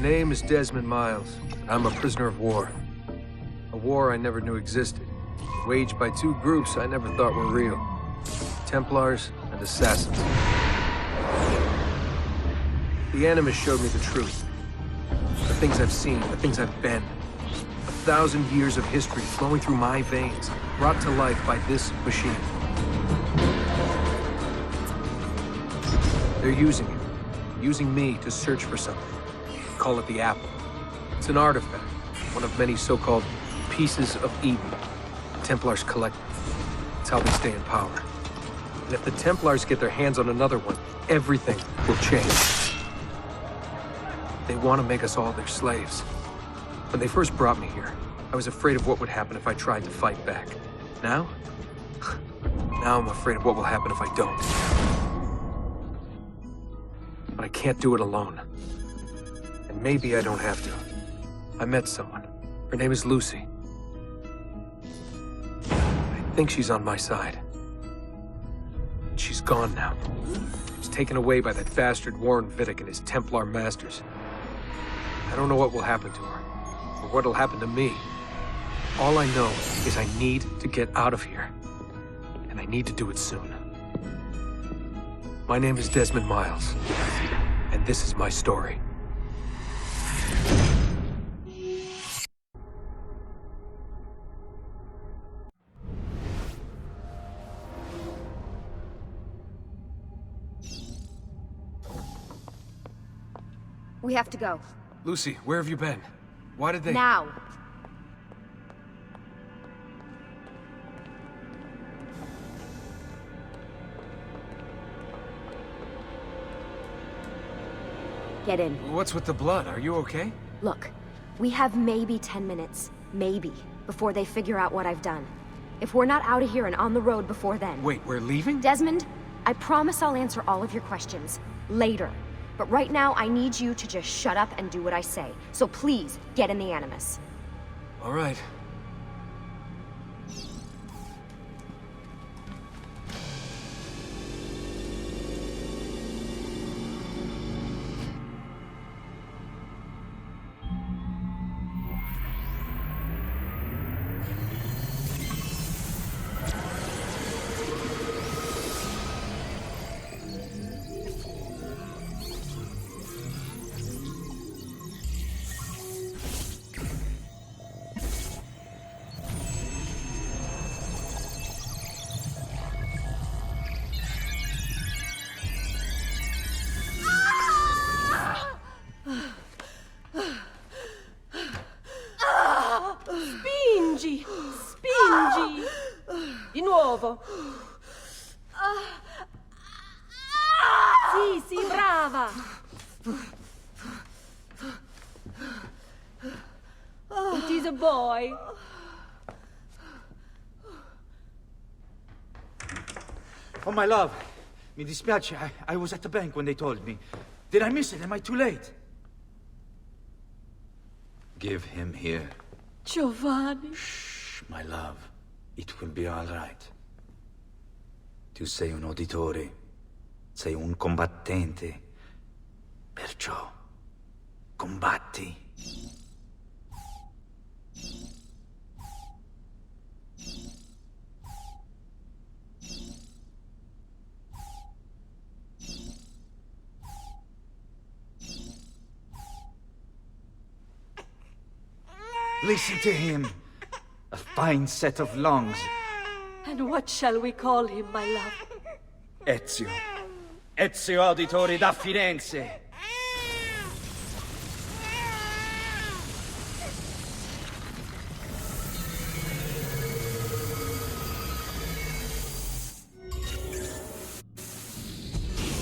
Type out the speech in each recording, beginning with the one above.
name is Desmond Miles. I'm a prisoner of war. A war I never knew existed, waged by two groups I never thought were real. Templars and Assassins. The Animus showed me the truth. The things I've seen, the things I've been. 1,000 years of history flowing through my veins, brought to life by this machine. They're using it. Using me to search for something. Call it the Apple. It's an artifact, one of many so-called pieces of Eden. The Templars collect them. It's how they stay in power. And if the Templars get their hands on another one, everything will change. They want to make us all their slaves. When they first brought me here, I was afraid of what would happen if I tried to fight back. Now? Now I'm afraid of what will happen if I don't. But I can't do it alone. And maybe I don't have to. I met someone. Her name is Lucy. I think she's on my side. She's gone now. She's taken away by that bastard Warren Vidic and his Templar masters. I don't know what will happen to her, or what'll happen to me. All I know is I need to get out of here. And I need to do it soon. My name is Desmond Miles, and this is my story. We have to go. Lucy, where have you been? Why did they— Now! Get in. What's with the blood? Are you okay? Look, we have maybe 10 minutes, maybe, before they figure out what I've done. If we're not out of here and on the road before then— Wait, we're leaving? Desmond, I promise I'll answer all of your questions later. But right now, I need you to just shut up and do what I say. So please, get in the Animus. All right. Spingi! Spingi! Di nuovo! Sì, sì, brava! It is a boy. Oh, my love. Mi dispiace. I was at the bank when they told me. Did I miss it? Am I too late? Give him here. Giovanni. Shh, my love. It will be all right. Tu sei un uditore. Sei un combattente. Perciò, combatti. Listen to him. A fine set of lungs. And what shall we call him, my love? Ezio. Ezio Auditore da Firenze.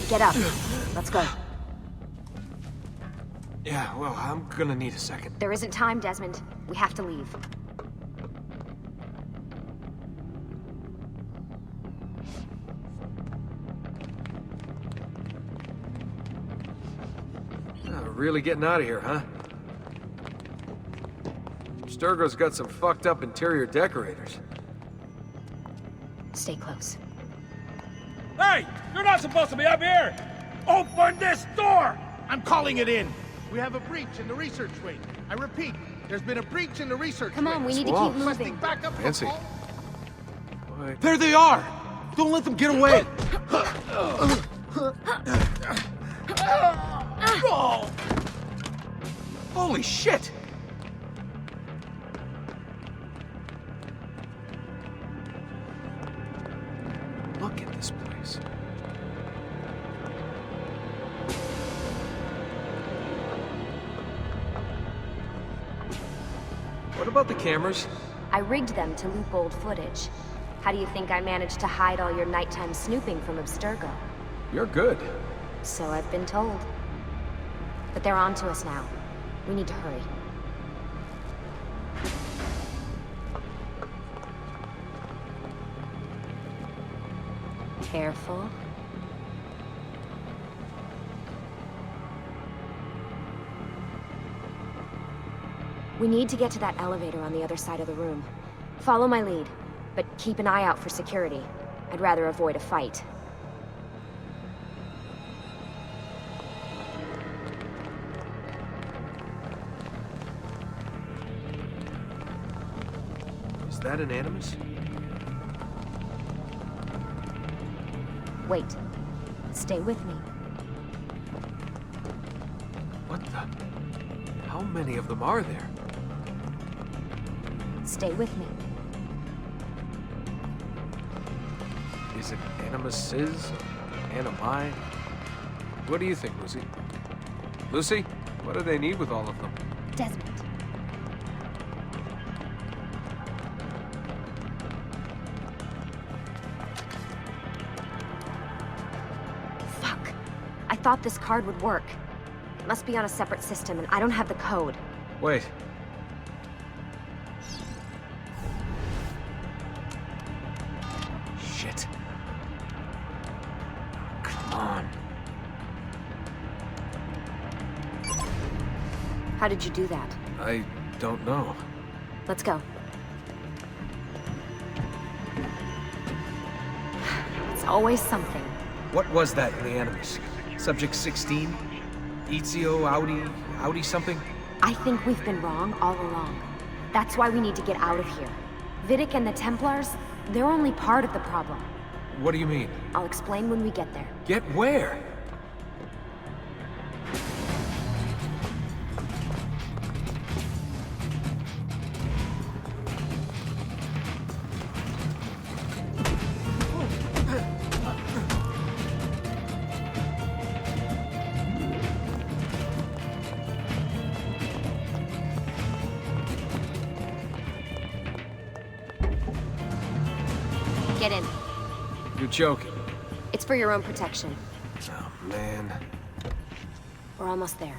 Get up. Let's go. Yeah, well, I'm gonna need a second. There isn't time, Desmond. We have to leave. Really getting out of here, huh? Sturgo's got some fucked up interior decorators. Stay close. Hey! You're not supposed to be up here! Open this door! I'm calling it in! We have a breach in the research wing. I repeat, there's been a breach in the research Come wing. on, we need to Whoa. keep Requesting moving. backup from Fancy. all- What? There they are! Don't let them get away! Oh. Holy shit! Look at this place. What about the cameras? I rigged them to loop old footage. How do you think I managed to hide all your nighttime snooping from Abstergo? You're good. So I've been told. But they're on to us now. We need to hurry. Careful. We need to get to that elevator on the other side of the room. Follow my lead, but keep an eye out for security. I'd rather avoid a fight. Is that an Animus? Wait. Stay with me. What the? How many of them are there? Stay with me. Is it Animuses? Animi? What do you think, Lucy? Lucy, what do they need with all of them? Desmond. Fuck. I thought this card would work. It must be on a separate system, and I don't have the code. Wait. Shit. Come on. How did you do that? I don't know. Let's go. It's always something. What was that in the Animus? Subject 16? Ezio, Audi something? I think we've been wrong all along. That's why we need to get out of here. Vidic and the Templars, they're only part of the problem. What do you mean? I'll explain when we get there. Get where? Get in. You're joking. It's for your own protection. Oh, man. We're almost there.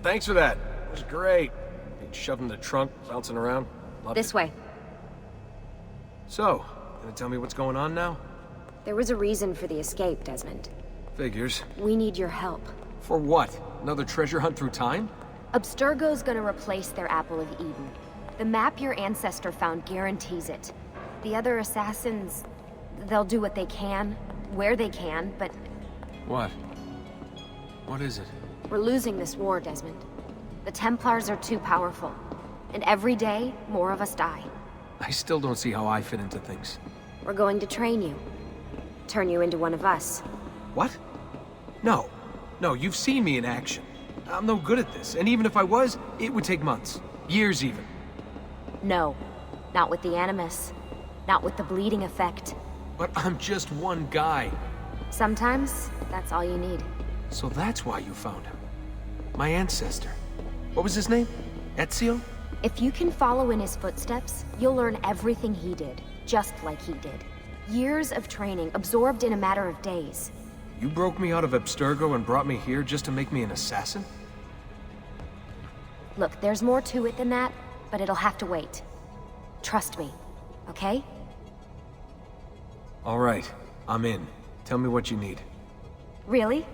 Thanks for that. It was great. Being shoved in the trunk, bouncing around. Loved This it. way. So, gonna tell me what's going on now? There was a reason for the escape, Desmond. Figures. We need your help. For what? Another treasure hunt through time? Abstergo's gonna replace their Apple of Eden. The map your ancestor found guarantees it. The other assassins, they'll do what they can, where they can, but What? What is it? we're losing this war, Desmond. The Templars are too powerful. And every day, more of us die. I still don't see how I fit into things. We're going to train you. Turn you into one of us. What? No. No, you've seen me in action. I'm no good at this, and even if I was, it would take months. Years even. No. Not with the Animus. Not with the bleeding effect. But I'm just one guy. Sometimes, that's all you need. So that's why you found him. My ancestor. What was his name? Ezio? If you can follow in his footsteps, you'll learn everything he did, just like he did. Years of training, absorbed in a matter of days. You broke me out of Abstergo and brought me here just to make me an assassin? Look, there's more to it than that, but it'll have to wait. Trust me, okay? All right, I'm in. Tell me what you need. Really?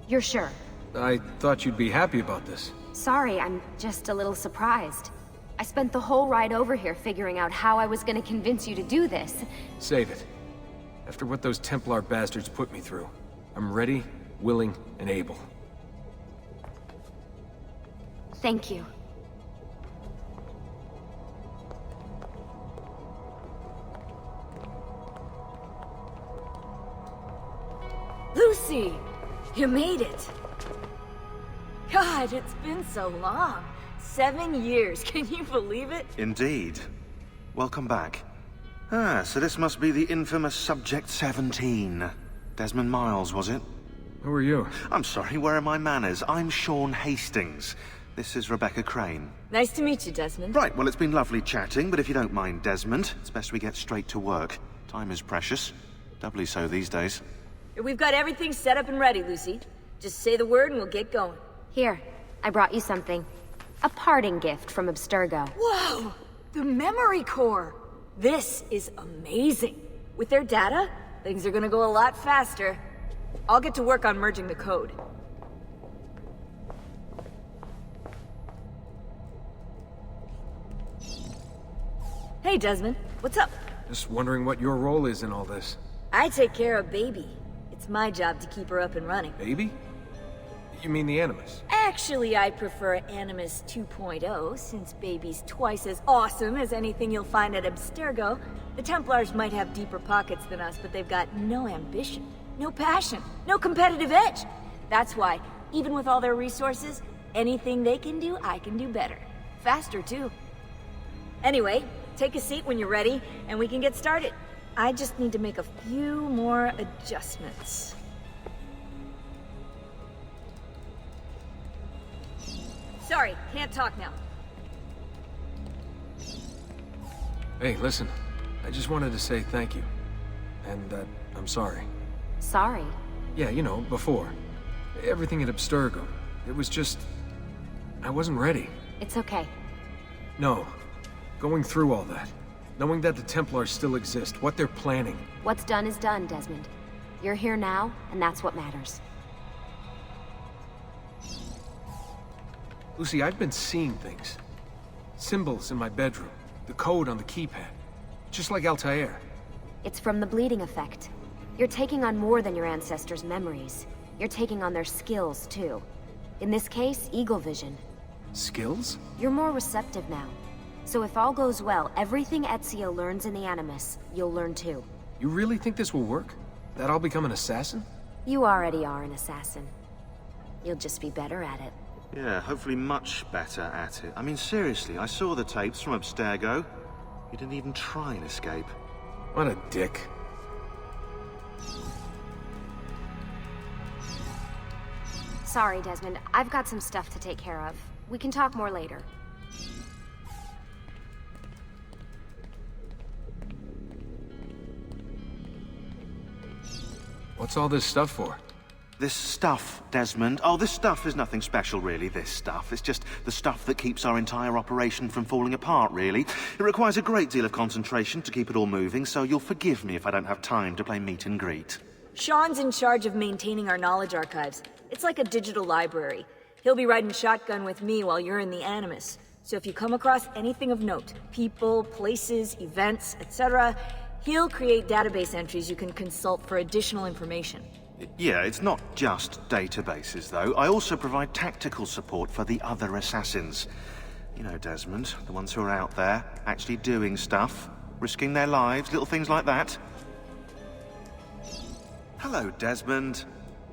You're sure? I thought you'd be happy about this. Sorry, I'm just a little surprised. I spent the whole ride over here figuring out how I was gonna convince you to do this. Save it. After what those Templar bastards put me through, I'm ready, willing, and able. Thank you. Lucy! You made it! God, it's been so long. 7 years, can you believe it? Indeed. Welcome back. Ah, so this must be the infamous Subject 17. Desmond Miles, was it? Who are you? I'm sorry, where are my manners? I'm Sean Hastings. This is Rebecca Crane. Nice to meet you, Desmond. Right, well, it's been lovely chatting, but if you don't mind, Desmond, it's best we get straight to work. Time is precious. Doubly so these days. We've got everything set up and ready, Lucy. Just say the word and we'll get going. Here, I brought you something. A parting gift from Abstergo. Whoa! The memory core! This is amazing. With their data, things are gonna go a lot faster. I'll get to work on merging the code. Hey, Desmond. What's up? Just wondering what your role is in all this. I take care of Baby. It's my job to keep her up and running. Baby? You mean the Animus? Actually, I prefer Animus 2.0, since Baby's twice as awesome as anything you'll find at Abstergo. The Templars might have deeper pockets than us, but they've got no ambition, no passion, no competitive edge. That's why, even with all their resources, anything they can do, I can do better. Faster, too. Anyway, take a seat when you're ready, and we can get started. I just need to make a few more adjustments. Sorry, can't talk now. Hey, listen. I just wanted to say thank you. And that I'm sorry. Sorry. Yeah, you know, before. Everything at Abstergo. It was just... I wasn't ready. It's okay. No. Going through all that. Knowing that the Templars still exist, what they're planning. What's done is done, Desmond. You're here now, and that's what matters. Lucy, I've been seeing things. Symbols in my bedroom. The code on the keypad. Just like Altair. It's from the bleeding effect. You're taking on more than your ancestors' memories. You're taking on their skills, too. In this case, eagle vision. Skills? You're more receptive now. So if all goes well, everything Ezio learns in the Animus, you'll learn too. You really think this will work? That I'll become an assassin? You already are an assassin. You'll just be better at it. Yeah, hopefully much better at it. I mean, seriously, I saw the tapes from Abstergo. You didn't even try and escape. What a dick. Sorry, Desmond. I've got some stuff to take care of. We can talk more later. What's all this stuff for? This stuff, Desmond. Oh, this stuff is nothing special, really, this stuff. It's just the stuff that keeps our entire operation from falling apart, really. It requires a great deal of concentration to keep it all moving, so you'll forgive me if I don't have time to play meet and greet. Sean's in charge of maintaining our knowledge archives. It's like a digital library. He'll be riding shotgun with me while you're in the Animus. So if you come across anything of note, people, places, events, etc., he'll create database entries you can consult for additional information. Yeah, it's not just databases, though. I also provide tactical support for the other assassins. You know, Desmond, the ones who are out there, actually doing stuff, risking their lives, little things like that. Hello, Desmond.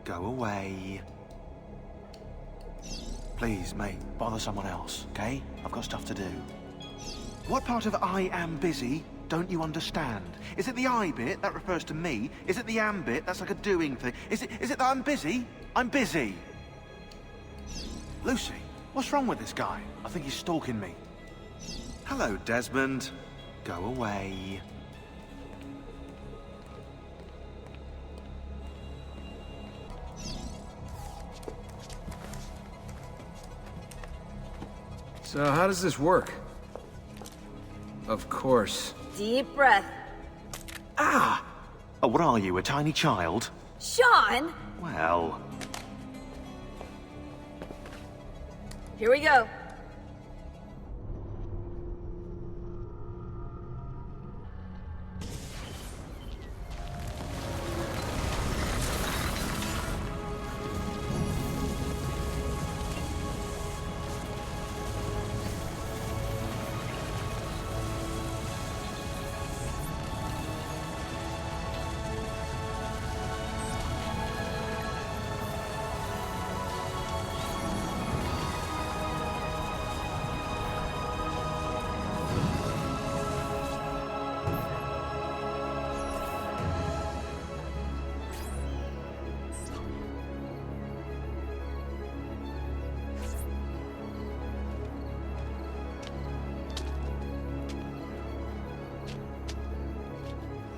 Go away. Please, mate, bother someone else, okay? I've got stuff to do. What part of I am busy don't you understand? Is it the I bit? That refers to me. Is it the am bit? That's like a doing thing. Is it that I'm busy? I'm busy. Lucy, what's wrong with this guy? I think he's stalking me. Hello, Desmond. Go away. So how does this work? Of course. Deep breath. Ah! Oh, what are you, a tiny child? Sean! Well... Here we go.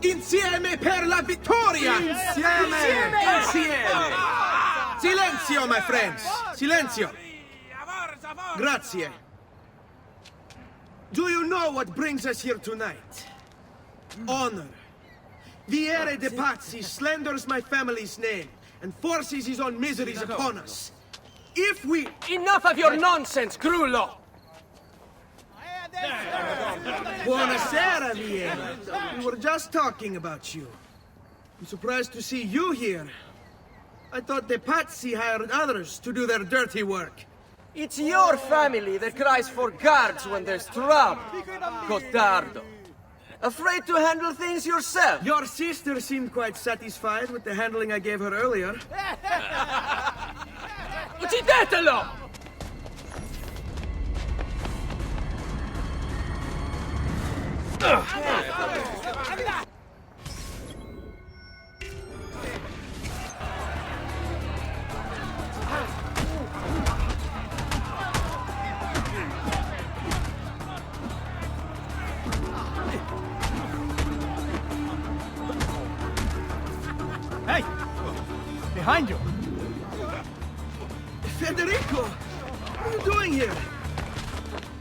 Insieme per la vittoria! Insieme! Silenzio, my friends! Silenzio! Grazie. Do you know what brings us here tonight? Honor. Viere de Pazzi slanders my family's name and forces his own miseries upon us. If we... Enough of your nonsense, Grullo! Buonasera, Viera. We were just talking about you. I'm surprised to see you here. I thought the Pazzi hired others to do their dirty work. It's your family that cries for guards when there's trouble, Cotardo. Afraid to handle things yourself? Your sister seemed quite satisfied with the handling I gave her earlier. Uccidetelo! Hey! Behind you! Federico! What are you doing here?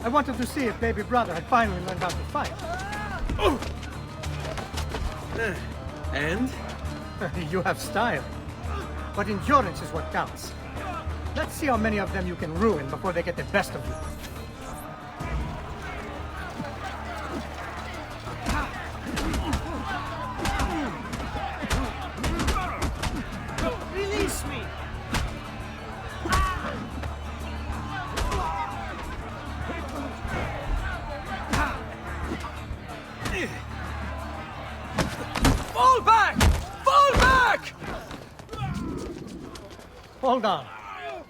I wanted to see if baby brother had finally learned how to fight. And? You have style. But endurance is what counts. Let's see how many of them you can ruin before they get the best of you. Release me! Fall back! Fall back! Hold on.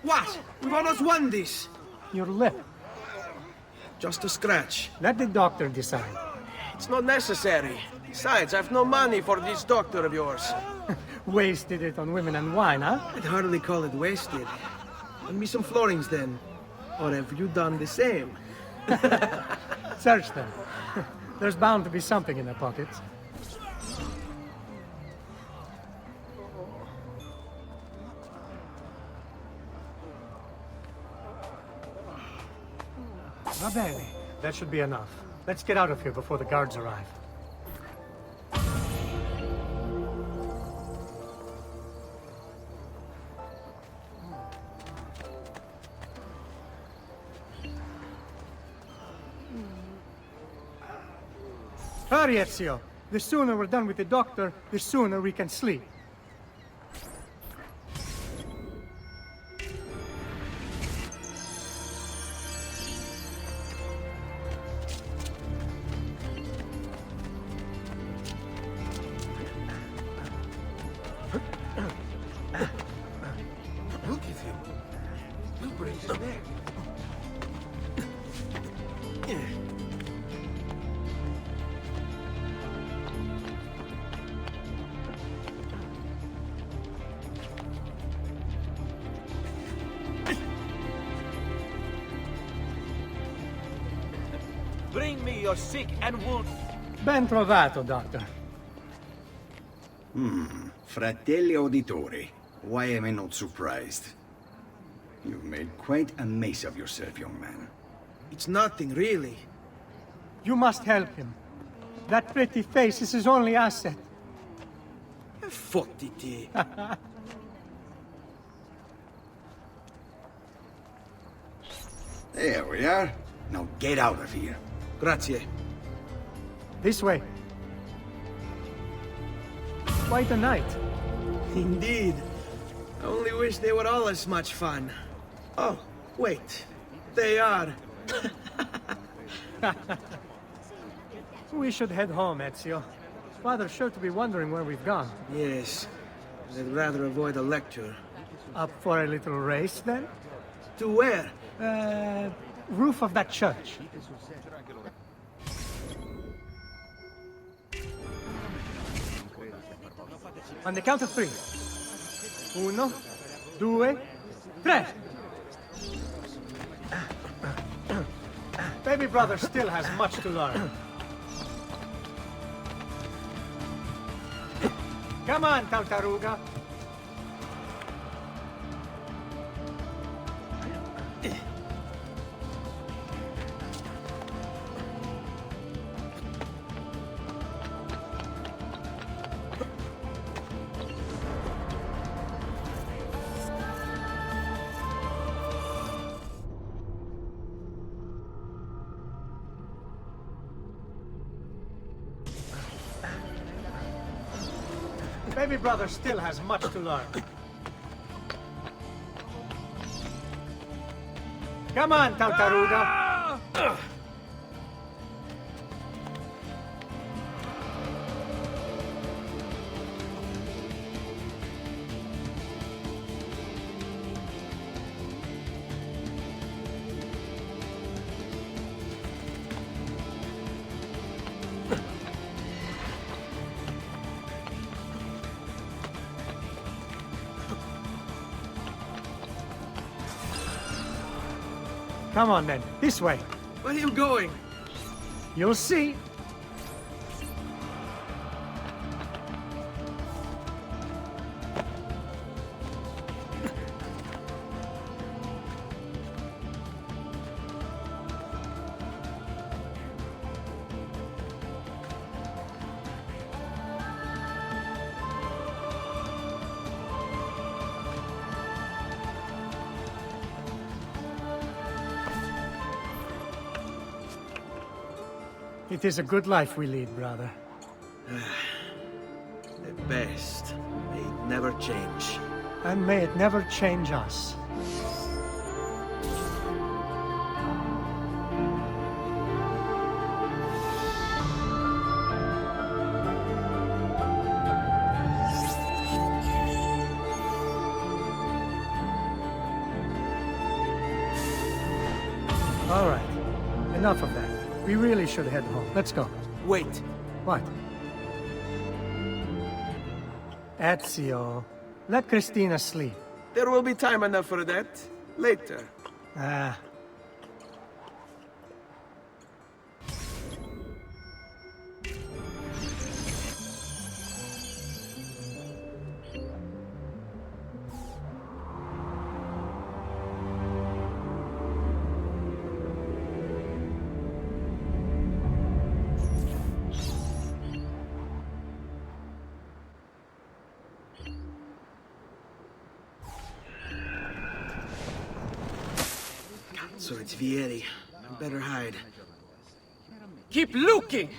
What? We've almost won this. Your lip. Just a scratch. Let the doctor decide. It's not necessary. Besides, I've no money for this doctor of yours. Wasted it on women and wine, huh? I'd hardly call it wasted. Lend me some florins then. Or have you done the same? Search them. There's bound to be something in their pockets. Va bene. That should be enough. Let's get out of here before the guards arrive. Hurry, Ezio. The sooner we're done with the doctor, the sooner we can sleep. Look at him. He'll break his neck. Bring me your sick and wounded. Ben trovato, Doctor. Fratelli auditori, why am I not surprised? You've made quite a mess of yourself, young man. It's nothing, really. You must help him. That pretty face is his only asset. Fottiti. There we are. Now get out of here. Grazie. This way. Quite a night. Indeed. I only wish they were all as much fun. Oh, wait. They are. We should head home, Ezio. Father's sure to be wondering where we've gone. Yes. I'd rather avoid a lecture. Up for a little race, then? To where? Roof of that church. On the count of 3. 1, 2, 3. Baby brother still has much to learn. Come on, Tartaruga. Baby brother still has much to learn. Come on, Tartaruga. Come on, then. This way. Where are you going? You'll see. It is a good life we lead, brother. At best, they never change. And may it never change us. All right. Enough of that. We really should head home. Let's go. Wait. What? Ezio, let Christina sleep. There will be time enough for that. Later. Ah. So it's Vieri. Better hide. Keep looking!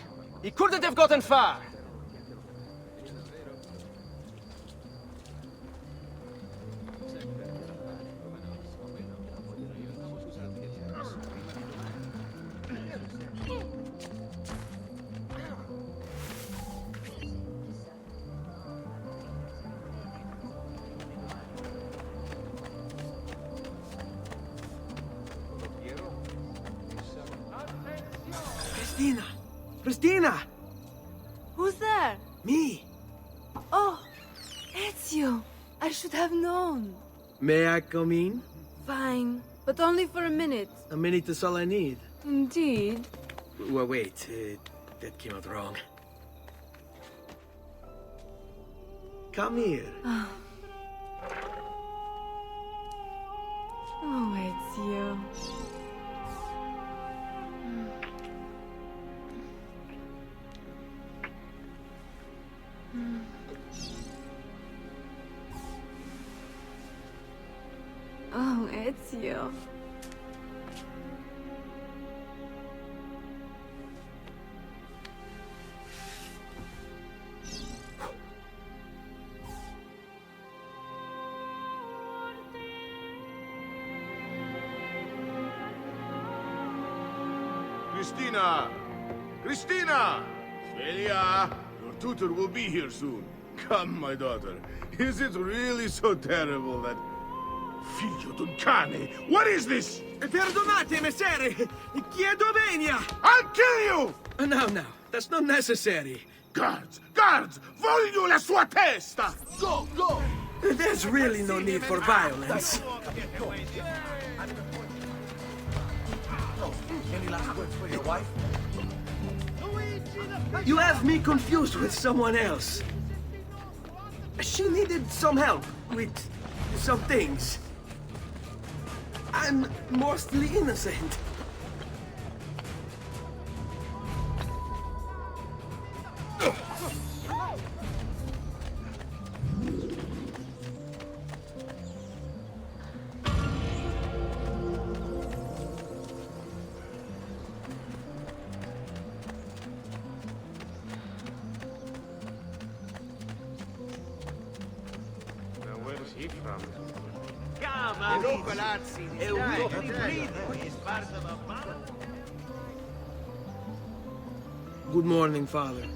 He couldn't have gotten far! Christina! Christina! Who's there? Me! Oh, Ezio! I should have known. May I come in? Fine, but only for a minute. A minute is all I need. Indeed. Well, wait. That came out wrong. Come here. Oh, Ezio. Oh, Ezio. Christina! Christina! Celia, your tutor will be here soon. Come, my daughter. Is it really so terrible that... Figlio d'un cane! What is this? Perdonate, messere! Chiedo venia! I'll kill you! No, that's not necessary. Guards! Guards! Voglio la sua testa! Go, go! There's really no need for violence. Any last words for your wife? You have me confused with someone else. She needed some help with some things. I'm mostly innocent. Good morning, Father.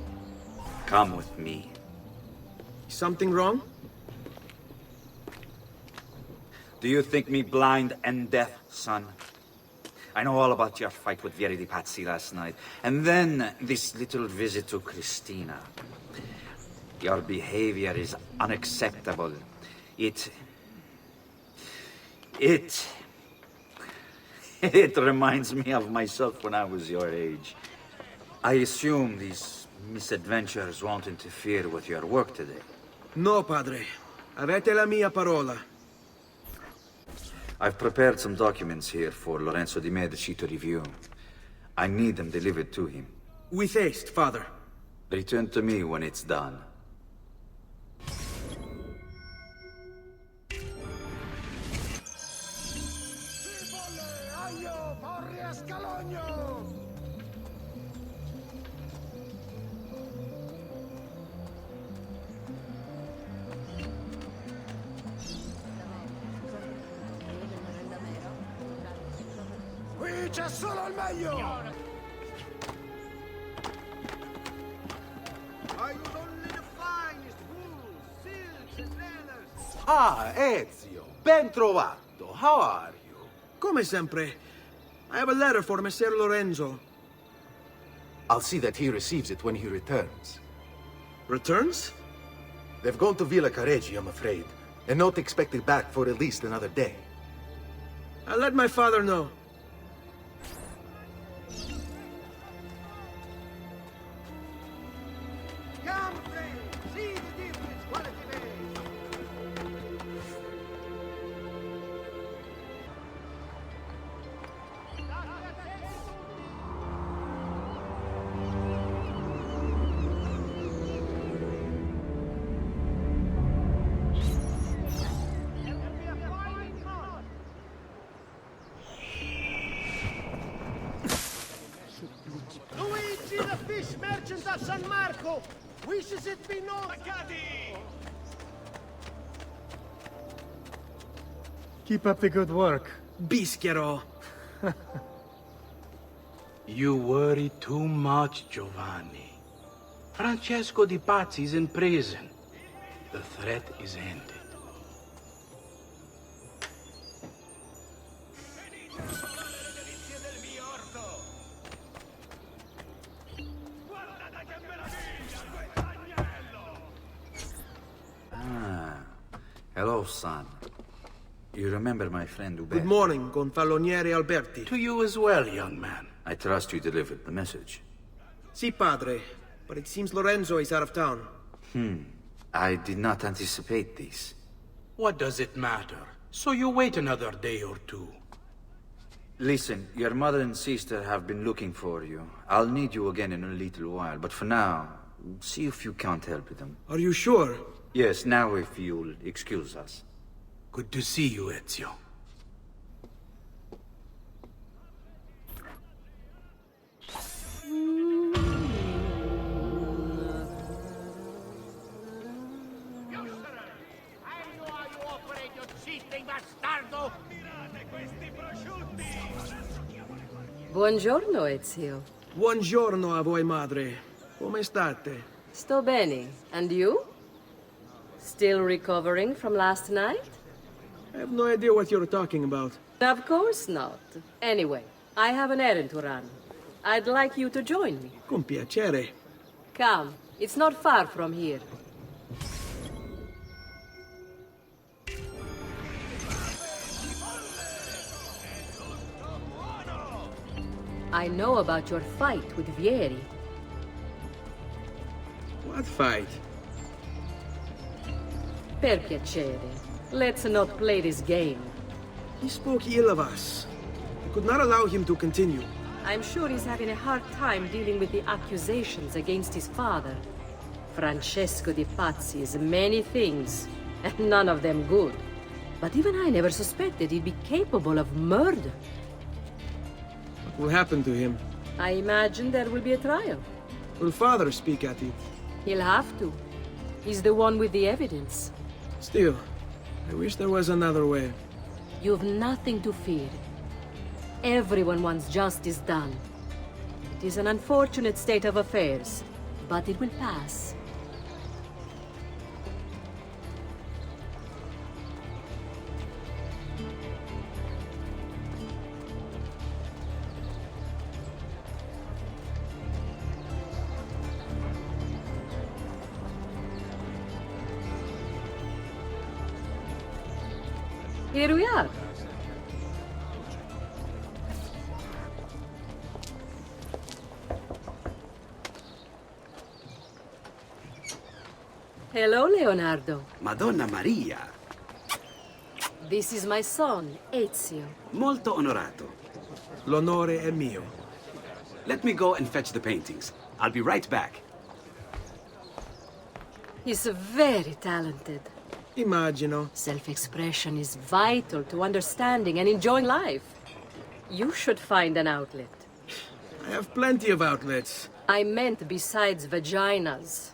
Come with me. Something wrong? Do you think me blind and deaf, son? I know all about your fight with Vieri di Pazzi last night. And then this little visit to Christina. Your behavior is unacceptable. It reminds me of myself when I was your age. I assume these misadventures won't interfere with your work today. No, Padre. Avete la mia parola. I've prepared some documents here for Lorenzo di Medici to review. I need them delivered to him. With haste, Father. Return to me when it's done. Qui c'è solo il meglio! I use only the finest wool, silks and leathers. Ah, Ezio, ben trovato. How are you? Come sempre. I have a letter for Messer Lorenzo. I'll see that he receives it when he returns. Returns? They've gone to Villa Careggi, I'm afraid, and not expected back for at least another day. I'll let my father know. Come, friends, see the difference quality makes. Luigi, the fish merchant of San Marco, wishes it be known. Keep up the good work. Bischero. You worry too much, Giovanni. Francesco Di Pazzi is in prison. The threat is ended. Hello, son. You remember my friend Uberto? Good morning, Gonfaloniere Alberti. To you as well, young man. I trust you delivered the message. Si, Padre. But it seems Lorenzo is out of town. I did not anticipate this. What does it matter? So you wait another day or two. Listen, your mother and sister have been looking for you. I'll need you again in a little while, but for now, see if you can't help them. Are you sure? Yes, now if you'll excuse us. Good to see you, Ezio. Buongiorno, Ezio. Buongiorno a voi, madre. Come state? Sto bene. And you? Still recovering from last night? I have no idea what you're talking about. Of course not. Anyway, I have an errand to run. I'd like you to join me. Con piacere. Come, it's not far from here. I know about your fight with Vieri. What fight? Per piacere, let's not play this game. He spoke ill of us. I could not allow him to continue. I'm sure he's having a hard time dealing with the accusations against his father. Francesco di Pazzi is many things, and none of them good. But even I never suspected he'd be capable of murder. What will happen to him? I imagine there will be a trial. Will father speak at it? He'll have to. He's the one with the evidence. Still, I wish there was another way. You've nothing to fear. Everyone wants justice done. It is an unfortunate state of affairs, but it will pass. Here we are. Hello, Leonardo. Madonna Maria. This is my son, Ezio. Molto onorato. L'onore è mio. Let me go and fetch the paintings. I'll be right back. He's very talented. Immagino. Self-expression is vital to understanding and enjoying life. You should find an outlet. I have plenty of outlets. I meant besides vaginas.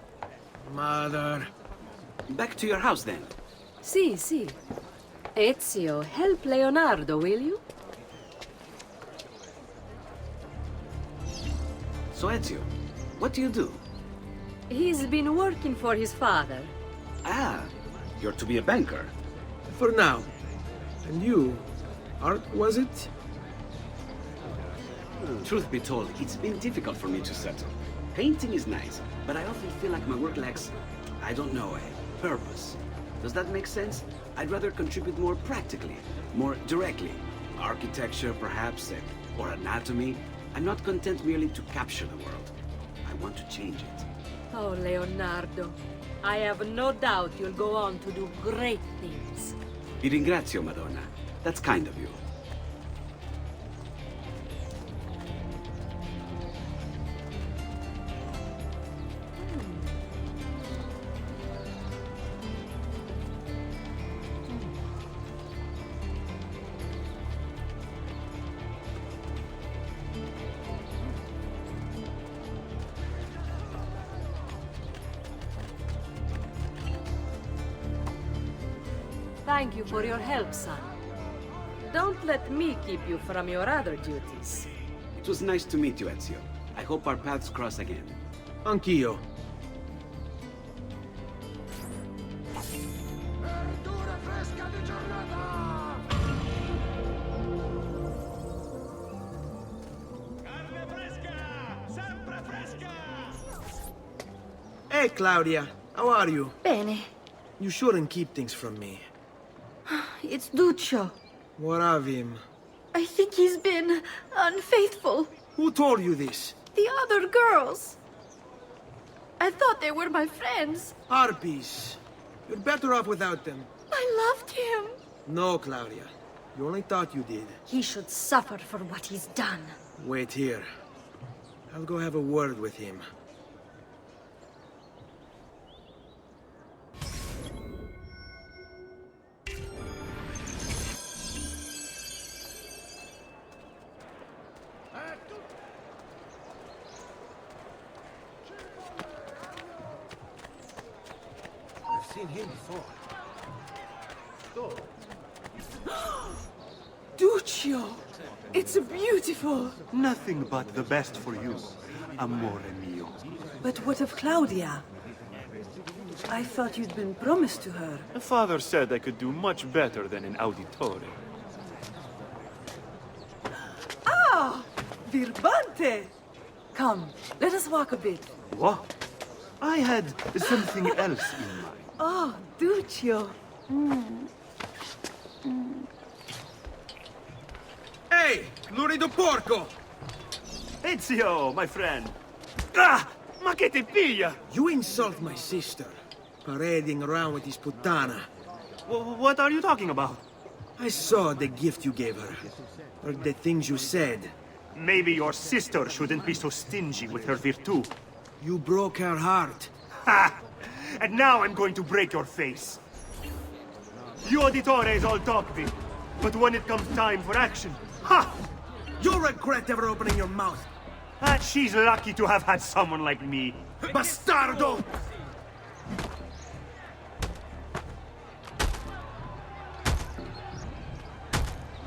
Mother. Back to your house, then. Sì, sì. Ezio, help Leonardo, will you? So, Ezio, what do you do? He's been working for his father. Ah, you're to be a banker. For now. And you? Art, was it? Truth be told, it's been difficult for me to settle. Painting is nice, but I often feel like my work lacks, I don't know, a purpose. Does that make sense? I'd rather contribute more practically, more directly. Architecture, perhaps, or anatomy. I'm not content merely to capture the world. I want to change it. Oh, Leonardo. I have no doubt you'll go on to do great things. Vi ringrazio, Madonna. That's kind of you. Thank you for your help, son. Don't let me keep you from your other duties. It was nice to meet you, Ezio. I hope our paths cross again. Anch'io. Hey, Claudia. How are you? Bene. You shouldn't keep things from me. It's Duccio. What of him? I think he's been unfaithful. Who told you this? The other girls. I thought they were my friends. Harpies. You're better off without them. I loved him. No, Claudia. You only thought you did. He should suffer for what he's done. Wait here. I'll go have a word with him. I've seen him before. Duccio! It's beautiful. Nothing but the best for you, amore mio. But what of Claudia? I thought you'd been promised to her. Father said I could do much better than an auditore. Ah! Birbante! Come, let us walk a bit. What? I had something else in mind. Oh, Duccio. Hey, lurido porco! Ezio, my friend. Ah! Ma che te piglia? You insult my sister, parading around with this puttana. What are you talking about? I saw the gift you gave her, or the things you said. Maybe your sister shouldn't be so stingy with her virtù. You broke her heart. Ha! And now I'm going to break your face. You auditores all talk big, but when it comes time for action, ha! You'll regret ever opening your mouth. She's lucky to have had someone like me. Bastardo!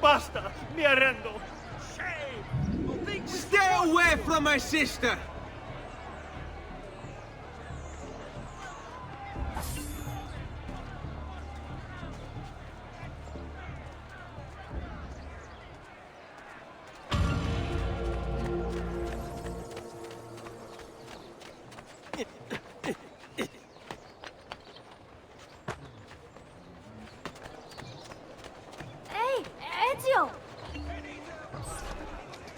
Basta! Mi arrendo! Stay away from my sister! Hey, Ezio!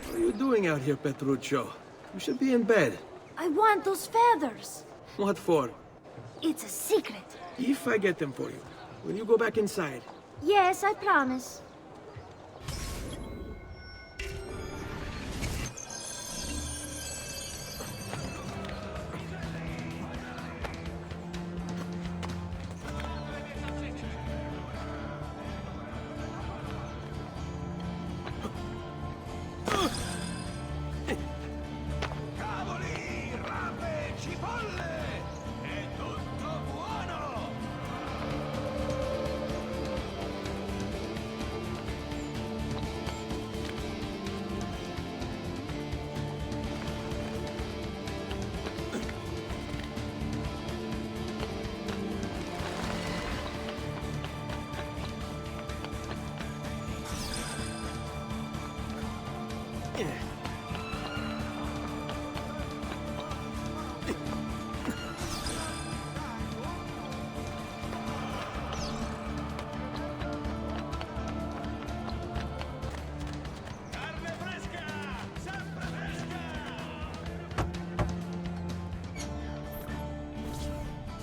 What are you doing out here, Petruccio? You should be in bed. I want those feathers. What for? It's a secret. If I get them for you, will you go back inside? Yes, I promise.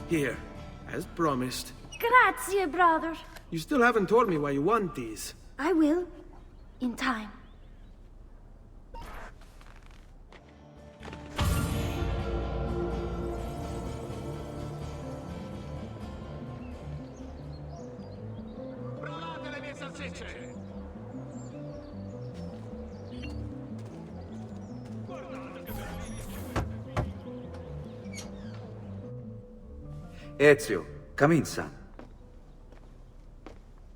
Here, as promised. Grazie, brother. You still haven't told me why you want these. I will. In time. Ezio, come in, son.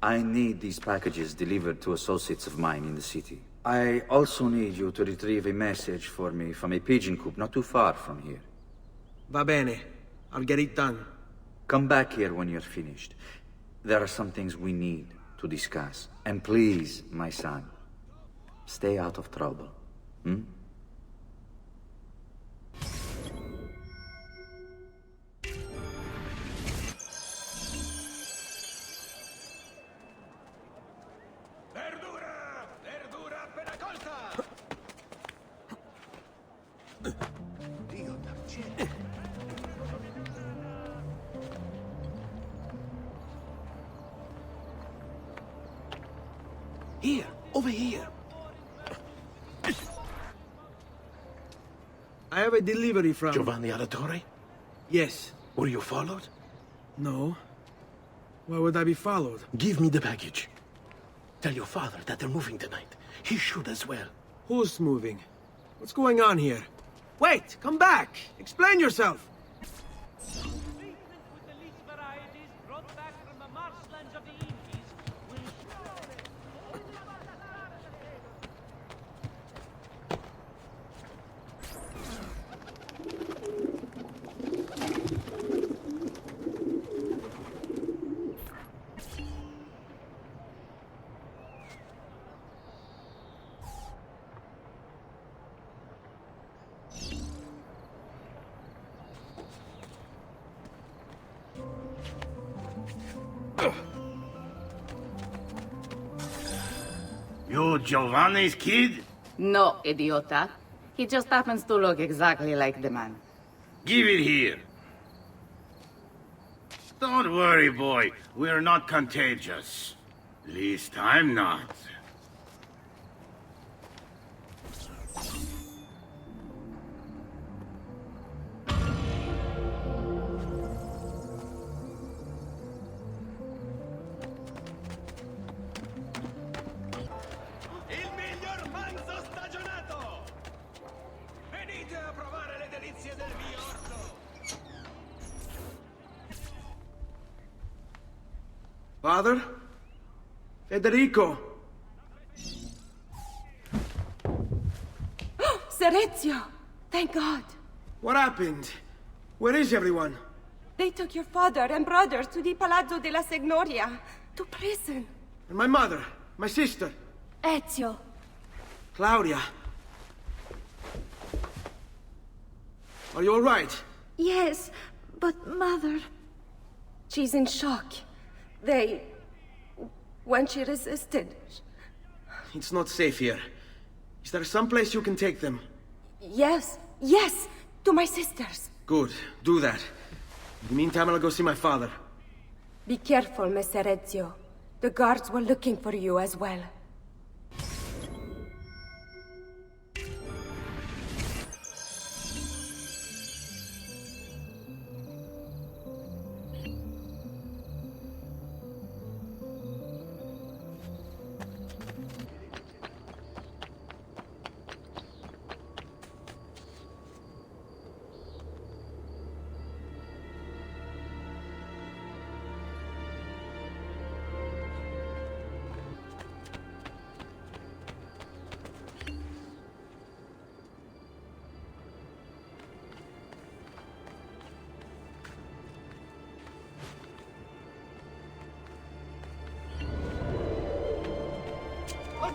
I need these packages delivered to associates of mine in the city. I also need you to retrieve a message for me from a pigeon coop not too far from here. Va bene. I'll get it done. Come back here when you're finished. There are some things we need to discuss. And please, my son, stay out of trouble. Hmm? Here, over here. I have a delivery from... Giovanni Auditore? Yes. Were you followed? No. Why would I be followed? Give me the package. Tell your father that they're moving tonight. He should as well. Who's moving? What's going on here? Wait! Come back! Explain yourself! You Giovanni's kid? No, idiota. He just happens to look exactly like the man. Give it here. Don't worry, boy. We're not contagious. Least I'm not. Il miglior manzo stagionato! Venite a provare le delizie del mio orto! Father? Federico! Serezio! Thank God! What happened? Where is everyone? They took your father and brother to the Palazzo della Signoria, to prison. And my mother? My sister? Ezio. Claudia? Are you all right? Yes, but Mother... She's in shock. When she resisted... It's not safe here. Is there some place you can take them? Yes, to my sisters. Good, do that. In the meantime, I'll go see my father. Be careful, Messer Ezio. The guards were looking for you as well.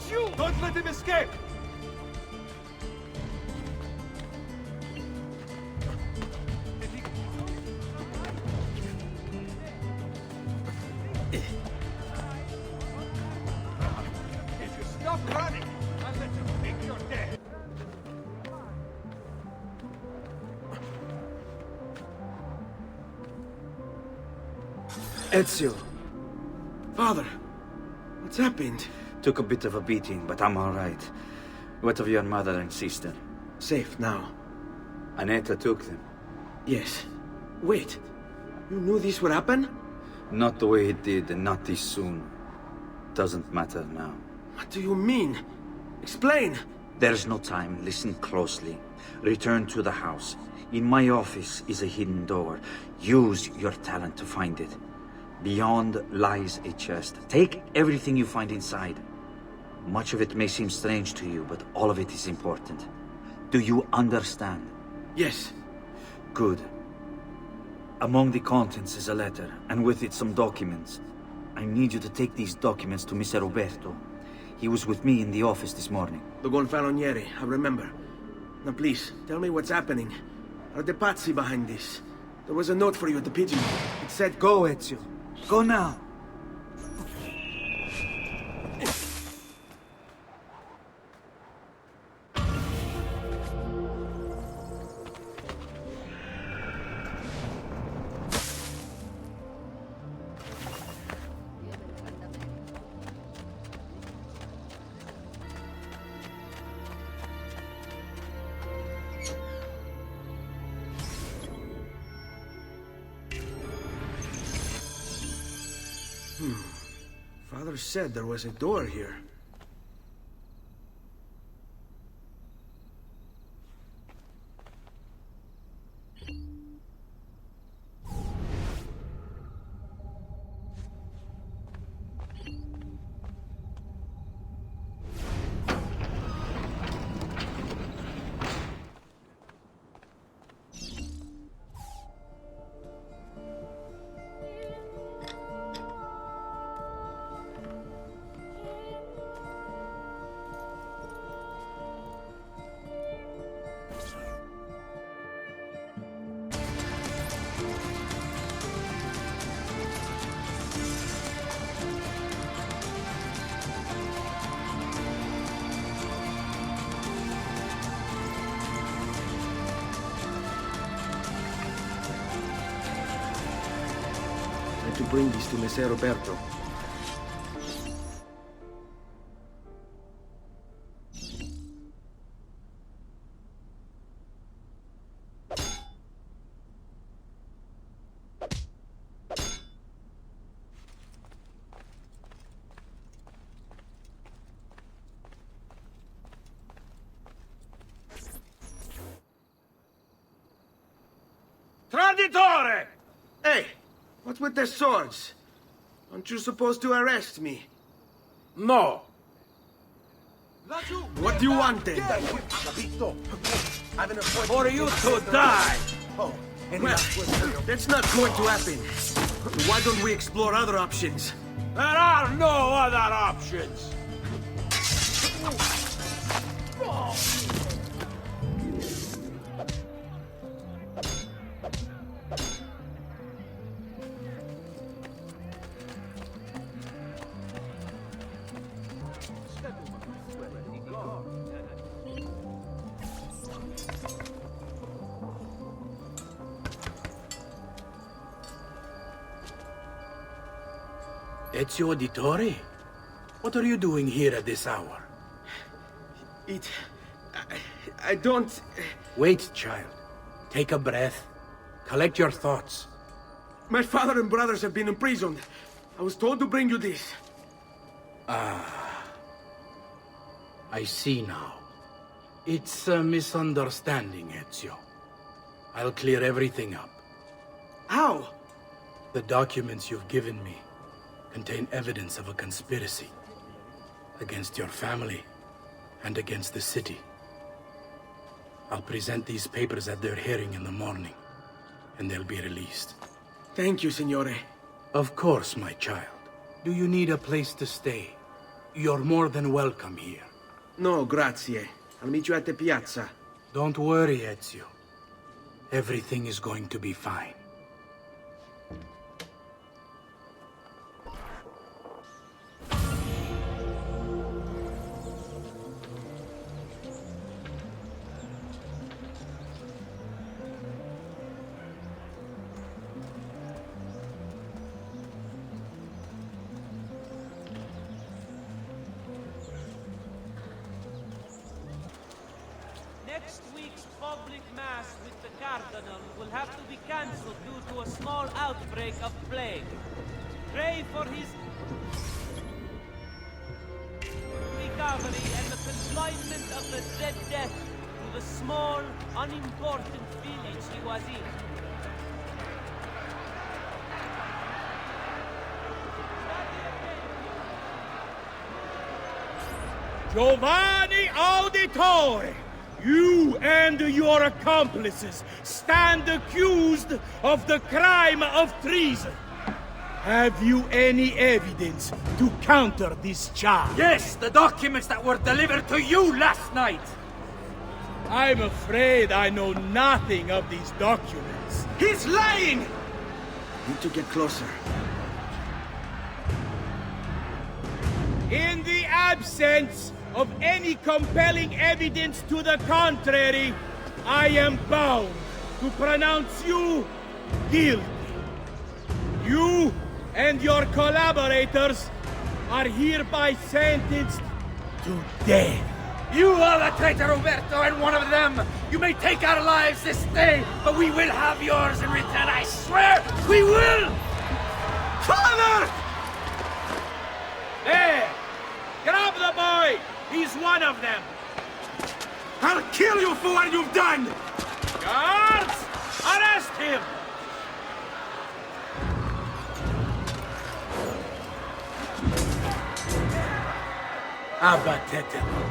You! Don't let him escape! If you stop running, I'll let you think you're dead. Ezio. Father, what's happened? Took a bit of a beating, but I'm all right. What of your mother and sister? Safe now. Annetta took them. Yes. Wait. You knew this would happen? Not the way it did, and not this soon. Doesn't matter now. What do you mean? Explain! There's no time. Listen closely. Return to the house. In my office is a hidden door. Use your talent to find it. Beyond lies a chest. Take everything you find inside. Much of it may seem strange to you, but all of it is important. Do you understand? Yes. Good. Among the contents is a letter, and with it some documents. I need you to take these documents to Mr. Roberto. He was with me in the office this morning. The Gonfaloniere, I remember. Now please, tell me what's happening. Are the Pazzi behind this? There was a note for you at the pigeon. It said, "Go, Ezio. Go now." Father said there was a door here. had to bring this to Messer Roberto. Traditore! Hey, what's with the swords? Aren't you supposed to arrest me? No. What do you want then? For you to die! Well, that's not going to happen. So why don't we explore other options? There are no other options! Ezio Auditore? What are you doing here at this hour? I don't... Wait, child. Take a breath. Collect your thoughts. My father and brothers have been imprisoned. I was told to bring you this. Ah. I see now. It's a misunderstanding, Ezio. I'll clear everything up. How? The documents you've given me contain evidence of a conspiracy against your family and against the city. I'll present these papers at their hearing in the morning, and they'll be released. Thank you, Signore. Of course, my child. Do you need a place to stay? You're more than welcome here. No, grazie. I'll meet you at the piazza. Don't worry, Ezio. Everything is going to be fine. Next week's public mass with the Cardinal will have to be cancelled due to a small outbreak of plague. Pray for his recovery and the confinement of the Dead Death to the small, unimportant village he was in. Giovanni Auditore! You and your accomplices stand accused of the crime of treason. Have you any evidence to counter this charge? Yes, the documents that were delivered to you last night. I'm afraid I know nothing of these documents. He's lying! Need to get closer. In the absence of any compelling evidence to the contrary, I am bound to pronounce you guilty. You and your collaborators are hereby sentenced to death. You are the traitor, Roberto, and one of them. You may take our lives this day, but we will have yours in return, I swear! We will! Father! There! Grab the boy! He's one of them! I'll kill you for what you've done! Guards! Arrest him! Abatetelo.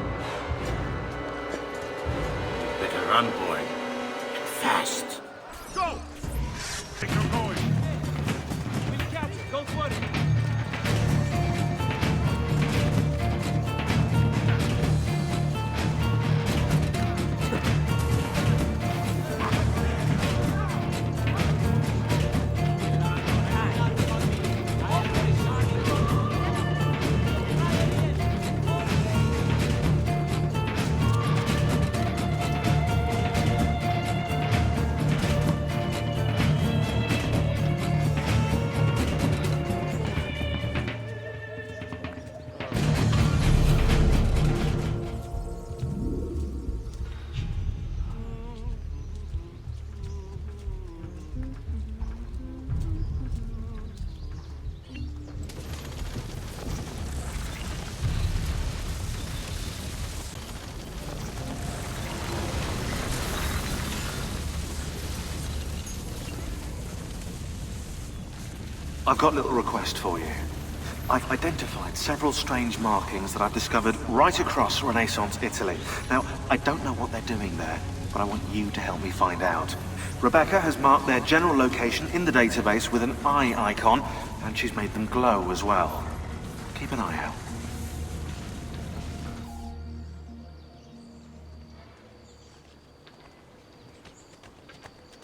Better run, boy. Fast! Go! Take your going. We'll catch it, don't worry. I've got a little request for you. I've identified several strange markings that I've discovered right across Renaissance Italy. Now, I don't know what they're doing there, but I want you to help me find out. Rebecca has marked their general location in the database with an eye icon, and she's made them glow as well. Keep an eye out.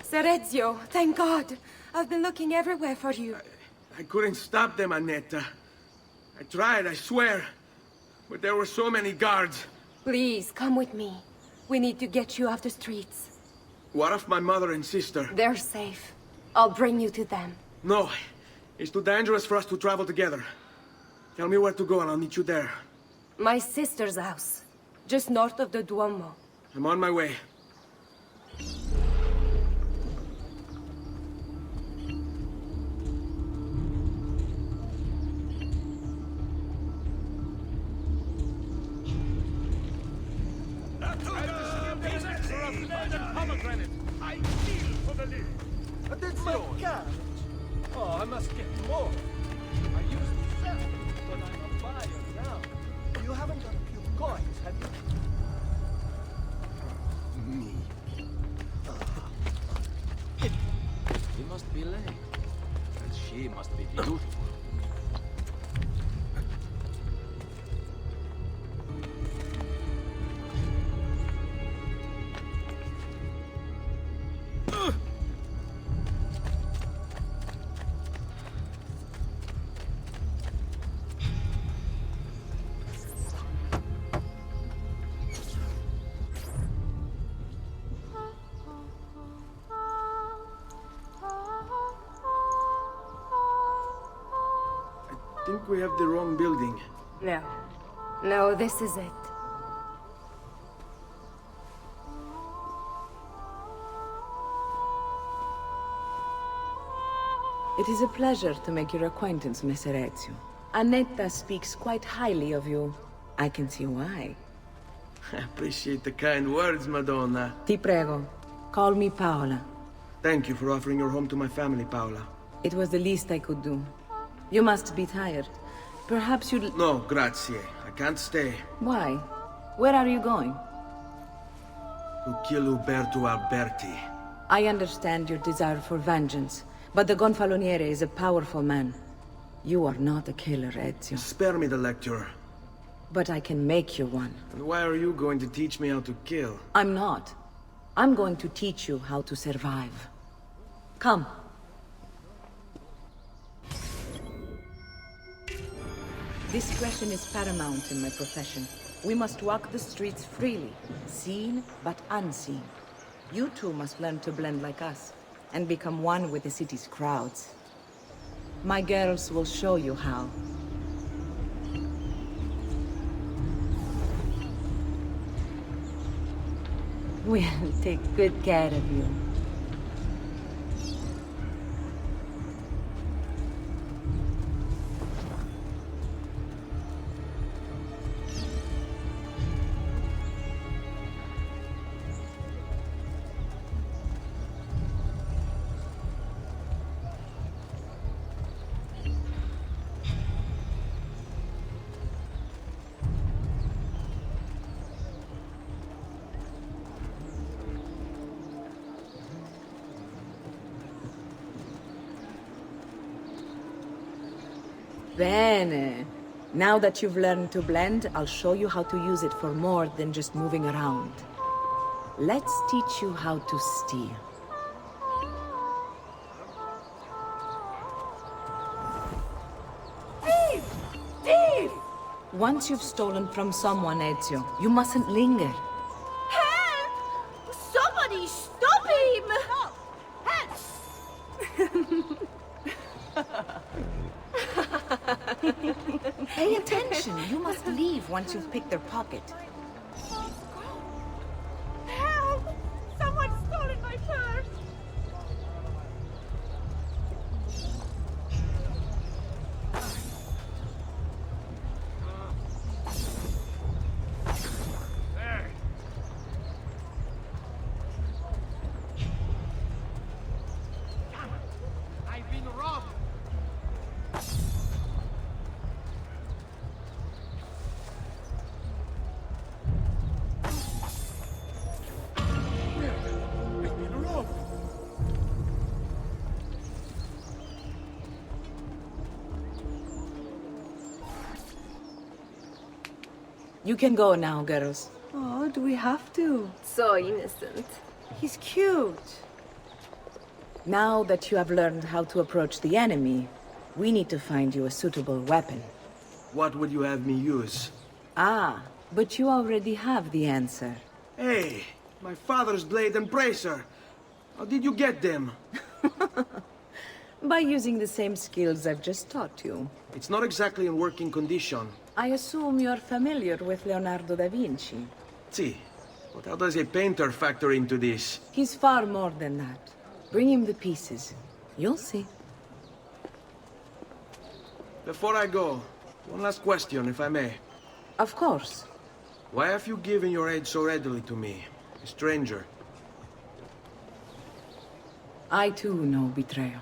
Ser Ezio, thank God. I've been looking everywhere for you. I couldn't stop them, Annetta. I tried, I swear. But there were so many guards. Please, come with me. We need to get you off the streets. What of my mother and sister? They're safe. I'll bring you to them. No. It's too dangerous for us to travel together. Tell me where to go and I'll meet you there. My sister's house. Just north of the Duomo. I'm on my way. Oh, I must get more. I used to sell, but I'm a buyer now. You haven't got a few coins, have you? Me. He must be late. And she must be beautiful. I think we have the wrong building. No. No, this is it. It is a pleasure to make your acquaintance, Messer Ezio. Annetta speaks quite highly of you. I can see why. I appreciate the kind words, Madonna. Ti prego. Call me Paola. Thank you for offering your home to my family, Paola. It was the least I could do. You must be tired. Perhaps you'd... No, grazie. I can't stay. Why? Where are you going? To kill Uberto Alberti. I understand your desire for vengeance, but the Gonfaloniere is a powerful man. You are not a killer, Ezio. Spare me the lecture. But I can make you one. And why are you going to teach me how to kill? I'm not. I'm going to teach you how to survive. Come. Discretion is paramount in my profession. We must walk the streets freely, seen but unseen. You too must learn to blend like us, and become one with the city's crowds. My girls will show you how. We'll take good care of you. Bene. Now that you've learned to blend, I'll show you how to use it for more than just moving around. Let's teach you how to steal. Thief! Thief! Once you've stolen from someone, Ezio, you mustn't linger. Help! Somebody stop him! Help! Pay attention. You must leave once you've picked their pocket. Help! Someone's stolen my purse! I've been robbed. You can go now, girls. Oh, do we have to? So innocent. He's cute. Now that you have learned how to approach the enemy, we need to find you a suitable weapon. What would you have me use? Ah, but you already have the answer. Hey, my father's blade and bracer. How did you get them? By using the same skills I've just taught you. It's not exactly in working condition. I assume you're familiar with Leonardo da Vinci. See, but how does a painter factor into this? He's far more than that. Bring him the pieces. You'll see. Before I go, one last question, if I may. Of course. Why have you given your aid so readily to me, a stranger? I too know betrayal.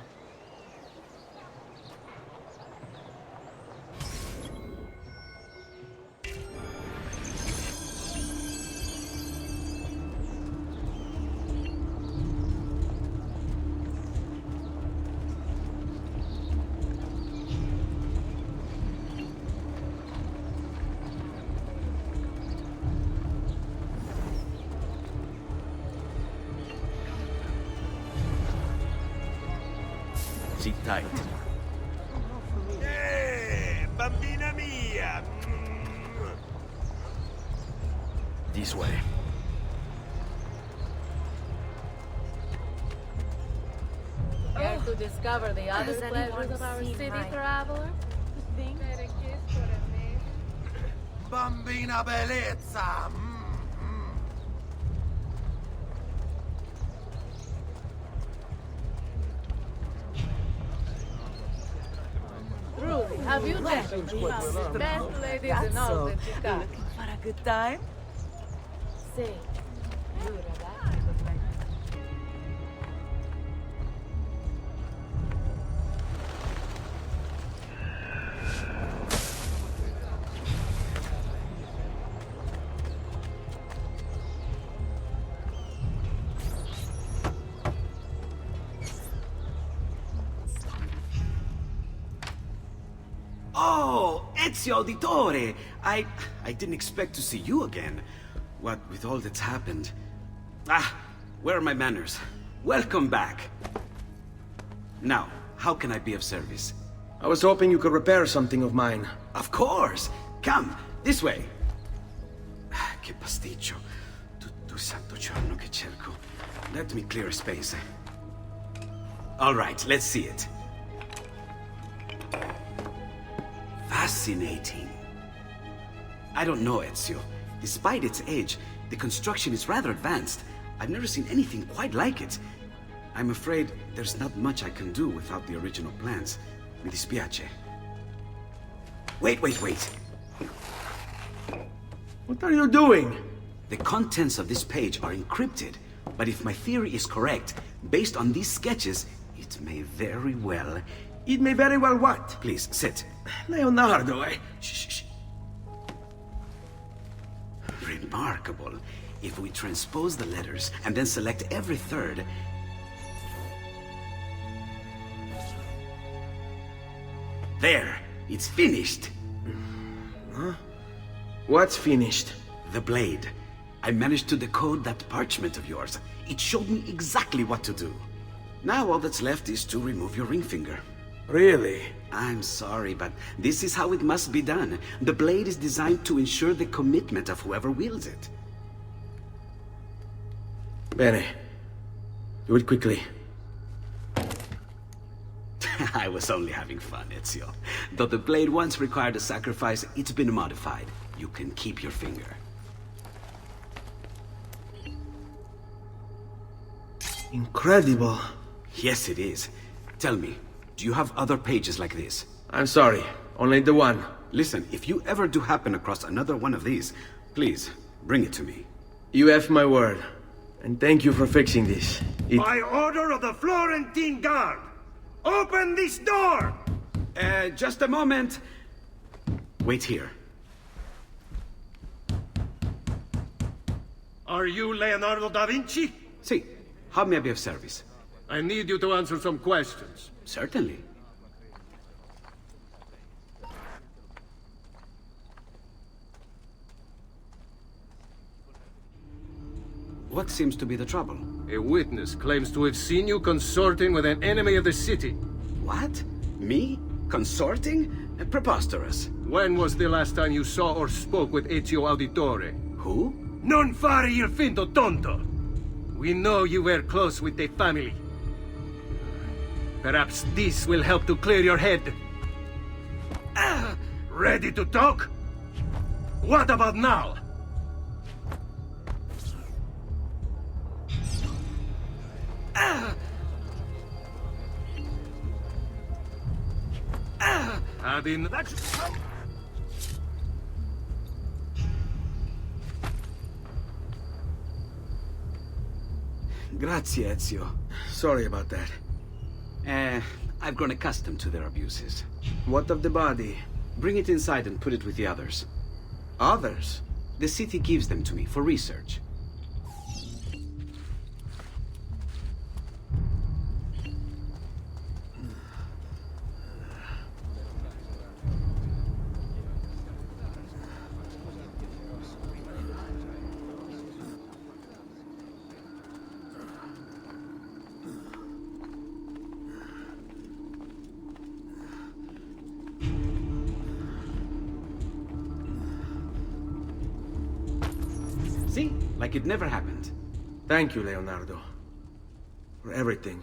Sit tight. Hey, bambina mia! This way. Care to discover the other pleasures of our city, traveler? Bambina bellezza! Truly, have you met the best ladies in all the città? Looking for a good time? Sì. Oh, Ezio Auditore! I didn't expect to see you again. What with all that's happened. Ah, where are my manners? Welcome back. Now, how can I be of service? I was hoping you could repair something of mine. Of course! Come, this way! Che pasticcio. Tutto il santo giorno che cerco. Let me clear a space. All right, let's see it. Fascinating. I don't know, Ezio. Despite its age, the construction is rather advanced. I've never seen anything quite like it. I'm afraid there's not much I can do without the original plans. Mi dispiace. Wait. What are you doing? The contents of this page are encrypted, but if my theory is correct, based on these sketches, it may very well... It may very well what? Please, sit. Leonardo, Shh. Remarkable. If we transpose the letters and then select every third... There! It's finished! Huh? What's finished? The blade. I managed to decode that parchment of yours. It showed me exactly what to do. Now all that's left is to remove your ring finger. Really? I'm sorry, but this is how it must be done. The blade is designed to ensure the commitment of whoever wields it. Bene. Do it quickly. I was only having fun, Ezio. Though the blade once required a sacrifice, it's been modified. You can keep your finger. Incredible. Yes, it is. Tell me, do you have other pages like this? I'm sorry, only the one. Listen, if you ever do happen across another one of these, please, bring it to me. You have my word. And thank you for fixing this. By order of the Florentine Guard! Open this door! Just a moment. Wait here. Are you Leonardo da Vinci? See, how may I be of service? I need you to answer some questions. Certainly. What seems to be the trouble? A witness claims to have seen you consorting with an enemy of the city. What? Me? Consorting? Preposterous. When was the last time you saw or spoke with Ezio Auditore? Who? Non fare il finto tonto! We know you were close with the family. Perhaps this will help to clear your head. Ready to talk? What about now? Having that... Grazie, Ezio. Sorry about that. I've grown accustomed to their abuses. What of the body? Bring it inside and put it with the others. Others? The city gives them to me for research. See? Like it never happened. Thank you, Leonardo. For everything.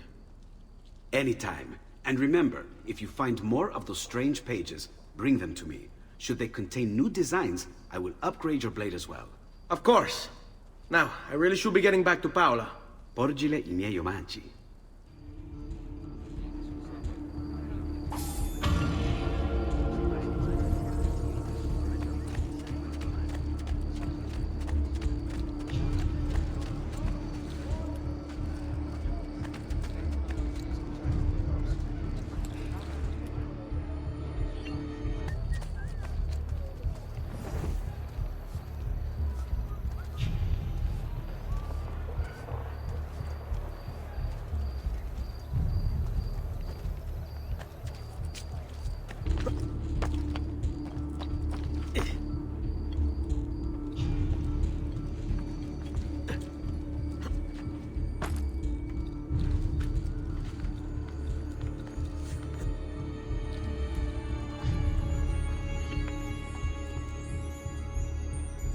Anytime. And remember, if you find more of those strange pages, bring them to me. Should they contain new designs, I will upgrade your blade as well. Of course. Now, I really should be getting back to Paola. Porgile I miei omaggi.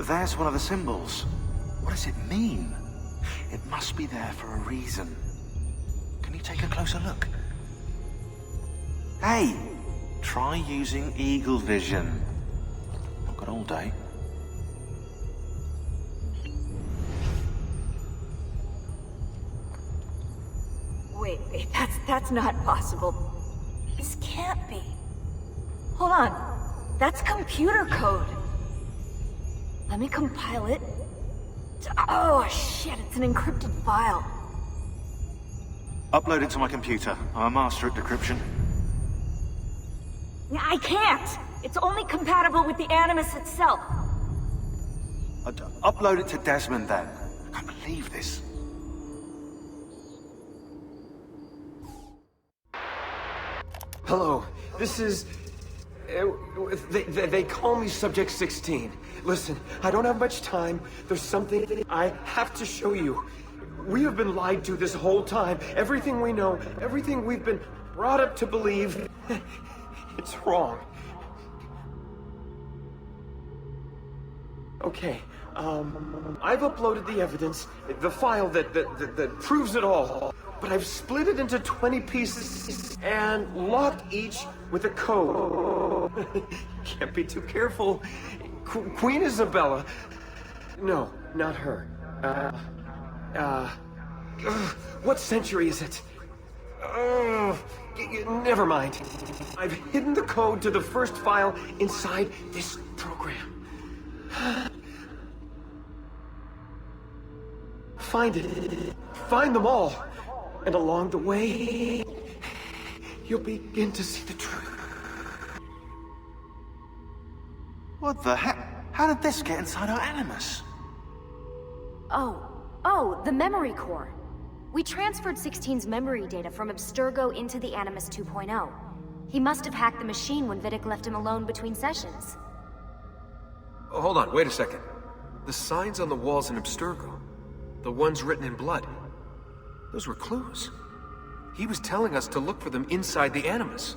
There's one of the symbols. What does it mean? It must be there for a reason. Can you take a closer look? Hey! Try using eagle vision. Not got all day. Wait, that's not possible. This can't be. Hold on. That's computer code. Let me compile it. Oh, shit, it's an encrypted file. Upload it to my computer. I'm a master at decryption. I can't! It's only compatible with the Animus itself. Upload it to Desmond, then. I can't believe this. Hello, this is... They call me Subject 16. Listen, I don't have much time. There's something I have to show you. We have been lied to this whole time. Everything we know, everything we've been brought up to believe, it's wrong. Okay, I've uploaded the evidence, the file that proves it all. But I've split it into 20 pieces and locked each with a code. Can't be too careful. Queen Isabella. No, not her. What century is it? Never mind. I've hidden the code to the first file inside this program. Find it. Find them all. And along the way, you'll begin to see the truth. What the heck? How did this get inside our Animus? Oh, the memory core. We transferred 16's memory data from Abstergo into the Animus 2.0. He must have hacked the machine when Vidic left him alone between sessions. Hold on, wait a second. The signs on the walls in Abstergo. The ones written in blood. Those were clues. He was telling us to look for them inside the Animus.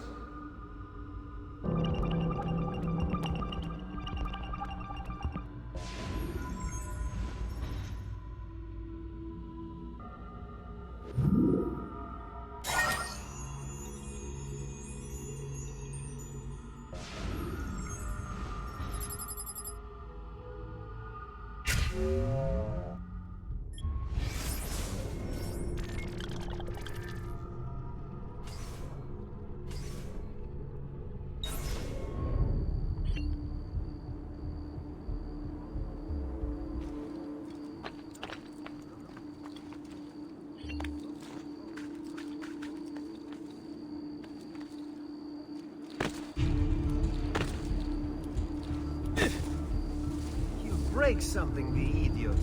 Break something, the idiot.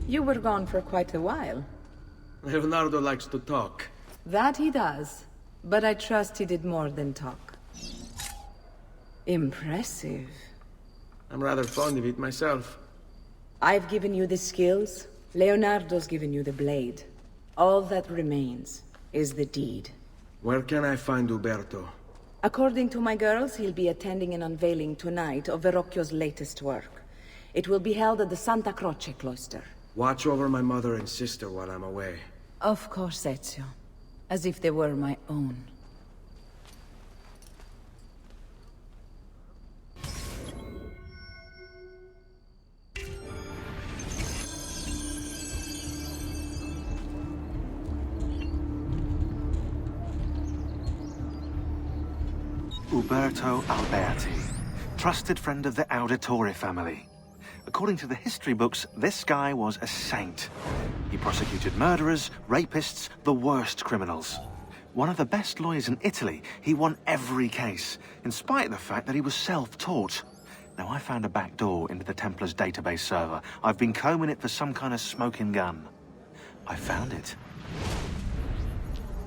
You were gone for quite a while. Leonardo likes to talk. That he does. But I trust he did more than talk. Impressive. I'm rather fond of it myself. I've given you the skills. Leonardo's given you the blade. All that remains is the deed. Where can I find Uberto? According to my girls, he'll be attending an unveiling tonight of Verrocchio's latest work. It will be held at the Santa Croce cloister. Watch over my mother and sister while I'm away. Of course, Ezio. As if they were my own. Uberto Alberti, trusted friend of the Auditore family. According to the history books, this guy was a saint. He prosecuted murderers, rapists, the worst criminals. One of the best lawyers in Italy, he won every case, in spite of the fact that he was self-taught. Now, I found a back door into the Templars' database server. I've been combing it for some kind of smoking gun. I found it.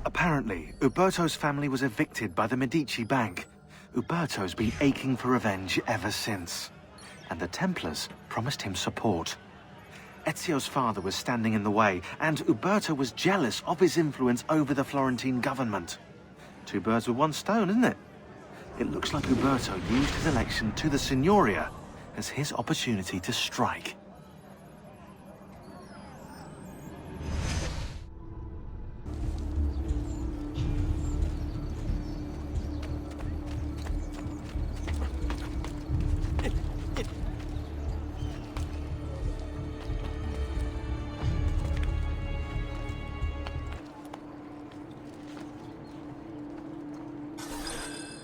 Apparently, Uberto's family was evicted by the Medici Bank. Uberto's been aching for revenge ever since. And the Templars promised him support. Ezio's father was standing in the way, and Uberto was jealous of his influence over the Florentine government. Two birds with one stone, isn't it? It looks like Uberto used his election to the Signoria as his opportunity to strike.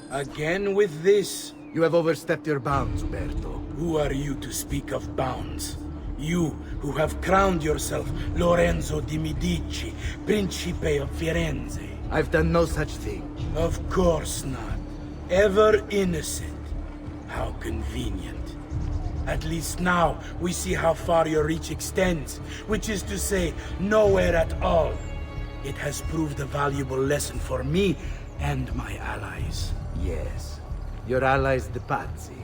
Again with this? You have overstepped your bounds, Uberto. Who are you to speak of bounds? You, who have crowned yourself Lorenzo di Medici, Principe of Firenze. I've done no such thing. Of course not. Ever innocent. How convenient. At least now, we see how far your reach extends, which is to say, nowhere at all. It has proved a valuable lesson for me and my allies. Yes. Your allies, the Pazzi.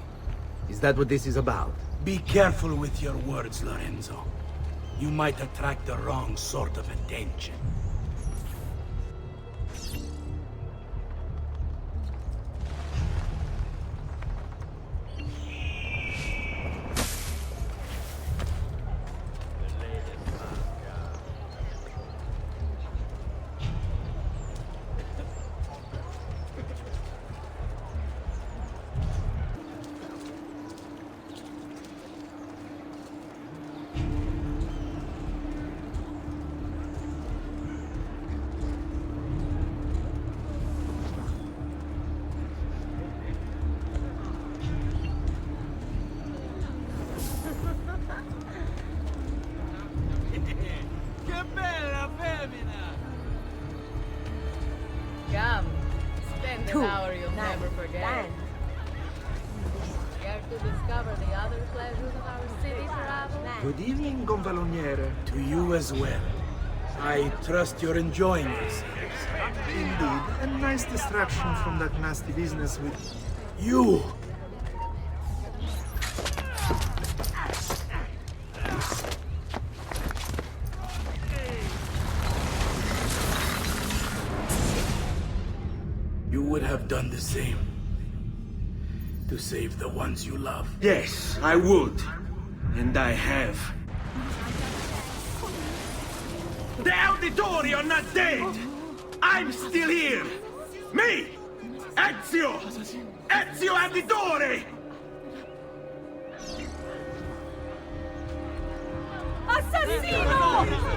Is that what this is about? Be careful with your words, Lorenzo. You might attract the wrong sort of attention. Come, spend an hour you'll never forget. Care to discover the other pleasures of our city, travel? Good evening, Gonfaloniere. To you as well. I trust you're enjoying yourselves. Indeed, a nice distraction from that nasty business with... You! You would have done the same. To save the ones you love. Yes, I would. And I have. The Auditori are not dead! I'm still here! Me! Ezio! Ezio Auditore! Assassino!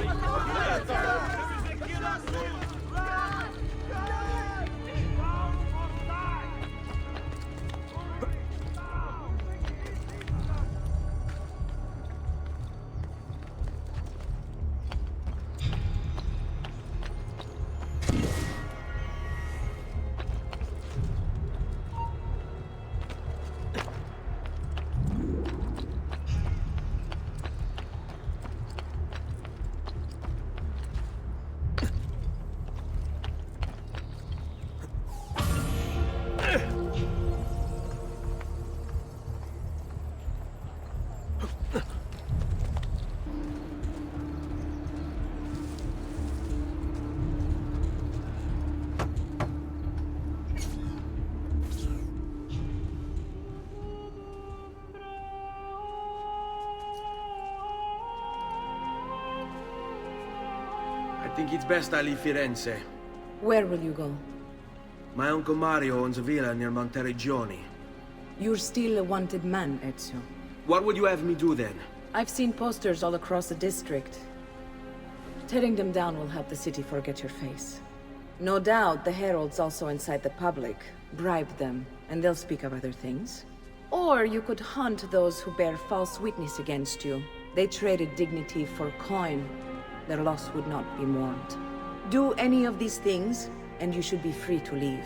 I think it's best I leave Firenze. Where will you go? My Uncle Mario owns a villa near Monteregioni. You're still a wanted man, Ezio. What would you have me do then? I've seen posters all across the district. Tearing them down will help the city forget your face. No doubt the heralds also incite the public. Bribe them, and they'll speak of other things. Or you could hunt those who bear false witness against you. They traded dignity for coin. Their loss would not be mourned. Do any of these things, and you should be free to leave.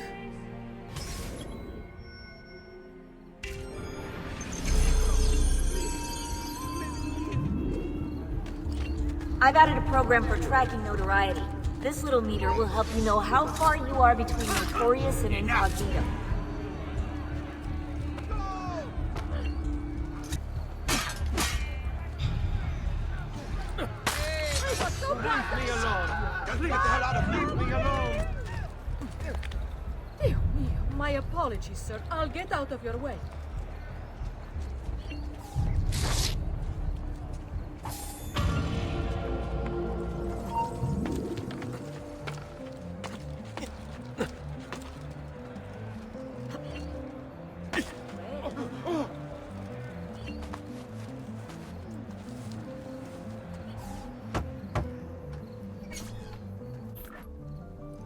I've added a program for tracking notoriety. This little meter will help you know how far you are between notorious and incognito. Leave me alone! Just leave the hell out of me! Leave me alone! Dio mio, my apologies, sir. I'll get out of your way.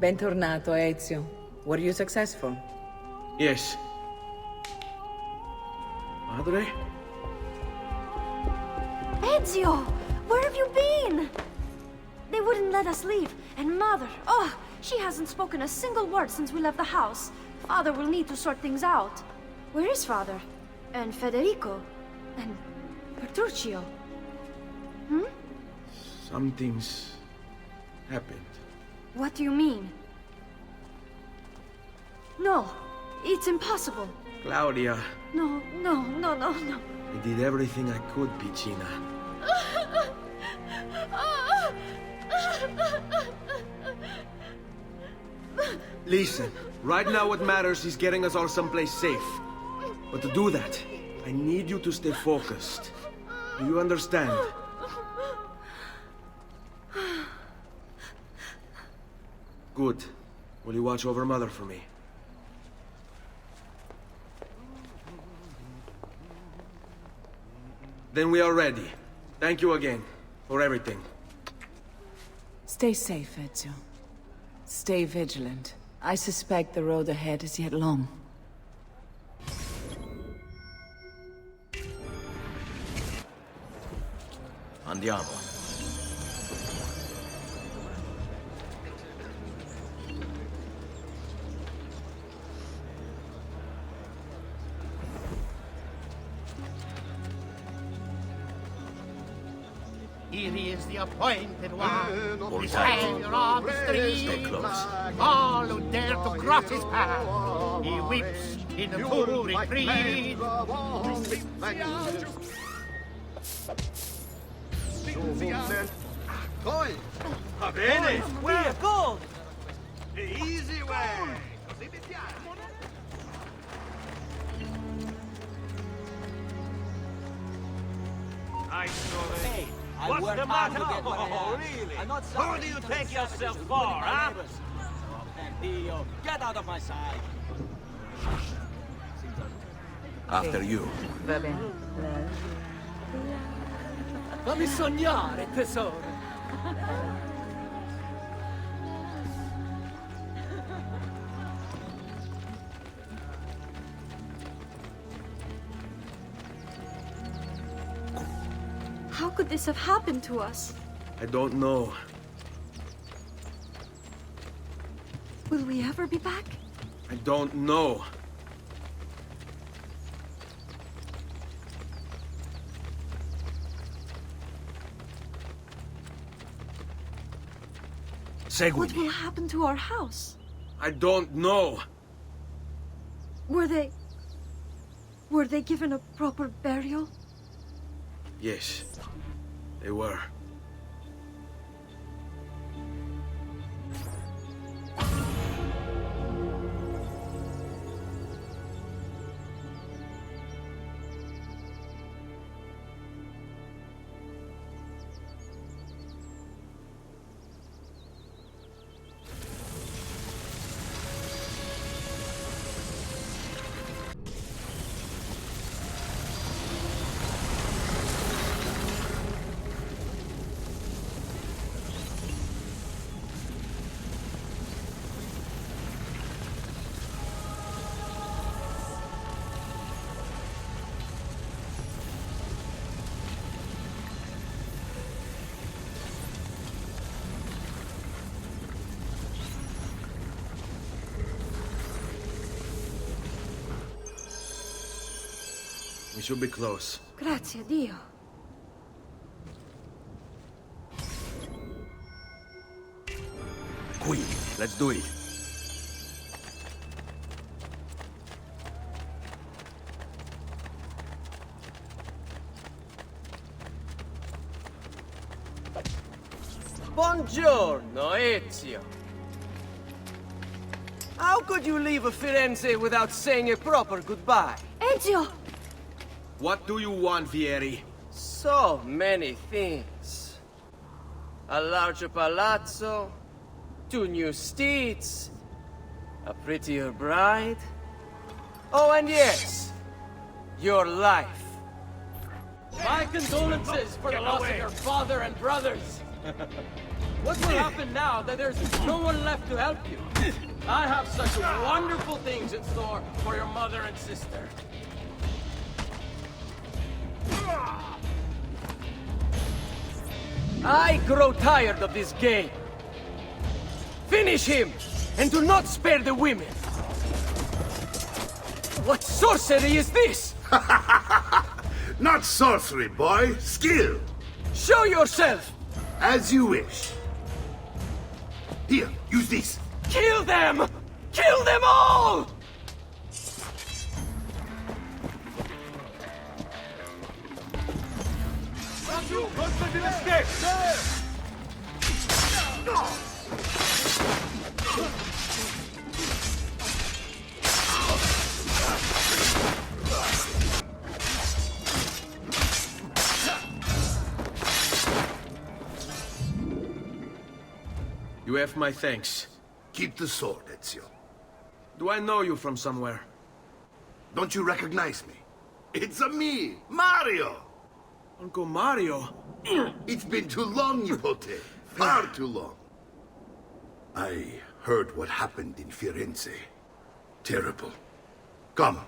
Bentornato, Ezio. Were you successful? Yes. Madre? Ezio! Where have you been? They wouldn't let us leave. And Mother, oh, she hasn't spoken a single word since we left the house. Father will need to sort things out. Where is Father? And Federico? And Petruccio? Hmm? Something's happened. What do you mean? No, it's impossible. Claudia, No. I did everything I could, Piccina. Listen, right now what matters is getting us all someplace safe. But to do that, I need you to stay focused. Do you understand? Good. Will you watch over Mother for me? Then we are ready. Thank you again for everything. Stay safe, Ezio. Stay vigilant. I suspect the road ahead is yet long. Andiamo. Here is the appointed one, Hold the tight. savior of the streets. Stay close. All who dare to cross his path, he weeps in full retreat. Va bene! Where? Go! The easy way! Hey, what's the matter? Oh, really? Who do you take yourself for, huh? Get out of my sight. After you. Va bene. Fammi sognare, tesoro. How could this have happened to us? I don't know. Will we ever be back? I don't know. What will happen to our house? I don't know. Were they given a proper burial? Yes, they were. We should be close. Grazie a Dio. Qui, let's do it. Buongiorno, Ezio. How could you leave Firenze without saying a proper goodbye? Ezio! What do you want, Vieri? So many things. A larger palazzo, 2 new steeds, a prettier bride. Oh, and yes, your life. My condolences for the loss of your father and brothers. What will happen now that there's no one left to help you? I have such wonderful things in store for your mother and sister. I grow tired of this game. Finish him, and do not spare the women. What sorcery is this? Not sorcery, boy. Skill. Show yourself. As you wish. Here, use this. Kill them! Kill them all! You have my thanks. Keep the sword, Ezio. Do I know you from somewhere? Don't you recognize me? It's me, Mario! Uncle Mario? It's been too long, Nipote. Far too long. I heard what happened in Firenze. Terrible. Come,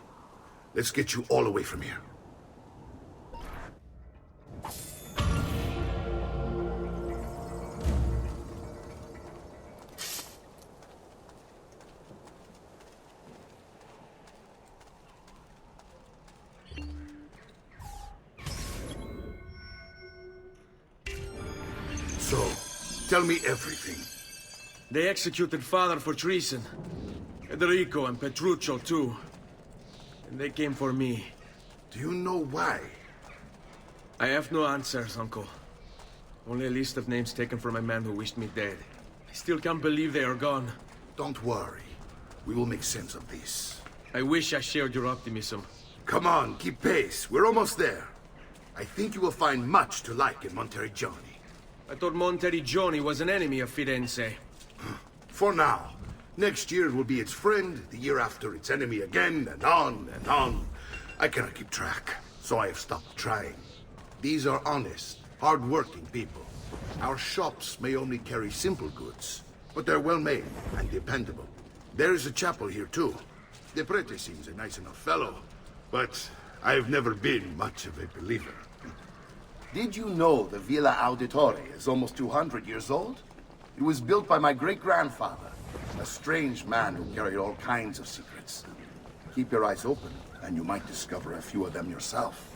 let's get you all away from here. So, tell me everything. They executed father for treason. Federico and Petruccio, too. And they came for me. Do you know why? I have no answers, Uncle. Only a list of names taken from a man who wished me dead. I still can't believe they are gone. Don't worry. We will make sense of this. I wish I shared your optimism. Come on, keep pace. We're almost there. I think you will find much to like in Monteriggioni. I thought Monteriggioni was an enemy of Firenze. For now. Next year it will be its friend, the year after its enemy again, and on and on. I cannot keep track, so I have stopped trying. These are honest, hard-working people. Our shops may only carry simple goods, but they're well-made and dependable. There is a chapel here, too. The prete seems a nice enough fellow, but I've never been much of a believer. Did you know the Villa Auditore is almost 200 years old? It was built by my great-grandfather, a strange man who carried all kinds of secrets. Keep your eyes open, and you might discover a few of them yourself.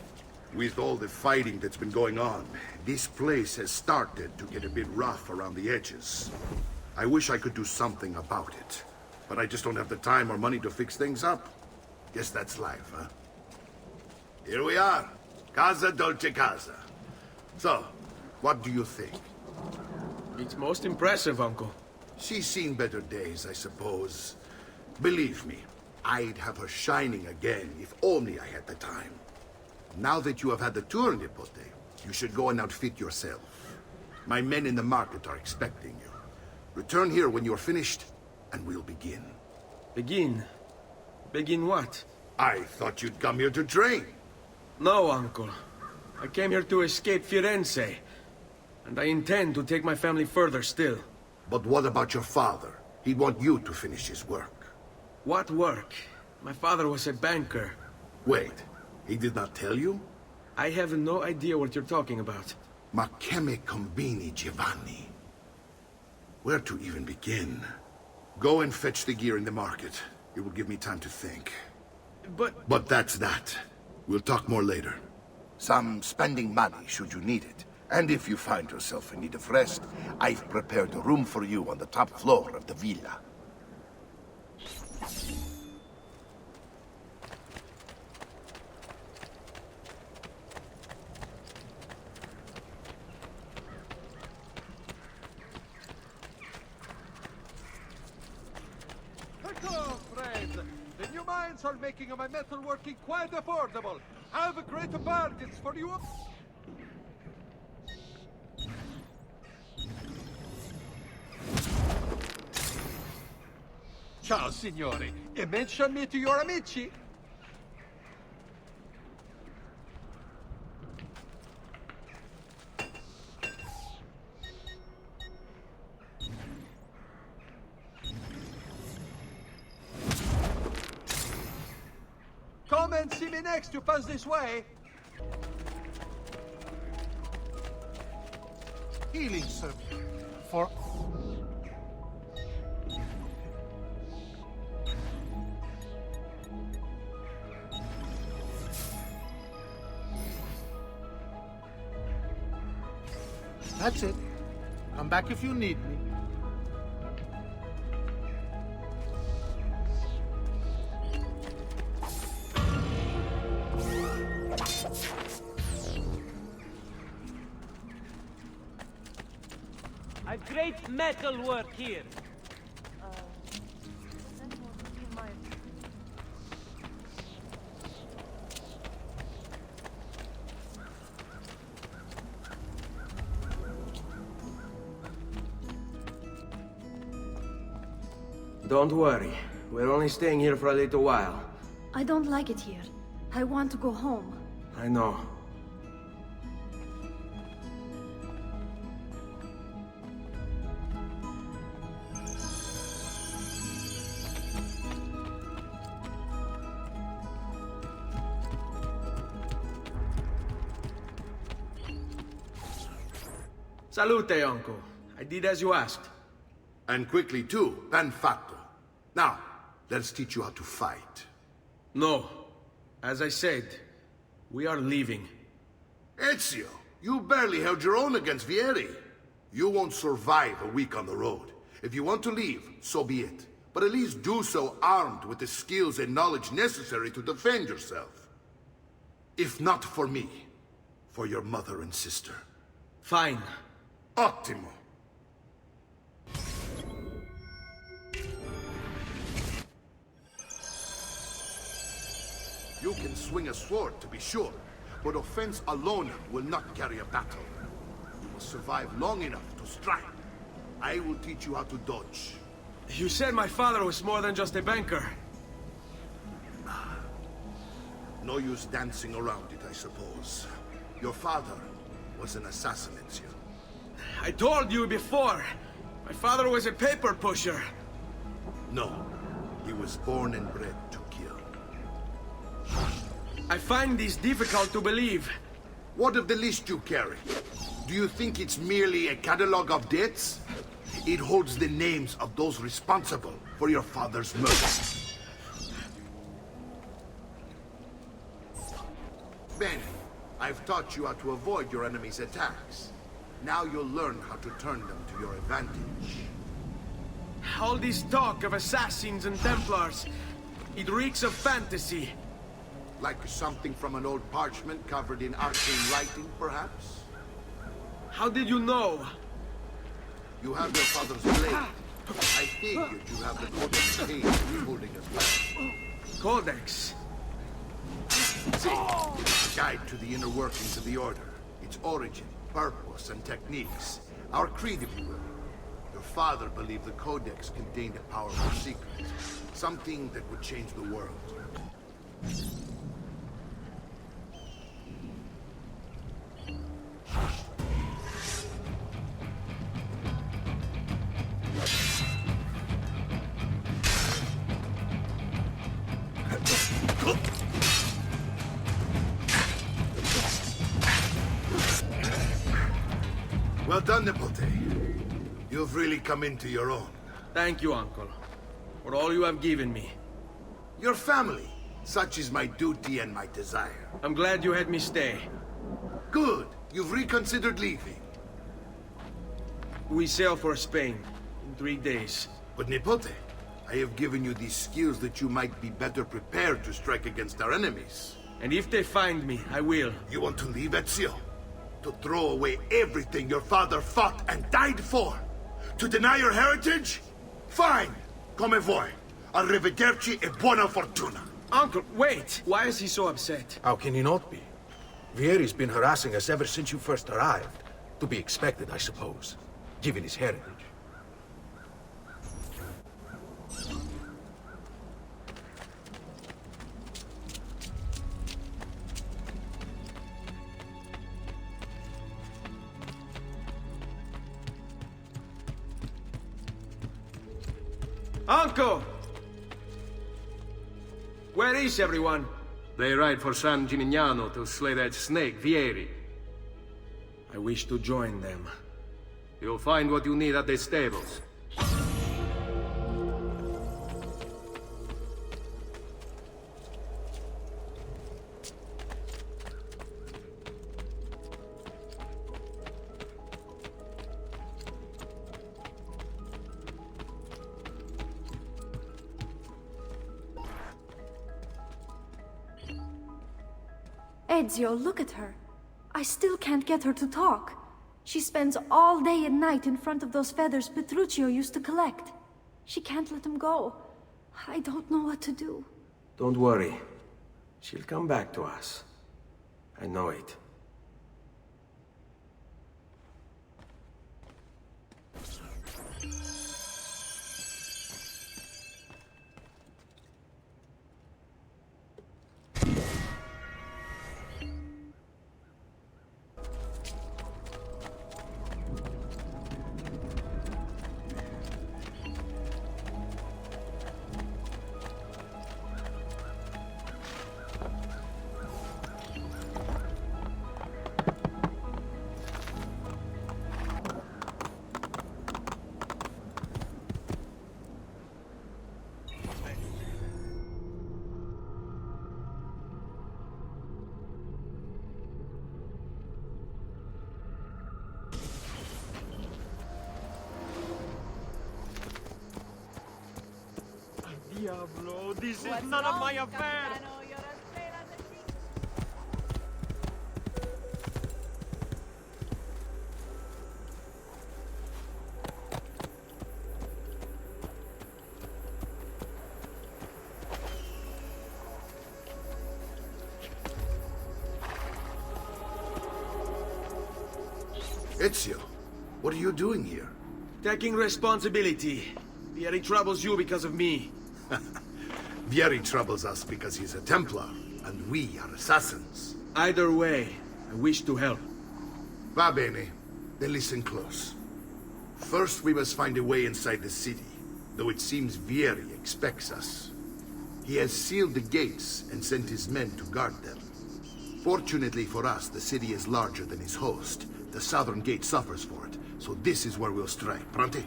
With all the fighting that's been going on, this place has started to get a bit rough around the edges. I wish I could do something about it, but I just don't have the time or money to fix things up. Guess that's life, huh? Here we are. Casa Dolce Casa. So, what do you think? It's most impressive, Uncle. She's seen better days, I suppose. Believe me, I'd have her shining again if only I had the time. Now that you have had the tour, Nipote, you should go and outfit yourself. My men in the market are expecting you. Return here when you're finished, and we'll begin. Begin? Begin what? I thought you'd come here to train. No, Uncle. I came here to escape Firenze, and I intend to take my family further still. But what about your father? He'd want you to finish his work. What work? My father was a banker. Wait, he did not tell you? I have no idea what you're talking about. Ma che me combini, Giovanni? Where to even begin? Go and fetch the gear in the market. It will give me time to think. But that's that. We'll talk more later. Some spending money should you need it. And if you find yourself in need of rest, I've prepared a room for you on the top floor of the villa. Hello, friends! The new mines are making my metalworking quite affordable. I have great bargains for you. Ciao, signore. E mention me to your amici. Come and see me next. You pass this way. Healing, sir. For... That's it. Come back if you need me. I've great metal work here. Don't worry. We're only staying here for a little while. I don't like it here. I want to go home. I know. Salute, Uncle. I did as you asked. And quickly, too. Ben fatto. Now, let's teach you how to fight. No. As I said, we are leaving. Ezio, you barely held your own against Vieri. You won't survive a week on the road. If you want to leave, so be it. But at least do so armed with the skills and knowledge necessary to defend yourself. If not for me, for your mother and sister. Fine. Ottimo. swing a sword, to be sure, but offense alone will not carry a battle. You must survive long enough to strike. I will teach you how to dodge. You said my father was more than just a banker. No use dancing around it, I suppose. Your father was an assassin, Ezio. I told you before. My father was a paper pusher. No. He was born and bred to kill. I find this difficult to believe. What of the list you carry? Do you think it's merely a catalog of debts? It holds the names of those responsible for your father's murder. Bene, I've taught you how to avoid your enemy's attacks. Now you'll learn how to turn them to your advantage. All this talk of assassins and Templars, it reeks of fantasy. Like something from an old parchment covered in arcane writing, perhaps? How did you know? You have your father's blade. I figured you have the Codex page holding us back. Codex? See, a guide to the inner workings of the Order. Its origin, purpose, and techniques. Our creed, if you will. Your father believed the Codex contained a powerful secret. Something that would change the world. Well done, Nipote. You've really come into your own. Thank you, Uncle, for all you have given me. Your family. Such is my duty and my desire. I'm glad you had me stay. Good. You've reconsidered leaving. We sail for Spain in 3 days. But Nipote, I have given you these skills that you might be better prepared to strike against our enemies. And if they find me, I will. You want to leave, Ezio? To throw away everything your father fought and died for? To deny your heritage? Fine. Come vuoi. Arrivederci e buona fortuna. Uncle, wait! Why is he so upset? How can he not be? Vieri's been harassing us ever since you first arrived. To be expected, I suppose, given his heritage. Uncle! Where is everyone? They ride for San Gimignano to slay that snake, Vieri. I wish to join them. You'll find what you need at the stables. Ezio, look at her. I still can't get her to talk. She spends all day and night in front of those feathers Petruchio used to collect. She can't let them go. I don't know what to do. Don't worry. She'll come back to us. I know it. Diablo, this is none of my affair! Ezio, what are you doing here? Taking responsibility. Vieri troubles you because of me. Vieri troubles us because he's a Templar, and we are assassins. Either way, I wish to help. Va bene. Then listen close. First, we must find a way inside the city, though it seems Vieri expects us. He has sealed the gates and sent his men to guard them. Fortunately for us, the city is larger than its host. The southern gate suffers for it, so this is where we'll strike. Pronti?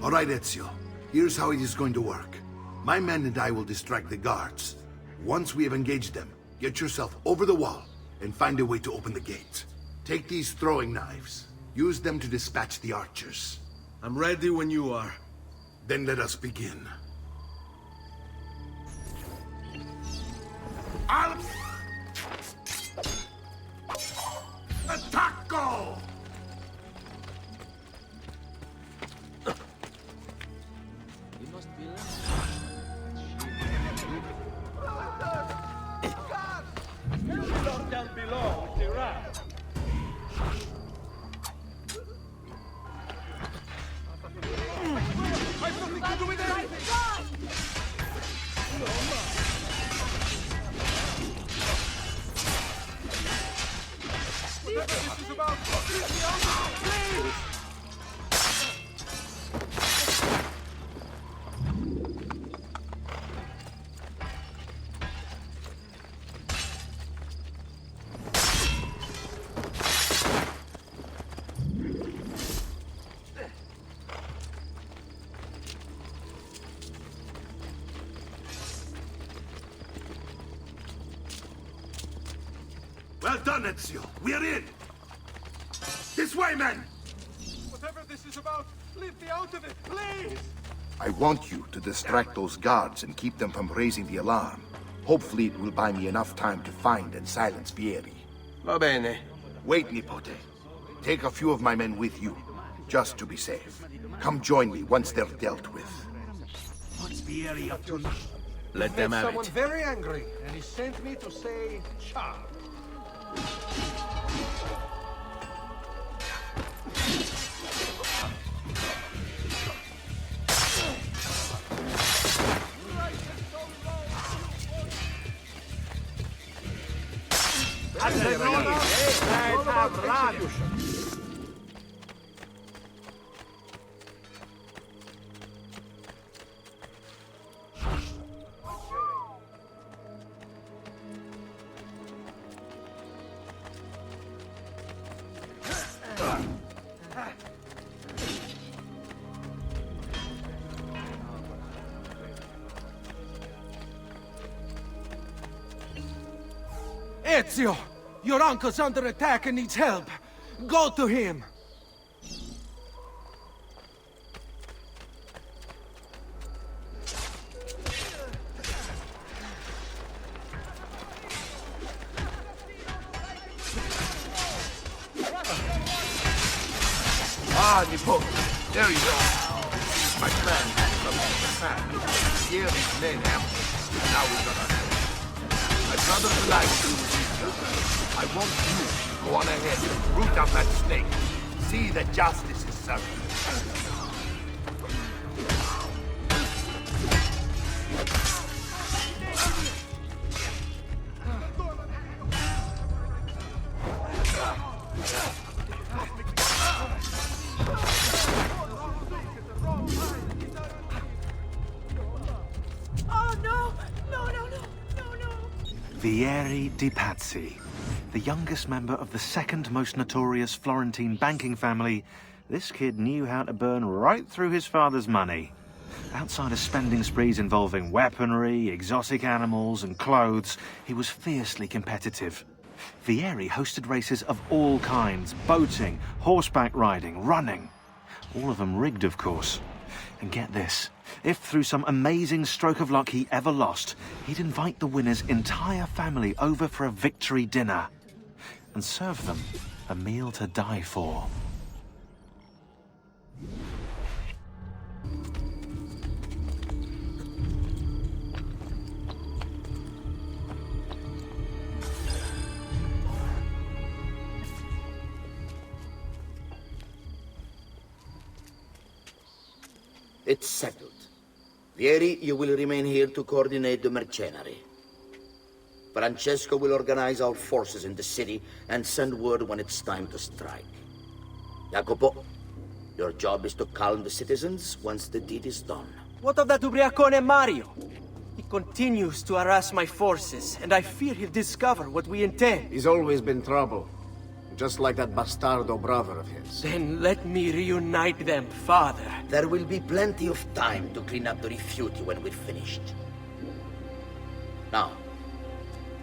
All right, Ezio. Here's how it is going to work. My men and I will distract the guards. Once we have engaged them, get yourself over the wall and find a way to open the gate. Take these throwing knives. Use them to dispatch the archers. I'm ready when you are. Then let us begin. Attacco! You must be Down below with the rat. I've nothing to do with anything! Whatever this is about, leave me alone, please! Well done, Ezio. We're in! This way, men! Whatever this is about, leave me out of it, please! I want you to distract those guards and keep them from raising the alarm. Hopefully it will buy me enough time to find and silence Vieri. Va bene. Wait, Nipote. Take a few of my men with you, just to be safe. Come join me once they're dealt with. What's Vieri up to? Let them have Someone it. very angry, and he sent me to say, "Cha." Ezio! Your uncle's under attack and needs help. Go to him! Ah, Nipote. There you go. My plan from the attack. Vieri's men ambushed. Now we've got our My brother and I will do with these guys. I want you to go on ahead, root out that snake. See that justice is served. Oh, no! No, no, no! No, no! Vieri di Pazzi, the youngest member of the second most notorious Florentine banking family, this kid knew how to burn right through his father's money. Outside of spending sprees involving weaponry, exotic animals, and clothes, he was fiercely competitive. Vieri hosted races of all kinds, boating, horseback riding, running. All of them rigged, of course. And get this, if through some amazing stroke of luck he ever lost, he'd invite the winner's entire family over for a victory dinner and serve them a meal to die for. It's settled. Vieri, you will remain here to coordinate the mercenary. Francesco will organize our forces in the city and send word when it's time to strike. Jacopo, your job is to calm the citizens once the deed is done. What of that ubriacone Mario? He continues to harass my forces, and I fear he'll discover what we intend. He's always been trouble. Just like that bastardo brother of his. Then let me reunite them, Father. There will be plenty of time to clean up the rifiuti when we're finished. Now,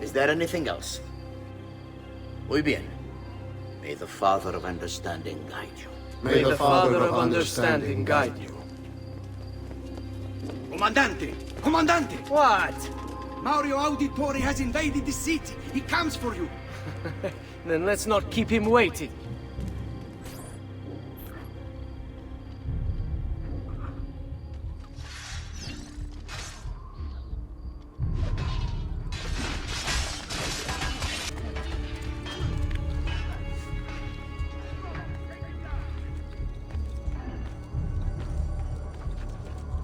is there anything else? Muy bien. May the Father of Understanding guide you. May the Father of Understanding guide you. Comandante! Comandante! What? Mario Auditore has invaded the city. He comes for you. Then let's not keep him waiting.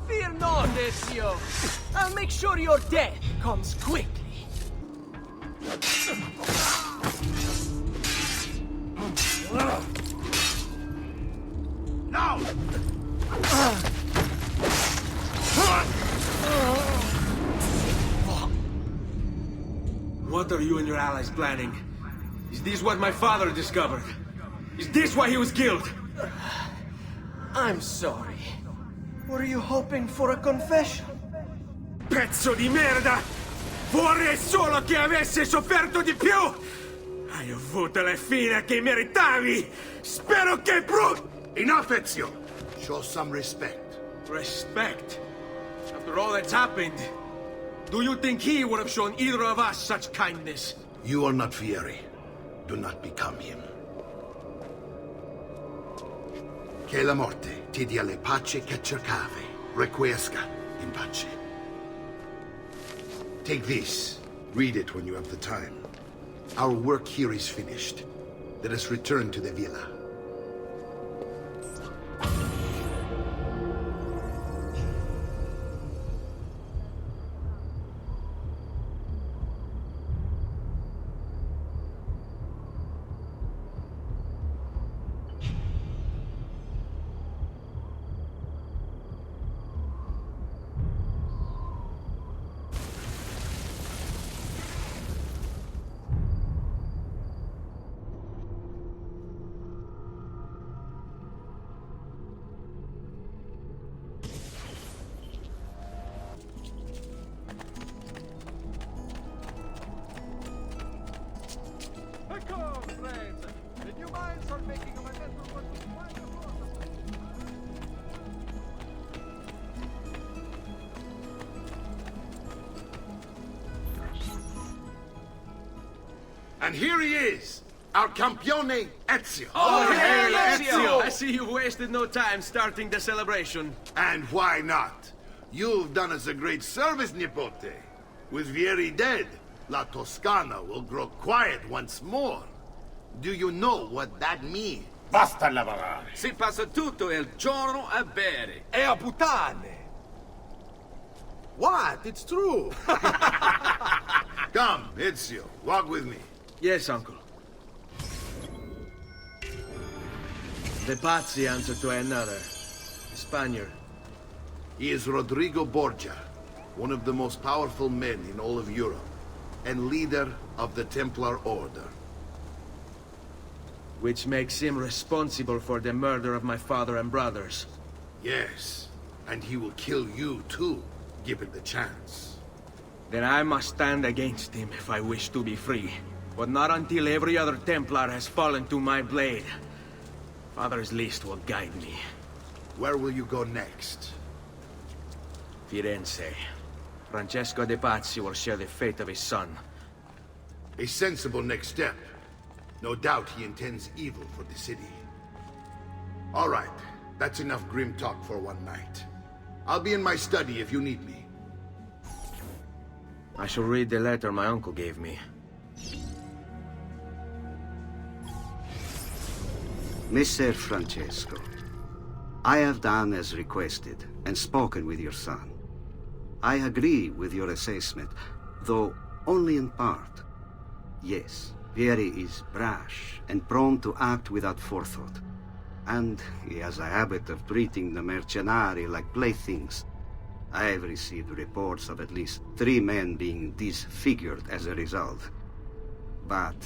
Fear not, Ezio. I'll make sure your death comes quickly. Now! What are you and your allies planning? Is this what my father discovered? Is this why he was killed? I'm sorry. Were you hoping for a confession? Pezzo di merda! Vorrei solo che avesse sofferto di più! Hai avuto la fine che meritavi! Spero che Enough, Ezio! Show some respect. Respect? After all that's happened, do you think he would have shown either of us such kindness? You are not Fieri. Do not become him. Che la morte ti dia le pace che cercavi. Requiesca in pace. Take this. Read it when you have the time. Our work here is finished. Let us return to the villa. And here he is, our campione Ezio. Oh, hail Ezio! I see you wasted no time starting the celebration. And why not? You've done us a great service, Nipote. With Vieri dead, La Toscana will grow quiet once more. Do you know what that means? Basta lavorare. Si passa tutto il giorno a bere. E a puttane. What? It's true. Come, Ezio, walk with me. Yes, uncle. The Pazzi answer to another. Spaniard. He is Rodrigo Borgia, one of the most powerful men in all of Europe, and leader of the Templar Order. Which makes him responsible for the murder of my father and brothers. Yes, and he will kill you too, given the chance. Then I must stand against him if I wish to be free. But not until every other Templar has fallen to my blade. Father's list will guide me. Where will you go next? Firenze. Francesco de Pazzi will share the fate of his son. A sensible next step. No doubt he intends evil for the city. All right, that's enough grim talk for one night. I'll be in my study if you need me. I shall read the letter my uncle gave me. Messer Francesco, I have done as requested, and spoken with your son. I agree with your assessment, though only in part. Yes, Vieri is brash and prone to act without forethought. And he has a habit of treating the mercenari like playthings. I have received reports of at least 3 men being disfigured as a result. But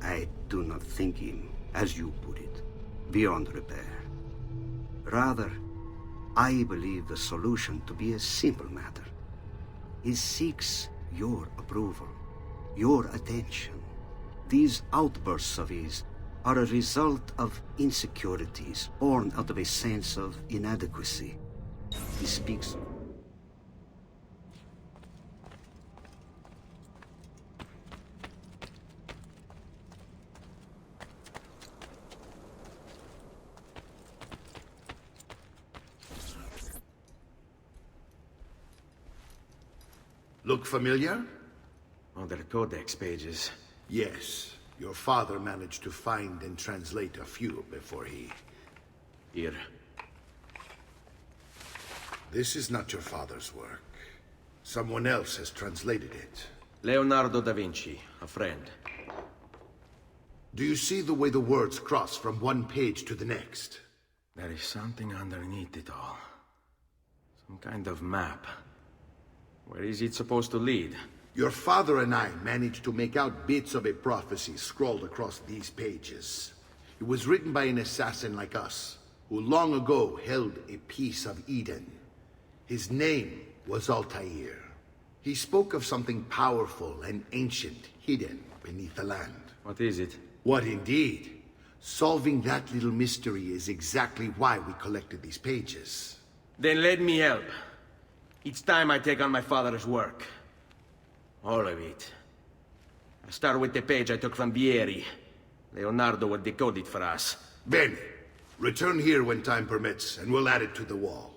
I do not think him, as you put it, beyond repair. Rather, I believe the solution to be a simple matter. He seeks your approval, your attention. These outbursts of his are a result of insecurities born out of a sense of inadequacy. He speaks... Look familiar? Oh, they're codex pages. Yes. Your father managed to find and translate a few before he... Here. This is not your father's work. Someone else has translated it. Leonardo da Vinci, a friend. Do you see the way the words cross from one page to the next? There is something underneath it all. Some kind of map. Where is it supposed to lead? Your father and I managed to make out bits of a prophecy scrawled across these pages. It was written by an assassin like us, who long ago held a piece of Eden. His name was Altair. He spoke of something powerful and ancient hidden beneath the land. What is it? What indeed? Solving that little mystery is exactly why we collected these pages. Then let me help. Each time I take on my father's work. All of it. I start with the page I took from Vieri. Leonardo will decode it for us. Bene. Return here when time permits, and we'll add it to the wall.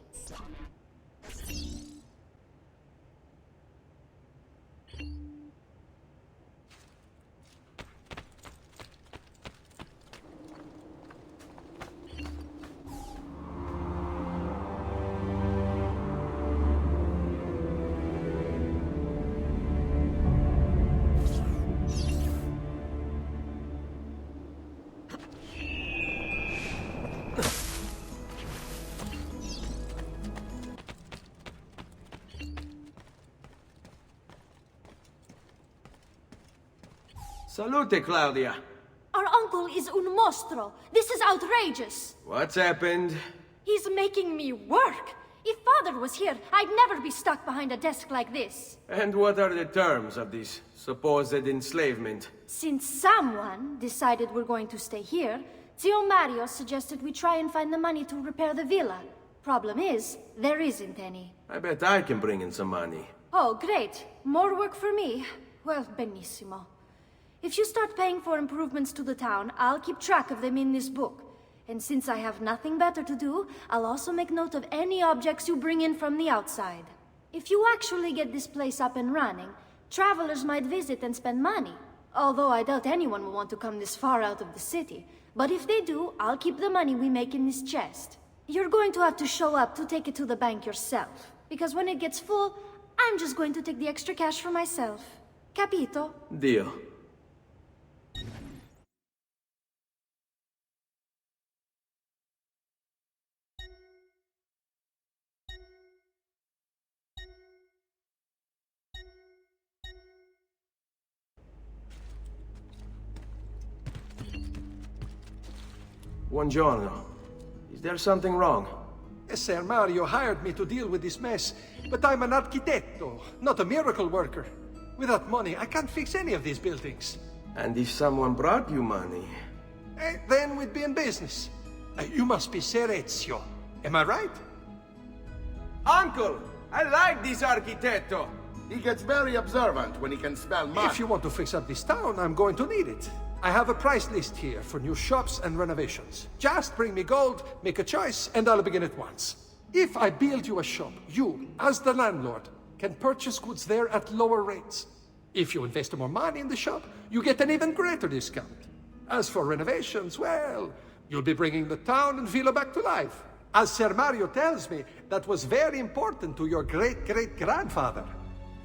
Salute, Claudia. Our uncle is un mostro. This is outrageous. What's happened? He's making me work. If Father was here, I'd never be stuck behind a desk like this. And what are the terms of this supposed enslavement? Since someone decided we're going to stay here, Zio Mario suggested we try and find the money to repair the villa. Problem is, there isn't any. I bet I can bring in some money. Oh, great. More work for me. Well, benissimo. If you start paying for improvements to the town, I'll keep track of them in this book. And since I have nothing better to do, I'll also make note of any objects you bring in from the outside. If you actually get this place up and running, travelers might visit and spend money. Although I doubt anyone will want to come this far out of the city. But if they do, I'll keep the money we make in this chest. You're going to have to show up to take it to the bank yourself. Because when it gets full, I'm just going to take the extra cash for myself. Capito? Deal. Buongiorno. Is there something wrong? Ser Mario hired me to deal with this mess, but I'm an architetto, not a miracle worker. Without money, I can't fix any of these buildings. And if someone brought you money? Then we'd be in business. You must be Ser Ezio. Am I right? Uncle! I like this architetto! He gets very observant when he can smell mud. If you want to fix up this town, I'm going to need it. I have a price list here for new shops and renovations. Just bring me gold, make a choice, and I'll begin at once. If I build you a shop, you, as the landlord, can purchase goods there at lower rates. If you invest more money in the shop, you get an even greater discount. As for renovations, well, you'll be bringing the town and villa back to life. As Sir Mario tells me, that was very important to your great-great-grandfather.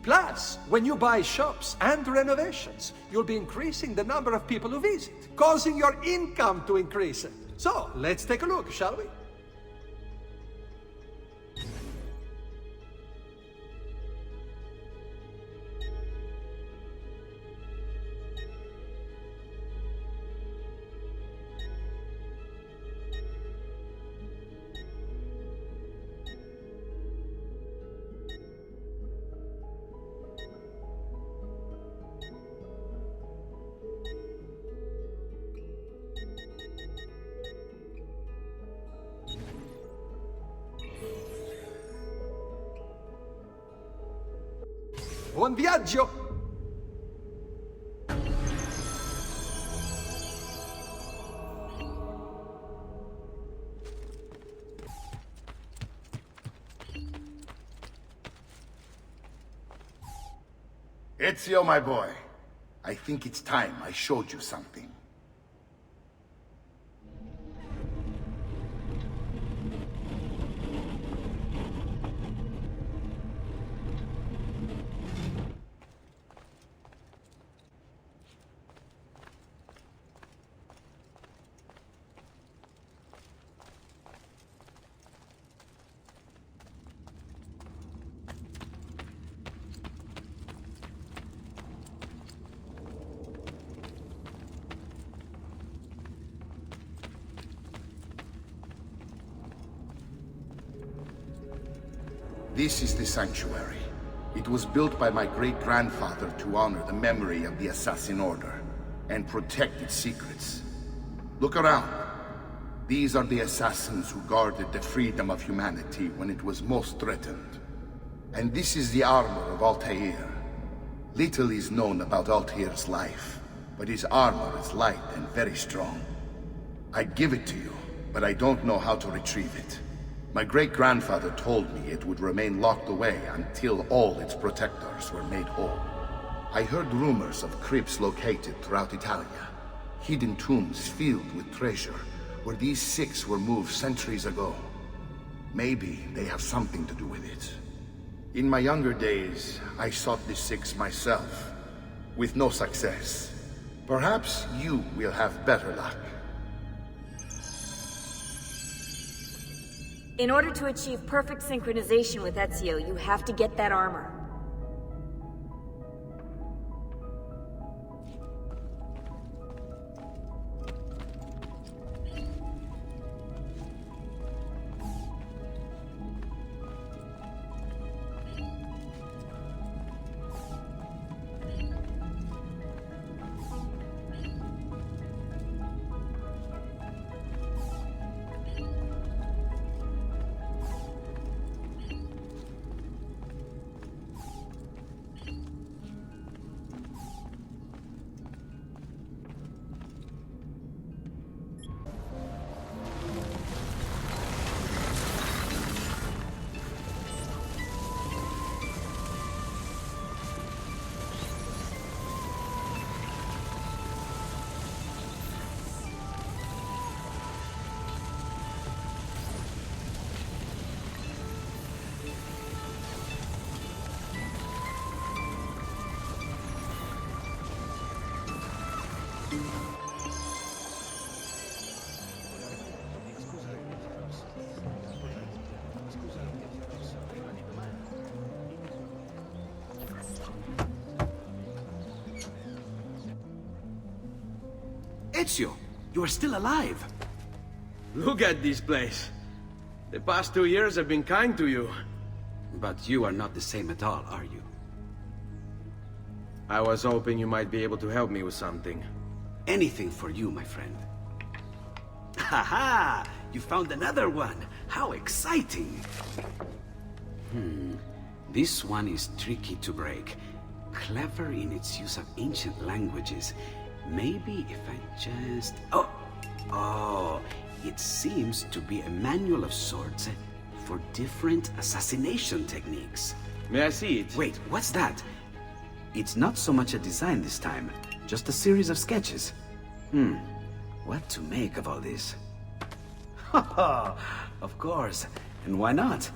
Plus, when you buy shops and renovations, you'll be increasing the number of people who visit, causing your income to increase. So, let's take a look, shall we? Buon viaggio! Ezio, my boy. I think it's time I showed you something. This is the sanctuary. It was built by my great-grandfather to honor the memory of the Assassin Order and protect its secrets. Look around. These are the assassins who guarded the freedom of humanity when it was most threatened. And this is the armor of Altair. Little is known about Altair's life, but his armor is light and very strong. I'd give it to you, but I don't know how to retrieve it. My great-grandfather told me it would remain locked away until all its protectors were made whole. I heard rumors of crypts located throughout Italia, hidden tombs filled with treasure, where these six were moved centuries ago. Maybe they have something to do with it. In my younger days, I sought the six myself, with no success. Perhaps you will have better luck. In order to achieve perfect synchronization with Ezio, you have to get that armor. Ezio, you are still alive. Look at this place. The past 2 years have been kind to you. But you are not the same at all, are you? I was hoping you might be able to help me with something. Anything for you, my friend. Ha-ha! You found another one! How exciting! This one is tricky to break. Clever in its use of ancient languages. Maybe if I just... Oh, it seems to be a manual of sorts for different assassination techniques. May I see it? Wait, what's that? It's not so much a design this time, just a series of sketches. What to make of all this? Of course. And why not?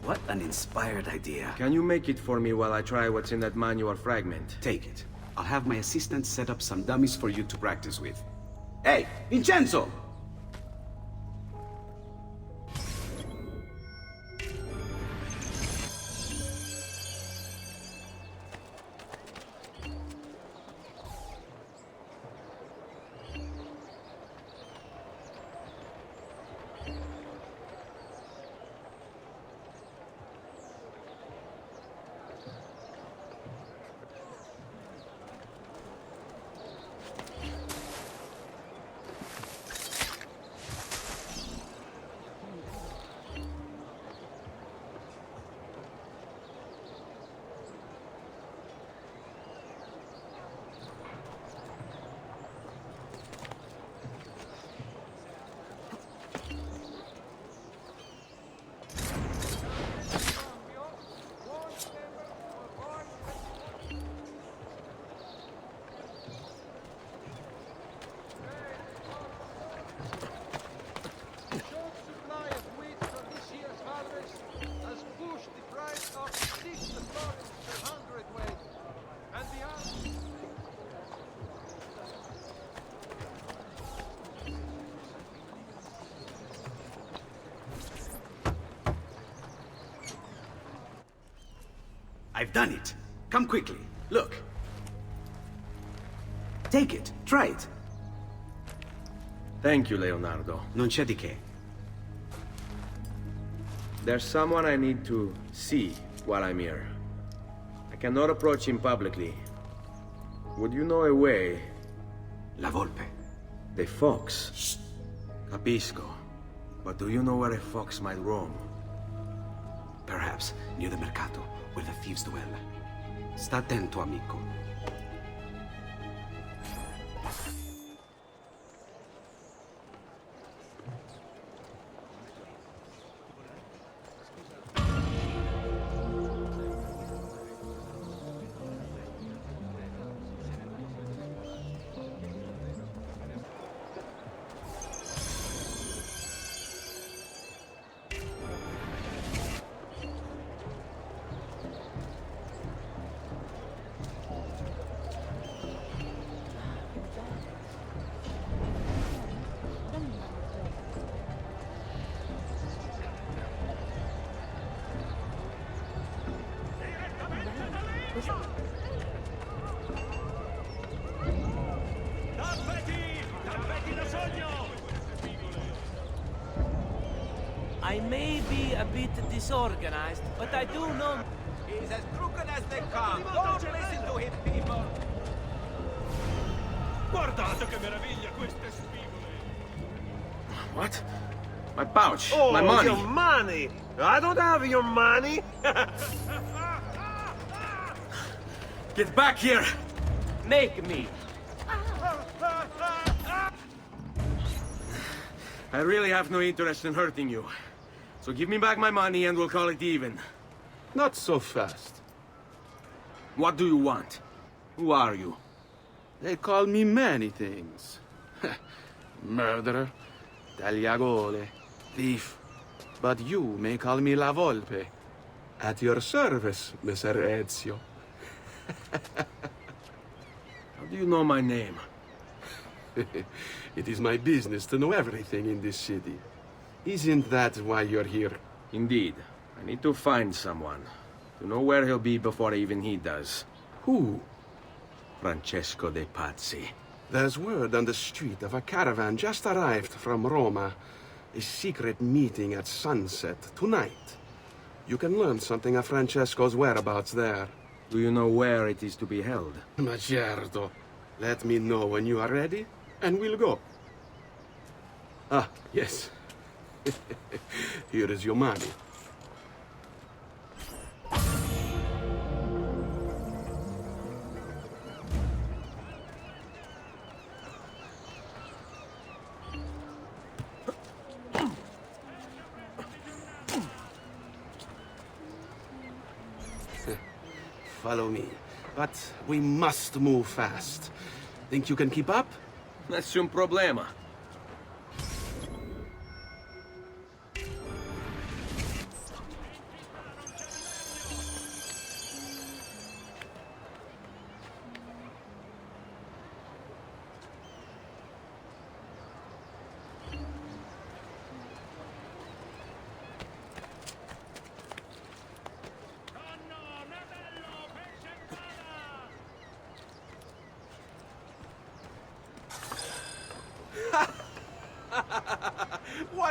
What an inspired idea. Can you make it for me while I try what's in that manual fragment? Take it. I'll have my assistant set up some dummies for you to practice with. Hey, Vincenzo! I've done it. Come quickly. Look. Take it. Try it. Thank you, Leonardo. Non c'è di che. There's someone I need to see while I'm here. I cannot approach him publicly. Would you know a way? La Volpe. The fox. Shh. Capisco. But do you know where a fox might roam? Perhaps near the mercato, where the thieves dwell. Sta attento, amico. I may be a bit disorganized, but I do know... He's as crooked as they come. Don't listen to him, people. Guardate che meraviglia queste spigole! What? My pouch. Oh, my money. Your money! I don't have your money! Get back here! Make me. I really have no interest in hurting you. So give me back my money and we'll call it even. Not so fast. What do you want? Who are you? They call me many things. Murderer, tagliagole, thief. But you may call me La Volpe. At your service, Messer Ezio. How do you know my name? It is my business to know everything in this city. Isn't that why you're here? Indeed. I need to find someone. To know where he'll be before even he does. Who? Francesco de Pazzi. There's word on the street of a caravan just arrived from Roma. A secret meeting at sunset tonight. You can learn something of Francesco's whereabouts there. Do you know where it is to be held? Ma certo. Let me know when you are ready, and we'll go. Ah, yes. Here is your money. Follow me. But we must move fast. Think you can keep up? Nessun problema.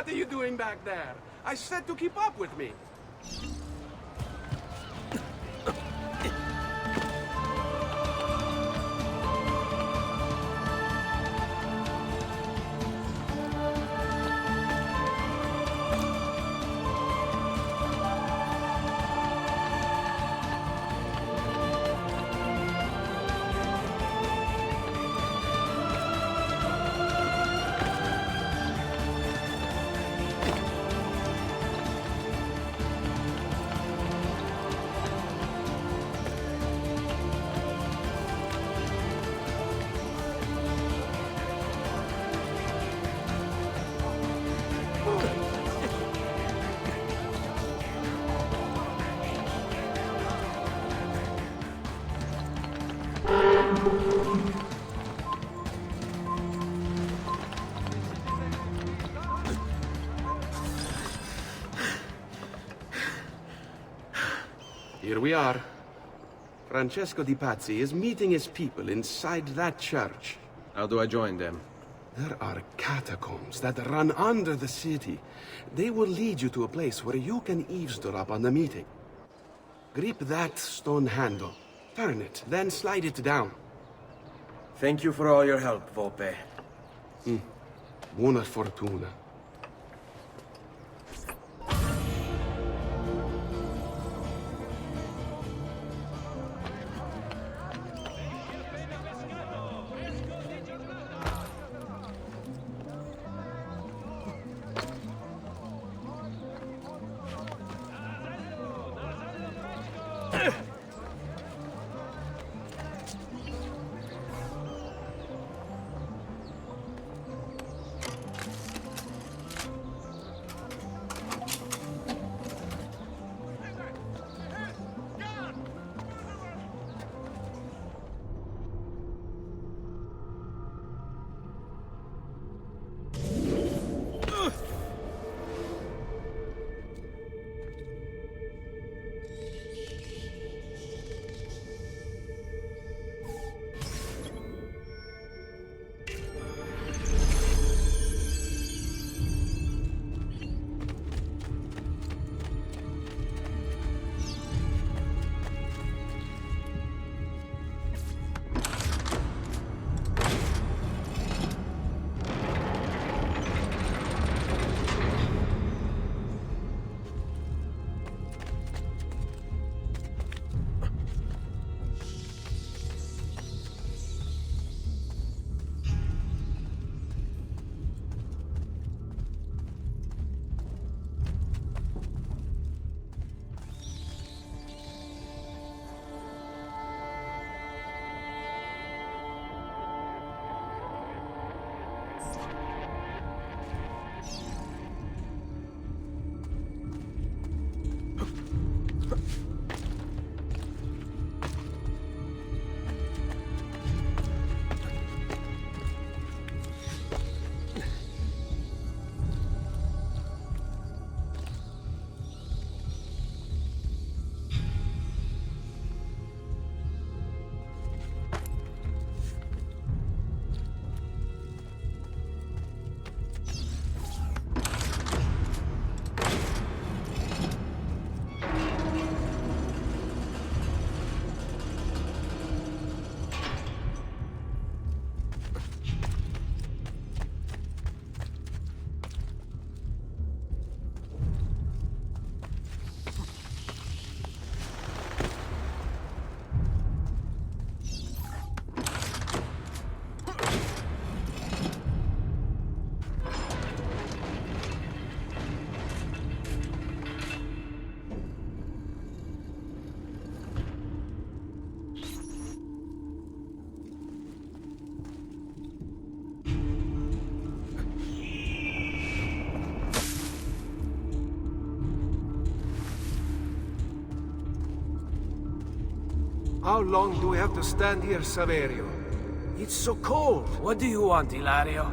are you doing back there? I said to keep up with me. Here we are. Francesco Di Pazzi is meeting his people inside that church. How do I join them? There are catacombs that run under the city. They will lead you to a place where you can eavesdrop on the meeting. Grip that stone handle. Turn it, then slide it down. Thank you for all your help, Volpe. Buona fortuna. How long do we have to stand here, Saverio? It's so cold. What do you want, Ilario?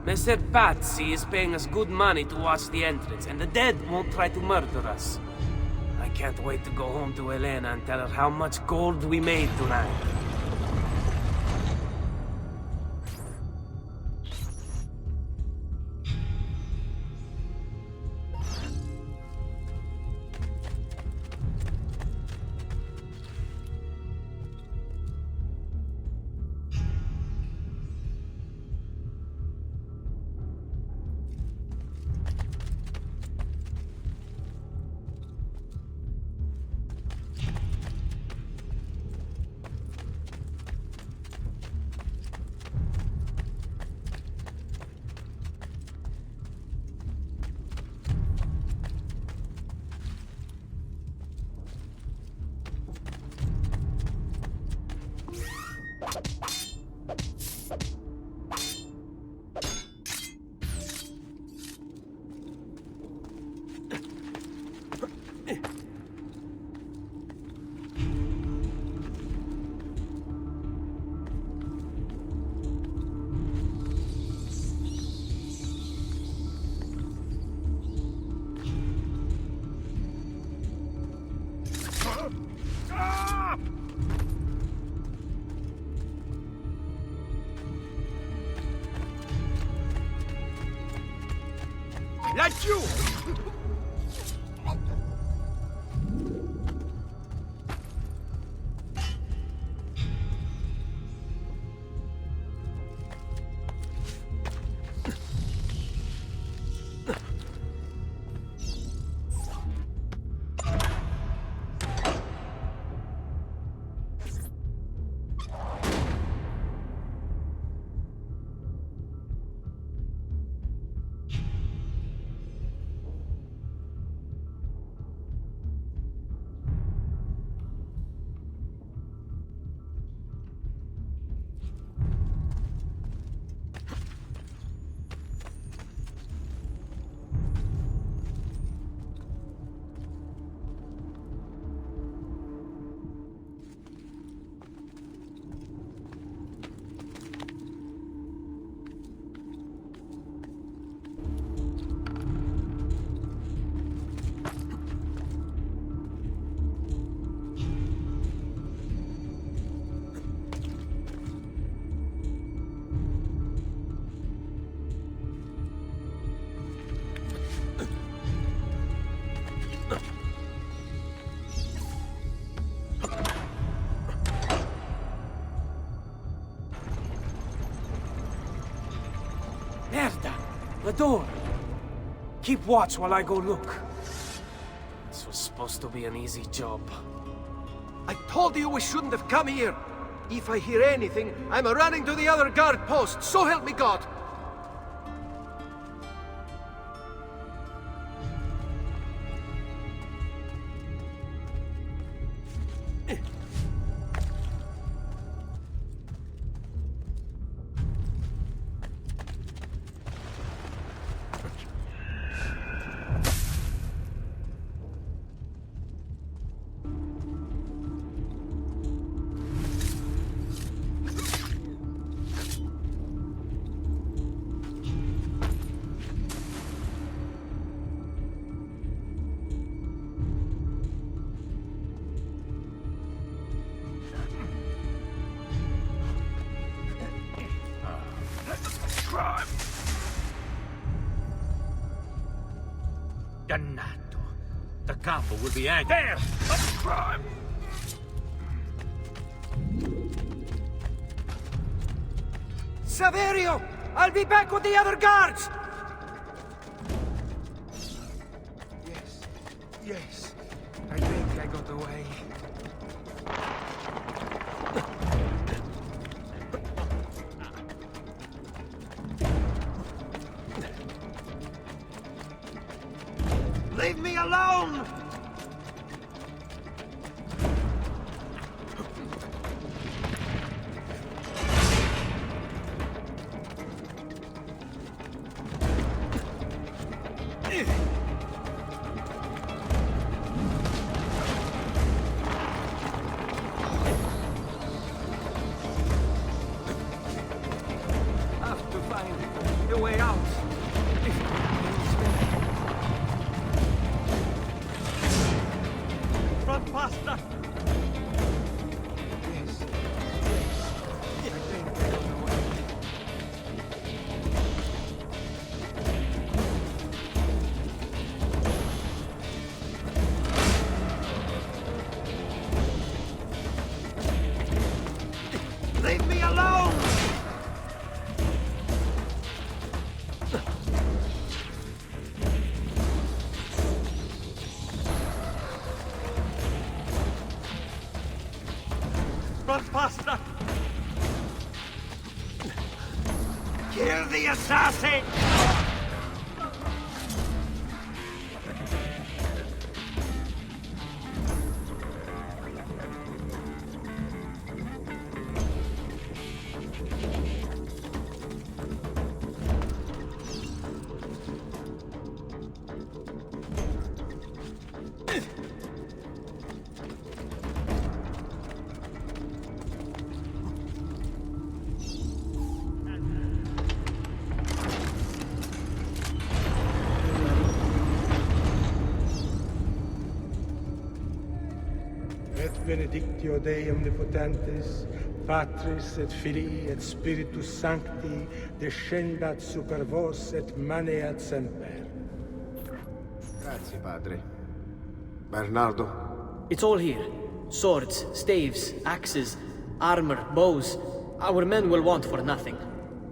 Messer Pazzi is paying us good money to watch the entrance, and the dead won't try to murder us. I can't wait to go home to Elena and tell her how much gold we made tonight. Laggiù! Merda! The door! Keep watch while I go look. This was supposed to be an easy job. I told you we shouldn't have come here. If I hear anything, I'm running to the other guard post, so help me God! Dannato. The capo will be angry. There! Of crime! Saverio! I'll be back with the other guards! Yes. I think I got away. Leave me alone! Have to find a way out. Front pasta! Leave me alone! Front pasta! Kill the assassin! Et benedictio Dei omnipotentes, Patris et Filii et Spiritus Sancti, descendat super vos et maneat semper. Grazie, padre. Bernardo? It's all here. Swords, staves, axes, armor, bows. Our men will want for nothing.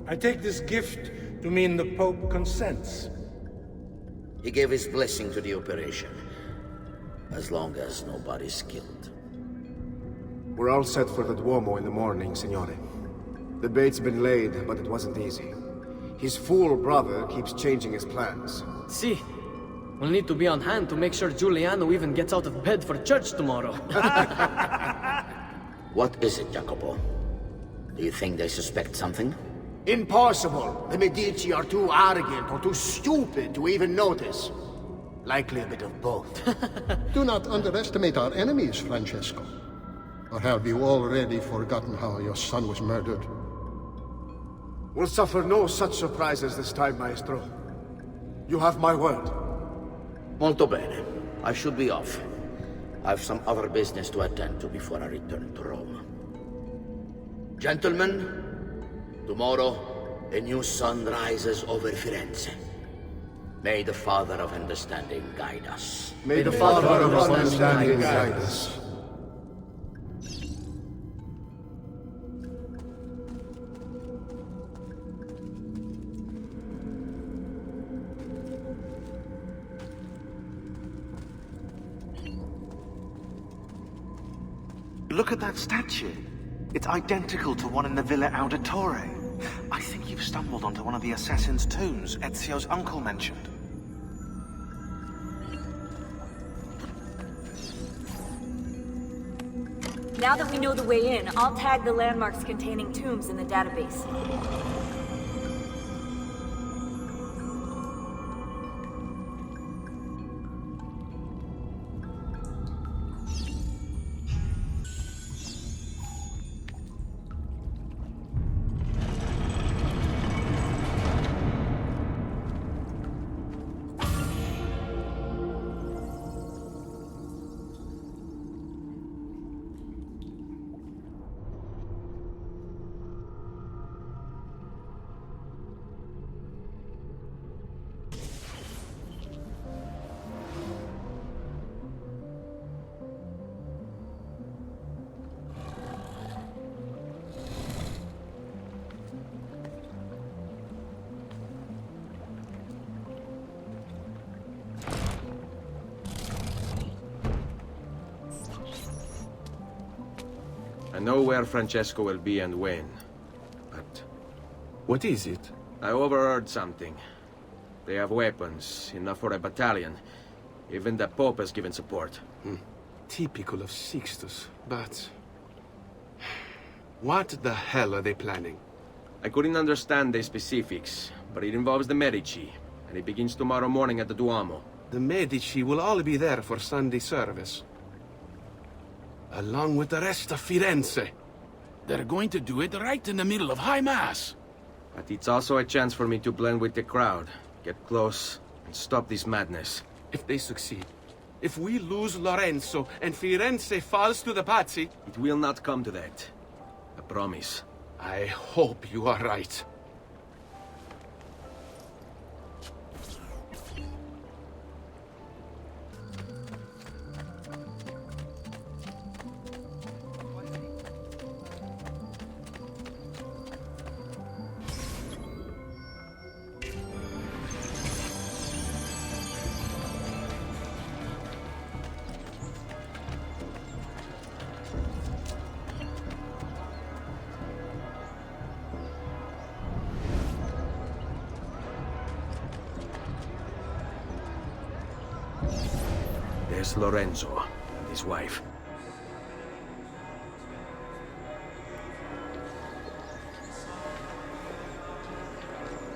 I take this gift to mean the Pope consents. He gave his blessing to the operation, as long as nobody's killed. We're all set for the Duomo in the morning, Signore. The bait's been laid, but it wasn't easy. His fool brother keeps changing his plans. See, we'll need to be on hand to make sure Giuliano even gets out of bed for church tomorrow. What is it, Jacopo? Do you think they suspect something? Impossible! The Medici are too arrogant or too stupid to even notice. Likely a bit of both. Do not underestimate our enemies, Francesco. Or have you already forgotten how your son was murdered? We'll suffer no such surprises this time, Maestro. You have my word. Molto bene. I should be off. I've some other business to attend to before I return to Rome. Gentlemen, tomorrow, a new sun rises over Firenze. May the Father of Understanding guide us. May the Father of Understanding guide us. Look at that statue. It's identical to one in the Villa Auditore. I think you've stumbled onto one of the assassin's tombs Ezio's uncle mentioned. Now that we know the way in, I'll tag the landmarks containing tombs in the database. I know where Francesco will be and when, but... What is it? I overheard something. They have weapons, enough for a battalion. Even the Pope has given support. Typical of Sixtus, but... What the hell are they planning? I couldn't understand the specifics, but it involves the Medici, and it begins tomorrow morning at the Duomo. The Medici will all be there for Sunday service. Along with the rest of Firenze. They're going to do it right in the middle of High Mass. But it's also a chance for me to blend with the crowd, get close, and stop this madness. If they succeed, if we lose Lorenzo and Firenze falls to the Pazzi... It will not come to that. I promise. I hope you are right. There's Lorenzo and his wife.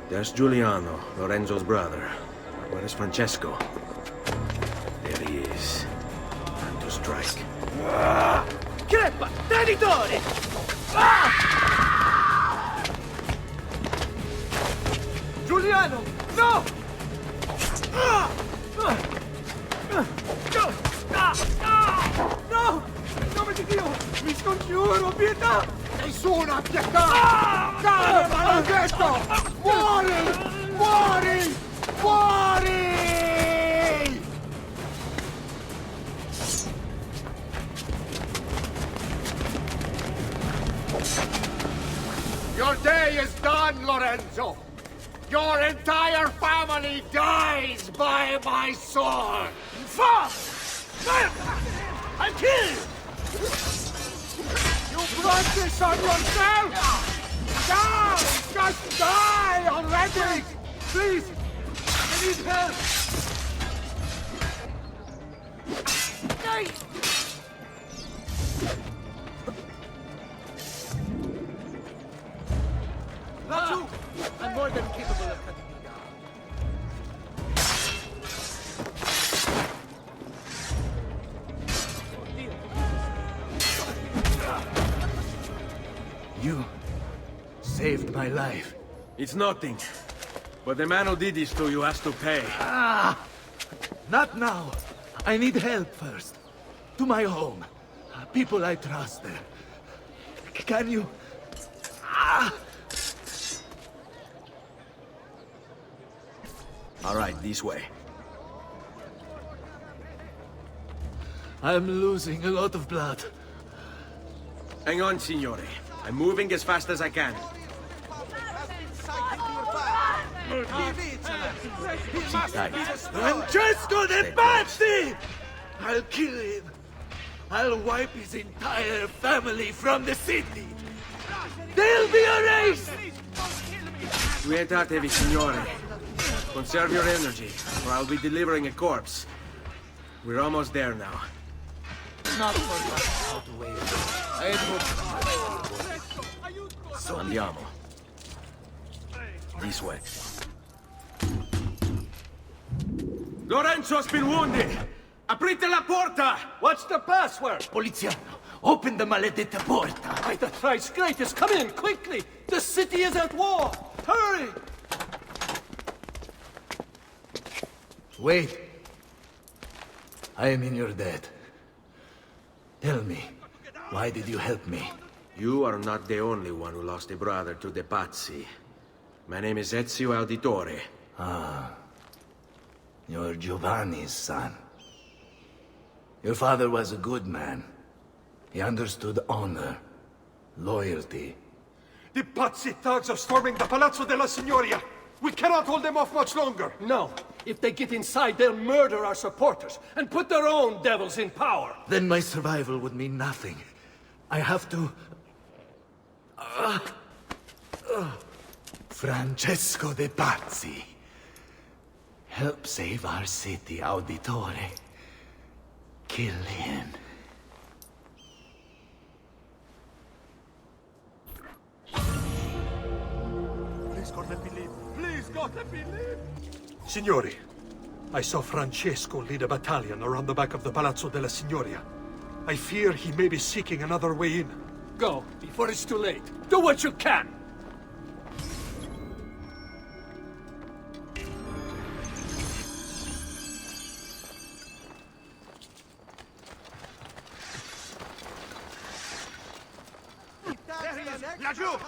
There's Giuliano, Lorenzo's brother. Where is Francesco? There he is. Time to strike. Crepa! Traditore! Giuliano! No! No! In nome di Dio! Mi scongiuro, pietà! Nessuno ha pietà! Cane maledetto! Muori! Muori! Muori! Your day is done, Lorenzo. Your entire family dies by my sword. Fuck! I'll kill you! You brought this on yourself! Die! Just die already! Please! I need help! Latu! I'm more than capable of cutting you down. You saved my life. It's nothing. But the man who did this to you has to pay. Not now. I need help first. To my home. People I trust there. Can you... All right, this way. I'm losing a lot of blood. Hang on, signore. I'm moving as fast as I can. Francesco de Pazzi! I'll kill him. I'll wipe his entire family from the city. They'll be erased! Suetatevi, signore. Conserve your energy, or I'll be delivering a corpse. We're almost there now. Not for how to wait. So andiamo. This way. Lorenzo's been wounded! Aprite la porta! What's the password? Poliziano, open the maledetta porta. By the thrice greatest, come in, quickly! The city is at war! Hurry! Wait. I am in your debt. Tell me, why did you help me? You are not the only one who lost a brother to the Pazzi. My name is Ezio Auditore. Ah. You're Giovanni's son. Your father was a good man. He understood honor, loyalty. The Pazzi thugs are storming the Palazzo della Signoria! We cannot hold them off much longer! No. If they get inside, they'll murder our supporters and put their own devils in power! Then my survival would mean nothing. I have to... Francesco de Pazzi. Help save our city, Auditore. Kill him. Please, God, let me live. Please, God, let me live. Signori, I saw Francesco lead a battalion around the back of the Palazzo della Signoria. I fear he may be seeking another way in. Go, before it's too late. Do what you can! Laggiù!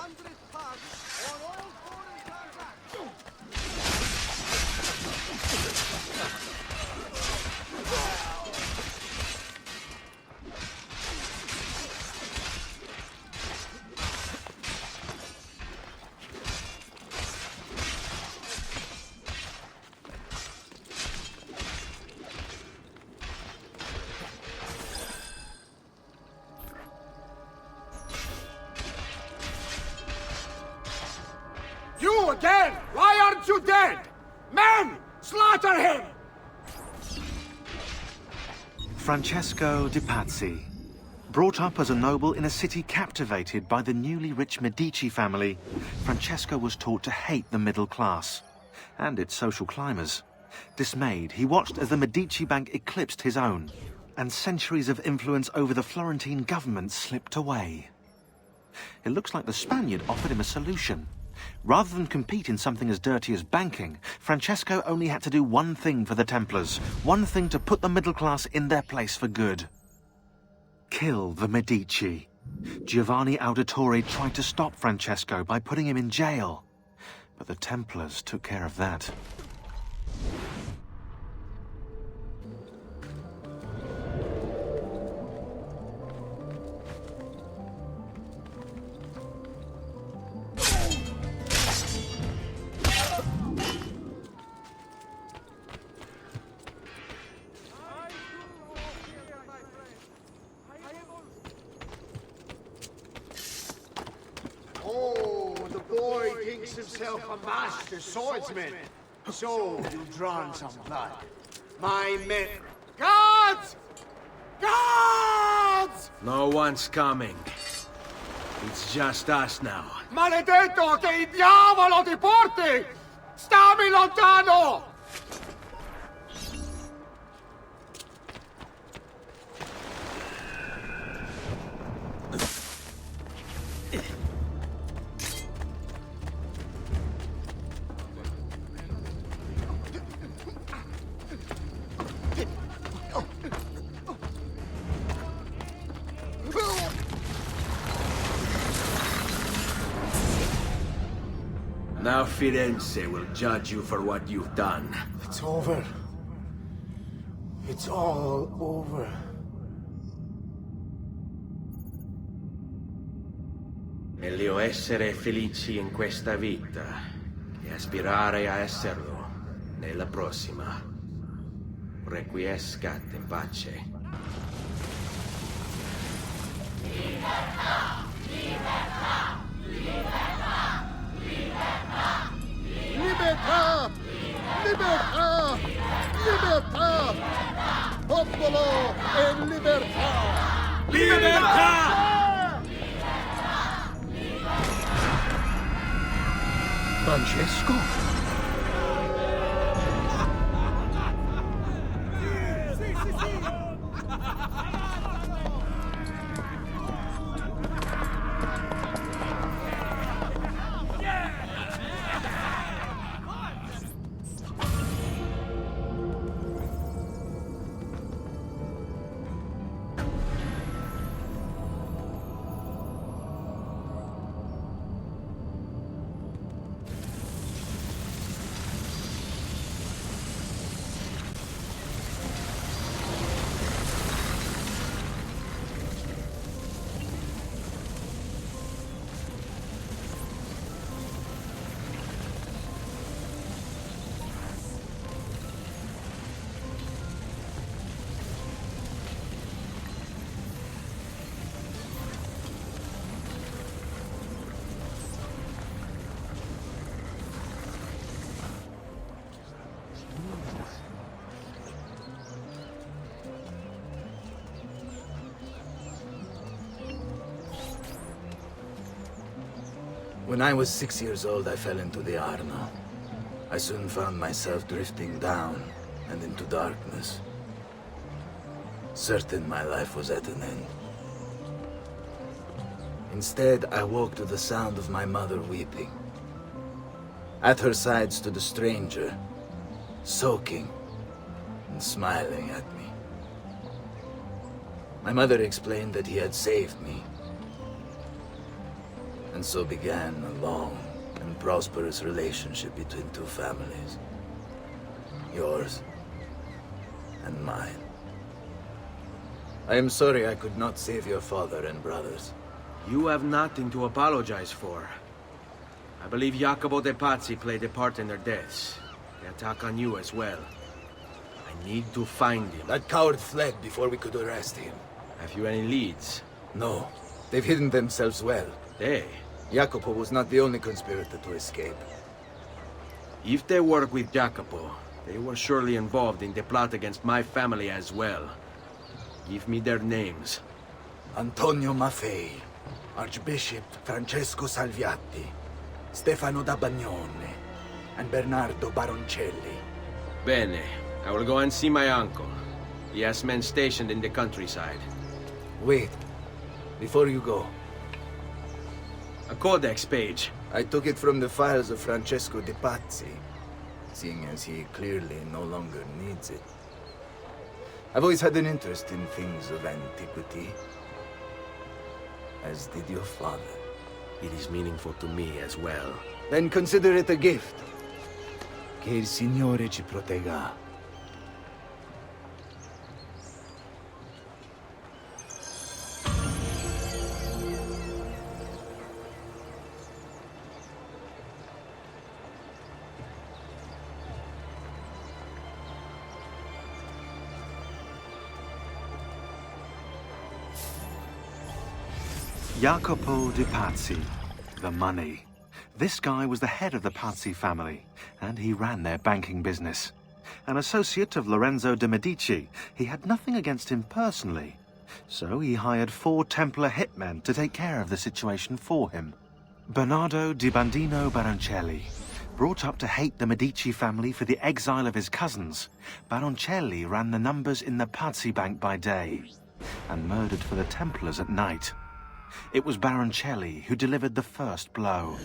You again! Why aren't you dead? Men! Slaughter him! Francesco de Pazzi. Brought up as a noble in a city captivated by the newly rich Medici family, Francesco was taught to hate the middle class and its social climbers. Dismayed, he watched as the Medici bank eclipsed his own, and centuries of influence over the Florentine government slipped away. It looks like the Spaniard offered him a solution. Rather than compete in something as dirty as banking, Francesco only had to do one thing for the Templars, one thing to put the middle class in their place for good. Kill the Medici. Giovanni Auditore tried to stop Francesco by putting him in jail, but the Templars took care of that. Oh, the boy thinks himself a master swordsman. So, you've drawn some blood. My men... Guards! Guards! No one's coming. It's just us now. Maledetto, che il diavolo ti porti! Stammi lontano! Now Firenze will judge you for what you've done. It's over. It's all over. Meglio essere felici in questa vita che aspirare a esserlo nella prossima. Requiescat in pace. Libertà! Libertà! Libertà! Libertà! Libertà! Libertà! Popolo e libertà! Libertà! Francesco? When I was 6 years old, I fell into the Arno. I soon found myself drifting down and into darkness. Certain my life was at an end. Instead, I woke to the sound of my mother weeping. At her side stood a stranger, soaking and smiling at me. My mother explained that he had saved me. And so began a long and prosperous relationship between two families. Yours and mine. I am sorry I could not save your father and brothers. You have nothing to apologize for. I believe Jacopo de Pazzi played a part in their deaths. The attack on you as well. I need to find him. That coward fled before we could arrest him. Have you any leads? No. They've hidden themselves well. They? Jacopo was not the only conspirator to escape. If they work with Jacopo, they were surely involved in the plot against my family as well. Give me their names. Antonio Maffei, Archbishop Francesco Salviati, Stefano da Bagnone, and Bernardo Baroncelli. Bene. I will go and see my uncle. He has men stationed in the countryside. Wait. Before you go. A codex page. I took it from the files of Francesco de Pazzi, seeing as he clearly no longer needs it. I've always had an interest in things of antiquity, as did your father. It is meaningful to me as well. Then consider it a gift. Che il Signore ci protegga. Jacopo de Pazzi, the money. This guy was the head of the Pazzi family, and he ran their banking business. An associate of Lorenzo de' Medici, he had nothing against him personally. So he hired 4 Templar hitmen to take care of the situation for him. Bernardo di Bandino Baroncelli. Brought up to hate the Medici family for the exile of his cousins, Baroncelli ran the numbers in the Pazzi bank by day, and murdered for the Templars at night. It was Baroncelli who delivered the first blow.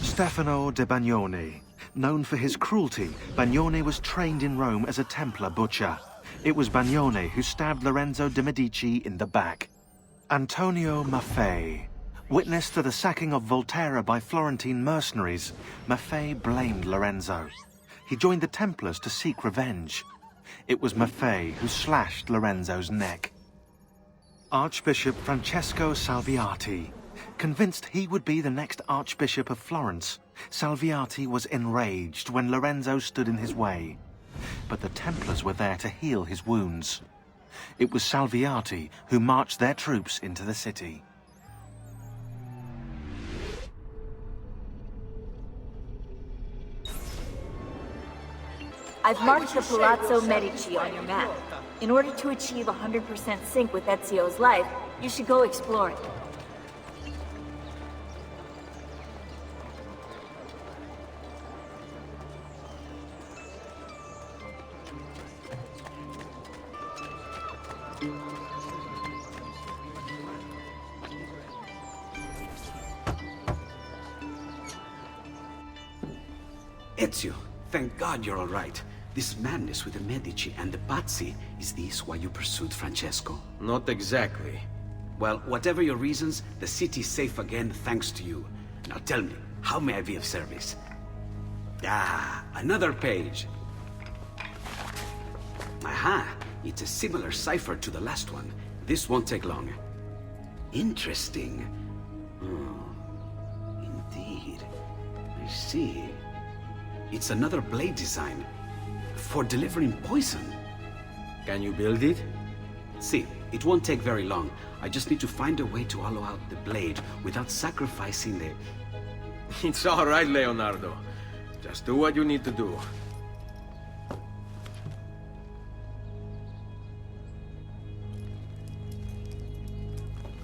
Stefano de Bagnone. Known for his cruelty, Bagnone was trained in Rome as a Templar butcher. It was Bagnone who stabbed Lorenzo de' Medici in the back. Antonio Maffei. Witness to the sacking of Volterra by Florentine mercenaries, Maffei blamed Lorenzo. He joined the Templars to seek revenge. It was Maffei who slashed Lorenzo's neck. Archbishop Francesco Salviati. Convinced he would be the next Archbishop of Florence, Salviati was enraged when Lorenzo stood in his way. But the Templars were there to heal his wounds. It was Salviati who marched their troops into the city. I've marked the Palazzo Medici on your map. In order to achieve 100% sync with Ezio's life, you should go explore it. Ezio, thank God you're all right. This madness with the Medici and the Pazzi, is this why you pursued Francesco? Not exactly. Well, whatever your reasons, the city's safe again thanks to you. Now tell me, how may I be of service? Ah, another page. Aha, it's a similar cipher to the last one. This won't take long. Interesting. Indeed. I see. It's another blade design. For delivering poison. Can you build it? See, it won't take very long. I just need to find a way to hollow out the blade without sacrificing the... It's all right, Leonardo. Just do what you need to do.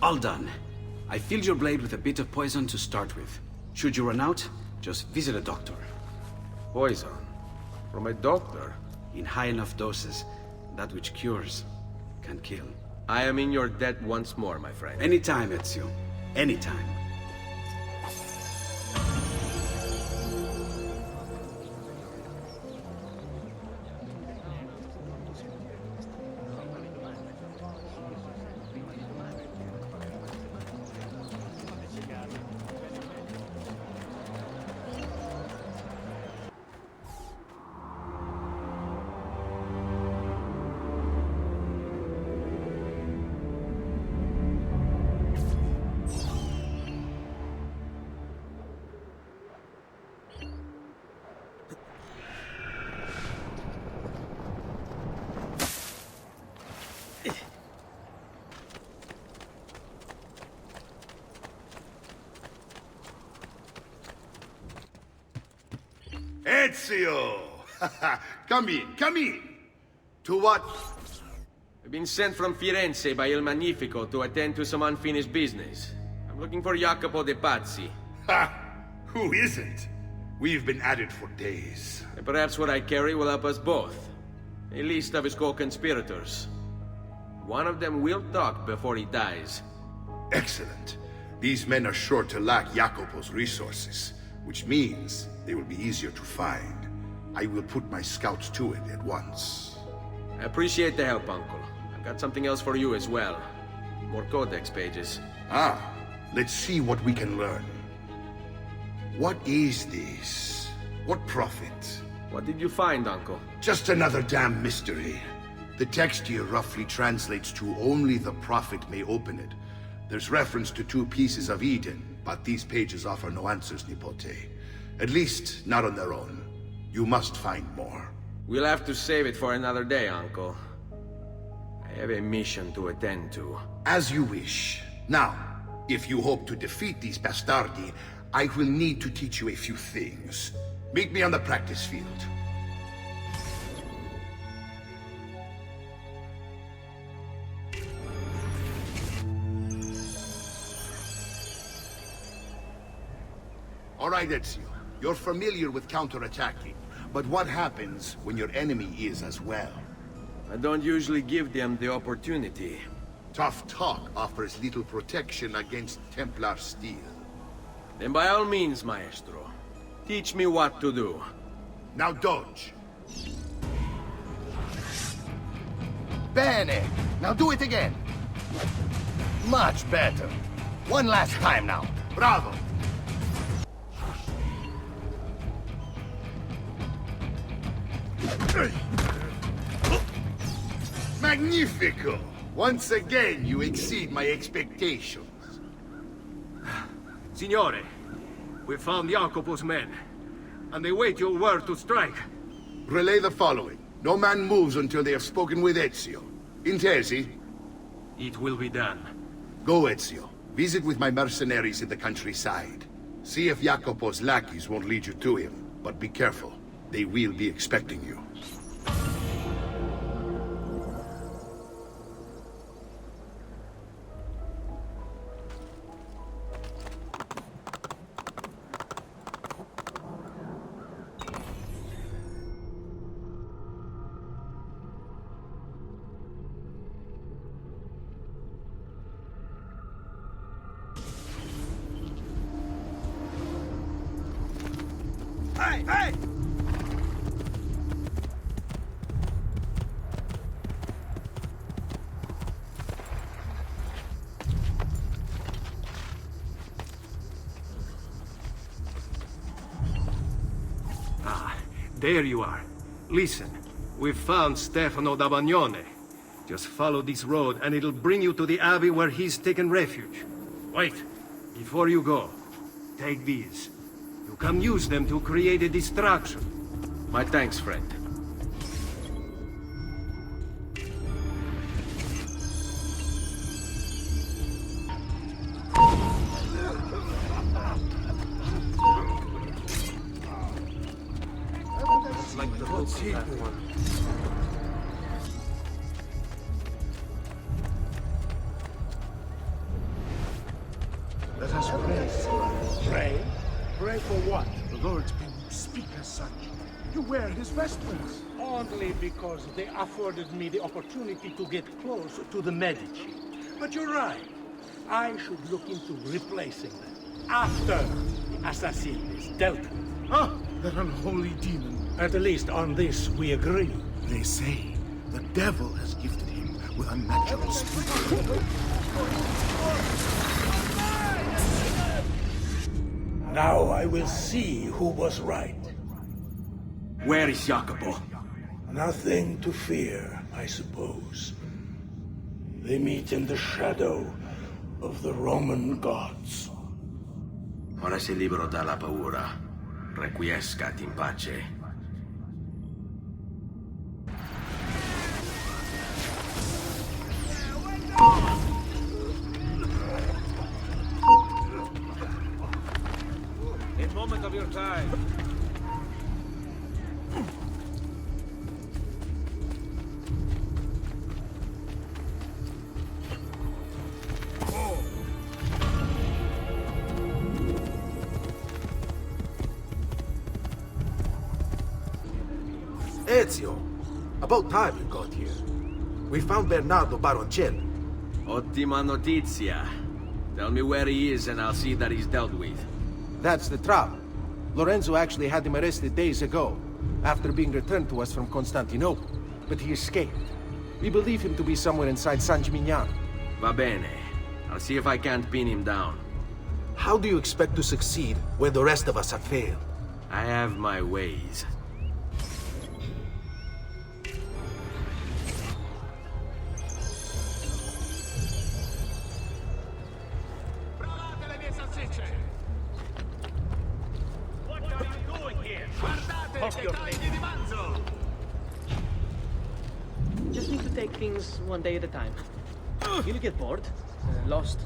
All done. I filled your blade with a bit of poison to start with. Should you run out, just visit a doctor. Poison? From a doctor? In high enough doses, that which cures can kill. I am in your debt once more, my friend. Anytime, Ezio. Anytime. Ezio! Come in, come in! To what? I've been sent from Firenze by Il Magnifico to attend to some unfinished business. I'm looking for Jacopo de' Pazzi. Ha! Who isn't? We've been at it for days. And perhaps what I carry will help us both. A list of his co-conspirators. One of them will talk before he dies. Excellent. These men are sure to lack Jacopo's resources, which means they will be easier to find. I will put my scouts to it at once. I appreciate the help, Uncle. I've got something else for you as well. More codex pages. Ah, let's see what we can learn. What is this? What prophet? What did you find, Uncle? Just another damn mystery. The text here roughly translates to only the prophet may open it. There's reference to 2 pieces of Eden, but these pages offer no answers, Nipote. At least, not on their own. You must find more. We'll have to save it for another day, Uncle. I have a mission to attend to. As you wish. Now, If you hope to defeat these bastardi, I will need to teach you a few things. Meet me on the practice field. All right, Ezio. You're familiar with counterattacking, but what happens when your enemy is as well? I don't usually give them the opportunity. Tough talk offers little protection against Templar steel. Then by all means, Maestro. Teach me what to do. Now dodge. Bene! Now do it again! Much better. One last time now. Bravo! Magnifico! Once again, you exceed my expectations. Signore, we found Jacopo's men, and they wait your word to strike. Relay the following. No man moves until they have spoken with Ezio. Intesi? It will be done. Go, Ezio. Visit with my mercenaries in the countryside. See if Jacopo's lackeys won't lead you to him, but be careful. They will be expecting you. Hey! Hey! Ah, there you are. Listen, we've found Stefano da Bagnone. Just follow this road and it'll bring you to the abbey where he's taken refuge. Wait, before you go, take these. You can use them to create a distraction. My thanks, friend. It's like the looks of that one. Let us pray. Pray? Pray for what? The Lord's been speak as such. You wear his vestments. Only because they afforded me the opportunity to get close to the Medici. But you're right. I should look into replacing them after the assassin is dealt with. Ah, that unholy demon. At least on this we agree. They say the devil has gifted him with unnatural speed. Now I will see who was right. Where is Jacopo? Nothing to fear, I suppose. They meet in the shadow of the Roman gods. Ora sei libero dalla paura. Requiescat in pace. A moment of your time. Ezio! About time you got here. We found Bernardo Baroncelli. Ottima notizia. Tell me where he is and I'll see that he's dealt with. That's the trouble. Lorenzo actually had him arrested days ago, after being returned to us from Constantinople. But he escaped. We believe him to be somewhere inside San Gimignano. Va bene. I'll see if I can't pin him down. How do you expect to succeed when the rest of us have failed? I have my ways. Just need to take things one day at a time. You'll get bored, lost,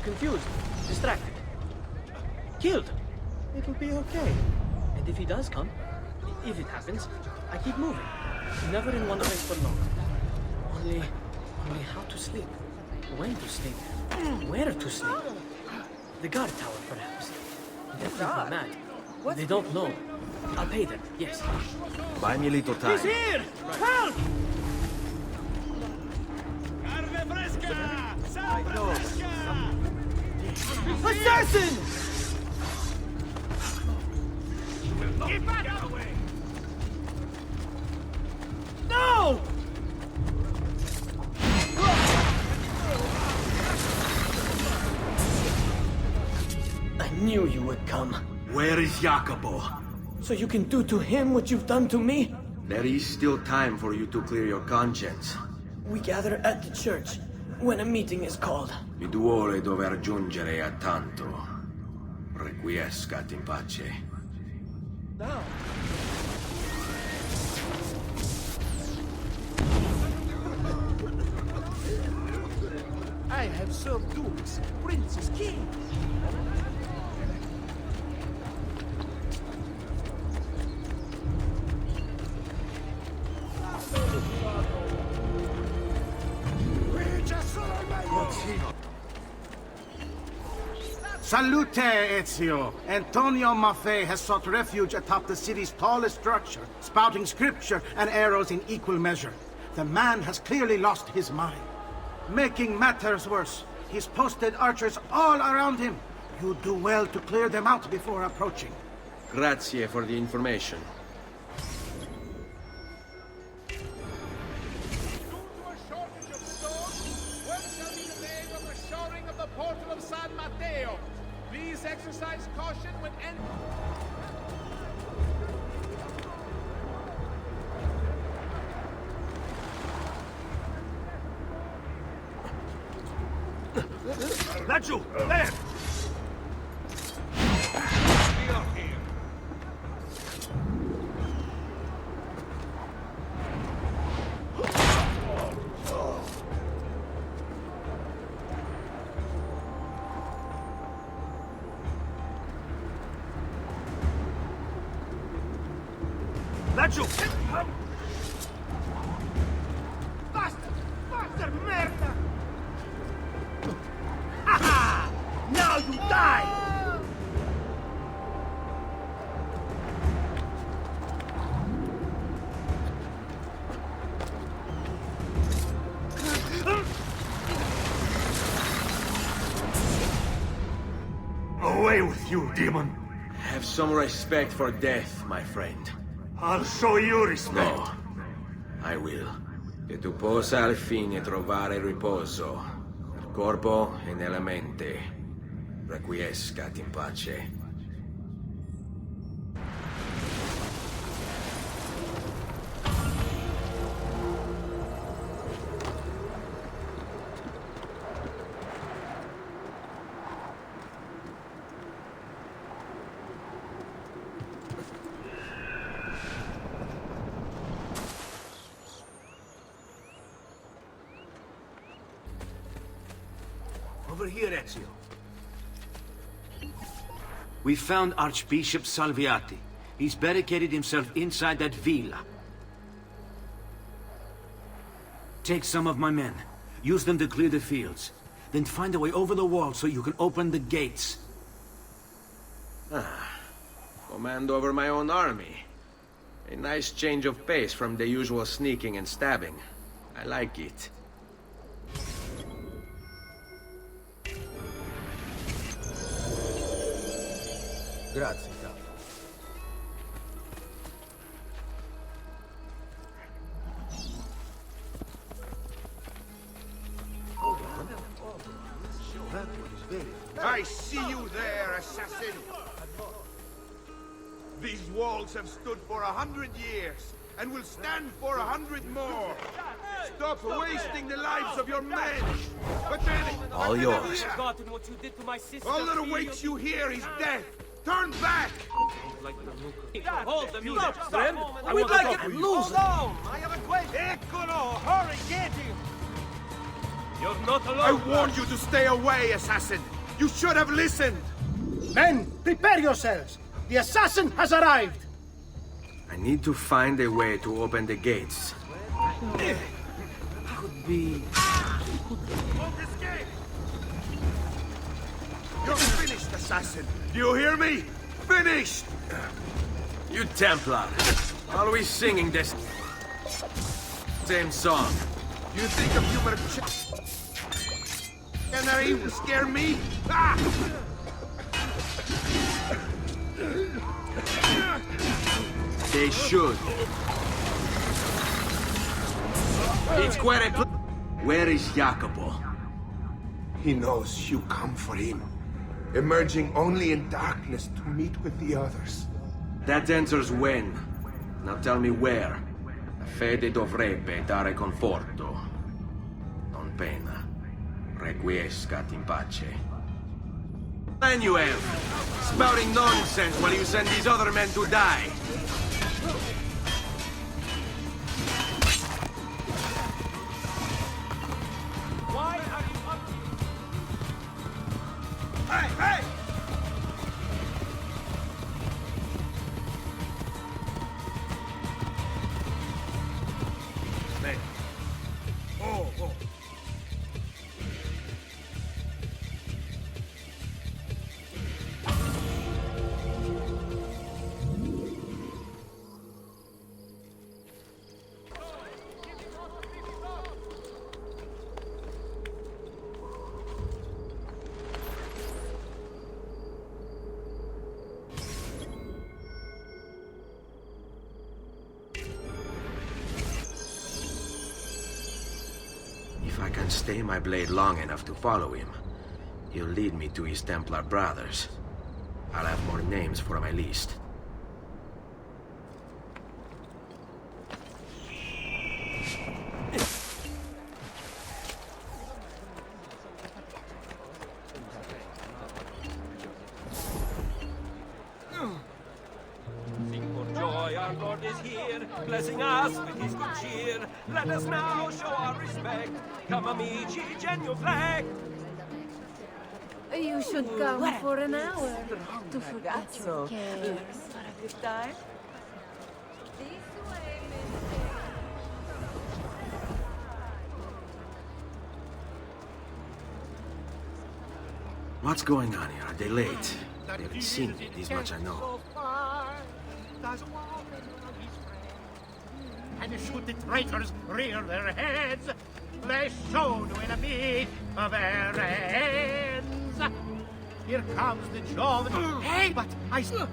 confused, distracted, killed. It'll be okay. And if he does come, if it happens, I keep moving. Never in one place for long. Only how to sleep, when to sleep, where to sleep. The guard tower, perhaps. They're freaking mad. They don't know. I'll pay them, yes. Buy me a little time. He's here! Help! Assassin! Get back out of the way! No! I knew you would come. Where is Jacopo? So you can do to him what you've done to me? There is still time for you to clear your conscience. We gather at the church when a meeting is called. Il duole dove raggiungere a tanto. Requiescat in pace. Now. I have served dukes, princes, kings. Salute, Ezio! Antonio Maffei has sought refuge atop the city's tallest structure, spouting scripture and arrows in equal measure. The man has clearly lost his mind. Making matters worse, he's posted archers all around him. You do well to clear them out before approaching. Grazie for the information. Please exercise caution when Laggiù! There! We are here. Laggiù! Basta! Basta, merda! Now you die! Away with you, demon! Have some respect for death, my friend. I'll show you respect. No, I will. Che tu possa al fine trovare riposo, nel corpo e nella mente. Requiescat in pace. Over here, Ezio. We found Archbishop Salviati. He's barricaded himself inside that villa. Take some of my men. Use them to clear the fields. Then find a way over the wall so you can open the gates. Command over my own army. A nice change of pace from the usual sneaking and stabbing. I like it. Grazie, capo. I see you there, assassin! These walls have stood for 100 years, and will stand for 100 more! Stop wasting the lives of your men! All yours. All that awaits you here is death! Turn back! Hold the music, friend! We'd like it loose! I have a question! Eccolo! Hurry, get him! You're not alone! I warned you to stay away, assassin! You should have listened! Men, prepare yourselves! The assassin has arrived! I need to find a way to open the gates. Could be... You're finished, assassin! Do you hear me? Finished! You Templar, always singing this same song. You think a few mercenary will scare me? Ah! They should. It's quite a... Where is Jacopo? He knows you come for him, emerging only in darkness to meet with the others. That answers when. Now tell me where. La fede dovrebbe dare conforto. Non pena. Requiescat in pace. Then you have, spouting nonsense while you send these other men to die. Why are you up? Hey, hey! Men. Oh, oh. If I can stay my blade long enough to follow him, he'll lead me to his Templar brothers. I'll have more names for my list. Sing for joy, our Lord is here, blessing us with his good cheer. Let us now show our respect. Come amici, genuflect. You should come for an hour to forget your cares. For a good time? What's going on here? Are they late? They haven't seen me, this much I know. And should the traitors rear their heads, they show no enemy of their ends. Here comes the jaw. Hey, but I... Spare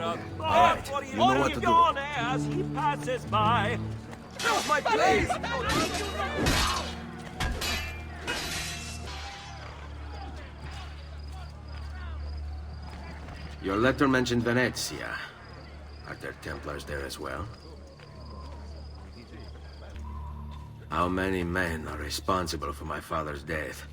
a All right, for you know what to do. Orione as he passes by. Now's my place! Your letter mentioned Venezia. Are there Templars there as well? How many men are responsible for my father's death?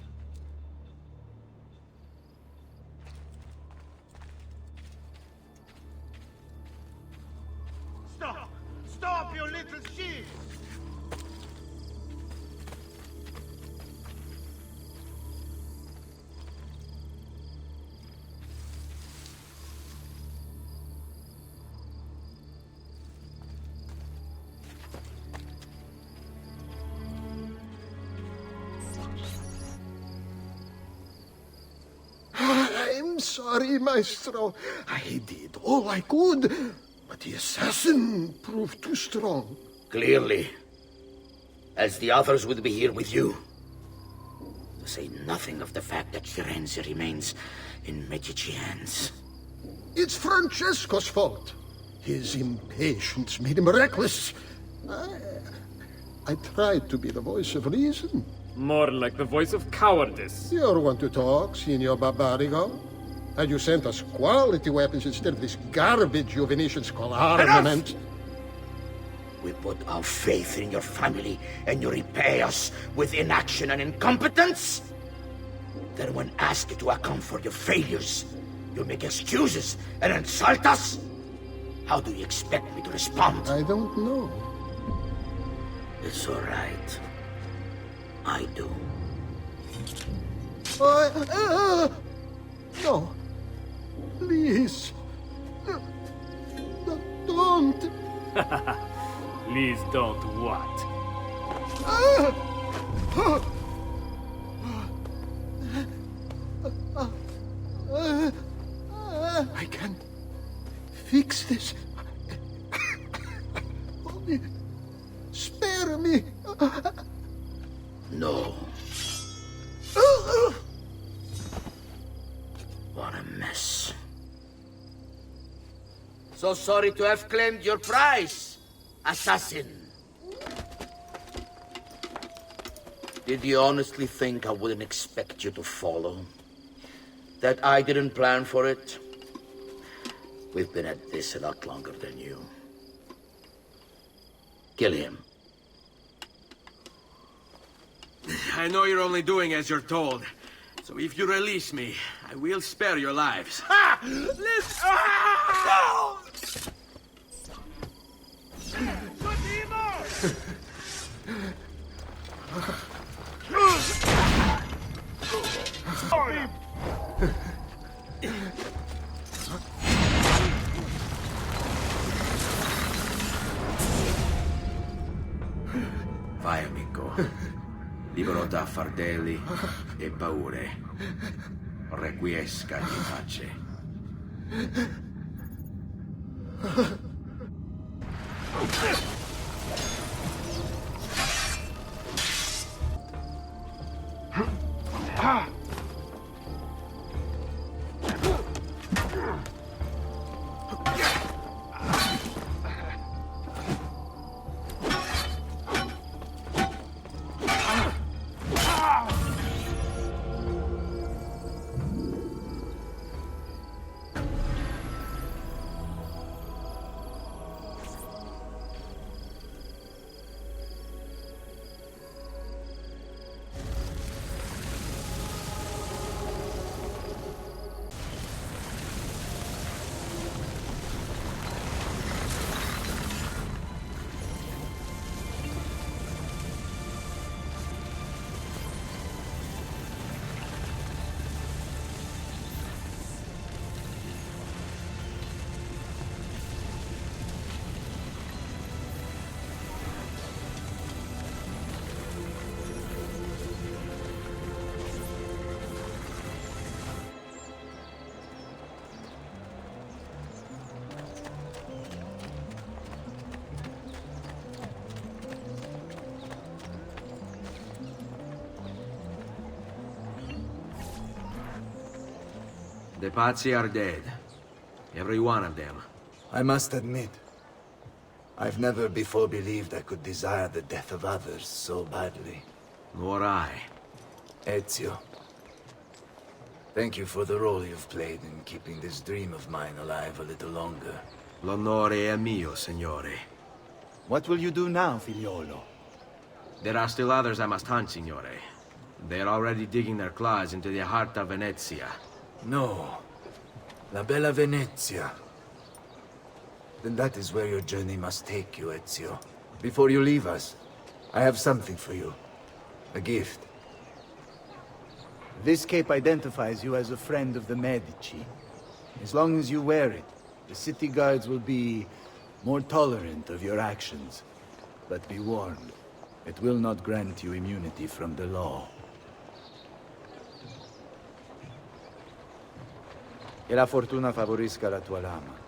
Stop! Stop, you little sheep! I'm sorry, Maestro. I did all I could, but the assassin proved too strong. Clearly. As the others would be here with you. To say nothing of the fact that Firenze remains in Medici hands. It's Francesco's fault. His impatience made him reckless. I tried to be the voice of reason. More like the voice of cowardice. You want to talk, Signor Barbarigo? And you sent us quality weapons instead of this garbage you Venetians call armament. We put our faith in your family, and you repay us with inaction and incompetence? Then when asked to account for your failures, you make excuses and insult us? How do you expect me to respond? I don't know. It's all right. I do. No. Please. Don't. Please don't what? I can fix this. Only spare me. No. What a mess. So sorry to have claimed your prize, assassin. Did you honestly think I wouldn't expect you to follow? That I didn't plan for it? We've been at this a lot longer than you. Kill him. I know you're only doing as you're told. So if you release me, I will spare your lives. Ha! No! Vai, amico. Libero da fardelli e paure. Requiesca in pace. The Pazzi are dead. Every one of them. I must admit, I've never before believed I could desire the death of others so badly. Nor I. Ezio, thank you for the role you've played in keeping this dream of mine alive a little longer. L'onore è mio, signore. What will you do now, figliolo? There are still others I must hunt, signore. They're already digging their claws into the heart of Venezia. No. La bella Venezia. Then that is where your journey must take you, Ezio. Before you leave us, I have something for you. A gift. This cape identifies you as a friend of the Medici. As long as you wear it, the city guards will be more tolerant of your actions. But be warned, it will not grant you immunity from the law. Che la fortuna favorisca la tua lama.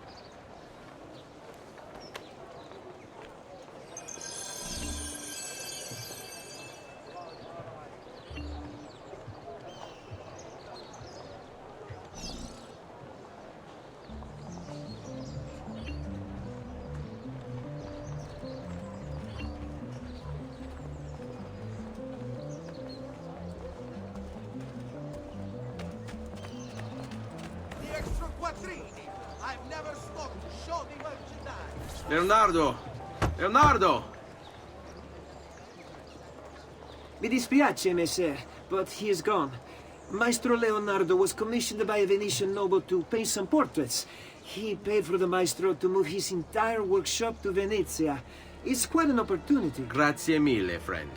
Leonardo! Leonardo! Mi dispiace, messer, but he is gone. Maestro Leonardo was commissioned by a Venetian noble to paint some portraits. He paid for the maestro to move his entire workshop to Venezia. It's quite an opportunity. Grazie mille, friend.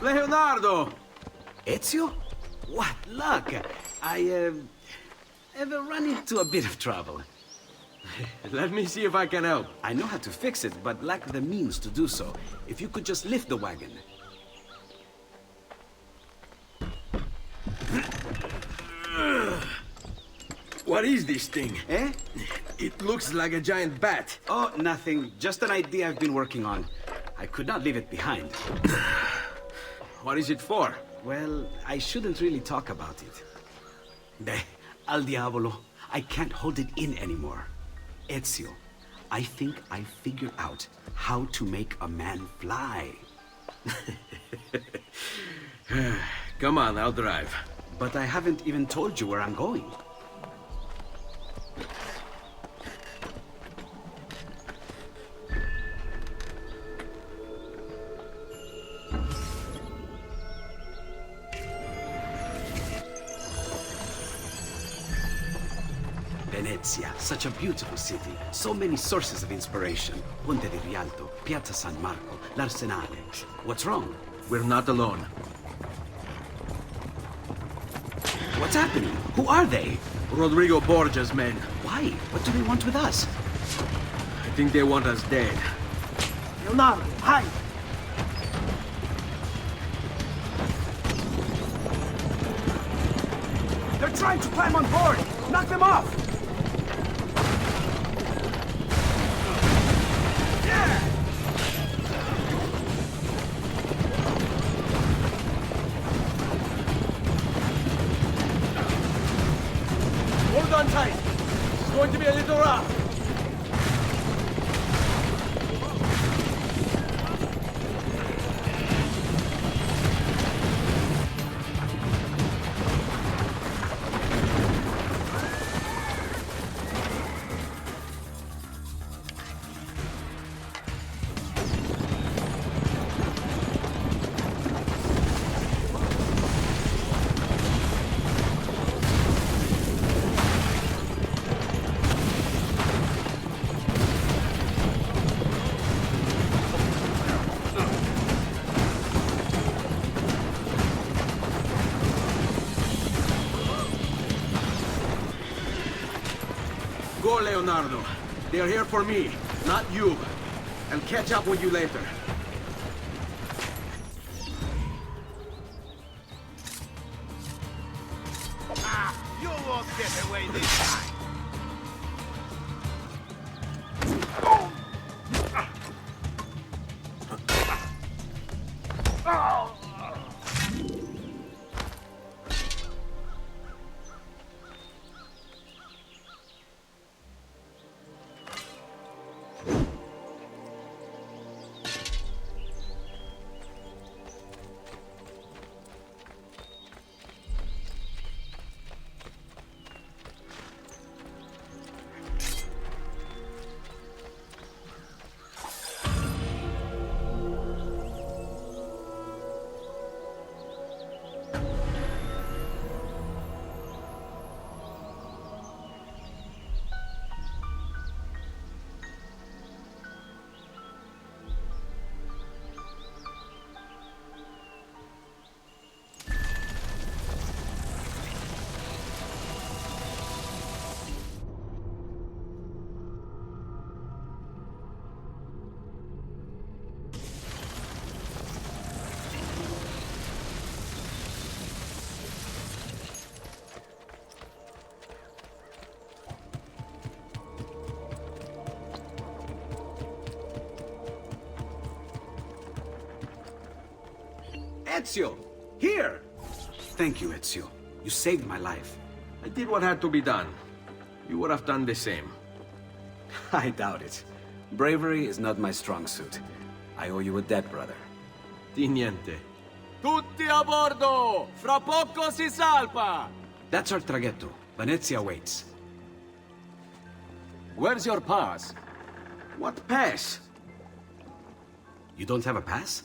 Leonardo! Ezio? What luck! I have run into a bit of trouble. Let me see if I can help. I know how to fix it, but lack the means to do so. If you could just lift the wagon. What is this thing? Eh? It looks like a giant bat. Oh, nothing. Just an idea I've been working on. I could not leave it behind. What is it for? Well, I shouldn't really talk about it. Beh, al diavolo. I can't hold it in anymore. Ezio, I think I figured out how to make a man fly. Come on, I'll drive. But I haven't even told you where I'm going. Venezia, such a beautiful city. So many sources of inspiration. Ponte di Rialto, Piazza San Marco, l'Arsenale. What's wrong? We're not alone. What's happening? Who are they? Rodrigo Borgia's men. Why? What do they want with us? I think they want us dead. Leonardo, hide! They're trying to climb on board! Knock them off! Hold on tight. It's going to be a little rough. Go, Leonardo. They are here for me, not you. I'll catch up with you later. You won't get away this time. Ezio! Here! Thank you, Ezio. You saved my life. I did what had to be done. You would have done the same. I doubt it. Bravery is not my strong suit. I owe you a debt, brother. Di niente. Tutti a bordo! Fra poco si salpa! That's our traghetto. Venezia waits. Where's your pass? What pass? You don't have a pass?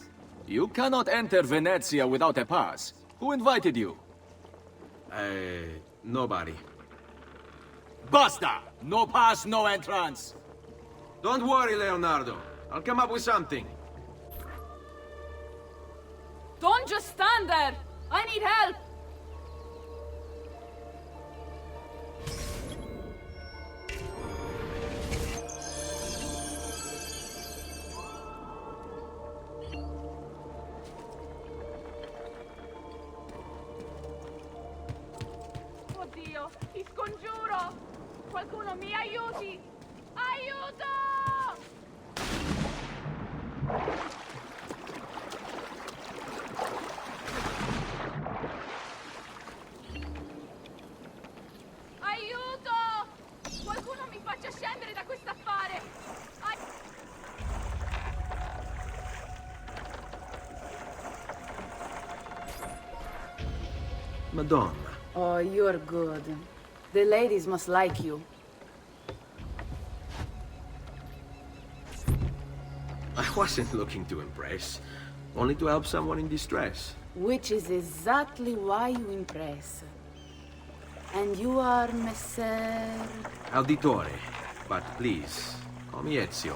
You cannot enter Venezia without a pass. Who invited you? Nobody. Basta! No pass, no entrance! Don't worry, Leonardo. I'll come up with something. Don't just stand there! I need help! Oddio, ti scongiuro! Qualcuno mi aiuti! Aiuto! Aiuto! Qualcuno mi faccia scendere da quest'affare! Madonna. Oh, you're good. The ladies must like you. I wasn't looking to impress. Only to help someone in distress. Which is exactly why you impress. And you are Messer... Auditore. But please, call me Ezio.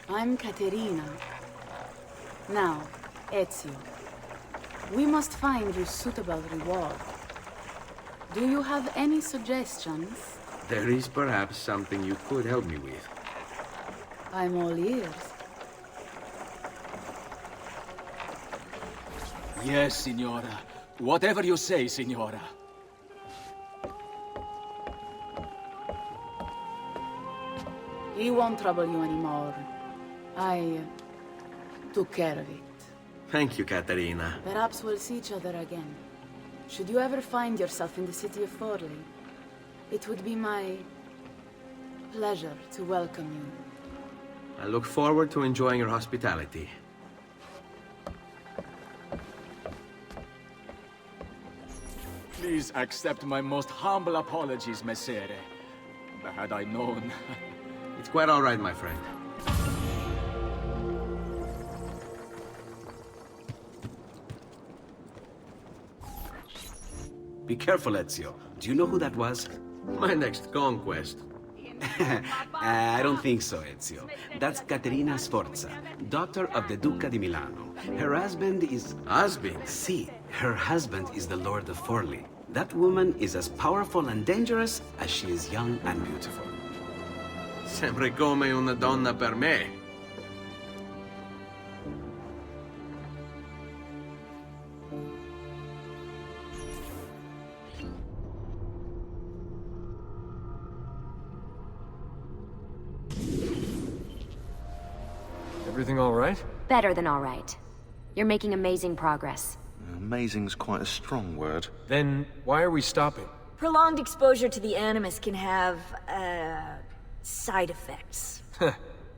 I'm Caterina. Now, Ezio. We must find you suitable reward. Do you have any suggestions? There is perhaps something you could help me with. I'm all ears. Yes, Signora. Whatever you say, Signora. He won't trouble you anymore. I took care of it. Thank you, Caterina. Perhaps we'll see each other again. Should you ever find yourself in the city of Forli, it would be my pleasure to welcome you. I look forward to enjoying your hospitality. Please accept my most humble apologies, Messere. Had I known... It's quite all right, my friend. Be careful, Ezio. Do you know who that was? My next conquest. I don't think so, Ezio. That's Caterina Sforza, daughter of the Duca di Milano. Her husband is... Husband? See, her husband is the Lord of Forli. That woman is as powerful and dangerous as she is young and beautiful. Sempre come una donna per me. Everything all right? Better than all right. You're making amazing progress. Amazing's quite a strong word. Then why are we stopping? Prolonged exposure to the Animus can have, side effects.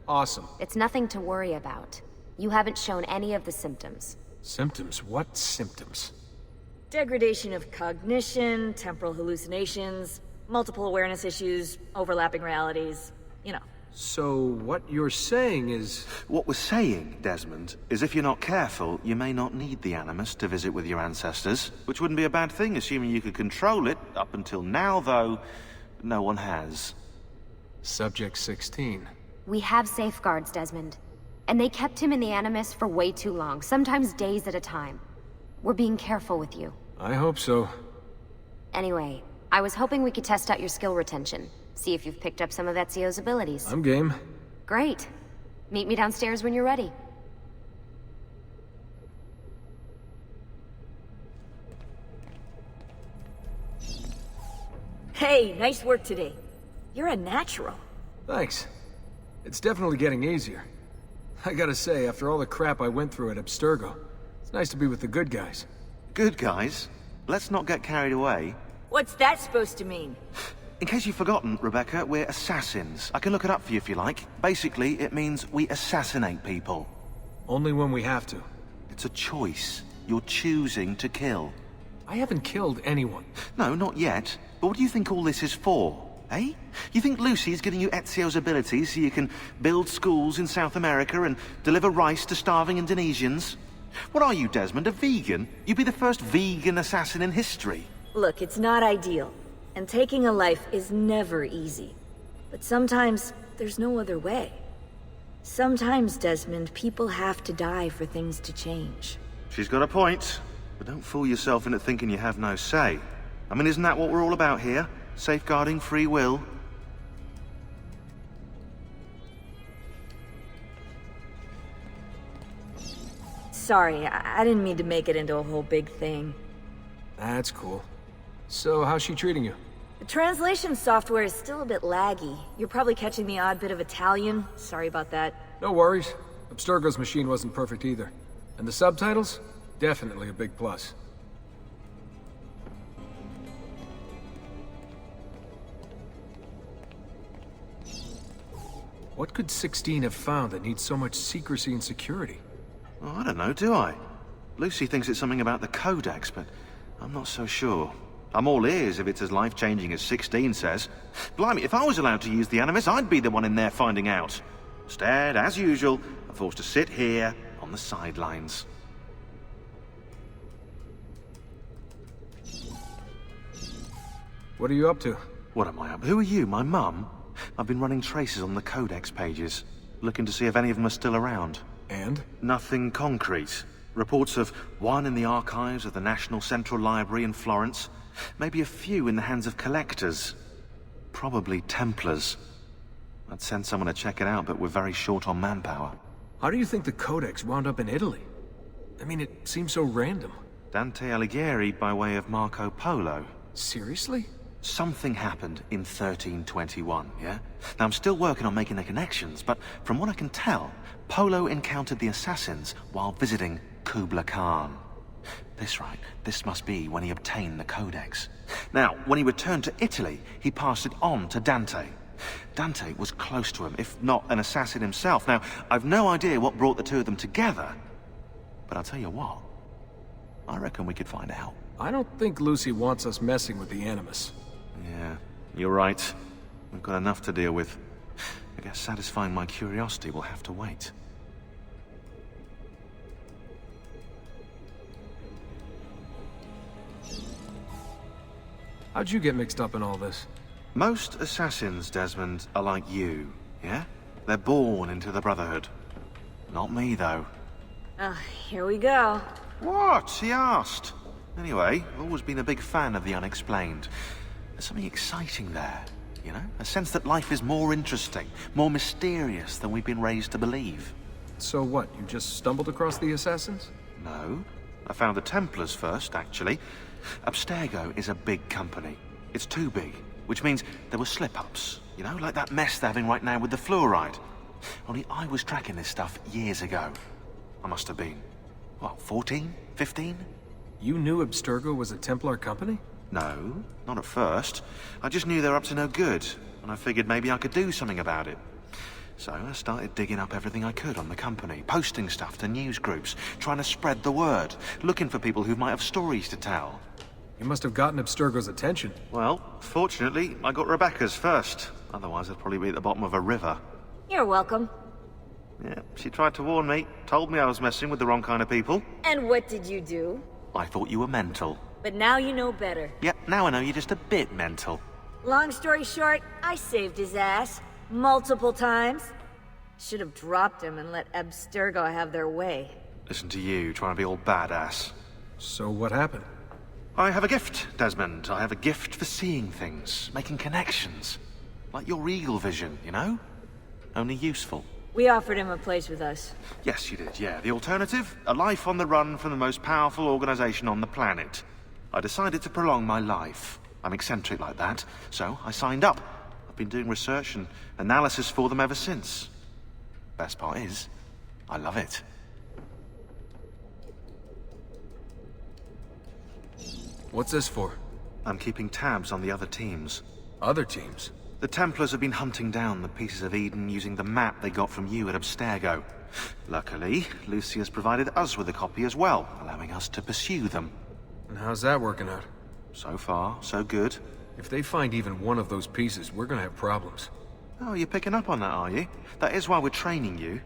Awesome. It's nothing to worry about. You haven't shown any of the symptoms. Symptoms? What symptoms? Degradation of cognition, temporal hallucinations, multiple awareness issues, overlapping realities, you know. So what you're saying is... What we're saying, Desmond, is if you're not careful, you may not need the Animus to visit with your ancestors. Which wouldn't be a bad thing, assuming you could control it. Up until now, though, no one has. Subject 16. We have safeguards, Desmond. And they kept him in the Animus for way too long, sometimes days at a time. We're being careful with you. I hope so. Anyway, I was hoping we could test out your skill retention. See if you've picked up some of Ezio's abilities. I'm game. Great. Meet me downstairs when you're ready. Hey, nice work today. You're a natural. Thanks. It's definitely getting easier. I gotta say, after all the crap I went through at Abstergo, It's nice to be with the good guys. Good guys? Let's not get carried away. What's that supposed to mean? In case you've forgotten, Rebecca, we're assassins. I can look it up for you if you like. Basically, it means we assassinate people. Only when we have to. It's a choice. You're choosing to kill. I haven't killed anyone. No, not yet. But what do you think all this is for? Eh? You think Lucy's giving you Ezio's abilities so you can build schools in South America and deliver rice to starving Indonesians? What are you, Desmond, a vegan? You'd be the first vegan assassin in history. Look, it's not ideal. And taking a life is never easy. But sometimes, there's no other way. Sometimes, Desmond, people have to die for things to change. She's got a point. But don't fool yourself into thinking you have no say. I mean, isn't that what we're all about here? Safeguarding free will? Sorry, I didn't mean to make it into a whole big thing. That's cool. So, how's she treating you? The translation software is still a bit laggy. You're probably catching the odd bit of Italian. Sorry about that. No worries. Abstergo's machine wasn't perfect either. And the subtitles? Definitely a big plus. What could 16 have found that needs so much secrecy and security? Oh, I don't know, do I? Lucy thinks it's something about the Codex, but I'm not so sure. I'm all ears if it's as life-changing as 16 says. Blimey, if I was allowed to use the Animus, I'd be the one in there finding out. Instead, as usual, I'm forced to sit here on the sidelines. What are you up to? What am I up to? Who are you, my mum? I've been running traces on the Codex pages, looking to see if any of them are still around. And? Nothing concrete. Reports of one in the archives of the National Central Library in Florence. Maybe a few in the hands of collectors. Probably Templars. I'd send someone to check it out, but we're very short on manpower. How do you think the Codex wound up in Italy? I mean, it seems so random. Dante Alighieri by way of Marco Polo. Seriously? Something happened in 1321, yeah? Now, I'm still working on making the connections, but from what I can tell, Polo encountered the assassins while visiting Kubla Khan. This must be when he obtained the Codex. Now, when he returned to Italy, he passed it on to Dante. Dante was close to him, if not an assassin himself. Now, I've no idea what brought the two of them together, but I'll tell you what, I reckon we could find out. I don't think Lucy wants us messing with the Animus. Yeah, you're right. We've got enough to deal with. I guess satisfying my curiosity will have to wait. How'd you get mixed up in all this? Most assassins, Desmond, are like you, yeah? They're born into the Brotherhood. Not me, though. Here we go. What? He asked. Anyway, I've always been a big fan of the unexplained. There's something exciting there, you know? A sense that life is more interesting, more mysterious than we've been raised to believe. So what, you just stumbled across the Assassins? No. I found the Templars first, actually. Abstergo is a big company. It's too big, which means there were slip-ups. You know, like that mess they're having right now with the fluoride. Only I was tracking this stuff years ago. I must have been, what, 14? 15? You knew Abstergo was a Templar company? No, not at first. I just knew they were up to no good, and I figured maybe I could do something about it. So I started digging up everything I could on the company, posting stuff to news groups, trying to spread the word, looking for people who might have stories to tell. You must have gotten Abstergo's attention. Well, fortunately, I got Rebecca's first. Otherwise, I'd probably be at the bottom of a river. You're welcome. Yeah, she tried to warn me, told me I was messing with the wrong kind of people. And what did you do? I thought you were mental. But now you know better. Yep, now I know you're just a bit mental. Long story short, I saved his ass. Multiple times. Should have dropped him and let Abstergo have their way. Listen to you, trying to be all badass. So what happened? I have a gift, Desmond. I have a gift for seeing things, making connections. Like your eagle vision, you know? Only useful. We offered him a place with us. Yes, you did, yeah. The alternative? A life on the run from the most powerful organization on the planet. I decided to prolong my life. I'm eccentric like that, so I signed up. I've been doing research and analysis for them ever since. Best part is, I love it. What's this for? I'm keeping tabs on the other teams. Other teams? The Templars have been hunting down the pieces of Eden using the map they got from you at Abstergo. Luckily, Lucia's provided us with a copy as well, allowing us to pursue them. And how's that working out? So far, so good. If they find even one of those pieces, we're gonna have problems. Oh, you're picking up on that, are you? That is why we're training you.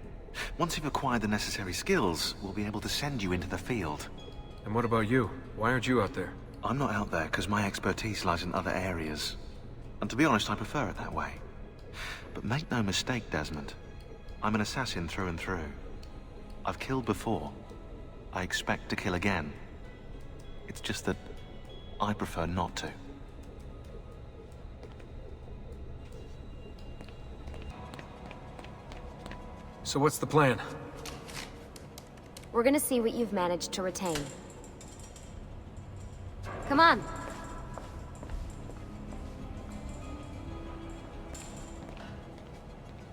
Once you've acquired the necessary skills, we'll be able to send you into the field. And what about you? Why aren't you out there? I'm not out there because my expertise lies in other areas. And to be honest, I prefer it that way. But make no mistake, Desmond. I'm an assassin through and through. I've killed before. I expect to kill again. It's just that I prefer not to. So what's the plan? We're gonna see what you've managed to retain. Come on.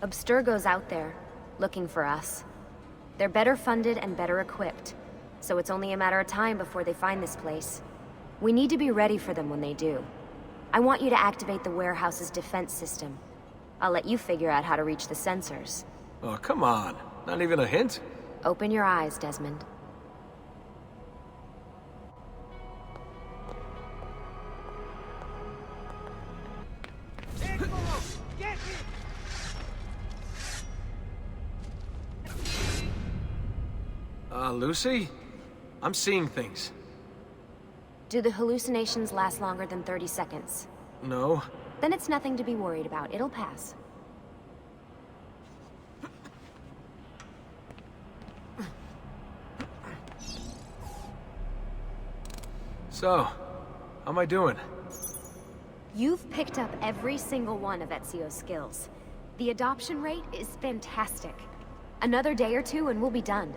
Abstergo's out there, looking for us. They're better funded and better equipped, so it's only a matter of time before they find this place. We need to be ready for them when they do. I want you to activate the warehouse's defense system. I'll let you figure out how to reach the sensors. Oh, come on. Not even a hint? Open your eyes, Desmond. Lucy? I'm seeing things. Do the hallucinations last longer than 30 seconds? No. Then it's nothing to be worried about. It'll pass. So, how am I doing? You've picked up every single one of Ezio's skills. The adoption rate is fantastic. Another day or two and we'll be done.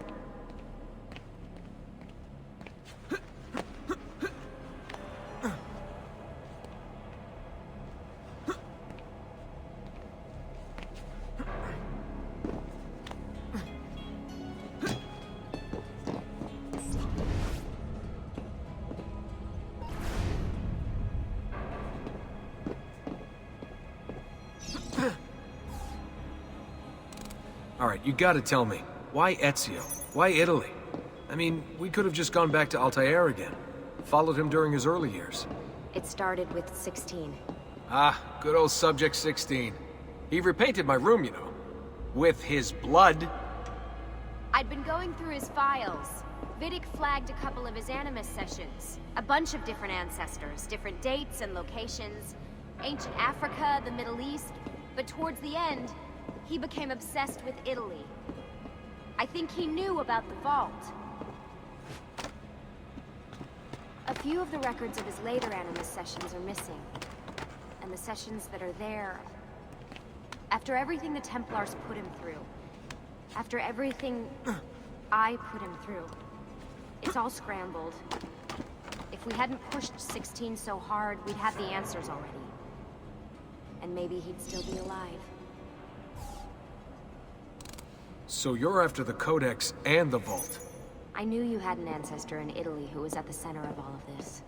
Alright, you gotta tell me. Why Ezio? Why Italy? I mean, we could have just gone back to Altair again. Followed him during his early years. It started with 16. Ah, good old Subject 16. He repainted my room, you know. With his blood. I'd been going through his files. Vidic flagged a couple of his Animus sessions. A bunch of different ancestors, different dates and locations. Ancient Africa, the Middle East. But towards the end, he became obsessed with Italy. I think he knew about the vault. A few of the records of his later Animus sessions are missing. And the sessions that are there... After everything the Templars put him through, after everything I put him through, it's all scrambled. If we hadn't pushed 16 so hard, we'd have the answers already. And maybe he'd still be alive. So you're after the Codex and the Vault? I knew you had an ancestor in Italy who was at the center of all of this.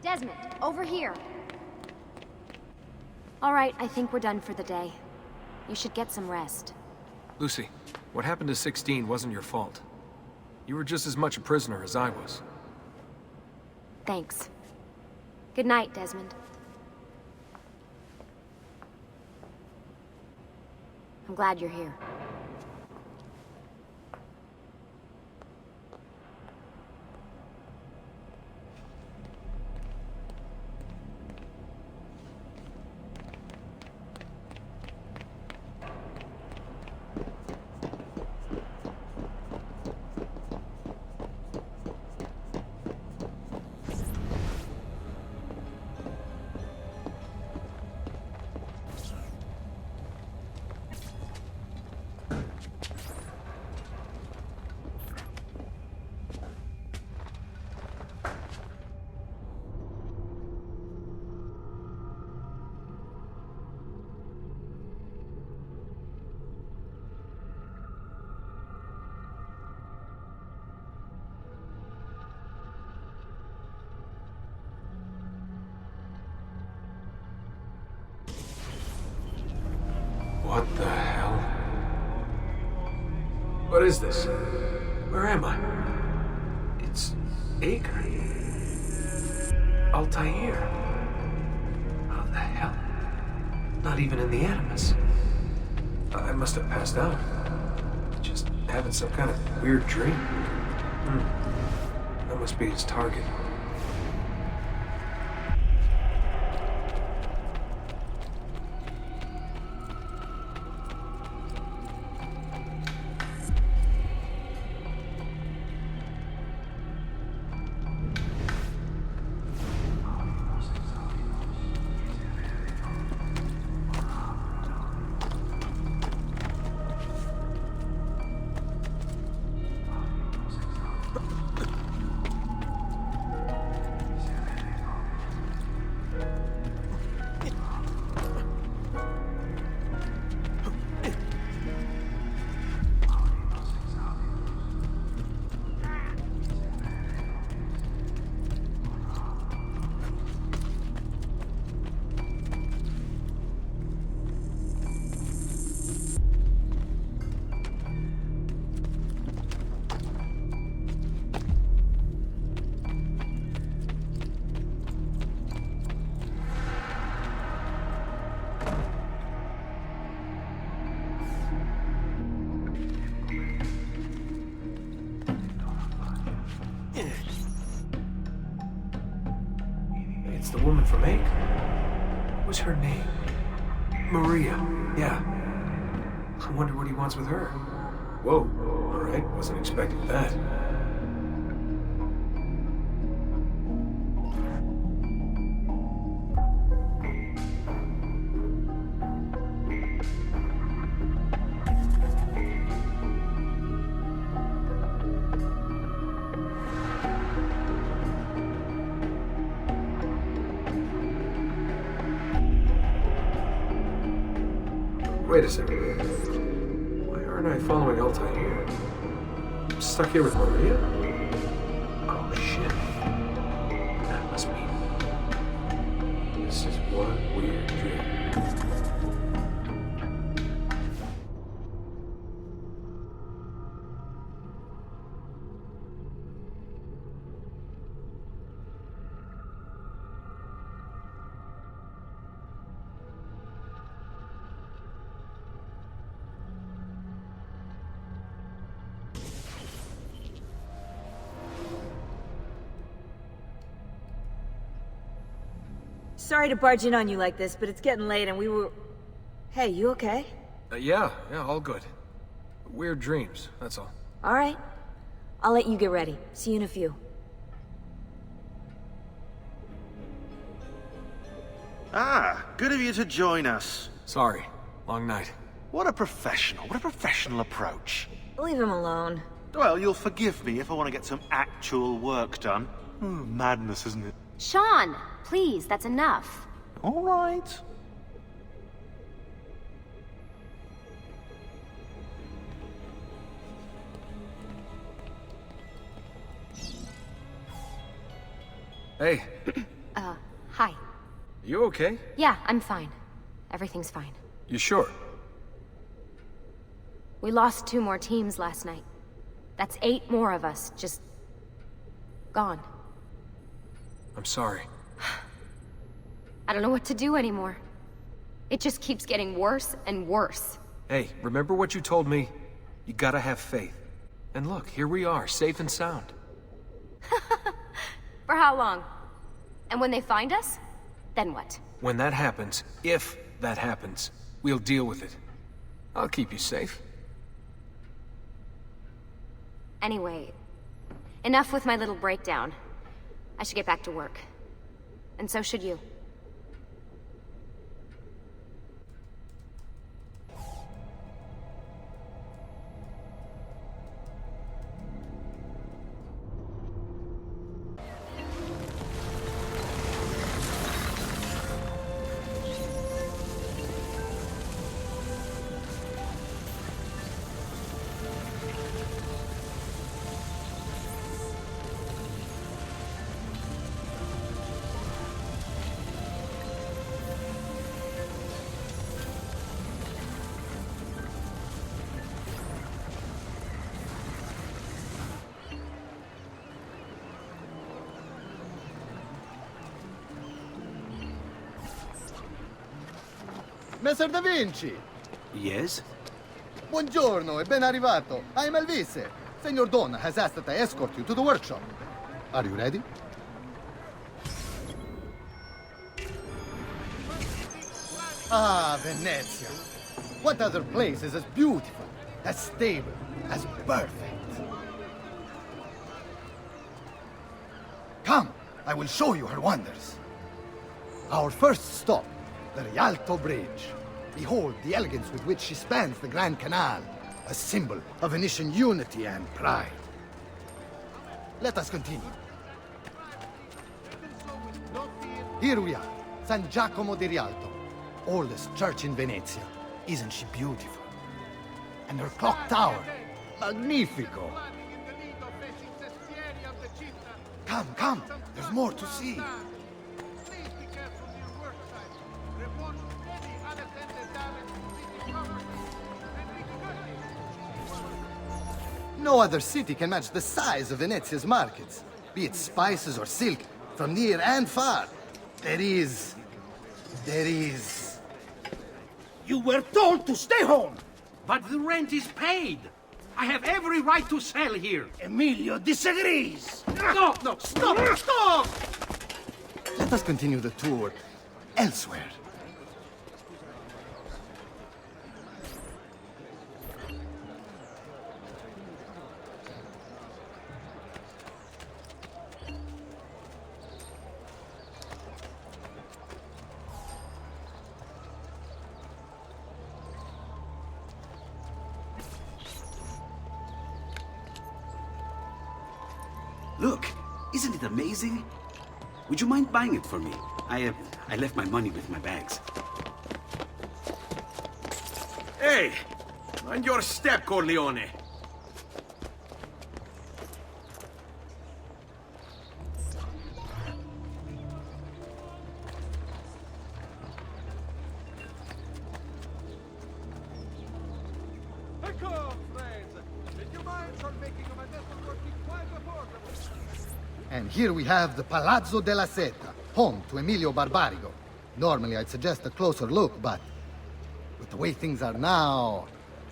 Desmond, over here. All right, I think we're done for the day. You should get some rest. Lucy, what happened to 16 wasn't your fault. You were just as much a prisoner as I was. Thanks. Good night, Desmond. I'm glad you're here. What is this? Where am I? It's Acre. Altair. How the hell? Not even in the Animus. I must have passed out. Just having some kind of weird dream. That must be his target. It's the woman from Acre. What was her name? Maria. Yeah. I wonder what he wants with her. Whoa. All right. Wasn't expecting that. Wait a second. Why aren't I following Altair? I'm stuck here with Maria? Oh, shit. That must be... This is one weird dream. Sorry to barge in on you like this, but it's getting late and we were... Hey, you okay? Yeah, all good. Weird dreams, that's all. All right. I'll let you get ready. See you in a few. Ah, good of you to join us. Sorry, long night. What a professional approach. Leave him alone. Well, you'll forgive me if I want to get some actual work done. Madness, isn't it? Sean, please, that's enough. All right. Hey. Hi. You okay? Yeah, I'm fine. Everything's fine. You sure? We lost 2 more teams last night. That's 8 more of us, just... gone. I'm sorry. I don't know what to do anymore. It just keeps getting worse and worse. Hey, remember what you told me? You gotta have faith. And look, here we are, safe and sound. For how long? And when they find us, then what? When that happens, if that happens, we'll deal with it. I'll keep you safe. Anyway, enough with my little breakdown. I should get back to work. And so should you. Messer Da Vinci! Yes? Buongiorno e ben arrivato. I am Elvise. Senor Don has asked that I escort you to the workshop. Are you ready? Ah, Venezia. What other place is as beautiful, as stable, as perfect? Come, I will show you her wonders. Our first stop, the Rialto Bridge. Behold the elegance with which she spans the Grand Canal, a symbol of Venetian unity and pride. Let us continue. Here we are, San Giacomo di Rialto, oldest church in Venezia. Isn't she beautiful? And her clock tower, magnifico. Come, come, there's more to see. No other city can match the size of Venezia's markets, be it spices or silk, from near and far. There is... You were told to stay home, but the rent is paid. I have every right to sell here. Emilio disagrees. No, stop! Let us continue the tour elsewhere. Look, isn't it amazing? Would you mind buying it for me? I left my money with my bags. Hey! Mind your step, Corleone! And here we have the Palazzo della Seta, home to Emilio Barbarigo. Normally I'd suggest a closer look, but with the way things are now...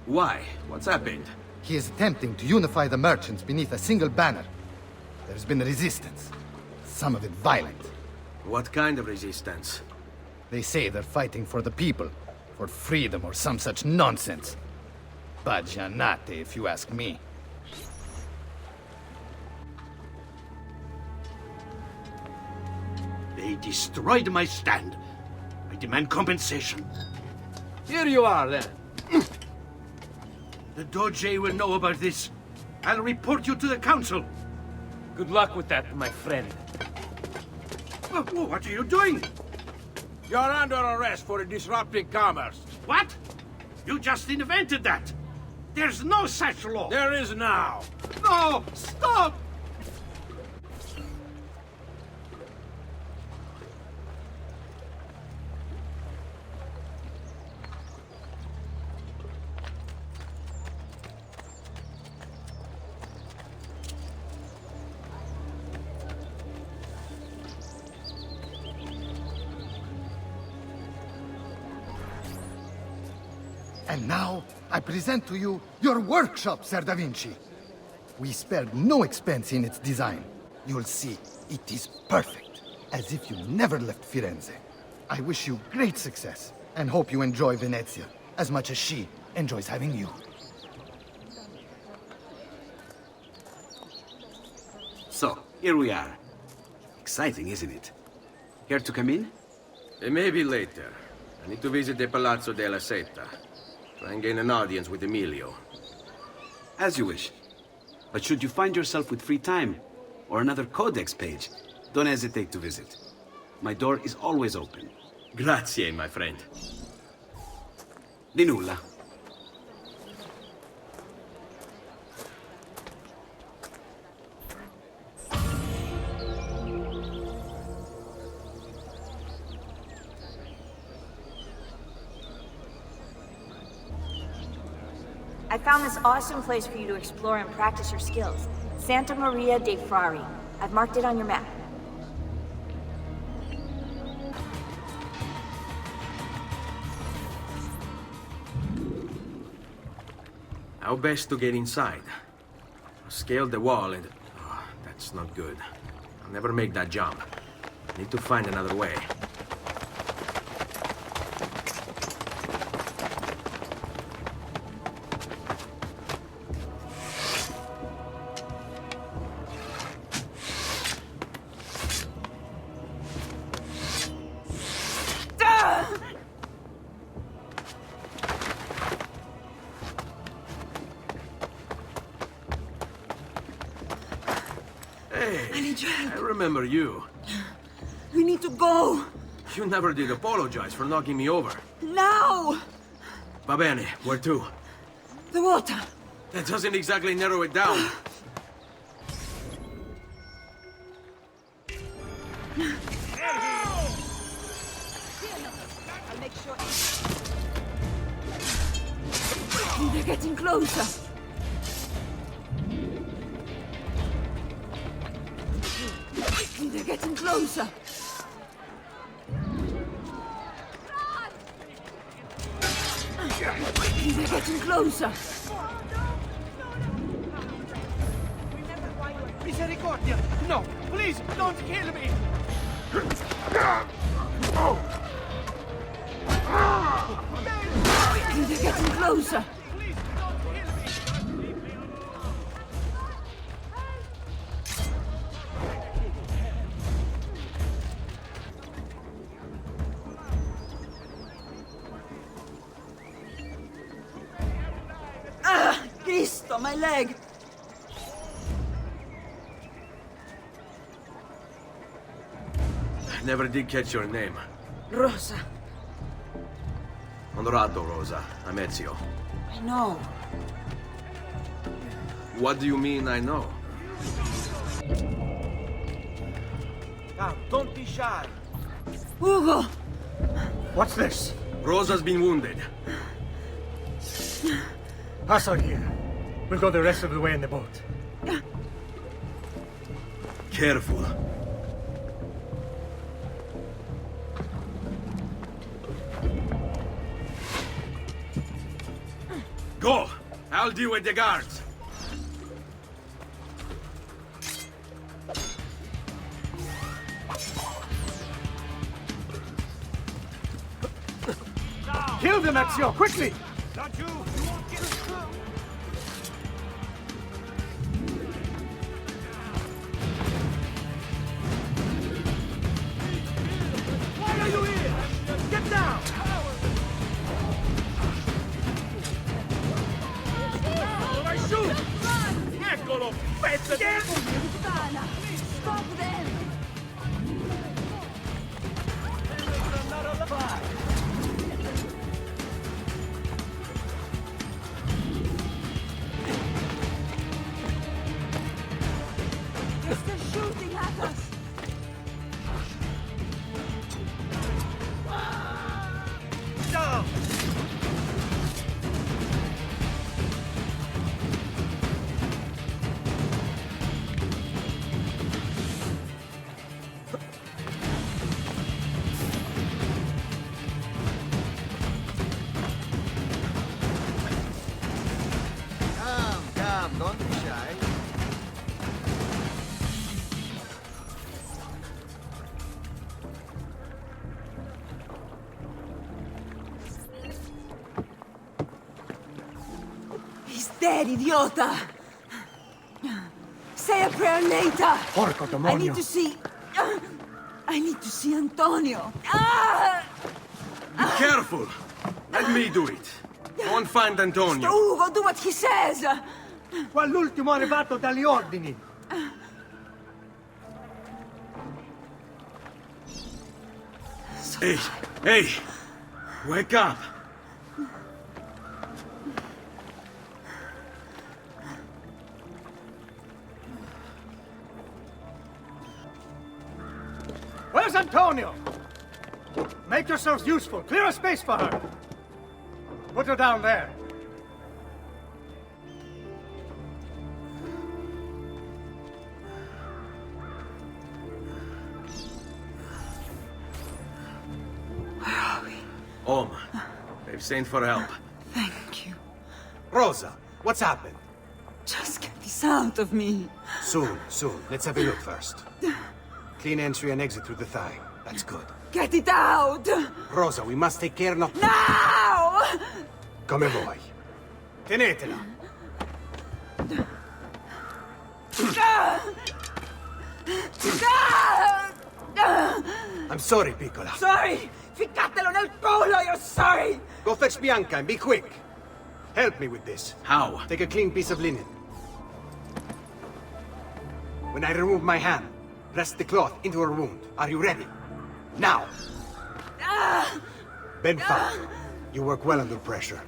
Why? What's happened? He is attempting to unify the merchants beneath a single banner. There's been resistance, some of it violent. What kind of resistance? They say they're fighting for the people, for freedom or some such nonsense. Baggianate, if you ask me. They destroyed my stand. I demand compensation. Here you are, then. The Doge will know about this. I'll report you to the council. Good luck with that, my friend. What are you doing? You're under arrest for disrupting commerce. What? You just invented that. There's no such law. There is now. No! Stop! And now, I present to you your workshop, Ser Da Vinci. We spared no expense in its design. You'll see, it is perfect, as if you never left Firenze. I wish you great success, and hope you enjoy Venezia, as much as she enjoys having you. So, here we are. Exciting, isn't it? Care to come in? Maybe later. I need to visit the Palazzo della Seta. Try and gain an audience with Emilio. As you wish. But should you find yourself with free time, or another codex page, don't hesitate to visit. My door is always open. Grazie, my friend. Di nulla. I found this awesome place for you to explore and practice your skills. Santa Maria dei Frari. I've marked it on your map. How best to get inside? I scaled the wall and... Oh, that's not good. I'll never make that jump. Need to find another way. I remember you. We need to go. You never did apologize for knocking me over. Now! Va bene, where to? The water. That doesn't exactly narrow it down. I'll make sure. They're getting closer. They're getting closer. They're getting closer. Misericordia! No! Please, don't kill me! They're getting closer. Cristo, my leg! I never did catch your name. Rosa. Onorato, Rosa. I'm Ezio. I know. What do you mean, I know? Come, don't be shy. Ugo! What's this? Rosa's been wounded. Pass on here. We'll go the rest of the way in the boat. Careful. Go! I'll deal with the guards. Kill them, Ezio, quickly! Not you! Why are you here? Get down! Dove shoot! Eccolo! Pezzo di... Stop them! They're still shooting at us! Down! Come, don't be shy. He's dead, idiota! Say a prayer later! Porco demonio! I need to see... I need to see Antonio. Ah! Be careful! Let me do it. Go and find Antonio. Ugo, do what he says! Qua l'ultimo arrivato dagli ordini! Hey, hey! Wake up! Where's Antonio? Make yourselves useful. Clear a space for her. Put her down there. Where are we? Home. They've sent for help. Thank you. Rosa, What's happened? Just get this out of me. Soon. Let's have a look first. Clean entry and exit through the thigh. That's good. Get it out! Rosa, we must take care not... Now! Come vuoi. Tenetela. I'm sorry, piccola. Sorry! Ficcatelo nel culo, you're sorry! Go fetch Bianca and be quick. Help me with this. How? Take a clean piece of linen. When I remove my hand, press the cloth into her wound. Are you ready? Now! Bend forward. You work well under pressure.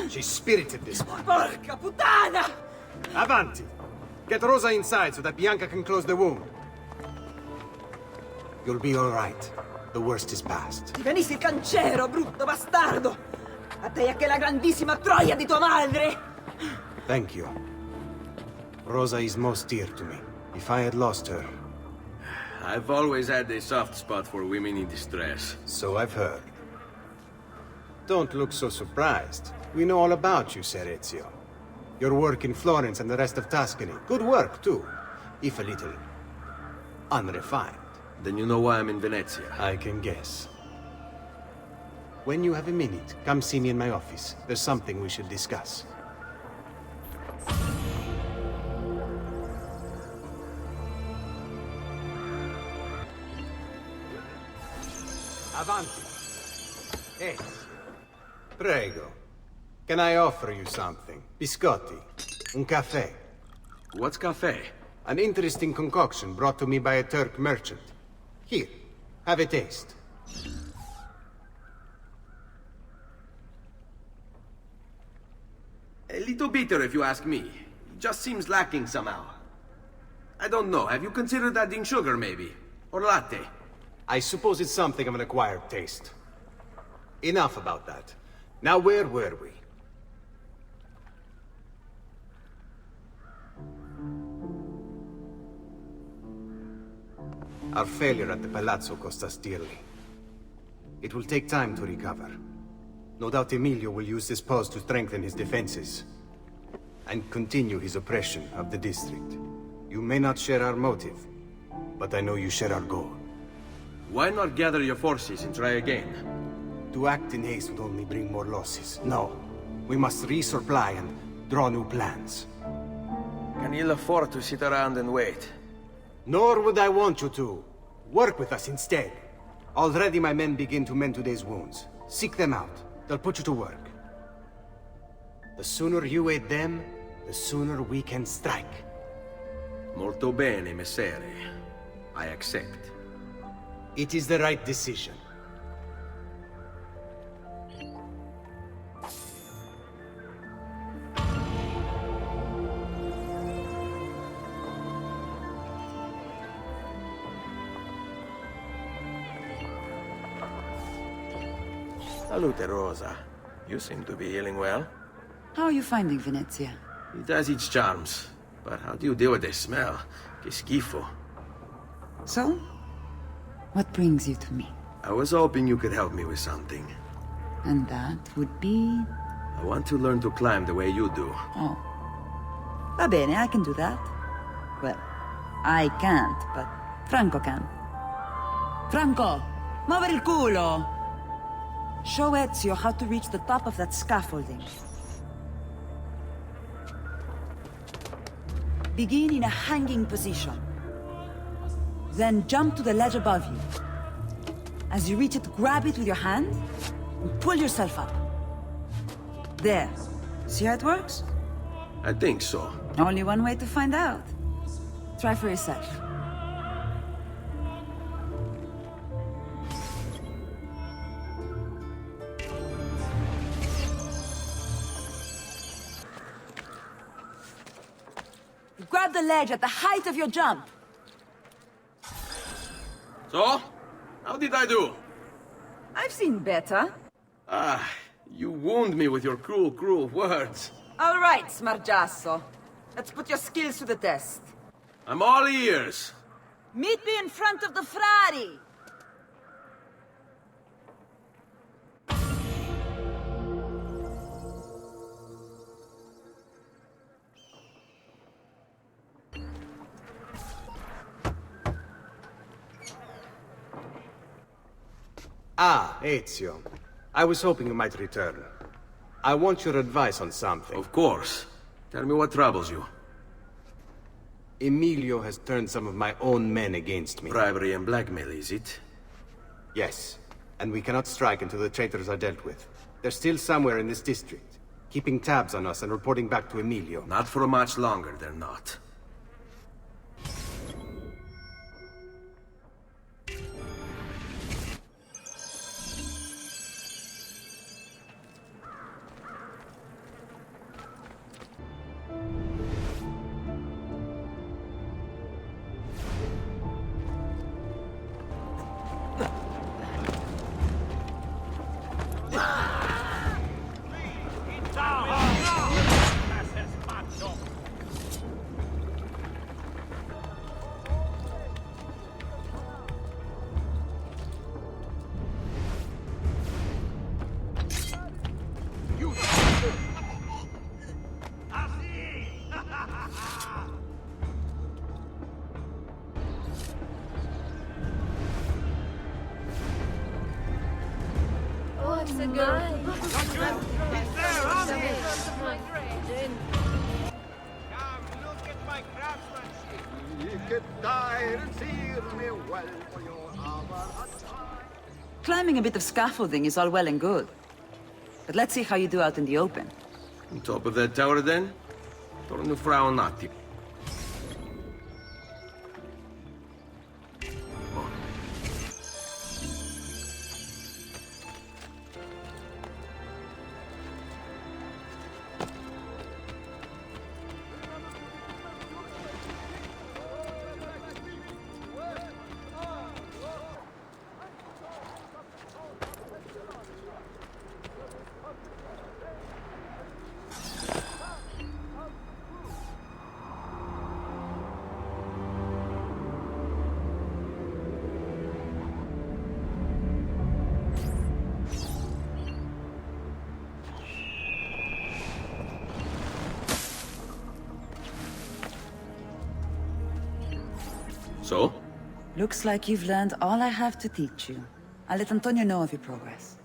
She's spirited, this one. Porca puttana! Avanti! Get Rosa inside so that Bianca can close the wound. You'll be all right. The worst is past. Ti venissi il cancero, brutto bastardo! A te e a che la grandissima troia di tua madre! Thank you. Rosa is most dear to me. If I had lost her... I've always had a soft spot for women in distress. So I've heard. Don't look so surprised. We know all about you, Ser Ezio. Your work in Florence and the rest of Tuscany. Good work, too. If a little... unrefined. Then you know why I'm in Venezia. I can guess. When you have a minute, come see me in my office. There's something we should discuss. Avanti. Yes. Prego. Can I offer you something? Biscotti. Un caffè. What's caffè? An interesting concoction brought to me by a Turk merchant. Here, have a taste. A little bitter, if you ask me. It just seems lacking somehow. I don't know. Have you considered adding sugar, maybe? Or latte? I suppose it's something of an acquired taste. Enough about that. Now, where were we? Our failure at the Palazzo cost us dearly. It will take time to recover. No doubt Emilio will use this pause to strengthen his defenses and continue his oppression of the district. You may not share our motive, but I know you share our goal. Why not gather your forces and try again? To act in haste would only bring more losses. No. We must resupply and draw new plans. Can you afford to sit around and wait? Nor would I want you to. Work with us instead. Already my men begin to mend today's wounds. Seek them out. They'll put you to work. The sooner you aid them, the sooner we can strike. Molto bene, messere. I accept. It is the right decision. Salute, Rosa. You seem to be healing well. How are you finding Venezia? It has its charms. But how do you deal with the smell? Que schifo. So? What brings you to me? I was hoping you could help me with something. And that would be... I want to learn to climb the way you do. Oh. Va bene, I can do that. Well, I can't, but Franco can. Franco, muovere il culo! Show Ezio how to reach the top of that scaffolding. Begin in a hanging position. Then jump to the ledge above you. As you reach it, grab it with your hand and pull yourself up. There. See how it works? I think so. Only one way to find out. Try for yourself. Grab the ledge at the height of your jump. So? How did I do? I've seen better. Ah, you wound me with your cruel, cruel words. All right, Smargiasso. Let's put your skills to the test. I'm all ears. Meet me in front of the Frari. Ah, Ezio. I was hoping you might return. I want your advice on something. Of course. Tell me what troubles you. Emilio has turned some of my own men against me. Bribery and blackmail, is it? Yes. And we cannot strike until the traitors are dealt with. They're still somewhere in this district, keeping tabs on us and reporting back to Emilio. Not for much longer, they're not. Climbing a bit of scaffolding is all well and good. But let's see how you do out in the open. On top of that tower, then? Torno fra un attimo. So? Looks like you've learned all I have to teach you. I'll let Antonio know of your progress.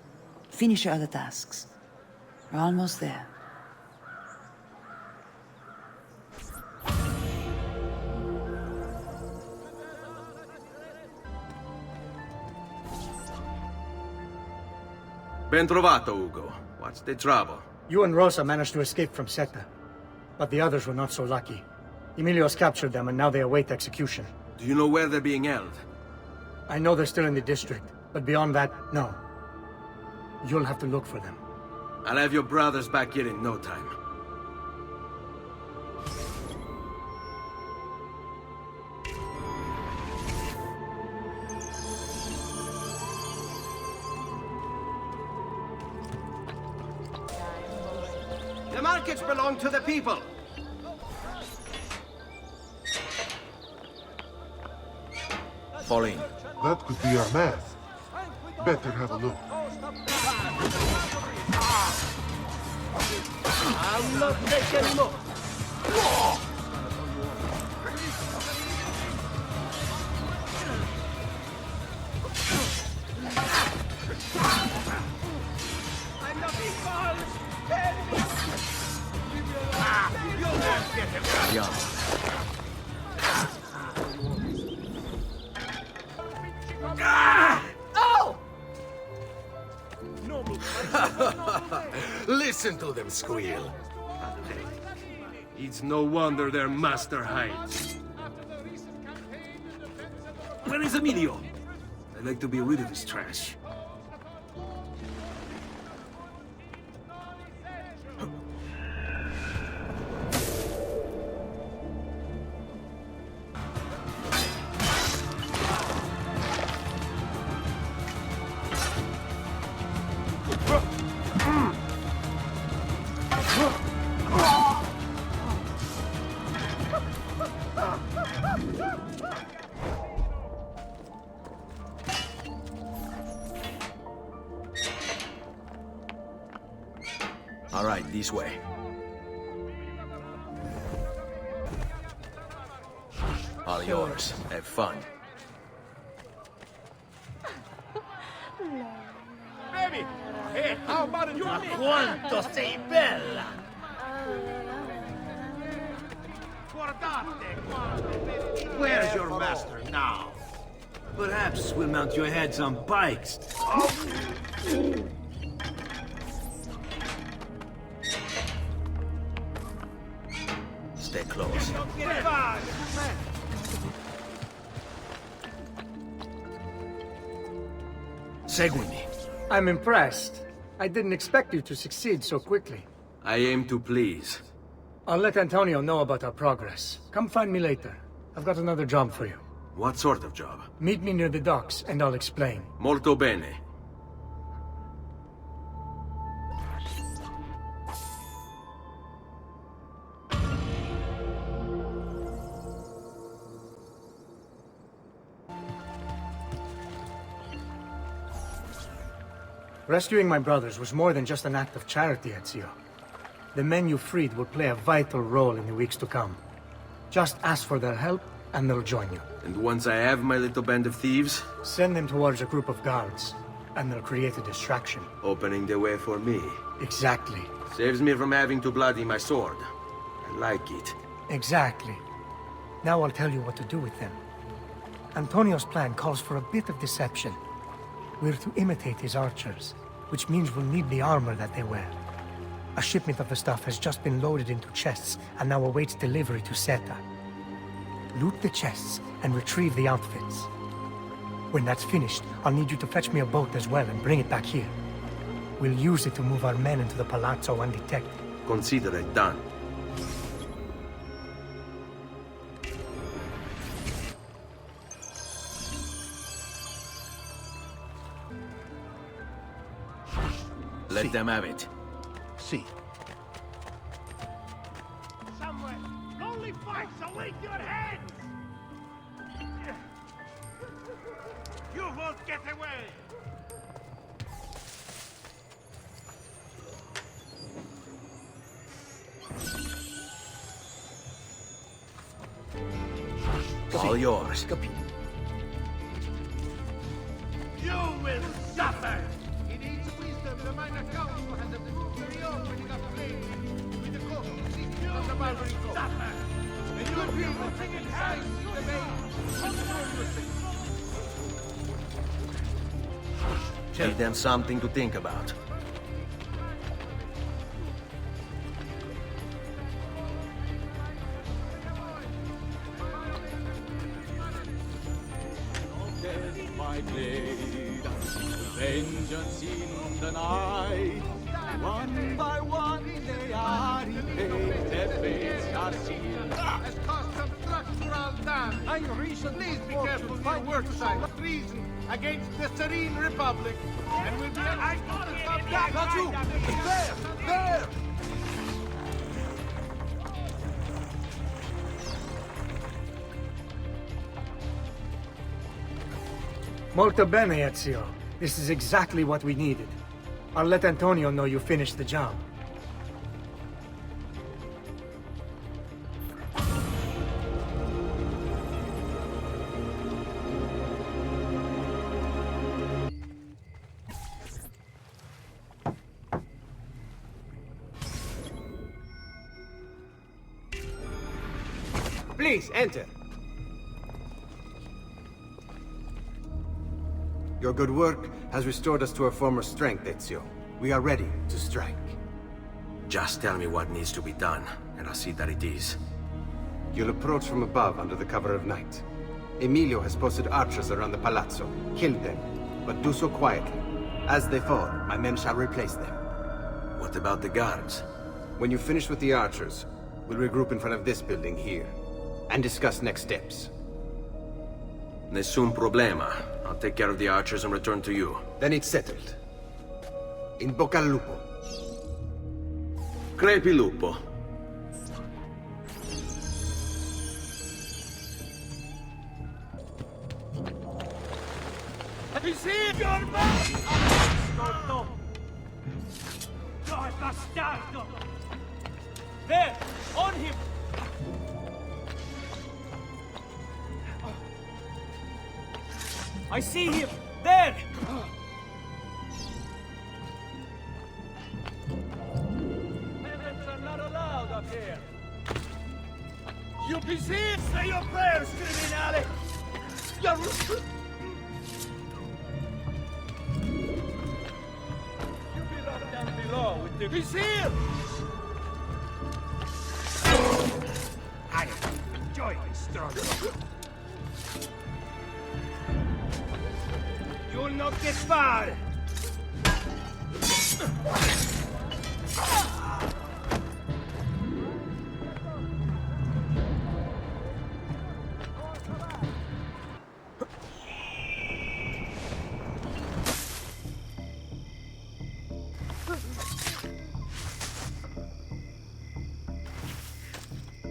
Finish your other tasks. We're almost there. Ben trovato, Ugo. What's the trouble? You and Rosa managed to escape from Seta, but the others were not so lucky. Emilio's captured them and now they await execution. Do you know where they're being held? I know they're still in the district, but beyond that, no. You'll have to look for them. I'll have your brothers back here in no time. The markets belong to the people. Fall in. That could be our math. Better have a look. I'm not rich anymore. I'm not equal. You'll not get him. Yeah. Oh! Listen to them squeal. It's no wonder their master hides. Where is Emilio? I'd like to be rid of his trash. All right, this way. All yours. Have fun. No. Hey, how about you? Quanto sei bella! Where's your master now? Perhaps we'll mount your heads on bikes. Stay close. Seguimi. I'm impressed. I didn't expect you to succeed so quickly. I aim to please. I'll let Antonio know about our progress. Come find me later. I've got another job for you. What sort of job? Meet me near the docks, and I'll explain. Molto bene. Rescuing my brothers was more than just an act of charity, Ezio. The men you freed will play a vital role in the weeks to come. Just ask for their help, and they'll join you. And once I have my little band of thieves? Send them towards a group of guards, and they'll create a distraction. Opening the way for me. Exactly. Saves me from having to bloody my sword. I like it. Exactly. Now I'll tell you what to do with them. Antonio's plan calls for a bit of deception. We're to imitate his archers, which means we'll need the armor that they wear. A shipment of the stuff has just been loaded into chests and now awaits delivery to Seta. Loot the chests and retrieve the outfits. When that's finished, I'll need you to fetch me a boat as well and bring it back here. We'll use it to move our men into the palazzo undetected. Consider it done. Let them have it. See. Somewhere, lonely fights await your heads! You won't get away! All yours. You will suffer! It needs wisdom, the minor council has a very opening of flame with the coast of the Barbary Coast. And you will be rotting in hell the veins. Give them something to think about. My blade, vengeance in the night. One by one they are repaid, their fates are sealed. Has caused some structural damage. Please be careful your work site. Treason against the Serene Republic. And will be Not you! There! There! Molto bene, Ezio. This is exactly what we needed. I'll let Antonio know you finished the job. Please, enter. Your good work has restored us to our former strength, Ezio. We are ready to strike. Just tell me what needs to be done, and I'll see that it is. You'll approach from above under the cover of night. Emilio has posted archers around the palazzo. Kill them, but do so quietly. As they fall, my men shall replace them. What about the guards? When you finish with the archers, we'll regroup in front of this building here, and discuss next steps. Nessun problema. I'll take care of the archers and return to you. Then it's settled. In bocca al lupo. Crepi lupo. Receive your man! Bastardo! God, bastardo! There! On him! I see him! There! You be here! Say your prayers, criminale! You be right down below with the... He's here! I enjoy this struggle. You'll not get far!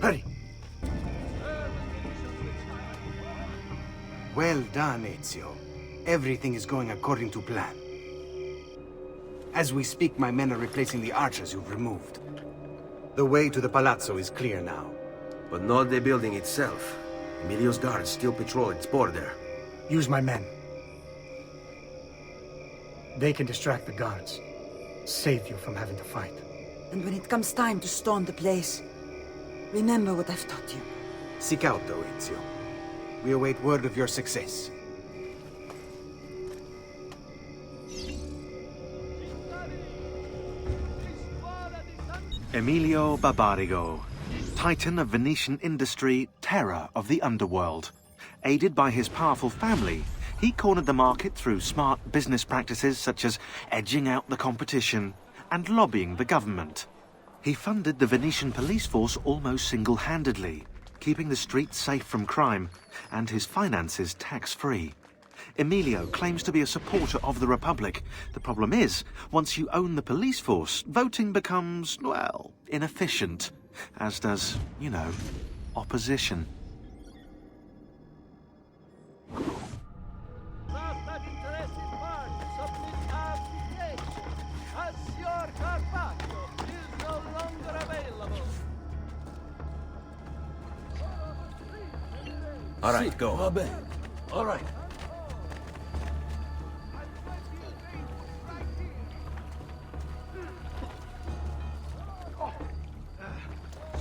Hurry. Well done, Ezio. Everything is going according to plan. As we speak, my men are replacing the archers you've removed. The way to the palazzo is clear now. But not the building itself. Emilio's guards still patrol its border. Use my men. They can distract the guards. Save you from having to fight. And when it comes time to storm the place, remember what I've taught you. Seek out, though, Ezio. We await word of your success. Emilio Barbarigo, titan of Venetian industry, terror of the underworld. Aided by his powerful family, he cornered the market through smart business practices such as edging out the competition and lobbying the government. He funded the Venetian police force almost single-handedly, keeping the streets safe from crime and his finances tax-free. Emilio claims to be a supporter of the Republic. The problem is, once you own the police force, voting becomes, well, inefficient. As does, you know, opposition. All right, go. All right.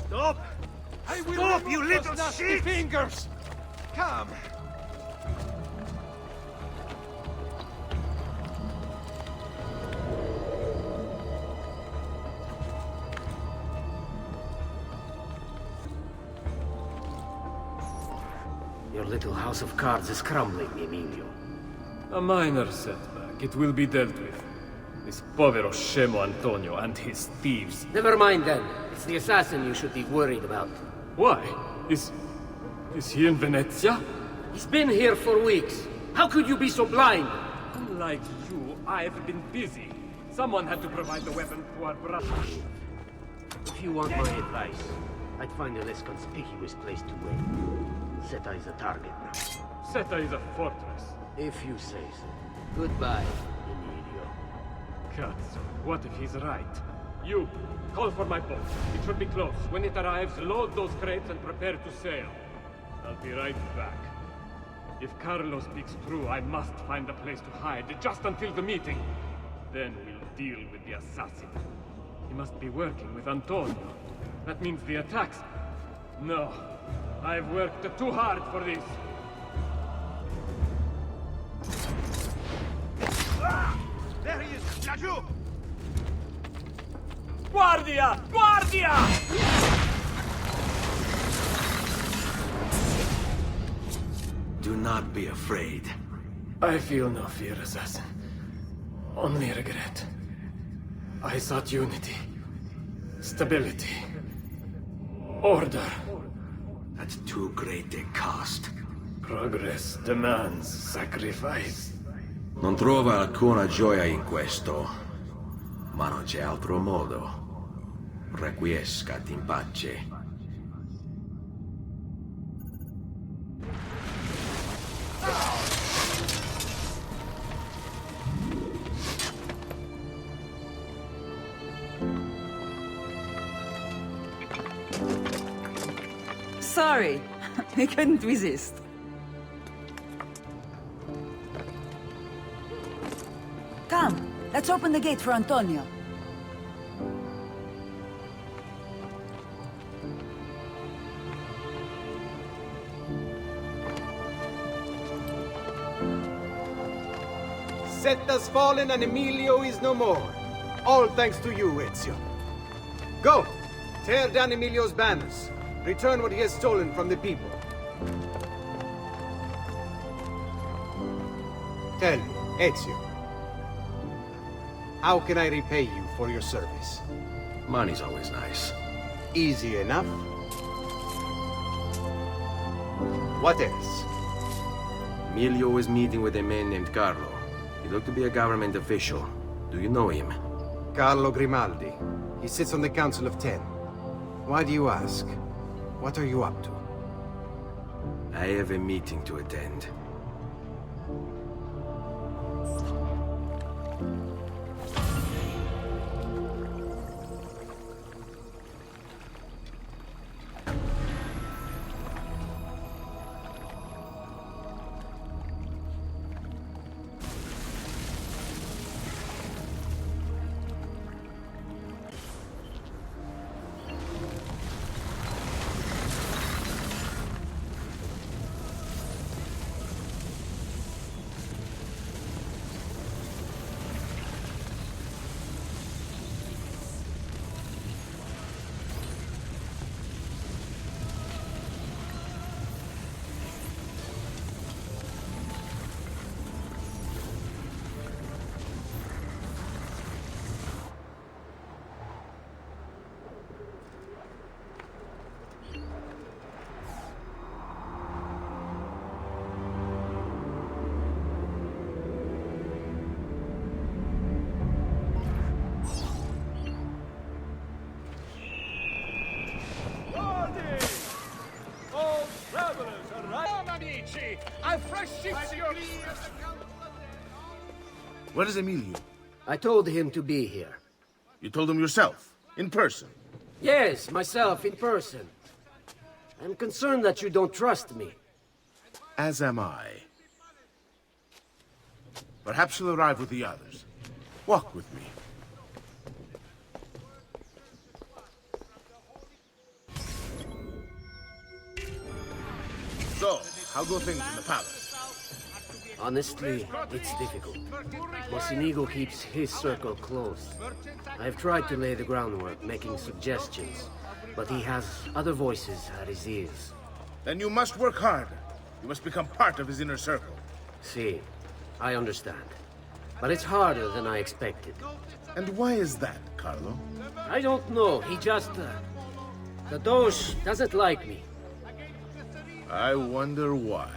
Stop! I will Stop, you remove little those nasty shit! fingers! Come! Your little house of cards is crumbling, Emilio. A minor setback. It will be dealt with. This povero scemo Antonio and his thieves. Never mind then. It's the assassin you should be worried about. Why? Is he in Venezia? He's been here for weeks. How could you be so blind? Unlike you, I've been busy. Someone had to provide the weapon to our brother. If you want my advice, I'd find a less conspicuous place to wait. Seta is a target now. Seta is a fortress. If you say so. Goodbye, Emilio. Cazzo, what if he's right? You, call for my boat. It should be close. When it arrives, load those crates and prepare to sail. I'll be right back. If Carlo speaks true, I must find a place to hide, just until the meeting. Then we'll deal with the assassin. He must be working with Antonio. That means the attacks. No, I've worked too hard for this. There he is! Laggiù! Guardia! Guardia! Do not be afraid. I feel no fear, assassin. Only regret. I sought unity, stability, order. At too great a cost. Progress demands sacrifice. Non trova alcuna gioia in questo, ma non c'è altro modo. Requiescat in pace. Sorry, I couldn't resist. Come, let's open the gate for Antonio. Set has fallen and Emilio is no more. All thanks to you, Ezio. Go! Tear down Emilio's banners. Return what he has stolen from the people. Tell me, Ezio. How can I repay you for your service? Money's always nice. Easy enough. What else? Emilio is meeting with a man named Carlo. He looked to be a government official. Do you know him? Carlo Grimaldi. He sits on the Council of Ten. Why do you ask? What are you up to? I have a meeting to attend. Where is Emilio? I told him to be here. You told him yourself? In person? Yes, myself, in person. I'm concerned that you don't trust me. As am I. Perhaps you'll arrive with the others. Walk with me. So, how go things in the palace? Honestly, it's difficult. Mocenigo keeps his circle close. I've tried to lay the groundwork, making suggestions, but he has other voices at his ears. Then you must work harder. You must become part of his inner circle. See, I understand. But it's harder than I expected. And why is that, Carlo? I don't know. He just... the Doge doesn't like me. I wonder why.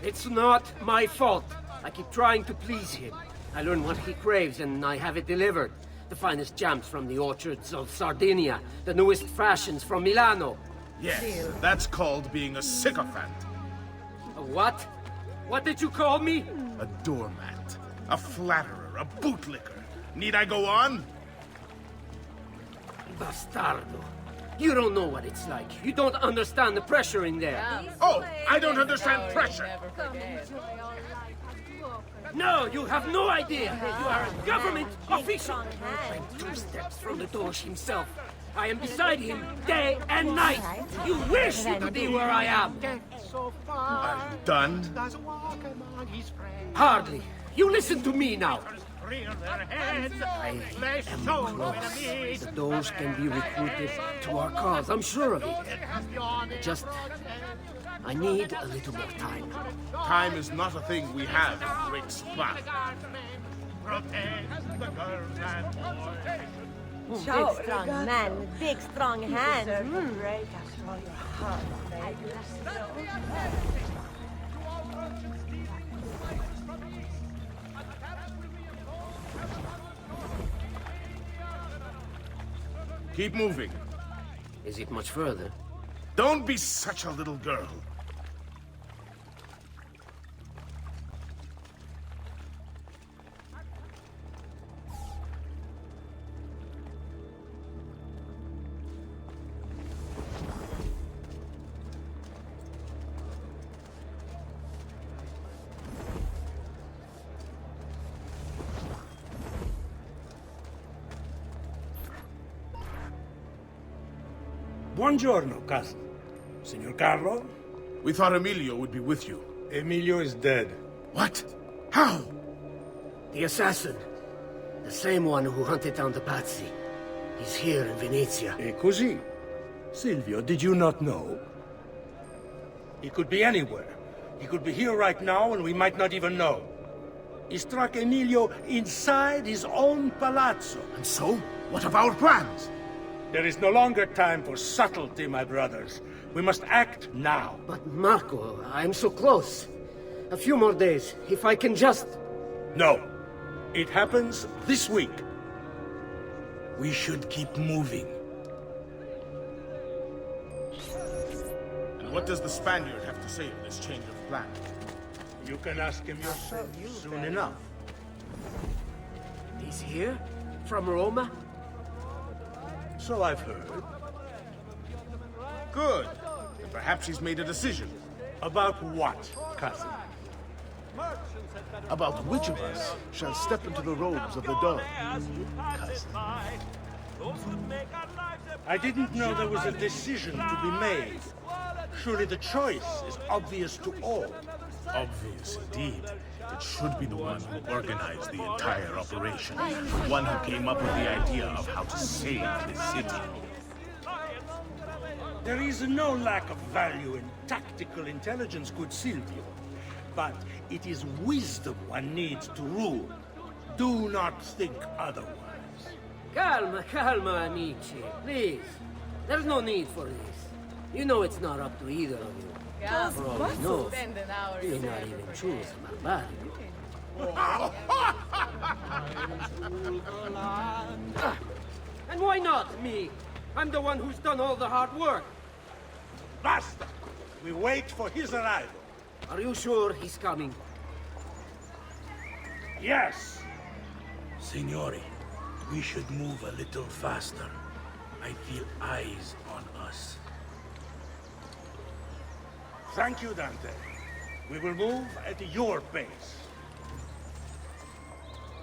It's not my fault. I keep trying to please him. I learn what he craves and I have it delivered. The finest jams from the orchards of Sardinia, the newest fashions from Milano. Yes, that's called being a sycophant. A what? What did you call me? A doormat, a flatterer, a bootlicker. Need I go on? Bastardo. You don't know what it's like. You don't understand the pressure in there. Oh, I don't understand pressure. No, you have no idea. You are a government official. I'm 2 steps from the Doge himself. I am beside him day and night. You wish you could be where I am. Are you done? Hardly. You listen to me now. I am close. The Doge can be recruited to our cause. I'm sure of it. I need a little more time. Time is not a thing we have in great Spa. Big strong man with big strong hands. Keep moving. Is it much further? Don't be such a little girl. Buongiorno, cousin. Signor Carlo? We thought Emilio would be with you. Emilio is dead. What? How? The assassin. The same one who hunted down the Pazzi. He's here in Venezia. E così? Silvio, did you not know? He could be anywhere. He could be here right now and we might not even know. He struck Emilio inside his own palazzo. And so, what of our plans? There is no longer time for subtlety, my brothers. We must act now. But Marco, I'm so close. A few more days, if I can just... No. It happens this week. We should keep moving. And what does the Spaniard have to say of this change of plan? You can ask him yourself soon enough. He's here? From Roma? So I've heard. Good. And perhaps he's made a decision. About what, cousin? About which of us shall step into the robes of the Don. Cousin. I didn't know there was a decision to be made. Surely the choice is obvious to all. Obvious indeed. It should be the one who organized the entire operation. The one who came up with the idea of how to save the city. There is no lack of value in tactical intelligence, good Silvio. But it is wisdom one needs to rule. Do not think otherwise. Calma, calma, amici. Please. There's no need for this. You know it's not up to either of you. For all we know, you'll not even choose Malvario. And why not me? I'm the one who's done all the hard work. Basta! We wait for his arrival. Are you sure he's coming? Yes! Signori, we should move a little faster. I feel eyes on us. Thank you, Dante. We will move at your pace.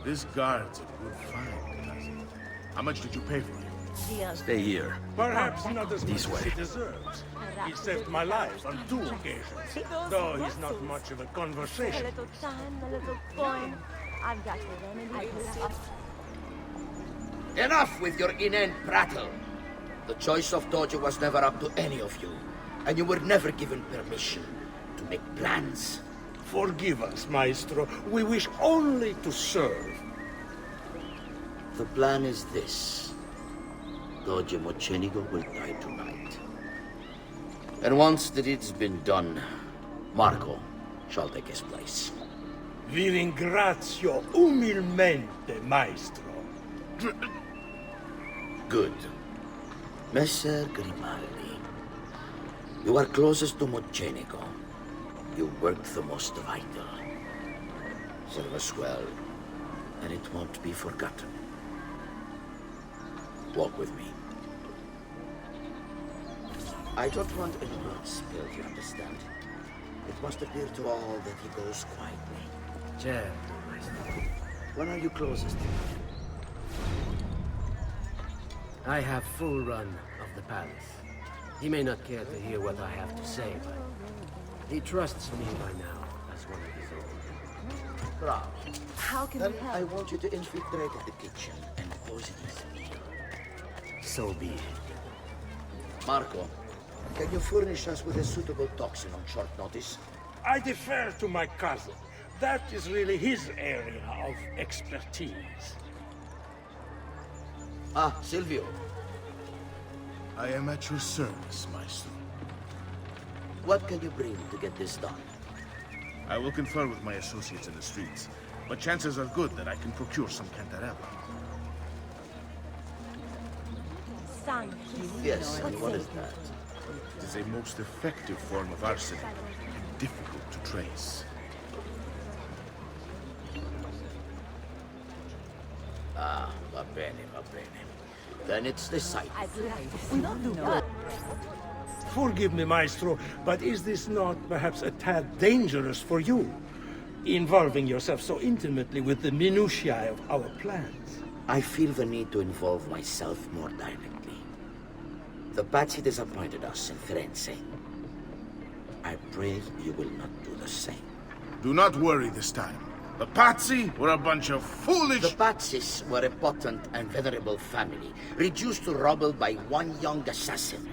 This guard's a good find, cousin. How much did you pay for him? Stay here. Perhaps not as much This as way. he deserves. He saved my life on 2 occasions, though he's not much of a conversation. A little time, a little coin. I've got the remedy. Enough with your inane prattle. The choice of Dojo was never up to any of you, and you were never given permission to make plans. Forgive us, Maestro. We wish only to serve. The plan is this. Dojo Mocenigo will die tonight. And once the deed's been done, Marco shall take his place. Vi ringrazio umilmente, Maestro. Good. Messer Grimaldi, you are closest to Mocenigo. You worked the most vital. Serve us well, and it won't be forgotten. Walk with me. I don't want any blood spilled, you understand? It must appear to all that he goes quietly. Certo, Maestro. When are you closest? I have full run of the palace. He may not care to hear what I have to say, but he trusts me by now as one of his own. Bravo. How can Then we help? I want you to infiltrate the kitchen and poison his meal. So be it. Marco, can you furnish us with a suitable toxin on short notice? I defer to my cousin. That is really his area of expertise. Ah, Silvio. I am at your service, Maestro. What can you bring to get this done? I will confer with my associates in the streets, but chances are good that I can procure some cantarella. Yes, and what is that? It is a most effective form of arsenic and difficult to trace. Ah, va bene, va bene. Then it's decided. Forgive me, Maestro, but is this not perhaps a tad dangerous for you? Involving yourself so intimately with the minutiae of our plans. I feel the need to involve myself more directly. The Pazzi disappointed us in Firenze. I pray you will not do the same. Do not worry this time. The Pazzi were a bunch of foolish... The Pazzis were a potent and venerable family, reduced to rubble by one young assassin.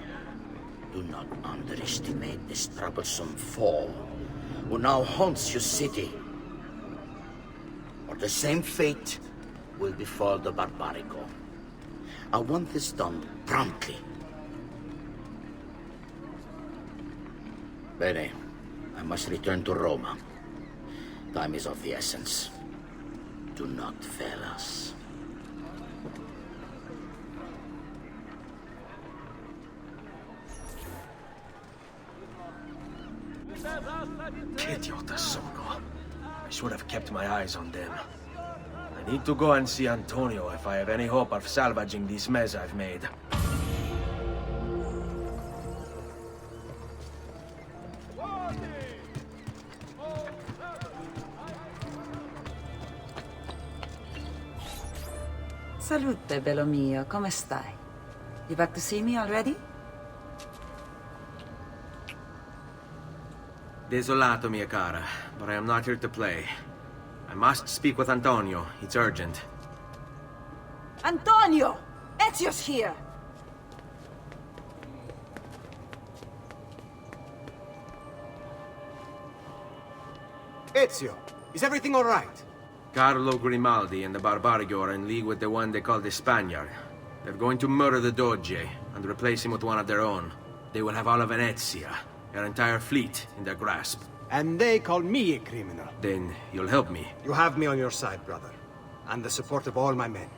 Do not underestimate this troublesome foe, who now haunts your city. Or the same fate will befall the Barbarico. I want this done promptly. Bene, I must return to Roma. Time is of the essence. Do not fail us. Che idiota sono. I should have kept my eyes on them. I need to go and see Antonio if I have any hope of salvaging this mess I've made. Salute, bello mio. Come stai? You back to see me already? Desolato, mia cara, but I am not here to play. I must speak with Antonio. It's urgent. Antonio! Ezio's here! Ezio, is everything all right? Carlo Grimaldi and the Barbarigo are in league with the one they call the Spaniard. They're going to murder the Doge and replace him with one of their own. They will have all of Venezia, their entire fleet, in their grasp. And they call me a criminal. Then you'll help me. You have me on your side, brother. And the support of all my men.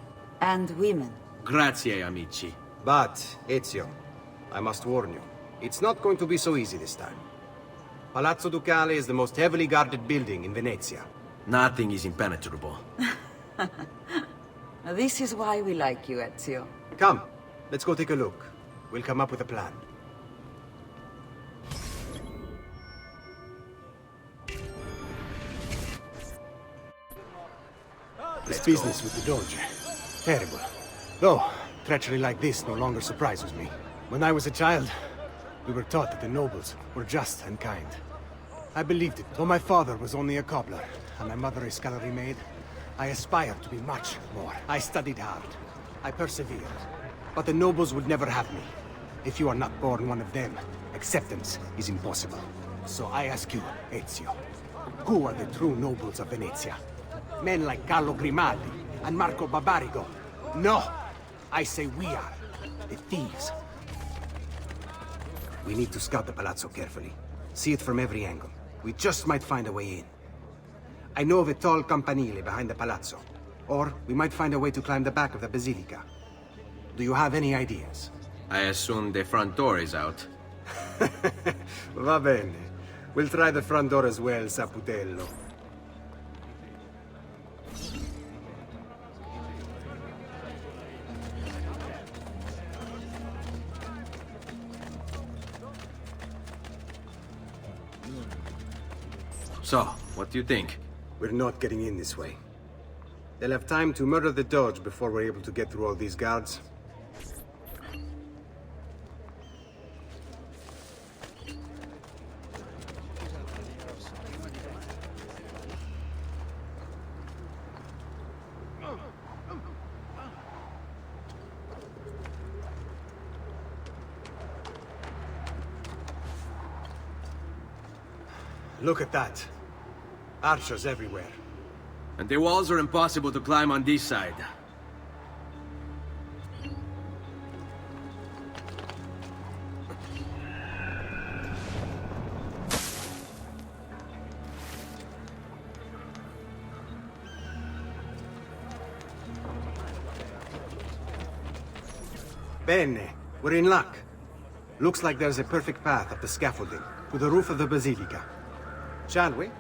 And women. Grazie, amici. But, Ezio, I must warn you. It's not going to be so easy this time. Palazzo Ducale is the most heavily guarded building in Venezia. Nothing is impenetrable. This is why we like you, Ezio. Come, let's go take a look. We'll come up with a plan. This business with the Doge. Terrible. Though, treachery like this no longer surprises me. When I was a child, we were taught that the nobles were just and kind. I believed it. Though my father was only a cobbler, and my mother a scullery maid, I aspired to be much more. I studied hard. I persevered. But the nobles would never have me. If you are not born one of them, acceptance is impossible. So I ask you, Ezio, who are the true nobles of Venezia? Men like Carlo Grimaldi and Marco Barbarigo? No! I say we are. The thieves. We need to scout the palazzo carefully. See it from every angle. We just might find a way in. I know of a tall campanile behind the palazzo. Or we might find a way to climb the back of the basilica. Do you have any ideas? I assume the front door is out. Va bene. We'll try the front door as well, Saputello. So, what do you think? We're not getting in this way. They'll have time to murder the Doge before we're able to get through all these guards. Look at that. Archers everywhere. And the walls are impossible to climb on this side. Bene. We're in luck. Looks like there's a perfect path up the scaffolding to the roof of the basilica. Shall we?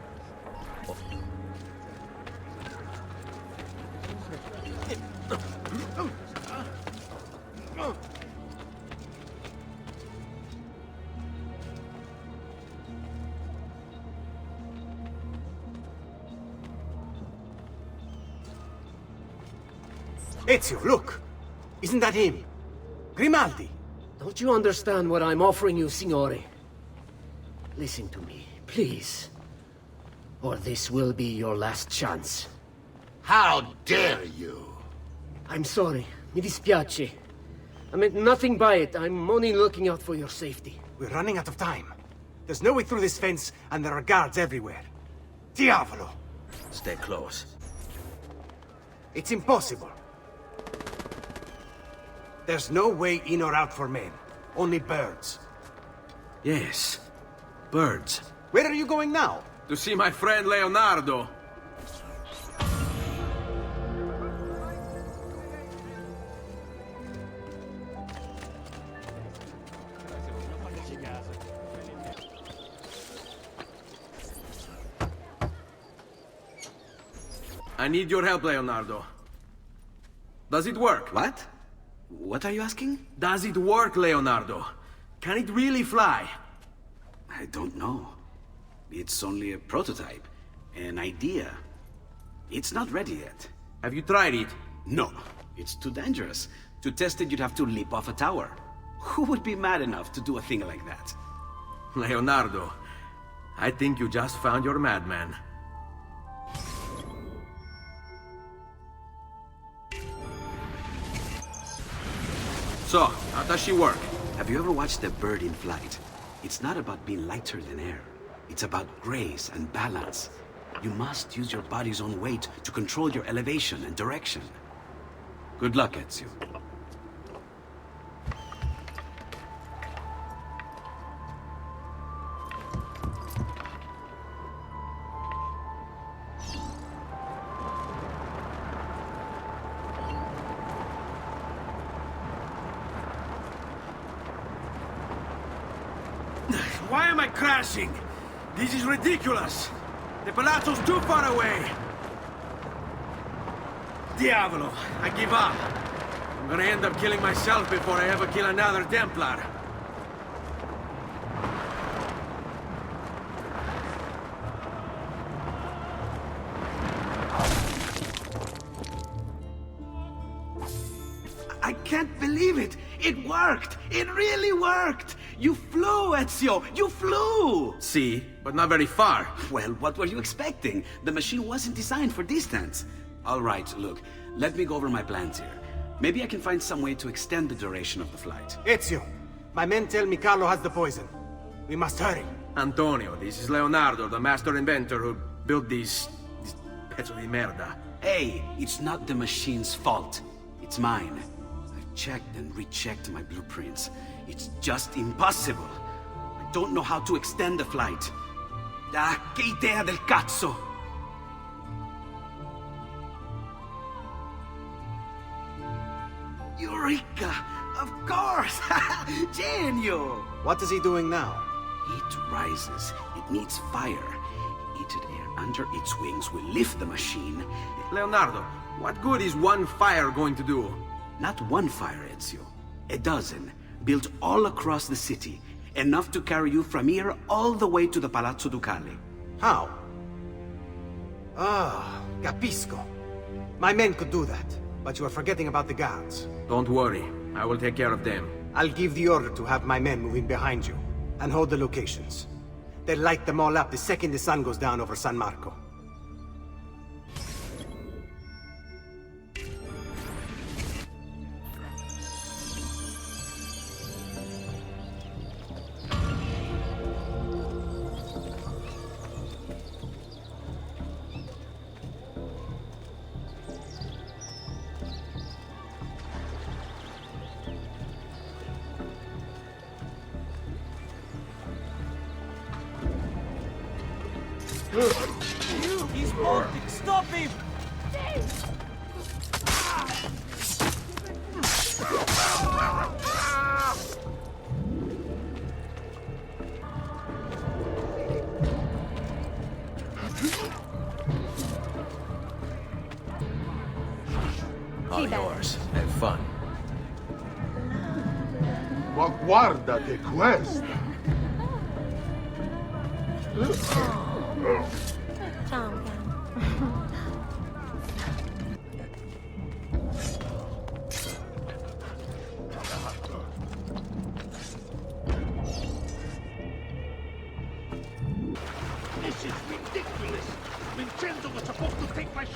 Ezio, look! Isn't that him? Grimaldi! Don't you understand what I'm offering you, Signore? Listen to me, please. or this will be your last chance. How dare you? I'm sorry. Mi dispiace. I meant nothing by it. I'm only looking out for your safety. We're running out of time. There's no way through this fence, and there are guards everywhere. Diavolo! Stay close. It's impossible. There's no way in or out for men. Only birds. Yes. Birds. Where are you going now? To see my friend Leonardo. I need your help, Leonardo. Does it work? What? What are you asking? Does it work, Leonardo? Can it really fly? I don't know. It's only a prototype, an idea. It's not ready yet. Have you tried it? No, it's too dangerous. To test it, you'd have to leap off a tower. Who would be mad enough to do a thing like that? Leonardo, I think you just found your madman. So, how does she work? Have you ever watched a bird in flight? It's not about being lighter than air. It's about grace and balance. You must use your body's own weight to control your elevation and direction. Good luck, Ezio. Why am I crashing? This is ridiculous. The palazzo's too far away. Diavolo, I give up. I'm gonna end up killing myself before I ever kill another Templar. I can't believe it! It worked! It really worked! You flew, Ezio! You flew! See, but not very far. Well, what were you expecting? The machine wasn't designed for distance. All right, look, let me go over my plans here. Maybe I can find some way to extend the duration of the flight. Ezio, my men tell me Carlo has the poison. We must hurry. Antonio, this is Leonardo, the master inventor who built these pezzo di merda. Hey, it's not the machine's fault. It's mine. I've checked and rechecked my blueprints. It's just impossible. I don't know how to extend the flight. Ah, che idea del cazzo! Eureka! Of course! Genio! What is he doing now? It rises. It needs fire. Heated air under its wings will lift the machine. Leonardo, what good is one fire going to do? Not one fire, Ezio. A dozen, built all across the city. Enough to carry you from here all the way to the Palazzo Ducale. How? Ah, capisco. My men could do that, but you are forgetting about the guards. Don't worry, I will take care of them. I'll give the order to have my men move in behind you, and hold the locations. They'll light them all up the second the sun goes down over San Marco. He's bolting! Stop him! All yours. Have fun. Ma guarda che questa! Ciao. This is ridiculous!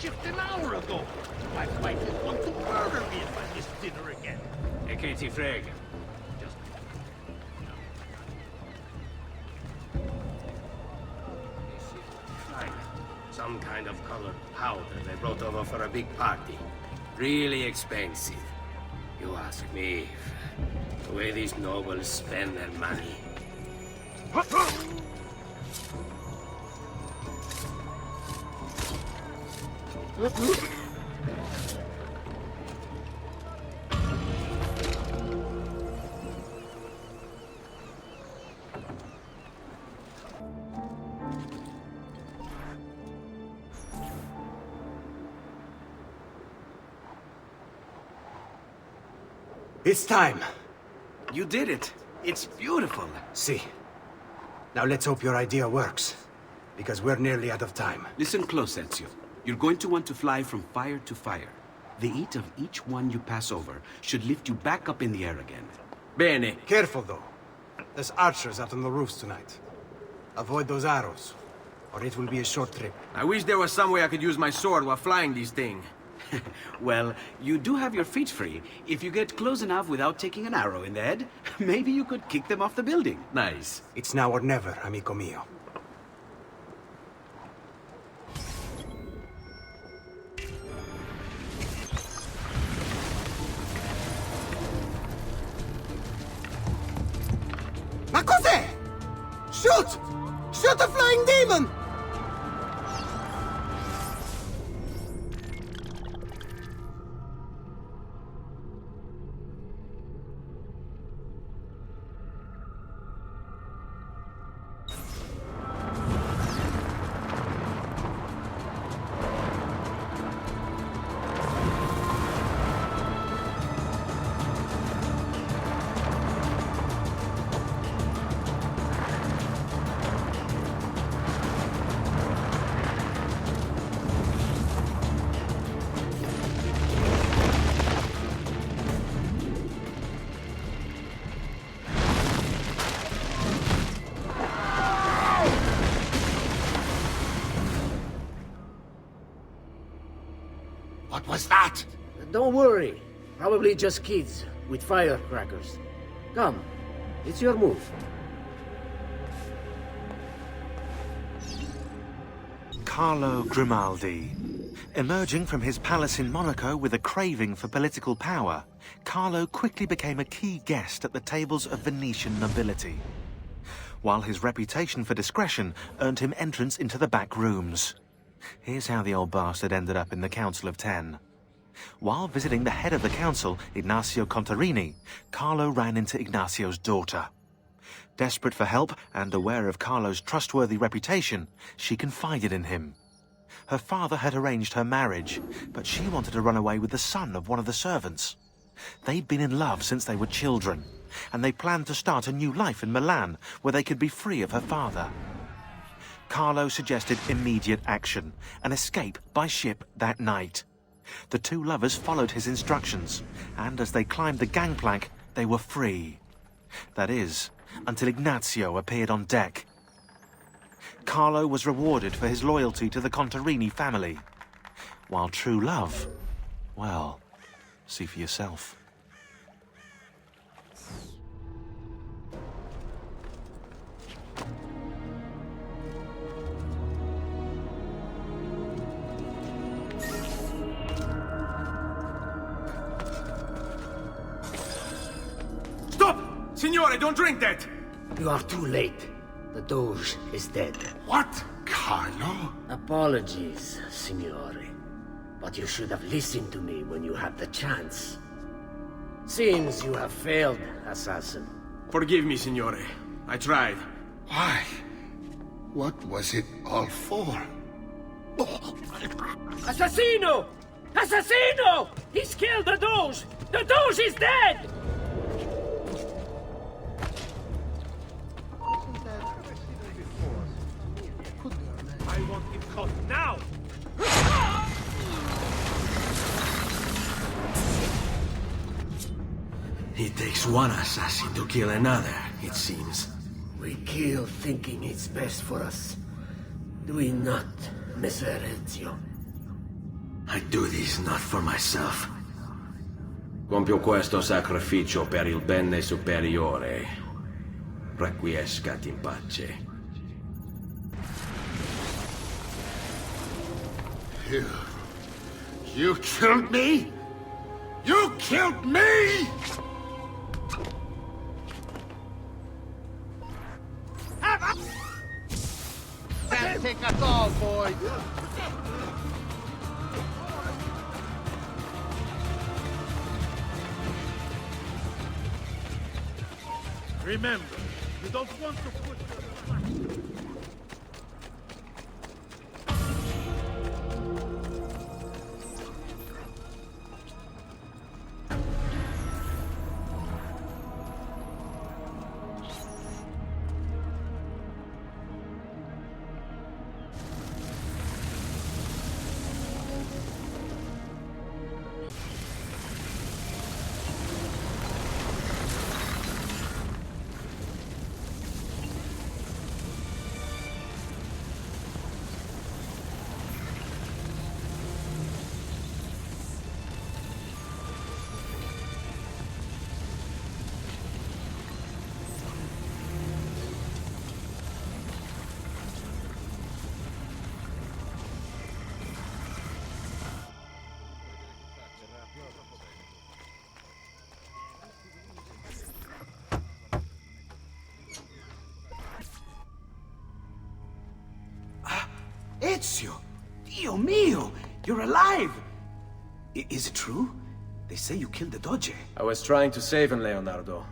shift an hour ago. My wife is going to murder me if I miss dinner again. Katie Freg. Just... Fine. Some kind of colored powder they brought over for a big party. Really expensive. You ask me. The way these nobles spend their money. It's time. You did it. It's beautiful. See. Now let's hope your idea works. Because we're nearly out of time. Listen close, Ezio. You're going to want to fly from fire to fire. The heat of each one you pass over should lift you back up in the air again. Bene. Careful, though. There's archers out on the roofs tonight. Avoid those arrows, or it will be a short trip. I wish there was some way I could use my sword while flying these things. Well, you do have your feet free. If you get close enough without taking an arrow in the head, maybe you could kick them off the building. Nice. It's now or never, amico mio. Ma cos'è? Shoot! Shoot the flying demon! What was that? Don't worry. Probably just kids with firecrackers. Come, it's your move. Carlo Grimaldi. Emerging from his palace in Monaco with a craving for political power, Carlo quickly became a key guest at the tables of Venetian nobility, while his reputation for discretion earned him entrance into the back rooms. Here's how the old bastard ended up in the Council of Ten. While visiting the head of the council, Ignazio Contarini, Carlo ran into Ignazio's daughter. Desperate for help and aware of Carlo's trustworthy reputation, she confided in him. Her father had arranged her marriage, but she wanted to run away with the son of one of the servants. They'd been in love since they were children, and they planned to start a new life in Milan, where they could be free of her father. Carlo suggested immediate action, an escape by ship that night. The two lovers followed his instructions, and as they climbed the gangplank, they were free. That is, until Ignazio appeared on deck. Carlo was rewarded for his loyalty to the Contarini family, while true love, well, see for yourself. Signore, don't drink that! You are too late. The Doge is dead. What? Carlo? Apologies, Signore. But you should have listened to me when you had the chance. Seems you have failed, assassin. Forgive me, Signore. I tried. Why? What was it all for? Assassino! Assassino! He's killed the Doge! The Doge is dead! I want him caught now! It takes one assassin to kill another, it seems. We kill thinking it's best for us. Do we not, Messer Ezio? I do this not for myself. Compio questo sacrificio per il bene superiore. Requiescat in pace. You killed me? You killed me? Can't take us all, boys. Remember, you don't want to put... Ezio! Dio mio! You're alive! Is it true? They say you killed the Doge. I was trying to save him, Leonardo.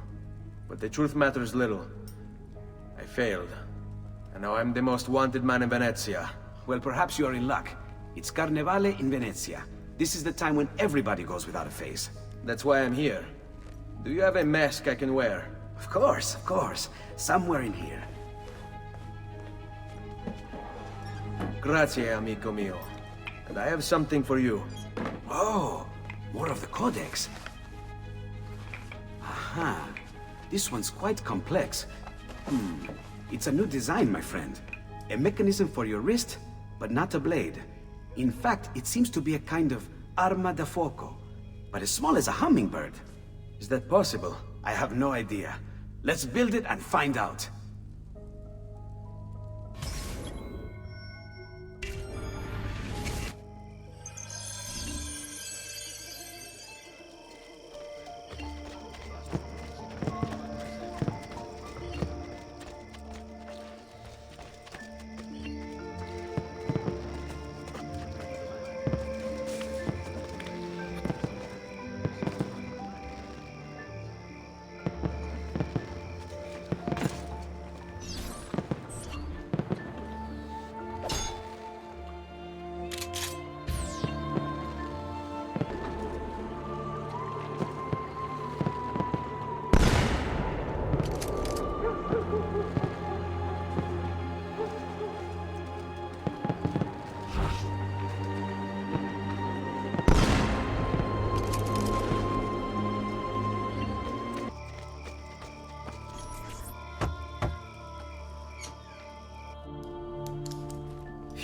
But the truth matters little. I failed. And now I'm the most wanted man in Venezia. Well, perhaps you are in luck. It's Carnevale in Venezia. This is the time when everybody goes without a face. That's why I'm here. Do you have a mask I can wear? Of course, of course. Somewhere in here. Grazie, amico mio. And I have something for you. Oh, more of the Codex. Aha. This one's quite complex. It's a new design, my friend. A mechanism for your wrist, but not a blade. In fact, it seems to be a kind of arma da fuoco, but as small as a hummingbird. Is that possible? I have no idea. Let's build it and find out.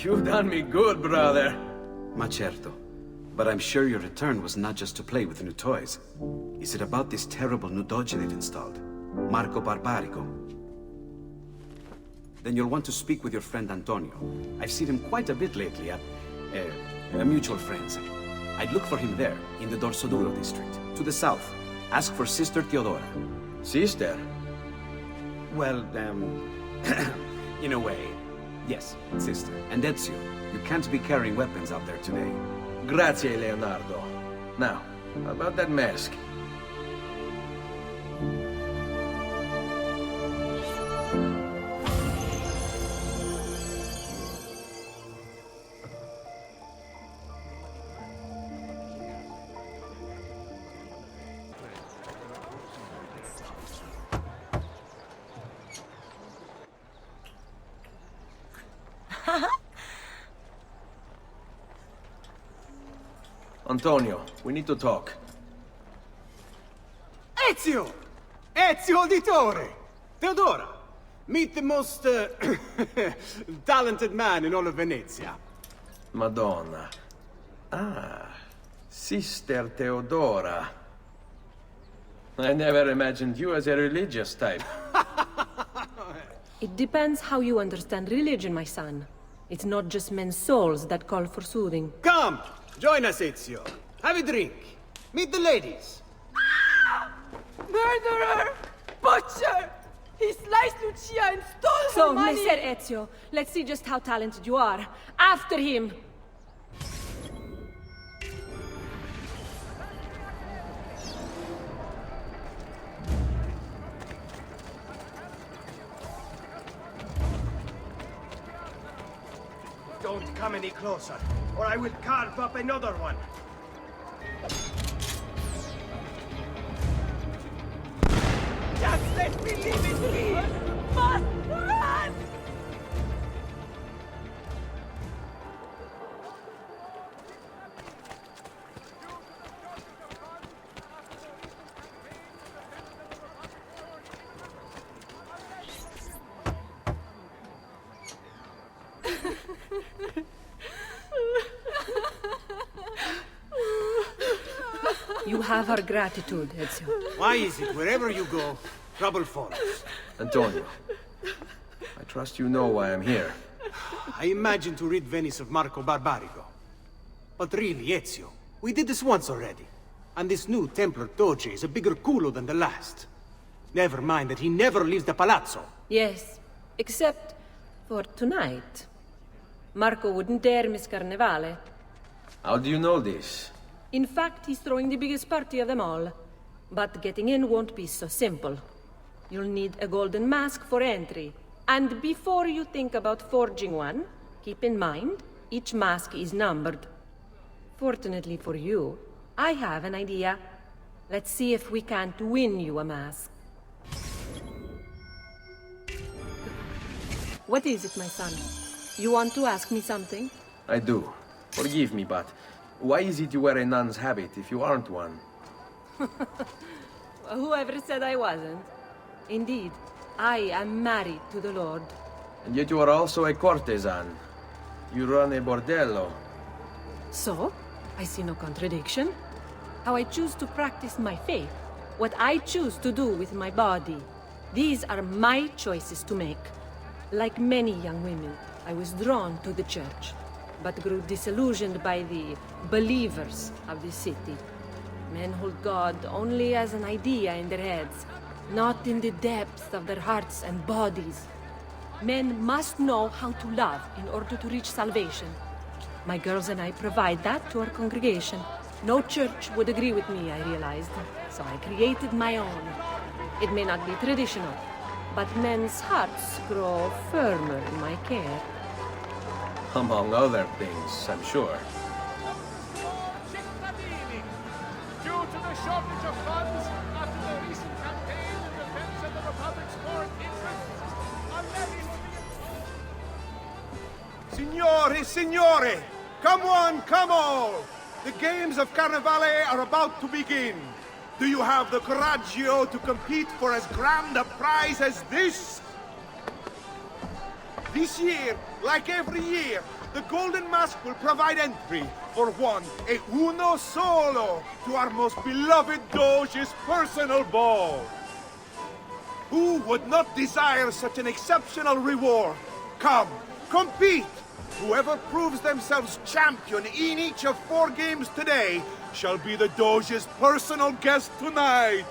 You've done me good, brother. Ma certo. But I'm sure your return was not just to play with new toys. Is it about this terrible new doge they've installed? Marco Barbarico? Then you'll want to speak with your friend Antonio. I've seen him quite a bit lately at... mutual friends. I'd look for him there, in the Dorsoduro district. To the south. Ask for Sister Theodora. Sister? Well, in a way. Yes, sister. And Ezio, you can't be carrying weapons out there today. Grazie, Leonardo. Now, about that mask. Antonio, we need to talk. Ezio! Ezio Auditore! Theodora! Meet the most, talented man in all of Venezia. Madonna. Ah, Sister Theodora. I never imagined you as a religious type. It depends how you understand religion, my son. It's not just men's souls that call for soothing. Come! Join us, Ezio. Have a drink. Meet the ladies. Murderer! Butcher! He sliced Lucia and stole her money! So, Messer Ezio, let's see just how talented you are. After him! Don't come any closer, or I will carve up another one. Just let me leave it be! Must run! You have our gratitude, Ezio. Why is it wherever you go, trouble follows? Antonio, I trust you know why I'm here. I imagine to rid Venice of Marco Barbarigo. But really, Ezio, we did this once already. And this new Templar Doge is a bigger culo than the last. Never mind that he never leaves the palazzo. Yes, except for tonight. Marco wouldn't dare miss Carnevale. How do you know this? In fact, he's throwing the biggest party of them all. But getting in won't be so simple. You'll need a golden mask for entry. And before you think about forging one, keep in mind, each mask is numbered. Fortunately for you, I have an idea. Let's see if we can't win you a mask. What is it, my son? You want to ask me something? I do. Forgive me, but why is it you wear a nun's habit if you aren't one? Whoever said I wasn't? Indeed, I am married to the Lord. And yet you are also a courtesan. You run a bordello. So, I see no contradiction. How I choose to practice my faith, what I choose to do with my body. These are my choices to make. Like many young women, I was drawn to the church, but grew disillusioned by the believers of the city. Men hold God only as an idea in their heads, not in the depths of their hearts and bodies. Men must know how to love in order to reach salvation. My girls and I provide that to our congregation. No church would agree with me, I realized, so I created my own. It may not be traditional, but men's hearts grow firmer in my care. Among other things, I'm sure. Due to the shortage of funds after the recent campaign in defense of the Republic's foreign interests, our levies Signori, signore! Come on, come all! The games of Carnevale are about to begin. Do you have the coraggio to compete for as grand a prize as this? This year, like every year, the Golden Mask will provide entry for one, e uno solo, to our most beloved Doge's personal ball. Who would not desire such an exceptional reward? Come, compete! Whoever proves themselves champion in each of 4 games today shall be the Doge's personal guest tonight.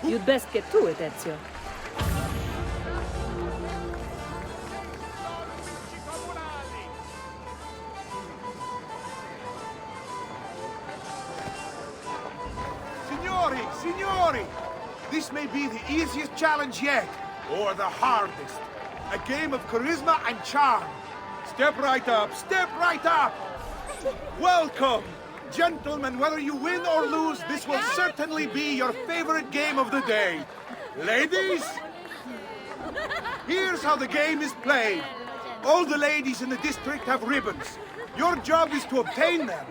You'd best get to it, Ezio. Signori, signori! This may be the easiest challenge yet, or the hardest. A game of charisma and charm. Step right up, step right up! Welcome! Gentlemen, whether you win or lose, this will certainly be your favorite game of the day. Ladies? Here's how the game is played. All the ladies in the district have ribbons. Your job is to obtain them.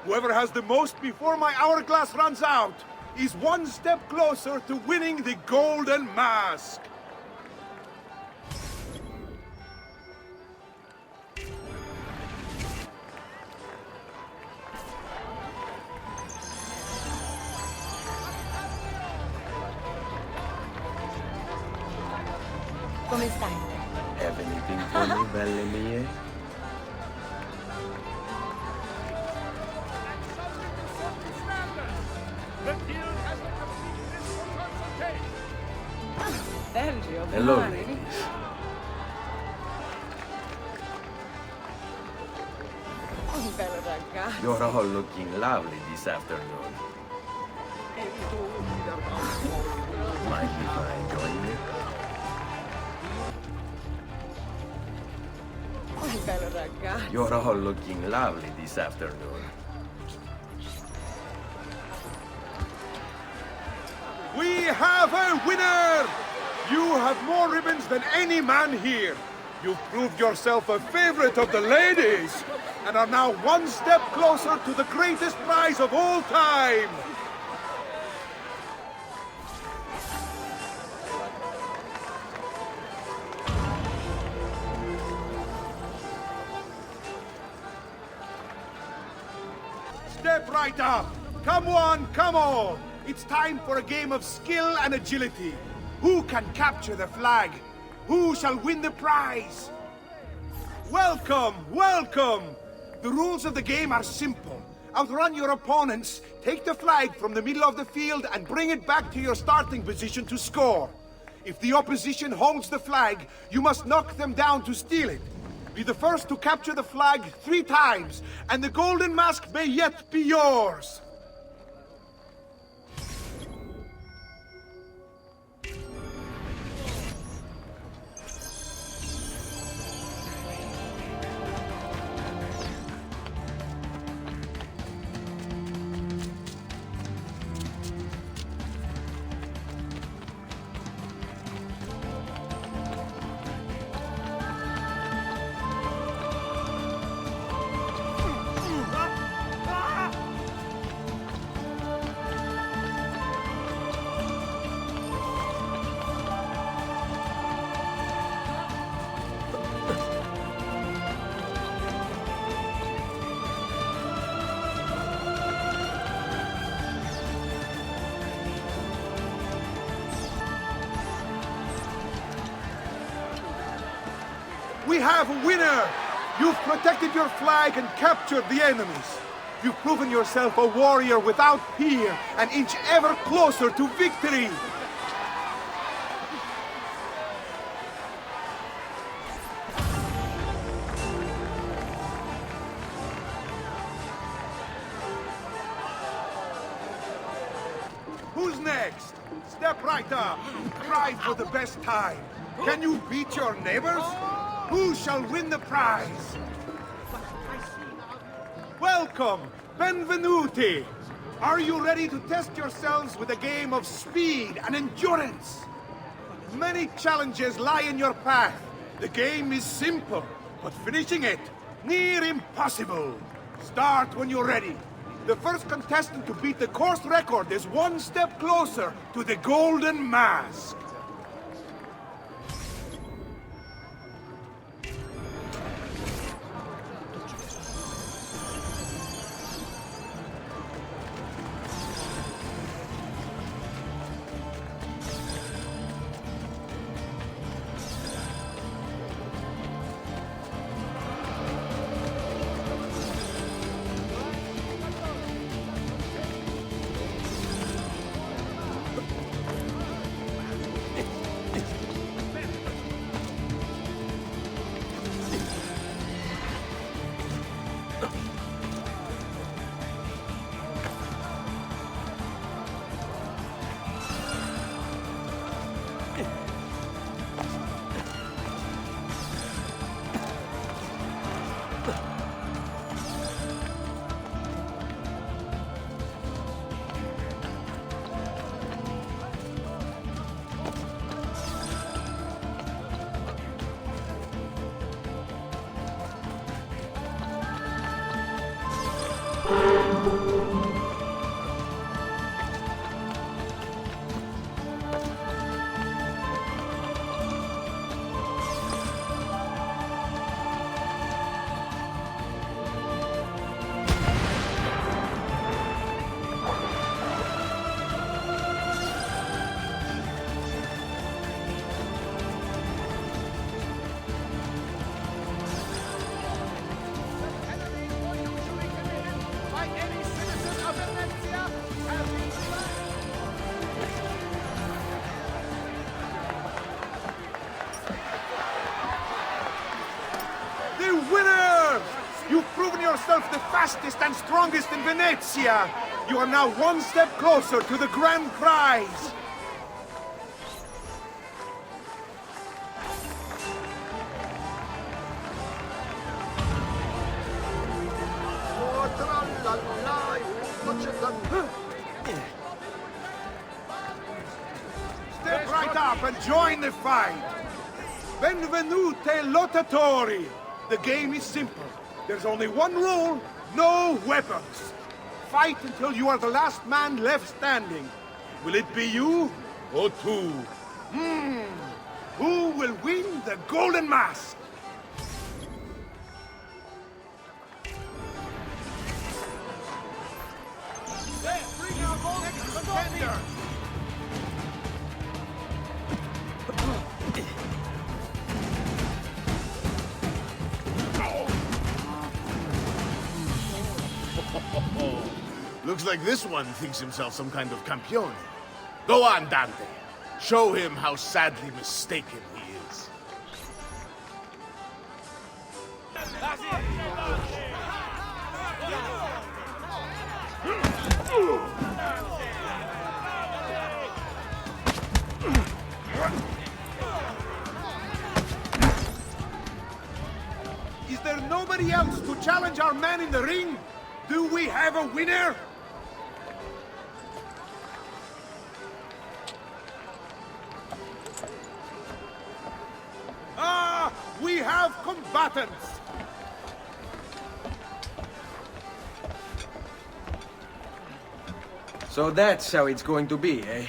Whoever has the most before my hourglass runs out is one step closer to winning the Golden Mask. Come stai? Have anything for me, belle mie? The guild has the complete list for consultation. Sergio, Hello, buoni. ladies. Un bello ragazzo. You're all looking lovely this afternoon. Mind if I join you? Un bello ragazzo. You're all looking lovely this afternoon. We have a winner! You have more ribbons than any man here. You've proved yourself a favorite of the ladies, and are now one step closer to the greatest prize of all time. Step right up. Come one, come all. It's time for a game of skill and agility. Who can capture the flag? Who shall win the prize? Welcome, welcome! The rules of the game are simple. Outrun your opponents, take the flag from the middle of the field and bring it back to your starting position to score. If the opposition holds the flag, you must knock them down to steal it. Be the first to capture the flag 3 times, and the golden mask may yet be yours. We have a winner! You've protected your flag and captured the enemies. You've proven yourself a warrior without peer, an inch ever closer to victory. Who's next? Step right up. Try for the best time. Can you beat your neighbors? Who shall win the prize? Welcome, benvenuti. Are you ready to test yourselves with a game of speed and endurance? Many challenges lie in your path. The game is simple, but finishing it, near impossible. Start when you're ready. The first contestant to beat the course record is one step closer to the golden mask. yourself the fastest and strongest in Venezia. You are now one step closer to the grand prize. Step right up and join the fight. Benvenute lottatori. The game is simple. There's only one rule, no weapons. Fight until you are the last man left standing. Will it be you or two? Who will win the Golden Mask? Looks like this one thinks himself some kind of campione. Go on, Dante. Show him how sadly mistaken he is. Is there nobody else to challenge our man in the ring? Do we have a winner? We have combatants! So that's how it's going to be, eh?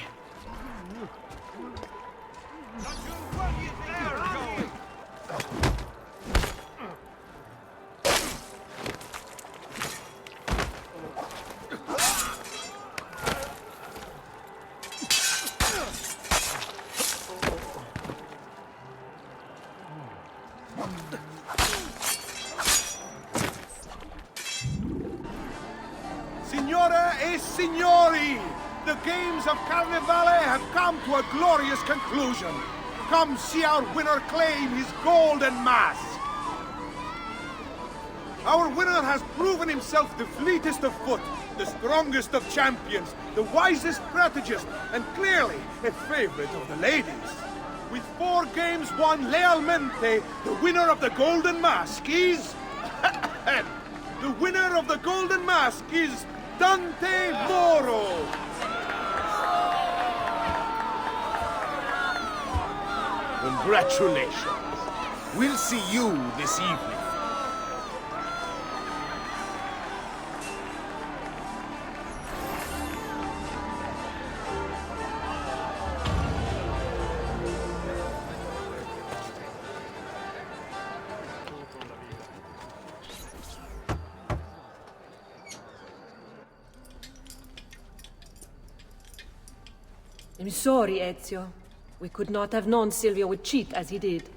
Signore e signori, the games of Carnevale have come to a glorious conclusion. Come see our winner claim his golden mask. Our winner has proven himself the fleetest of foot, the strongest of champions, the wisest strategist, and clearly a favorite of the ladies. With 4 games won lealmente, the winner of the golden mask is... the winner of the golden mask is... Dante Moro! Congratulations. We'll see you this evening. I'm sorry, Ezio. We could not have known Silvio would cheat as he did.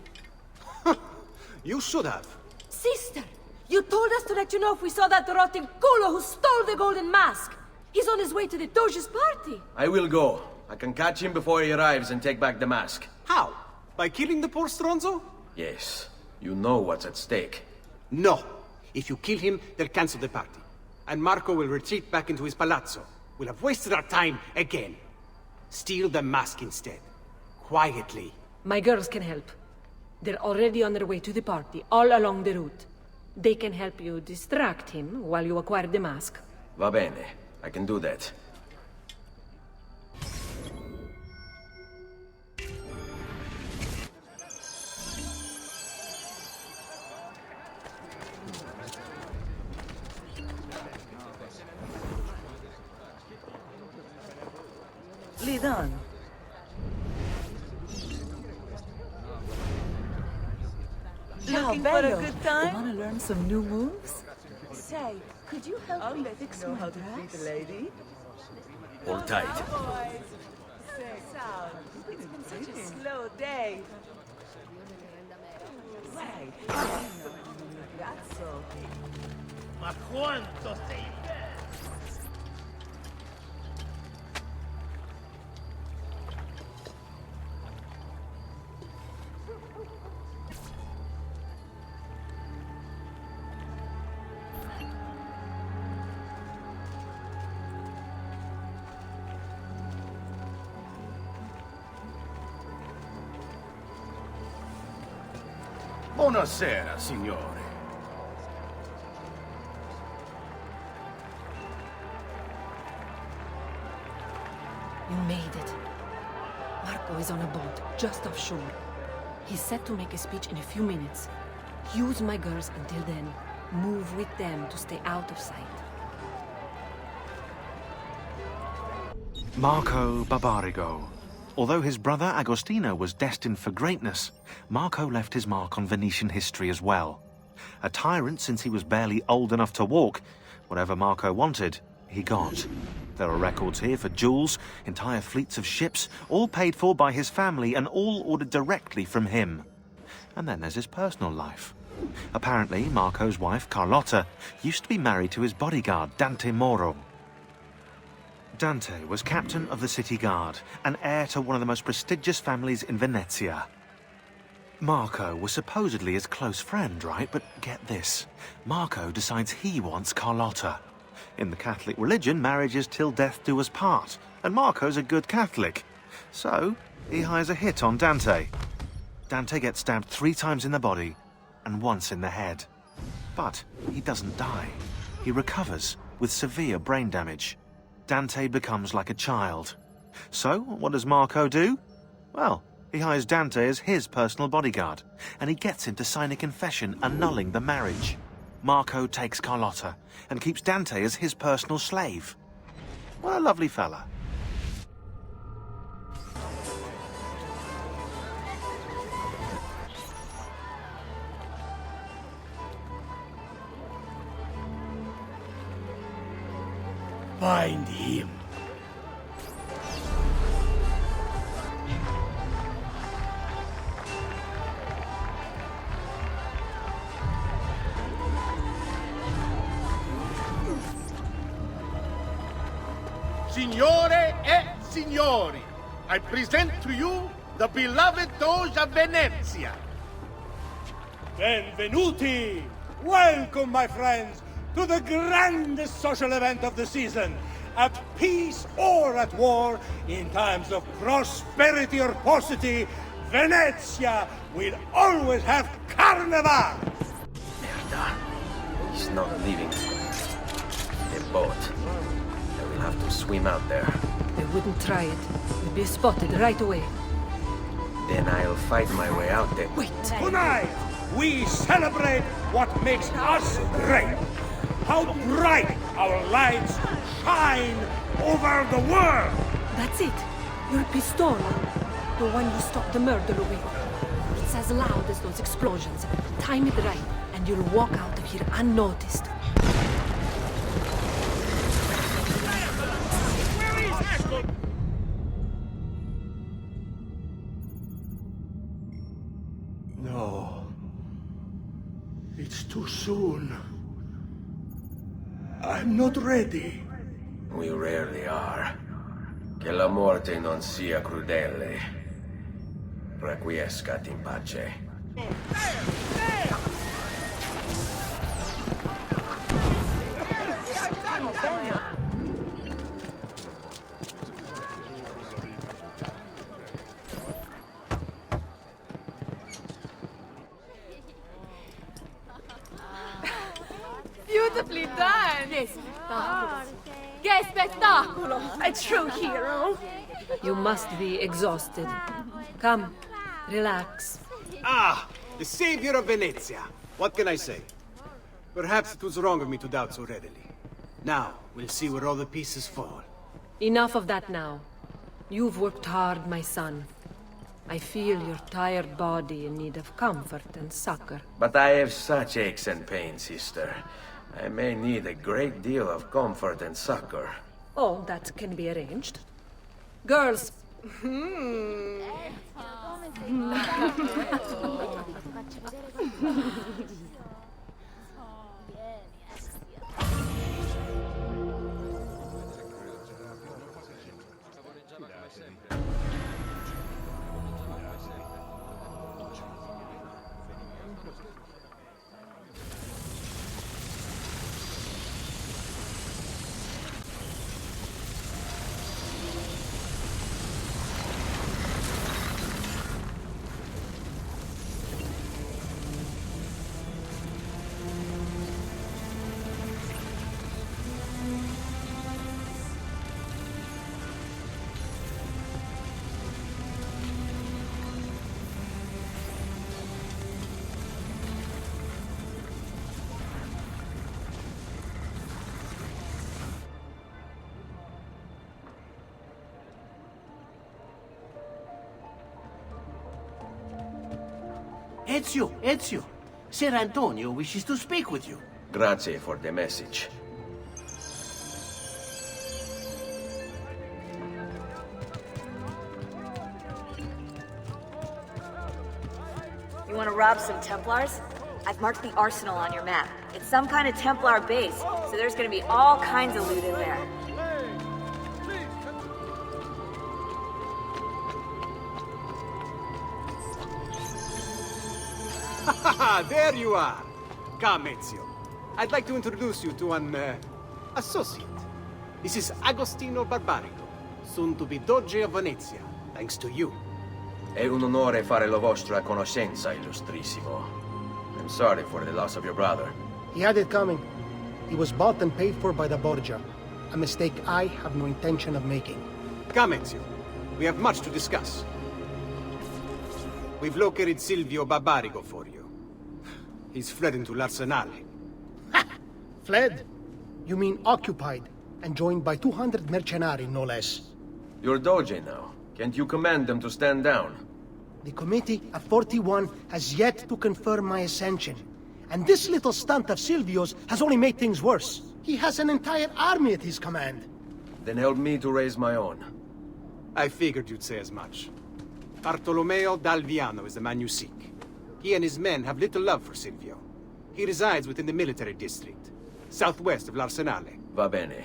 You should have. Sister! You told us to let you know if we saw that rotting culo who stole the golden mask! He's on his way to the Doge's party! I will go. I can catch him before he arrives and take back the mask. How? By killing the poor Stronzo? Yes. You know what's at stake. No. If you kill him, they'll cancel the party. And Marco will retreat back into his palazzo. We'll have wasted our time again. Steal the mask instead. Quietly. My girls can help. They're already on their way to the party, all along the route. They can help you distract him while you acquire the mask. Va bene. I can do that. Lead on. Looking for a good time? Want to learn some new moves? Say, could you help me fix my dress? Lady. Hold tight. It's been such a slow day. Right. Grazie. Ma quanto sei bello! Buonasera, signore. You made it. Marco is on a boat, just offshore. He's set to make a speech in a few minutes. Use my girls until then. Move with them to stay out of sight. Marco Barbarigo. Although his brother Agostino was destined for greatness, Marco left his mark on Venetian history as well. A tyrant since he was barely old enough to walk, whatever Marco wanted, he got. There are records here for jewels, entire fleets of ships, all paid for by his family and all ordered directly from him. And then there's his personal life. Apparently, Marco's wife, Carlotta, used to be married to his bodyguard, Dante Moro. Dante was captain of the city guard and heir to one of the most prestigious families in Venezia. Marco was supposedly his close friend, right? But get this, Marco decides he wants Carlotta. In the Catholic religion, marriage is till death do us part, and Marco's a good Catholic. So, he hires a hit on Dante. Dante gets stabbed 3 times in the body, and once in the head. But he doesn't die. He recovers with severe brain damage. Dante becomes like a child. So, what does Marco do? Well, he hires Dante as his personal bodyguard, and he gets him to sign a confession annulling the marriage. Marco takes Carlotta, and keeps Dante as his personal slave. What a lovely fella. Find him. Signore e signori, I present to you the beloved Doge of Venezia. Benvenuti! Welcome, my friends, to the grandest social event of the season. At peace or at war, in times of prosperity or paucity, Venezia will always have Carnival! Merda. He's not leaving. The boat. I will have to swim out there. I wouldn't try it. You'd be spotted right away. Then I'll fight my way out there. Wait! Tonight, we celebrate what makes us great. How bright our lights shine over the world! That's it. Your pistol. The one you stopped the murder with. It's as loud as those explosions. Time it right, and you'll walk out of here unnoticed. No. It's too soon. I'm not ready. We rarely are. Che la morte non sia crudele. Requiescat in pace. Beautifully done! Che spettacolo! Che spettacolo! A true hero! You must be exhausted. Come, relax. Ah, the savior of Venezia. What can I say? Perhaps it was wrong of me to doubt so readily. Now, we'll see where all the pieces fall. Enough of that now. You've worked hard, my son. I feel your tired body in need of comfort and succor. But I have such aches and pains, sister. I may need a great deal of comfort and succor. Oh, that can be arranged. Girls. Ezio. Ser Antonio wishes to speak with you. Grazie for the message. You want to rob some Templars? I've marked the arsenal on your map. It's some kind of Templar base, so there's gonna be all kinds of loot in there. There you are! Come, Ezio. I'd like to introduce you to an, associate. This is Agostino Barbarigo, soon to be Doge of Venezia, thanks to you. È un onore fare la vostra conoscenza, illustrissimo. I'm sorry for the loss of your brother. He had it coming. He was bought and paid for by the Borgia. A mistake I have no intention of making. Come, Ezio. We have much to discuss. We've located Silvio Barbarigo for you. He's fled into l'Arsenale. Fled? You mean occupied, and joined by 200 mercenari, no less. You're Doge now. Can't you command them to stand down? The committee of 41 has yet to confirm my ascension. And this little stunt of Silvio's has only made things worse. He has an entire army at his command. Then help me to raise my own. I figured you'd say as much. Bartolomeo d'Alviano is the man you seek. He and his men have little love for Silvio. He resides within the military district, southwest of l'Arsenale. Va bene.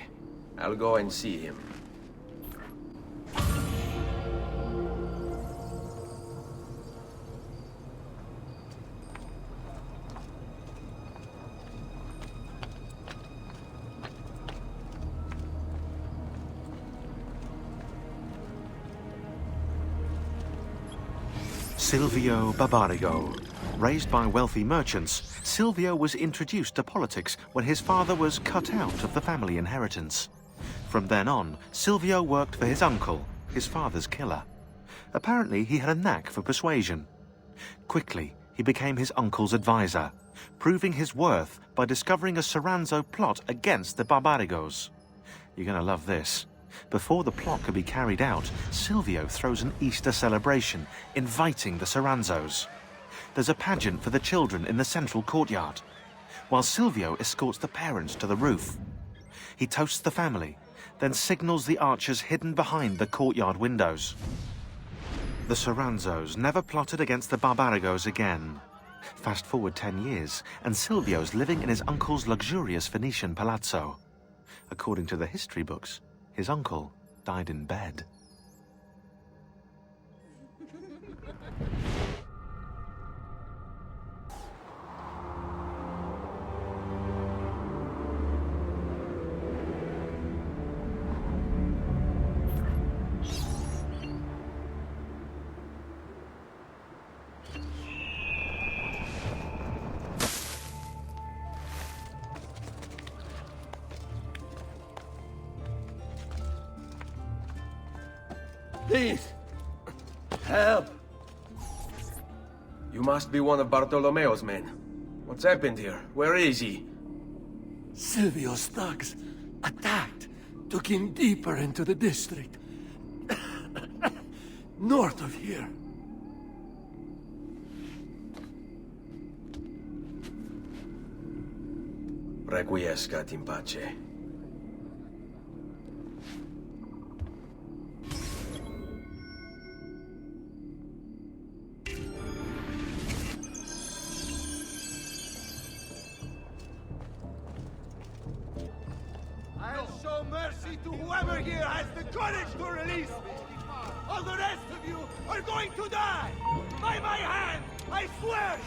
I'll go and see him. Silvio Barbarigo. Raised by wealthy merchants, Silvio was introduced to politics when his father was cut out of the family inheritance. From then on, Silvio worked for his uncle, his father's killer. Apparently, he had a knack for persuasion. Quickly, he became his uncle's advisor, proving his worth by discovering a Soranzo plot against the Barbarigos. You're gonna love this. Before the plot could be carried out, Silvio throws an Easter celebration, inviting the Soranzos. There's a pageant for the children in the central courtyard, while Silvio escorts the parents to the roof. He toasts the family, then signals the archers hidden behind the courtyard windows. The Soranzos never plotted against the Barbarigos again. Fast forward 10 years, and Silvio's living in his uncle's luxurious Venetian palazzo. According to the history books, his uncle died in bed. Please! Help! You must be one of Bartolomeo's men. What's happened here? Where is he? Silvio's thugs attacked, took him deeper into the district. North of here. Requiescat in pace. I'll show mercy to whoever here has the courage to release me. All the rest of you are going to die! By my hand, I swear!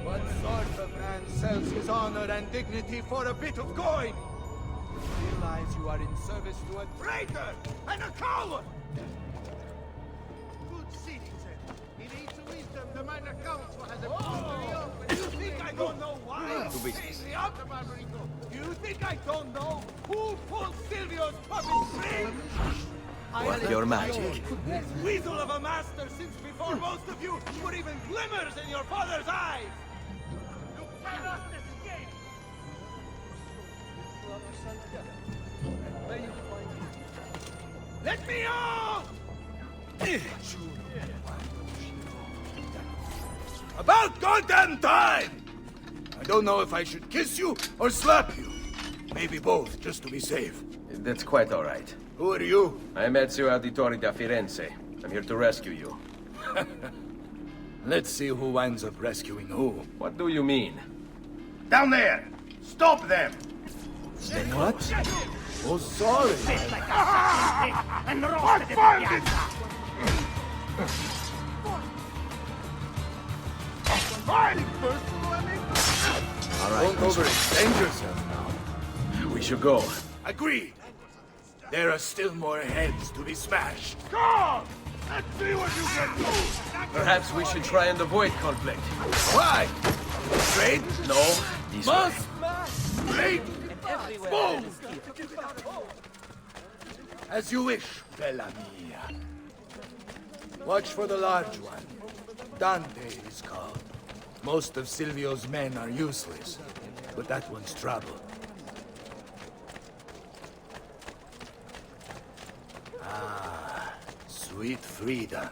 What sort of man sells his honor and dignity for a bit of coin? Realize you are in service to a traitor and a coward! Good citizen, in age of wisdom, the minor council has a You think I don't know why? To business. You think I don't know who pulled Silvio's puppet string? What's your magic? This weasel of a master since before most of you were even glimmers in your father's eyes! You cannot escape! Let me out! About goddamn time! I don't know if I should kiss you or slap you. Maybe both, just to be safe. That's quite all right. Who are you? I'm Ezio Auditore da Firenze. I'm here to rescue you. Let's see who winds up rescuing who. What do you mean? Down there! Stop them! What? Oh, sorry. All right. Don't overextend yourself now. We should go. Agreed. There are still more heads to be smashed. Come! Let's see what you can do! Perhaps we should try and avoid conflict. Why? Trade? No. This way. Must! Trade! Move! As you wish, bella mia. Watch for the large one. Dante is called. Most of Silvio's men are useless, but that one's trouble. Ah, sweet freedom.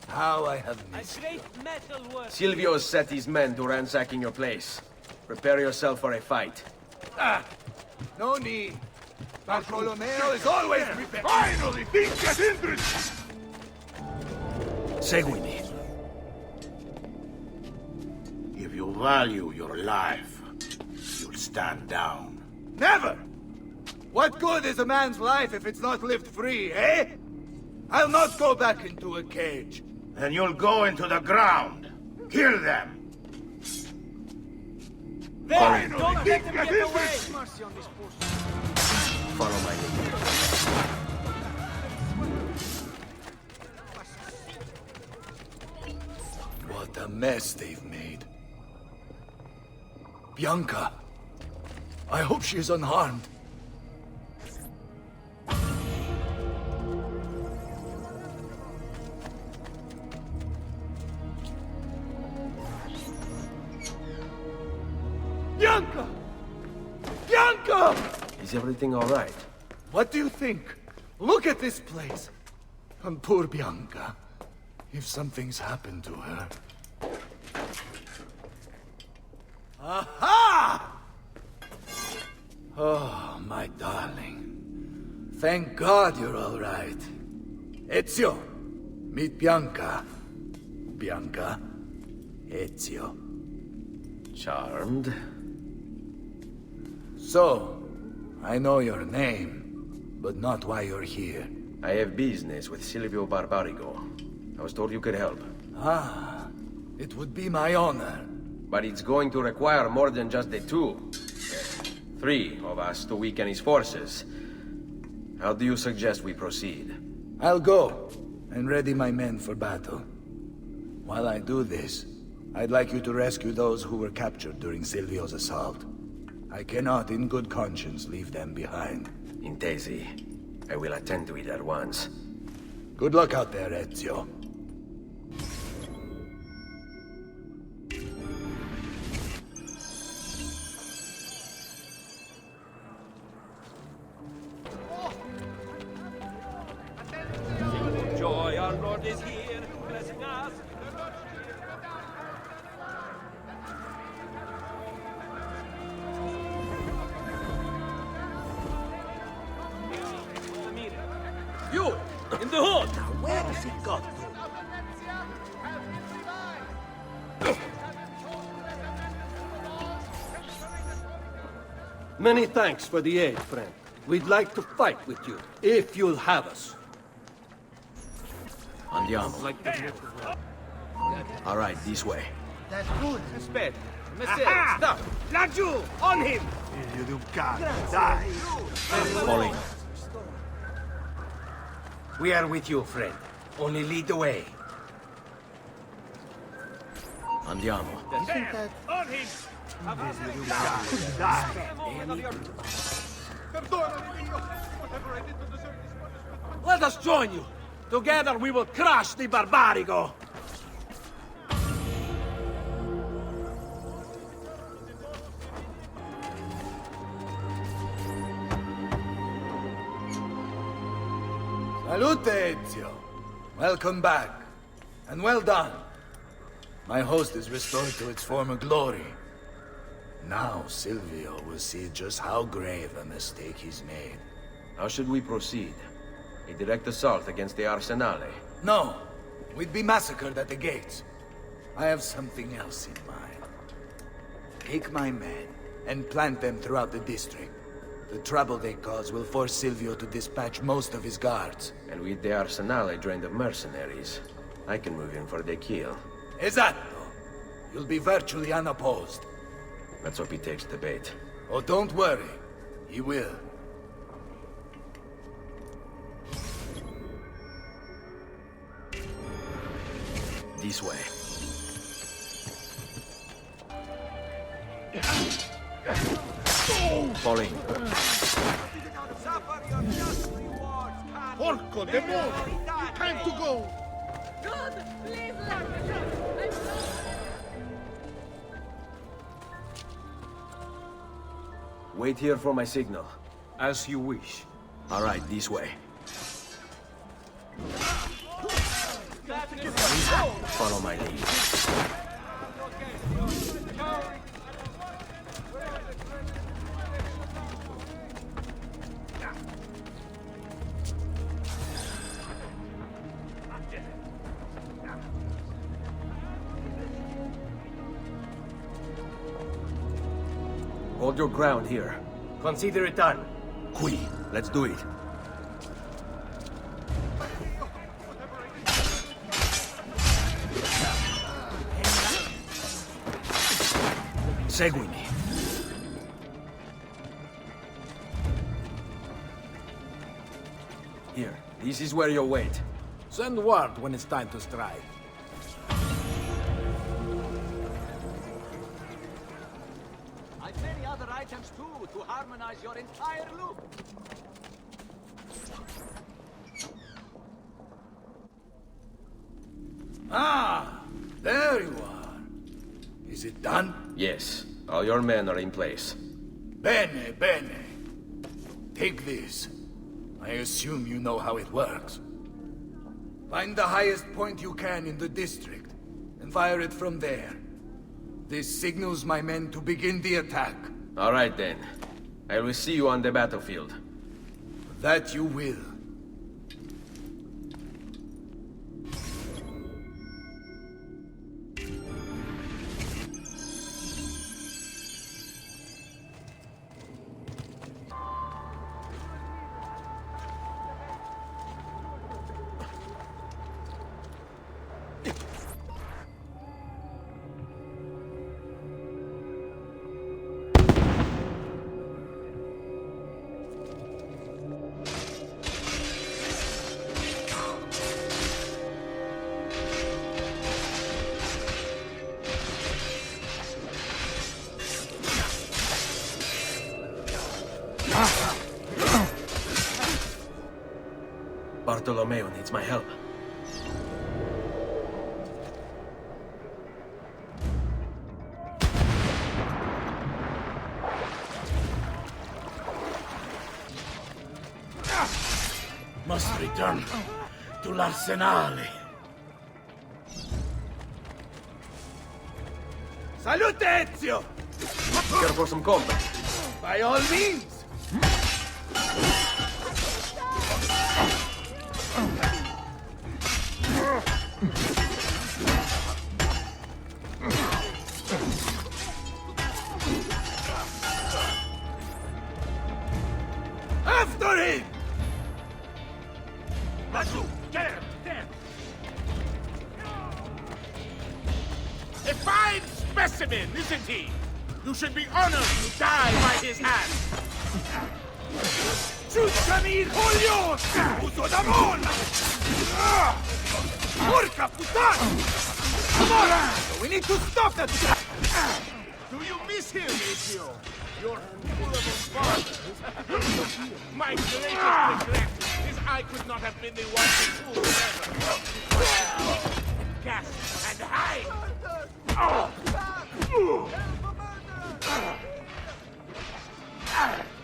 How I have missed you. Silvio has set his men to ransacking your place. Prepare yourself for a fight. Ah, no need. Bartolomeo is always prepared. Finally, things get interesting! Seguimi. If you value your life, you'll stand down. Never! What good is a man's life if it's not lived free, eh? I'll not go back into a cage. Then you'll go into the ground. Kill them. Finally, things get interesting! Follow my lead. What a mess they've made. Bianca. I hope she is unharmed. Bianca! Bianca! Is everything all right? What do you think? Look at this place. And poor Bianca. If something's happened to her... Aha! Oh, my darling. Thank God you're all right. Ezio, meet Bianca. Bianca, Ezio. Charmed. So, I know your name, but not why you're here. I have business with Silvio Barbarigo. I was told you could help. Ah, it would be my honor. But it's going to require more than just the two. 3 of us to weaken his forces. How do you suggest we proceed? I'll go and ready my men for battle. While I do this, I'd like you to rescue those who were captured during Silvio's assault. I cannot, in good conscience, leave them behind. Intesi. I will attend to it at once. Good luck out there, Ezio. Joy, our Lord is here, blessing us. You, in the hood! Where has he got to? Many thanks for the aid, friend. We'd like to fight with you, if you'll have us. Andiamo. All right, this way. That's good. Aspetta. Messere, stop. Laggiù, on him! Figlio di un cane, dai! Fall in. We are with you, friend. Only lead the way. Andiamo. On him! Let us join you. Together we will crush the Barbarigo. Salute, Ezio. Welcome back. And well done. My host is restored to its former glory. Now Silvio will see just how grave a mistake he's made. How should we proceed? A direct assault against the Arsenale? No. We'd be massacred at the gates. I have something else in mind. Take my men and plant them throughout the district. The trouble they cause will force Silvio to dispatch most of his guards. And with the Arsenale drained of mercenaries, I can move in for the kill. Esatto. You'll be virtually unopposed. Let's hope he takes the bait. Oh, don't worry. He will. This way. Falling. Porco demon! Time to go! God, please let me go! Wait here for my signal. As you wish. All right, this way. Follow my lead. Hold your ground here. Consider it done. Qui, let's do it. Seguimi. Here, this is where you'll wait. Send word when it's time to strike. I've many other items too to harmonize your entire look. Ah, there you are. Is it done? Yes, all your men are in place. Bene, bene. Take this. I assume you know how it works. Find the highest point you can in the district, and fire it from there. This signals my men to begin the attack. All right then. I will see you on the battlefield. That you will. Bartolomeo needs my help. Must return to l'Arsenale. Salute, Ezio! Care for some combat? By all means! After him! Lassù, get him! There! A fine specimen, isn't he? You should be honored to die by his hand. Ciucciami il coglione! Uso da molla! Porca puttana! Come on! We need to stop that! Do you miss him, Ezio? You're full of fathers. My greatest regret is I could not have been the one to rule forever. Gasp and hide!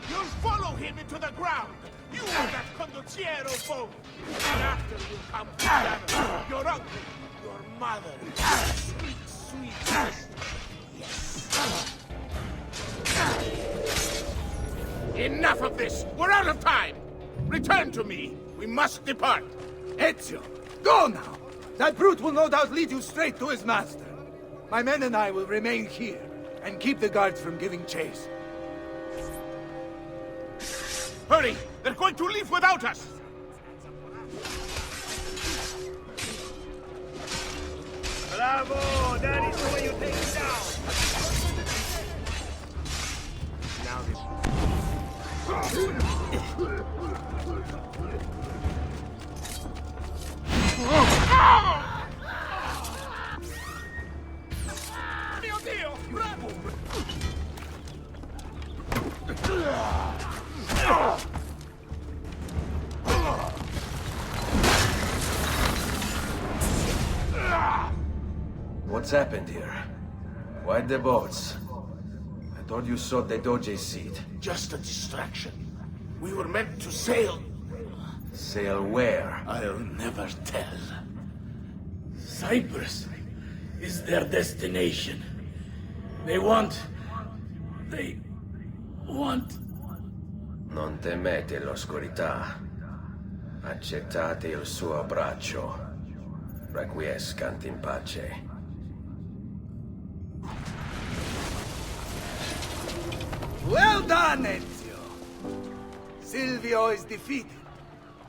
You'll follow him into the ground! You are that conduct Fiero both. And after you come together, your uncle, your mother, sweet, sweet sister. Yes. Enough of this! We're out of time! Return to me! We must depart! Ezio, go now! That brute will no doubt lead you straight to his master. My men and I will remain here, and keep the guards from giving chase. Hurry! They're going to leave without us! Bravo! That is the way you take it down! Now this... Mio Dio! Bravo! What's happened here? Why the boats? I thought you sought the Doge's seat. Just a distraction. We were meant to sail. Sail where? I'll never tell. Cyprus is their destination. They want... Non temete l'oscurità. Accettate il suo braccio. Requiescant in pace. Well done, Ezio! Silvio is defeated,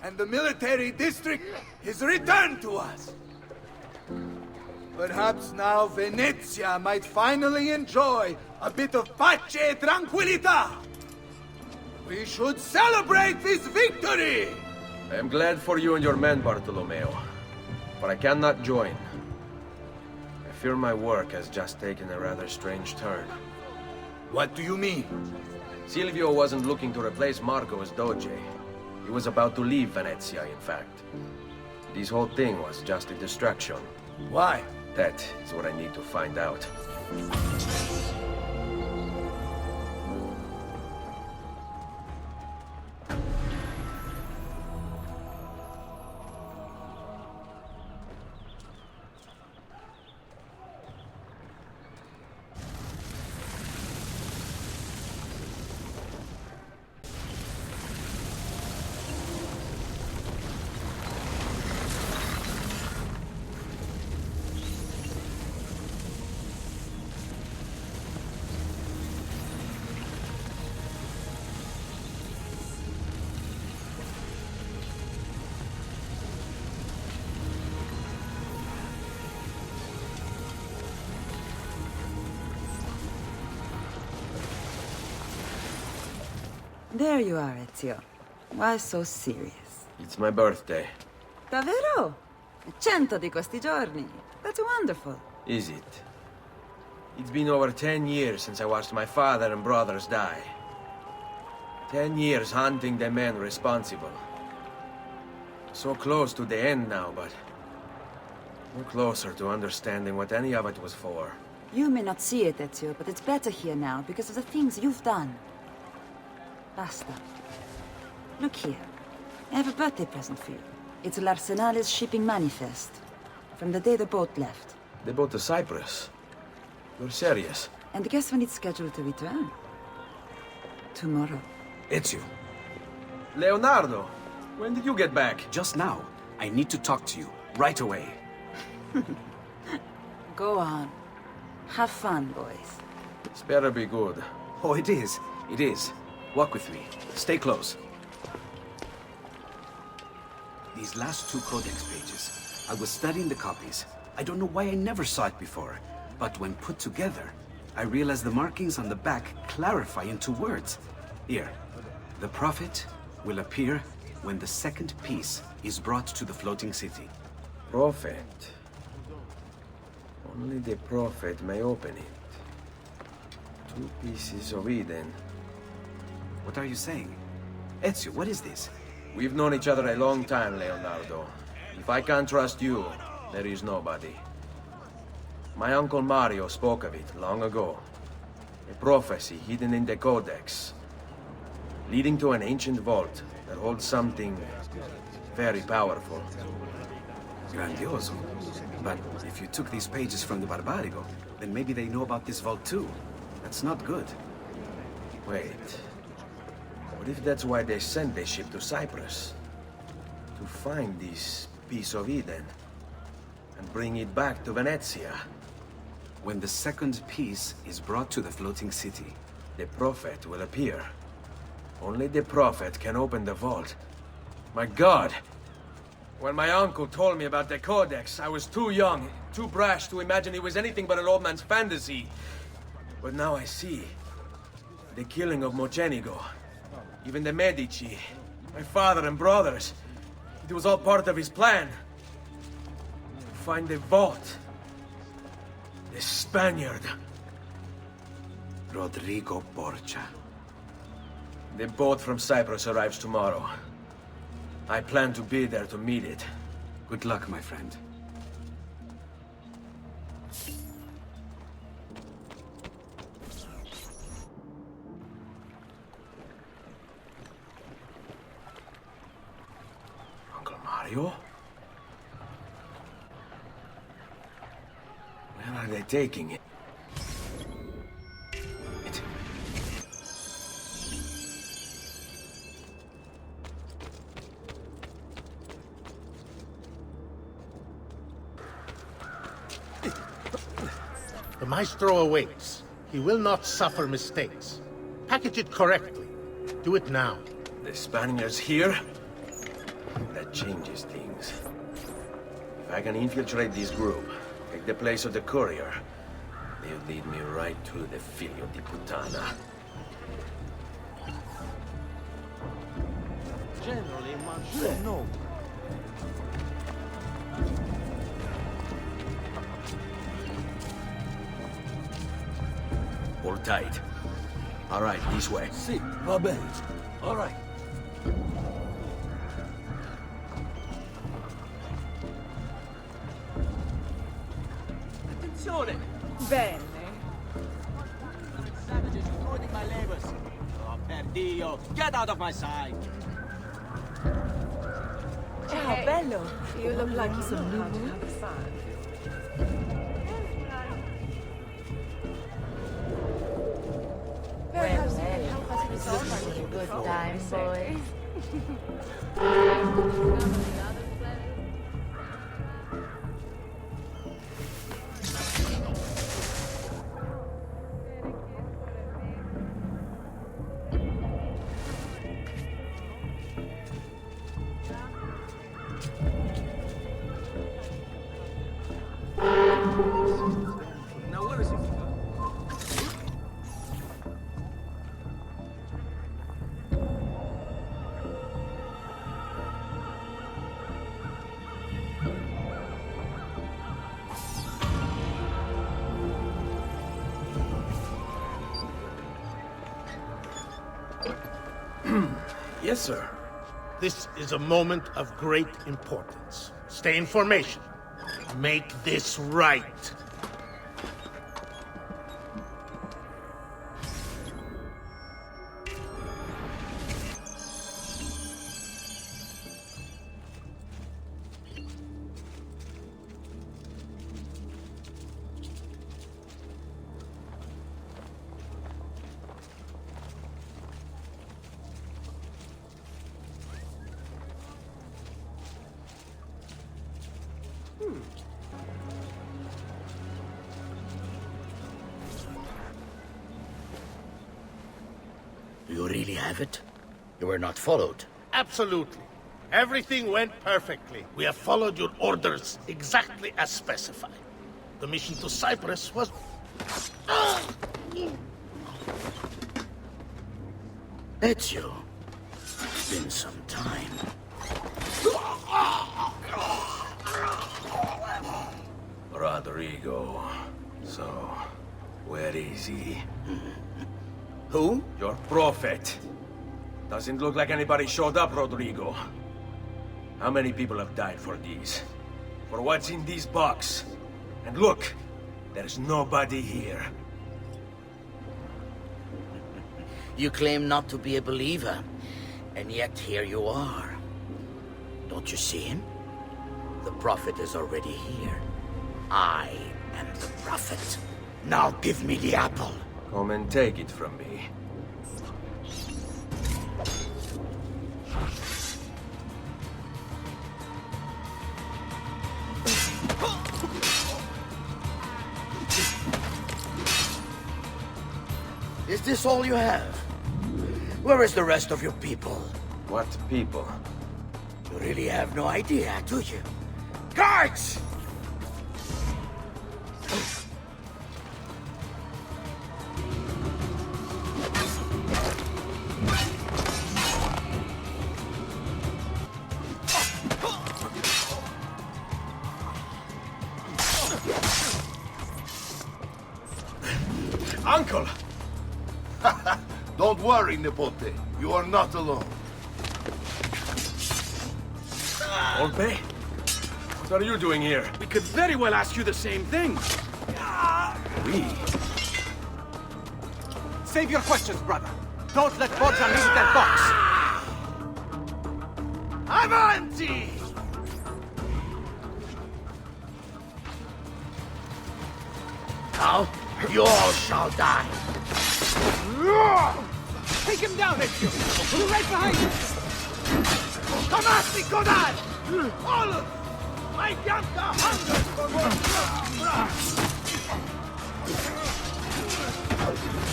and the military district is returned to us. Perhaps now Venezia might finally enjoy a bit of pace e tranquillità. We should celebrate this victory! I am glad for you and your men, Bartolomeo. But I cannot join. I fear my work has just taken a rather strange turn. What do you mean? Silvio wasn't looking to replace Marco as Doge. He was about to leave Venezia, in fact. This whole thing was just a distraction. Why? That is what I need to find out. There you are, Ezio. Why so serious? It's my birthday. Davvero? 100 di questi giorni. That's wonderful. Is it? It's been over 10 years since I watched my father and brothers die. 10 years hunting the men responsible. So close to the end now, but no closer to understanding what any of it was for. You may not see it, Ezio, but it's better here now because of the things you've done. Basta. Look here. I have a birthday present for you. It's l'Arsenale's shipping manifest. From the day the boat left. The boat to Cyprus? You're serious? And guess when it's scheduled to return? Tomorrow. Ezio. Leonardo! When did you get back? Just now. I need to talk to you. Right away. Go on. Have fun, boys. This better be good. Oh, it is. It is. Walk with me. Stay close. These last 2 codex pages. I was studying the copies. I don't know why I never saw it before. But when put together, I realized the markings on the back clarify into words. Here. The prophet will appear when the second piece is brought to the floating city. Prophet. Only the prophet may open it. 2 pieces of Eden. What are you saying? Ezio, what is this? We've known each other a long time, Leonardo. If I can't trust you, there is nobody. My uncle Mario spoke of it long ago. A prophecy hidden in the Codex, leading to an ancient vault that holds something very powerful. Grandioso. But if you took these pages from the Barbarigo, then maybe they know about this vault too. That's not good. Wait. What if that's why they sent the ship to Cyprus? To find this piece of Eden and bring it back to Venezia. When the second piece is brought to the floating city, the Prophet will appear. Only the Prophet can open the vault. My God! When my uncle told me about the Codex, I was too young, too brash to imagine it was anything but an old man's fantasy. But now I see. The killing of Mocenigo, even the Medici, my father and brothers. It was all part of his plan. To find the vault. The Spaniard. Rodrigo Borgia. The boat from Cyprus arrives tomorrow. I plan to be there to meet it. Good luck, my friend. Uncle Mario? Where are they taking it? The Maestro awaits. He will not suffer mistakes. Package it correctly. Do it now. The Spaniards here? That changes things. If I can infiltrate this group, take the place of the courier, they'll lead me right to the Figlio di Puttana. Generally, one should know. Hold tight. All right, this way. Si, va bene. All right. Attenzione! Bene. Savages thwarting my labors. Oh, per Dio! Get out of my sight! Ciao, bello. You look like some new moves. Good time, boys. Now where is he? Yes, sir. This is a moment of great importance. Stay in formation. Make this right. You really have it? You were not followed. Absolutely. Everything went perfectly. We have followed your orders exactly as specified. The mission to Cyprus was... Ezio. It's been some time. Rodrigo. So, where is he? Who? Your prophet. Doesn't look like anybody showed up, Rodrigo. How many people have died for these? For what's in this box? And look, there's nobody here. You claim not to be a believer. And yet here you are. Don't you see him? The Prophet is already here. I am the Prophet. Now give me the apple. Come and take it from me. Is this all you have? Where is the rest of your people? What people? You really have no idea, do you? Guards! Uncle! Don't worry, Nipote. You are not alone. Volpe? What are you doing here? We could very well ask you the same thing. We? Save your questions, brother. Don't let Bodja leave that box. Avanti! Now, you all shall die. Take him down, Ezio! We're right behind you! Tomasi Godard! All of you! My Bianca hungers for more blood!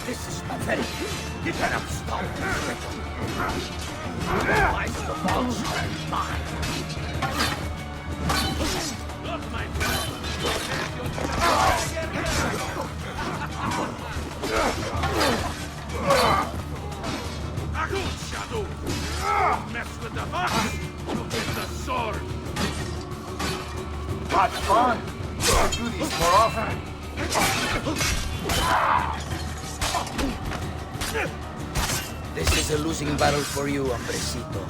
This is pathetic. You cannot stop this. Otherwise, the ball shall be mine. Look, my friend! Shadow! Mess with the fox, you'll get the sword! Much fun! I'll do these more often. This is a losing battle for you, Hombrecito.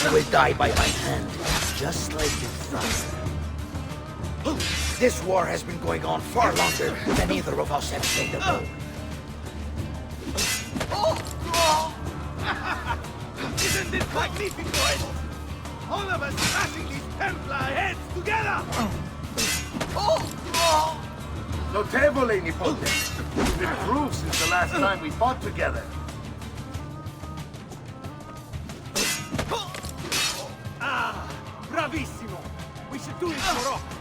You will die by my hand, just like your father. This war has been going on far longer than either of us have played a role. Isn't this magnificent? All of us smashing these Templar heads together! Notevole, Nipote. You've improved since the last time we fought together. Ah, bravissimo! We should do this more often.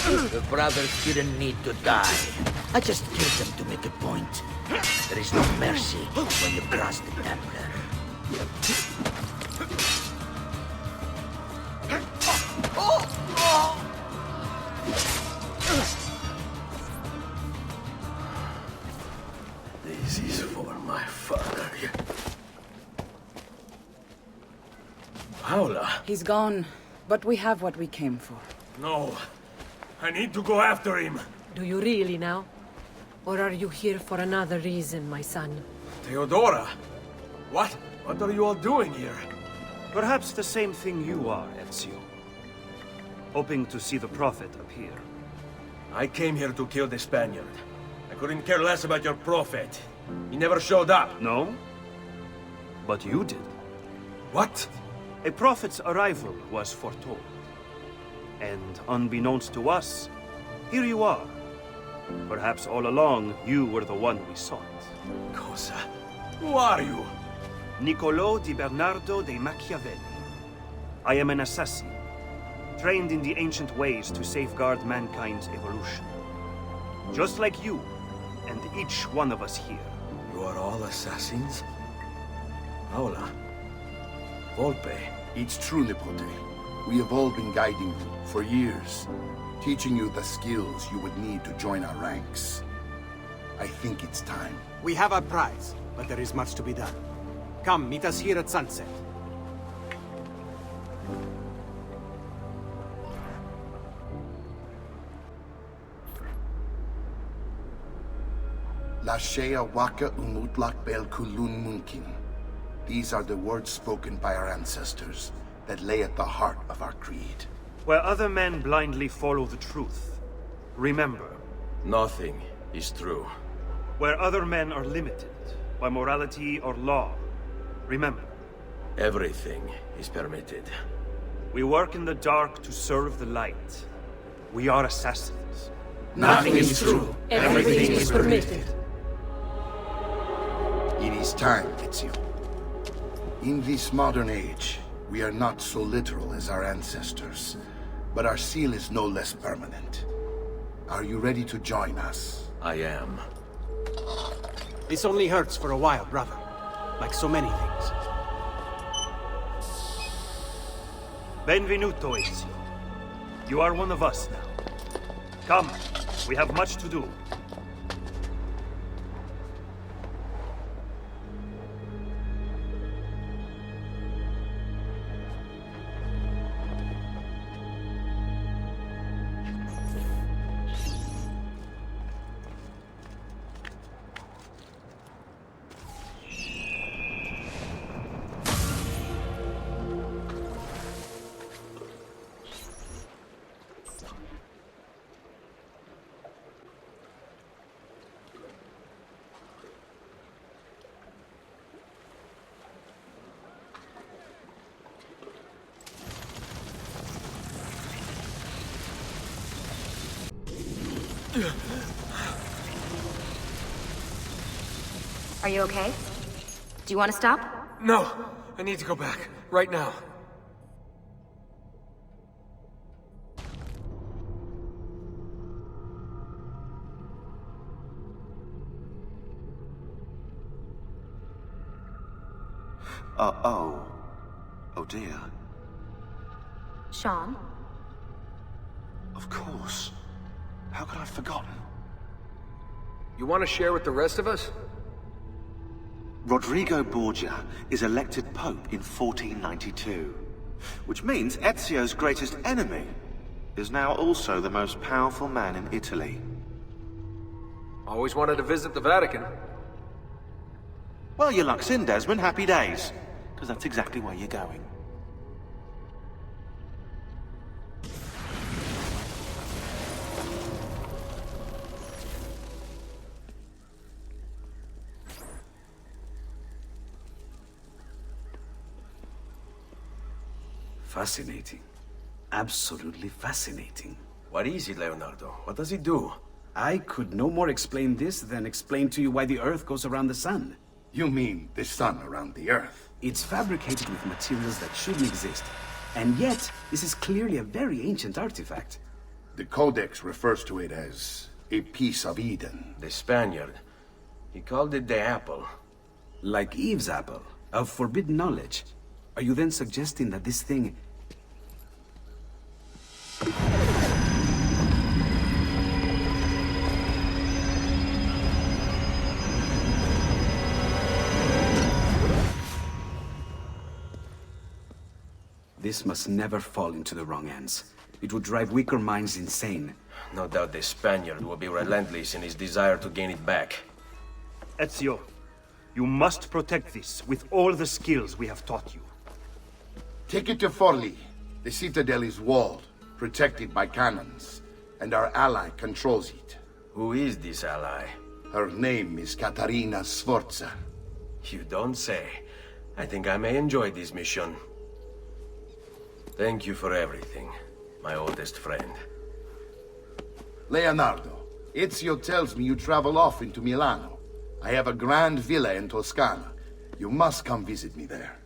The brothers didn't need to die. I just killed them to make a point. There is no mercy when you cross the Templar. This is for my father. Paola. He's gone, but we have what we came for. No. I need to go after him. Do you really now? Or are you here for another reason, my son? Theodora? What? What are you all doing here? Perhaps the same thing you are, Ezio. Hoping to see the Prophet appear. I came here to kill the Spaniard. I couldn't care less about your Prophet. He never showed up. No? But you did. What? A Prophet's arrival was foretold. And unbeknownst to us, here you are. Perhaps all along, you were the one we sought. Cosa? Who are you? Niccolò di Bernardo de Machiavelli. I am an assassin, trained in the ancient ways to safeguard mankind's evolution. Just like you, and each one of us here. You are all assassins? Paola. Volpe. It's true, Nipote. We have all been guiding you for years, teaching you the skills you would need to join our ranks. I think it's time. We have our prize, but there is much to be done. Come, meet us here at sunset. La Shea Waka Umutlak Bel Kulun Munkin. These are the words spoken by our ancestors that lay at the heart of our creed. Where other men blindly follow the truth, remember. Nothing is true. Where other men are limited by morality or law. Remember. Everything is permitted. We work in the dark to serve the light. We are assassins. Nothing is true. Everything is permitted. It is time, Ezio. In this modern age, we are not so literal as our ancestors, but our seal is no less permanent. Are you ready to join us? I am. This only hurts for a while, brother. Like so many things. Benvenuto, Ezio. You are one of us now. Come, we have much to do. Are you okay? Do you want to stop? No, I need to go back. Right now. Oh dear. Sean? Of course. How could I have forgotten? You want to share with the rest of us? Rodrigo Borgia is elected Pope in 1492, which means Ezio's greatest enemy is now also the most powerful man in Italy. Always wanted to visit the Vatican. Well, your luck's in, Desmond. Happy days. Because that's exactly where you're going. Fascinating. Absolutely fascinating. What is it, Leonardo? What does it do? I could no more explain this than explain to you why the Earth goes around the Sun. You mean the sun around the Earth? It's fabricated with materials that shouldn't exist. And yet, this is clearly a very ancient artifact. The Codex refers to it as a piece of Eden. The Spaniard. He called it the apple. Like Eve's apple, of forbidden knowledge. Are you then suggesting that this thing... This must never fall into the wrong hands. It would drive weaker minds insane. No doubt the Spaniard will be relentless in his desire to gain it back. Ezio, you must protect this with all the skills we have taught you. Take it to Forli. The citadel is walled, protected by cannons, and our ally controls it. Who is this ally? Her name is Caterina Sforza. You don't say. I think I may enjoy this mission. Thank you for everything, my oldest friend. Leonardo, Ezio tells me you travel often to Milano. I have a grand villa in Toscana. You must come visit me there.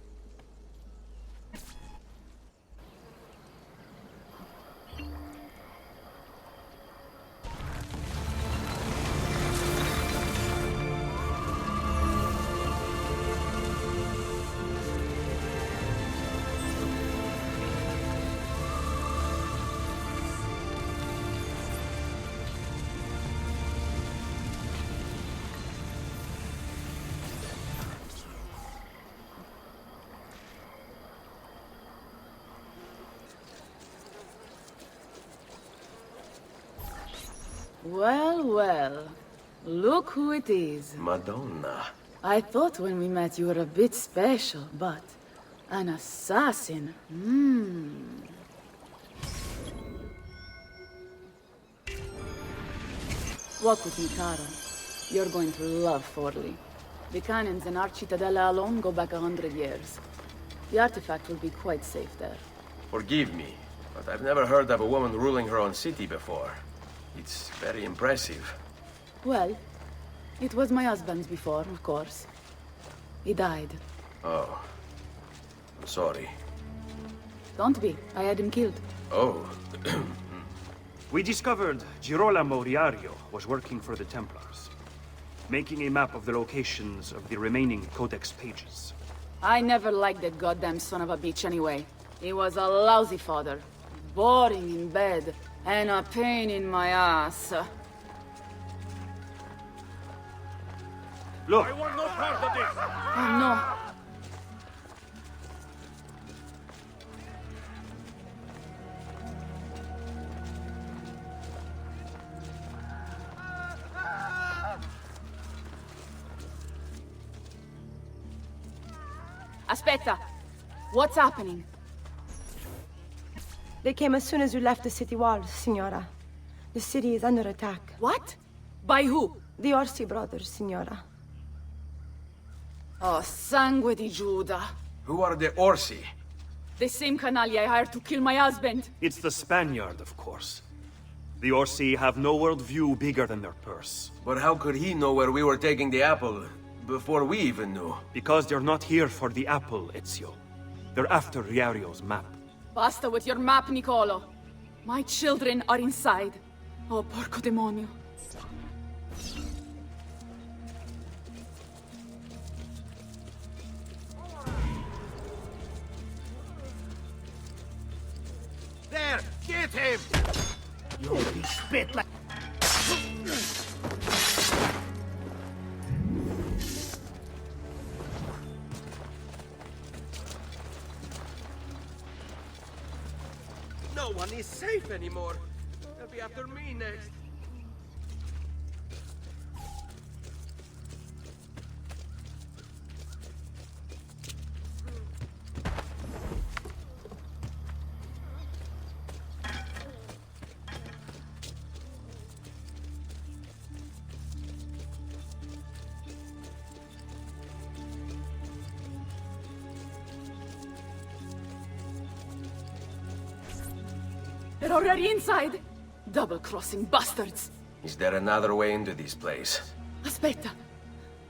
Well, well. Look who it is. Madonna. I thought when we met you were a bit special, but... an assassin? Walk with me, Caro. You're going to love Forley. The cannons in our Cittadella alone go back 100 years. The artifact will be quite safe there. Forgive me, but I've never heard of a woman ruling her own city before. It's very impressive. Well, it was my husband's before, of course. He died. Oh. I'm sorry. Don't be. I had him killed. Oh. We discovered Girolamo Riario was working for the Templars, making a map of the locations of the remaining Codex pages. I never liked that goddamn son of a bitch anyway. He was a lousy father. Boring in bed, and a pain in my ass. Look! I want no part of this! Oh no. Aspetta! What's happening? They came as soon as you left the city walls, Signora. The city is under attack. What? By who? The Orsi brothers, Signora. Oh, sangue di Giuda. Who are the Orsi? The same canaglia I hired to kill my husband. It's the Spaniard, of course. The Orsi have no worldview bigger than their purse. But how could he know where we were taking the apple before we even knew? Because they're not here for the apple, Ezio. They're after Riario's map. Basta with your map, Nicolo. My children are inside. Oh, porco demonio. There! Get him! You'll be spit like... No one is safe anymore. They'll be after me next. They're already inside! Double-crossing bastards! Is there another way into this place? Aspetta.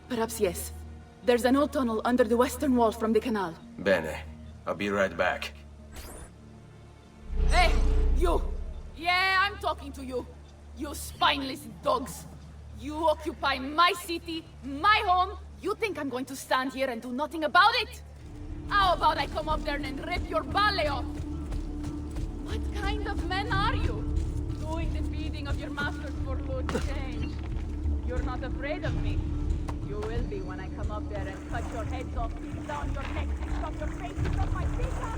Perhaps yes. There's an old tunnel under the western wall from the canal. Bene. I'll be right back. Hey, you! Yeah, I'm talking to you. You spineless dogs. You occupy my city, my home. You think I'm going to stand here and do nothing about it? How about I come up there and rip your balle off? What kind of men are you? Doing the feeding of your masters for good change. You're not afraid of me. You will be when I come up there and cut your heads off, down your necks, and chop your faces off my pizza.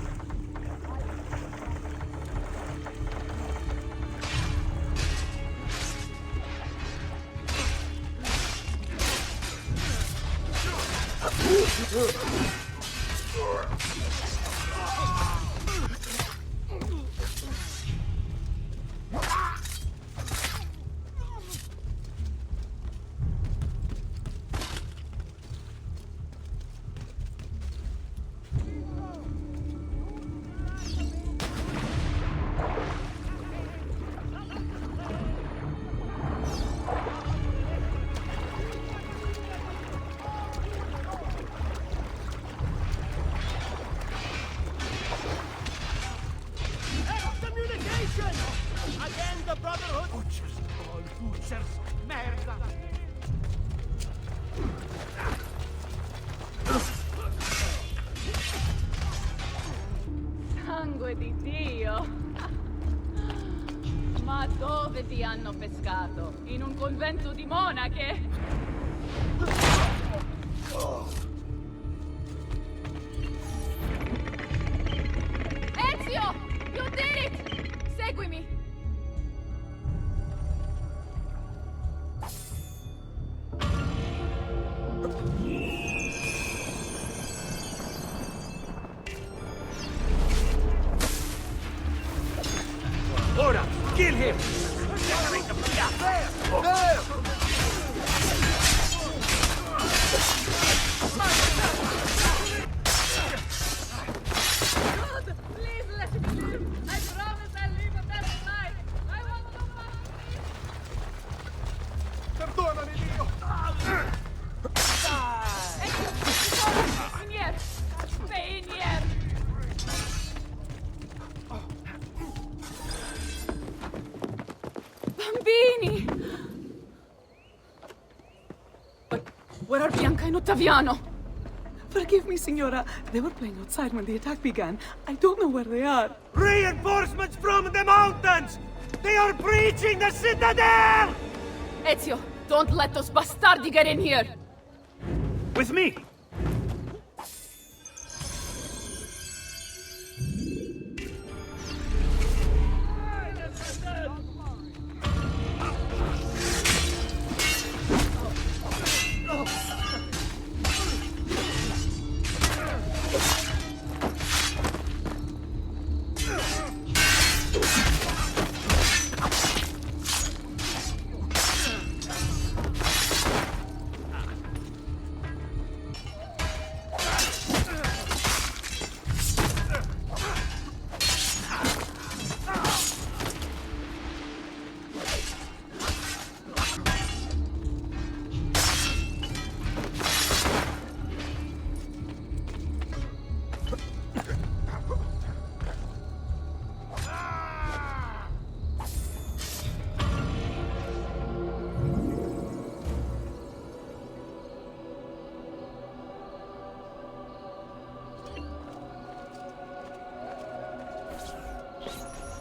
Again, the Brotherhood! Butchers, all butchers! Merda! Sangue di Dio! Ma dove ti hanno pescato? In un convento di monache? Ezio! You did it! Seguimi! Ora, kill him! Where are Bianca and Ottaviano? Forgive me, Signora. They were playing outside when the attack began. I don't know where they are. Reinforcements from the mountains! They are breaching the citadel! Ezio, don't let those bastardi get in here! With me!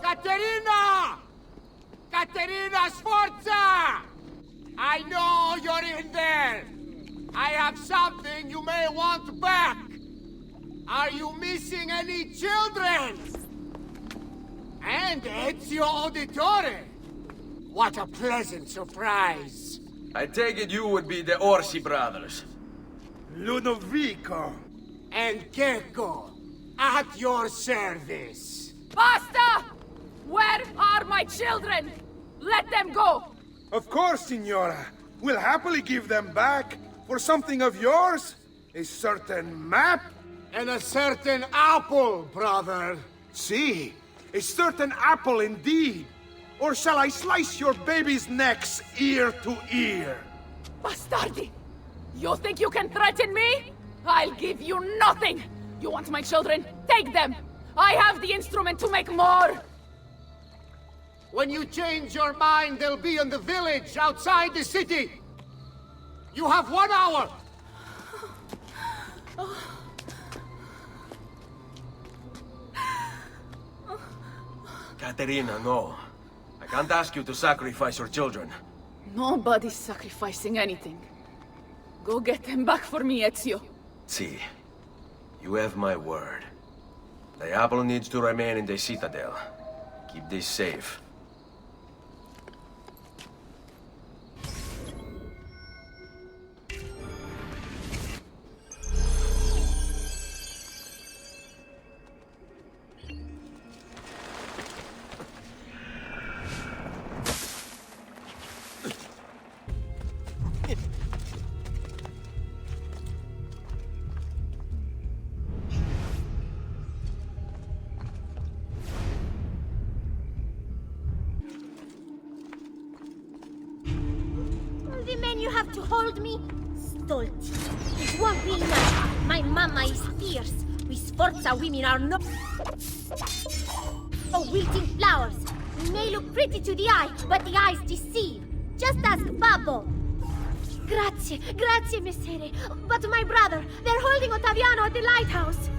Caterina! Caterina Sforza! I know you're in there! I have something you may want back! Are you missing any children? And Ezio Auditore! What a pleasant surprise! I take it you would be the Orsi brothers. Ludovico! And Gecko, at your service! Basta! Where are my children? Let them go! Of course, Signora. We'll happily give them back for something of yours. A certain map. And a certain apple, brother. See, a certain apple indeed. Or shall I slice your baby's necks ear to ear? Bastardi! You think you can threaten me? I'll give you nothing! You want my children? Take them! I have the instrument to make more! When you change your mind, they'll be in the village outside the city. You have 1 hour. Caterina, no. I can't ask you to sacrifice your children. Nobody's sacrificing anything. Go get them back for me, Ezio. See, you have my word. The apple needs to remain in the citadel. Keep this safe. The men you have to hold me? Stolti. It won't be enough. My mama is fierce. We Sforza women are no... Oh, wilting flowers. We may look pretty to the eye, but the eyes deceive. Just ask Babbo. Grazie, grazie, Messere. But my brother, they're holding Ottaviano at the lighthouse.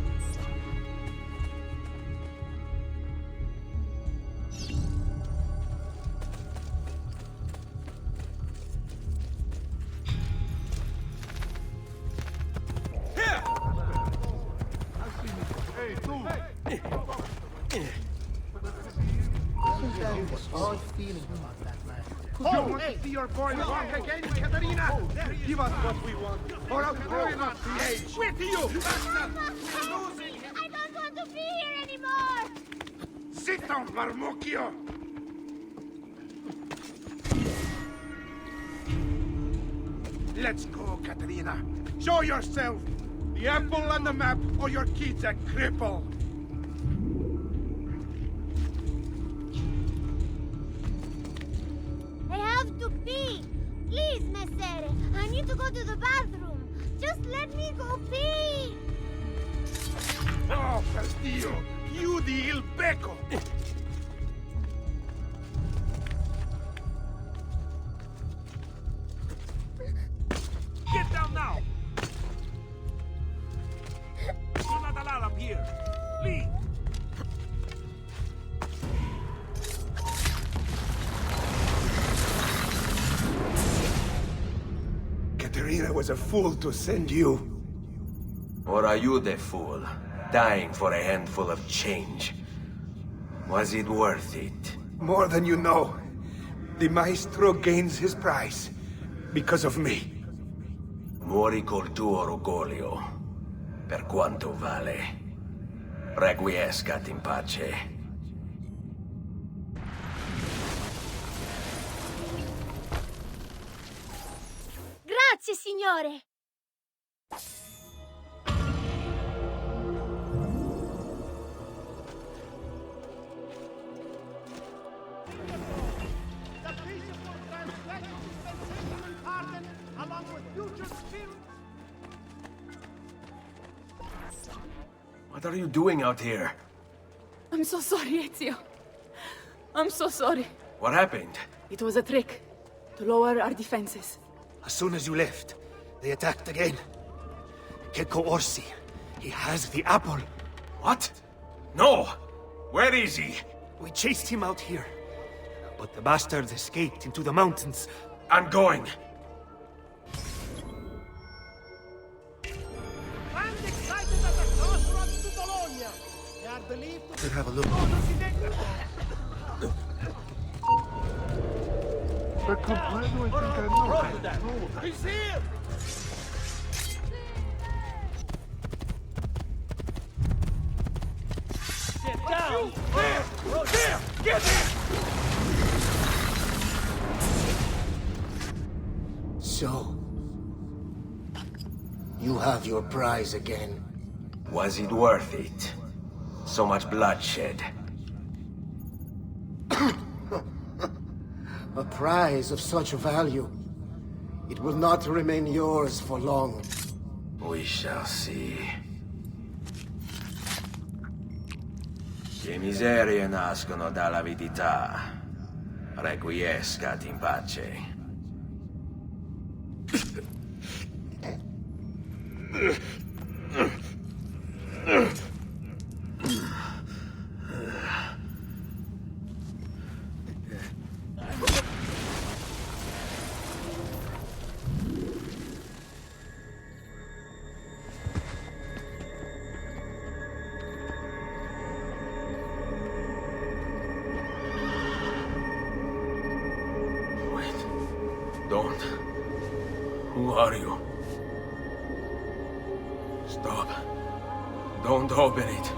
See your boy walk again, Caterina? Give us what we want, or else we're not the age. With you! I don't want to be here anymore! Sit down, Marmocchio! Let's go, Caterina. Show yourself! The apple on the map, or your kid's a cripple. I have to pee! Please, Messere! I need to go to the bathroom! Just let me go pee! Oh, Castillo! Chiudi il becco! Get down now! here. Leave. Katerina was a fool to send you. Or are you the fool, dying for a handful of change? Was it worth it? More than you know. The maestro gains his prize because of me. Muori col tuo orgoglio, per quanto vale. Requiescat in pace. Grazie, signore. The peaceful transgression, dispensation, and pardon, along with future spirit. What are you doing out here? I'm so sorry, Ezio. I'm so sorry. What happened? It was a trick to lower our defenses. As soon as you left, they attacked again. Keko Orsi, he has the apple. What? No! Where is he? We chased him out here, but the bastard escaped into the mountains. I'm going. I'm excited at the crossroads to Bologna. They are believed to Let's have a look. He's here! Get down! There! There! Get him! So, you have your prize again. Was it worth it? So much bloodshed. A prize of such value. It will not remain yours for long. We shall see. Le miserie nascono dall'avidità. Requiescat in pace. Don't. Who are you? Stop. Don't open it.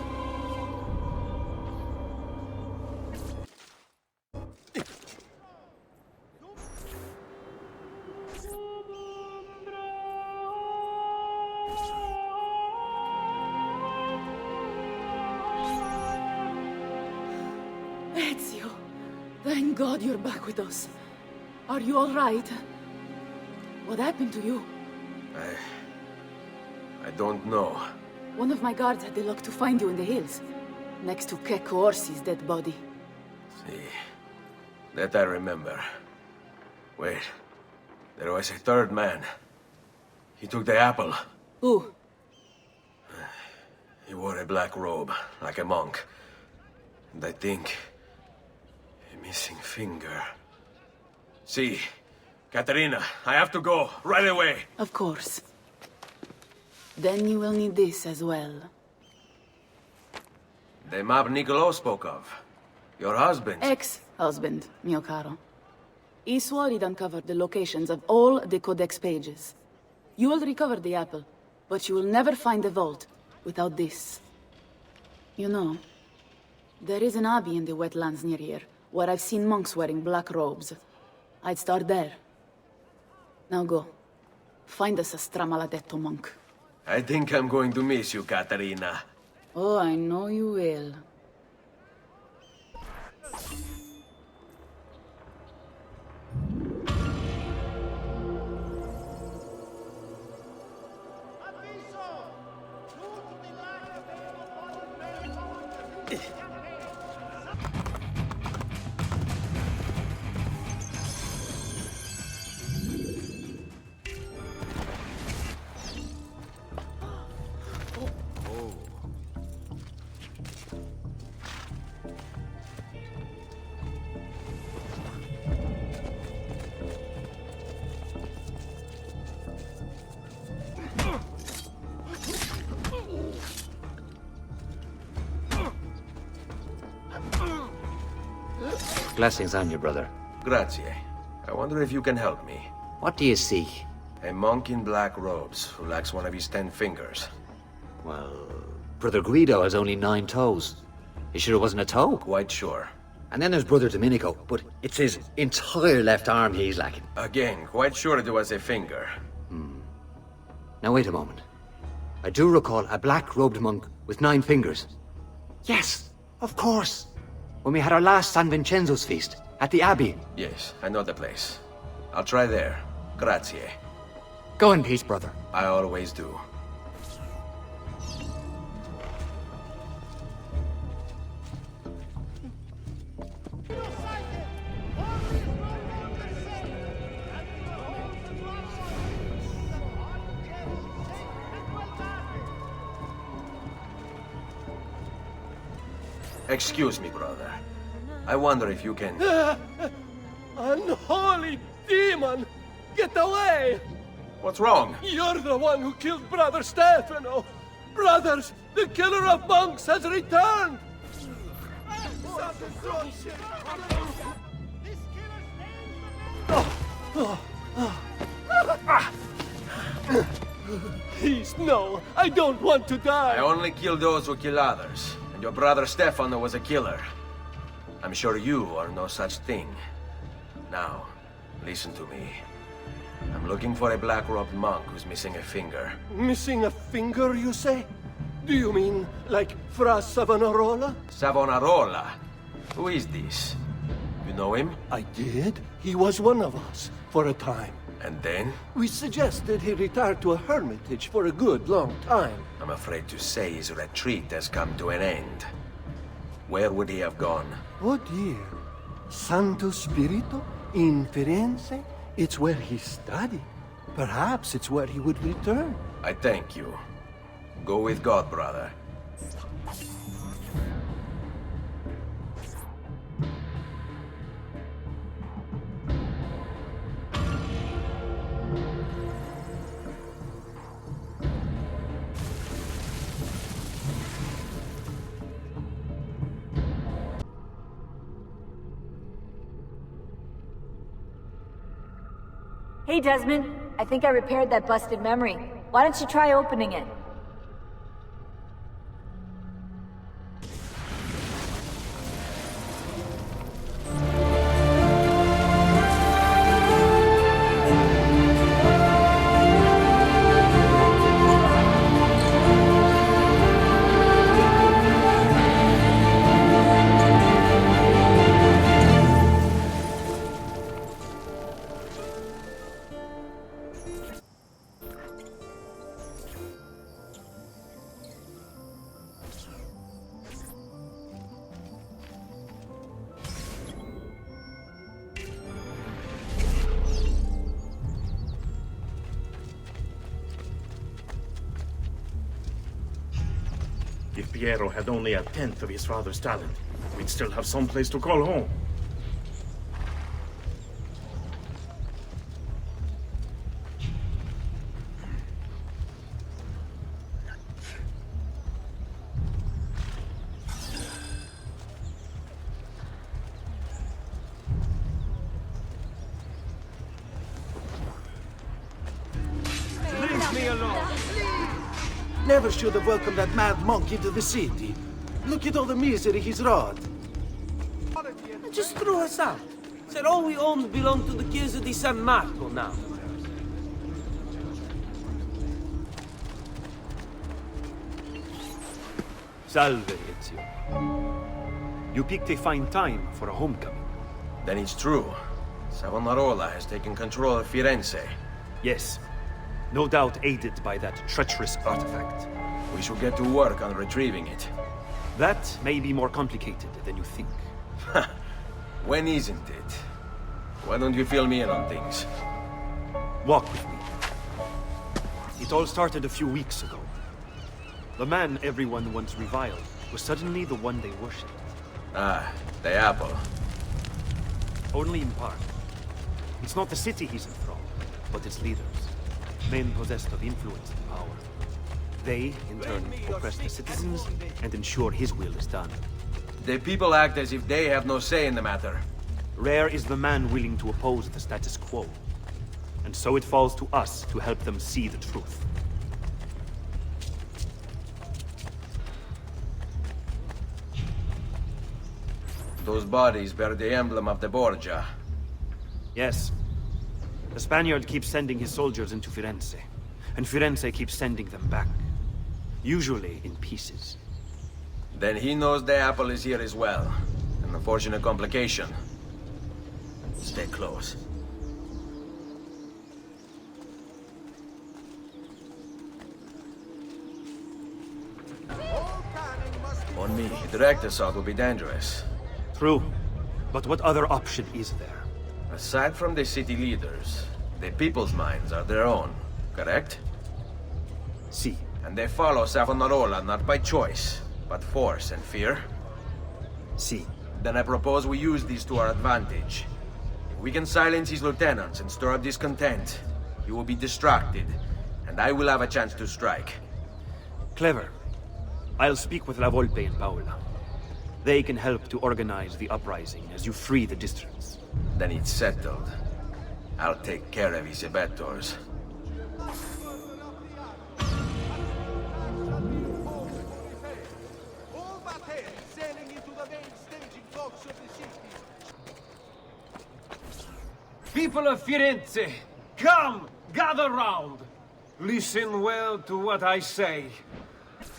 Ezio, thank God you're back with us. Are you all right? What happened to you? I don't know. One of my guards had the luck to find you in the hills, next to Keko Orsi's dead body. See, that I remember. Wait, there was a third man. He took the apple. Who? He wore a black robe, like a monk. And I think... a missing finger. See, Katerina, I have to go, right away. Of course. Then you will need this as well. The map Niccolo spoke of. Your husband. Ex-husband, mio caro. He swore he'd uncovered the locations of all the Codex pages. You will recover the apple, but you will never find the vault without this. You know, there is an abbey in the wetlands near here, where I've seen monks wearing black robes. I'd start there. Now go. Find us a stramaladetto monk. I think I'm going to miss you, Katerina. Oh, I know you will. Blessings on you, brother. Grazie. I wonder if you can help me. What do you seek? A monk in black robes who lacks one of his 10 fingers. Well, Brother Guido has only 9 toes. You sure it wasn't a toe? Quite sure. And then there's Brother Domenico, but it's his entire left arm he's lacking. Again, quite sure it was a finger. Now wait a moment. I do recall a black-robed monk with 9 fingers. Yes, of course. When we had our last San Vincenzo's feast at the Abbey. Yes, I know the place. I'll try there. Grazie. Go in peace, brother. I always do. Excuse me, brother. I wonder if you can... Unholy demon! Get away! What's wrong? You're the one who killed Brother Stefano! Brothers, the killer of monks has returned! Please, no! I don't want to die! I only kill those who kill others. And your brother Stefano was a killer. I'm sure you are no such thing. Now, listen to me. I'm looking for a black-robed monk who's missing a finger. Missing a finger, you say? Do you mean like Fra Savonarola? Savonarola? Who is this? You know him? I did. He was one of us, for a time. And then? We suggested he retire to a hermitage for a good long time. I'm afraid to say his retreat has come to an end. Where would he have gone? Oh dear. Santo Spirito? In Firenze? It's where he studied. Perhaps it's where he would return. I thank you. Go with God, brother. Hey, Desmond. I think I repaired that busted memory. Why don't you try opening it? If Piero had only 1/10 of his father's talent, we'd still have some place to call home. Leave me alone! Never should have welcomed that mad monk into the city. Look at all the misery he's wrought. I just threw us out. Said all we owned belonged to the Chiesa di San Marco now. Salve, Ezio. You picked a fine time for a homecoming. Then it's true. Savonarola has taken control of Firenze. Yes. No doubt aided by that treacherous artifact. We should get to work on retrieving it. That may be more complicated than you think. When isn't it? Why don't you fill me in on things? Walk with me. It all started a few weeks ago. The man everyone once reviled was suddenly the one they worshipped. Ah, the apple. Only in part. It's not the city he's enthralled, but its leaders. Men possessed of influence and power. They, in turn, oppress the citizens and ensure his will is done. The people act as if they have no say in the matter. Rare is the man willing to oppose the status quo. And so it falls to us to help them see the truth. Those bodies bear the emblem of the Borgia. Yes. The Spaniard keeps sending his soldiers into Firenze, and Firenze keeps sending them back. Usually in pieces. Then he knows the apple is here as well. An unfortunate complication. Stay close. On me. Direct assault would be dangerous. True. But what other option is there? Aside from the city leaders, the people's minds are their own, correct? Si. And they follow Savonarola not by choice, but force and fear? Si. Then I propose we use these to our advantage. If we can silence his lieutenants and stir up discontent, he will be distracted, and I will have a chance to strike. Clever. I'll speak with La Volpe and Paola. They can help to organize the uprising as you free the districts. Then it's settled. I'll take care of his abettors. People of Firenze, come, gather round. Listen well to what I say.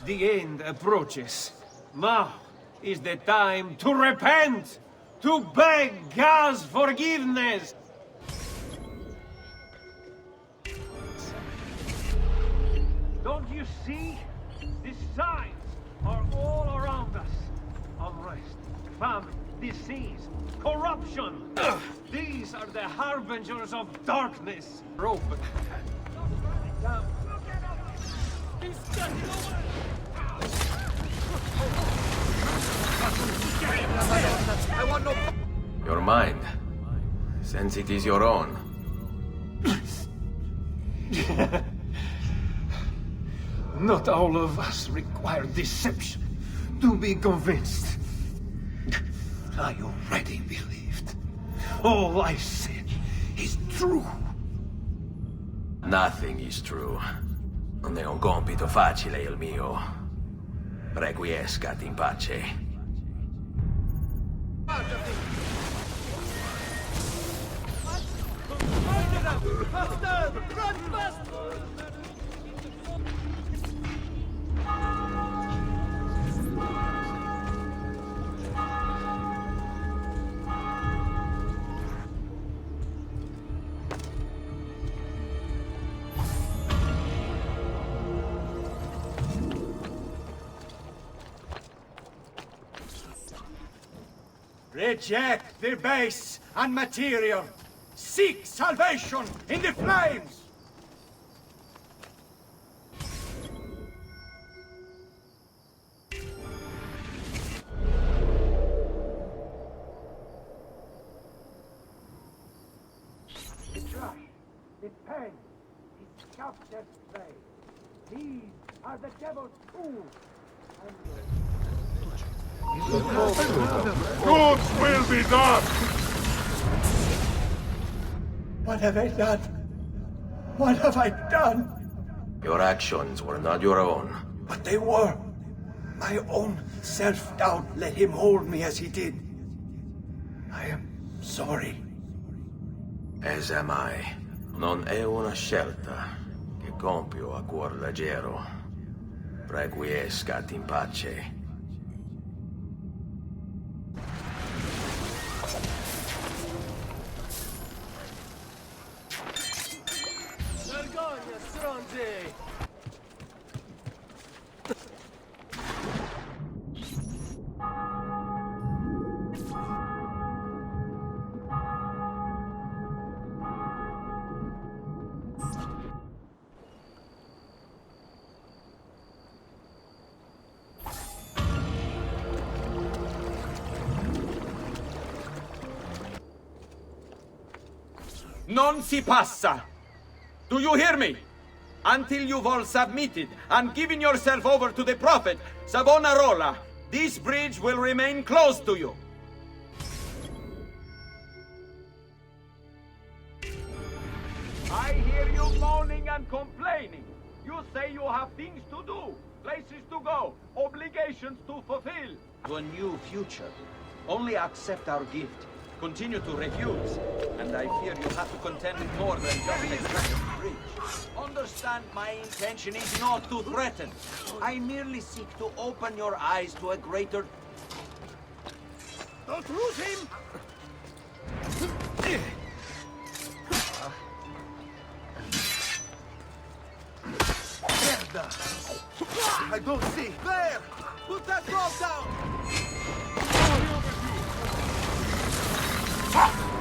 The end approaches. Now is the time to repent, to beg God's forgiveness. Don't you see? The signs are all around us. Unrest, famine, disease, corruption. These are the harbingers of darkness. Open. I want no... Your mind. Since it is your own. Not all of us require deception to be convinced. I already believed. All I said is true. Nothing is true. Non è un compito facile il mio. Requiescat in pace. Reject the base and material. Seek salvation in the flames. The crush, the pain, his captured prey. These are the devil's tools. God's will be done! What have I done? What have I done? Your actions were not your own. But they were. My own self-doubt let him hold me as he did. I am sorry. As am I. Non è una scelta che compio a cuor leggero. Requiescat in pace. Vergogna, stronzi! Non si passa! Do you hear me? Until you've all submitted and given yourself over to the prophet, Savonarola, this bridge will remain closed to you. and complaining. You say you have things to do, places to go, obligations to fulfill. To a new future. Only accept our gift. Continue to refuse, and I fear you have to contend with more than just a threatened bridge. Understand, my intention is not to threaten. I merely seek to open your eyes to a greater... Don't lose him! Merda! I don't see. There! Put that rope down!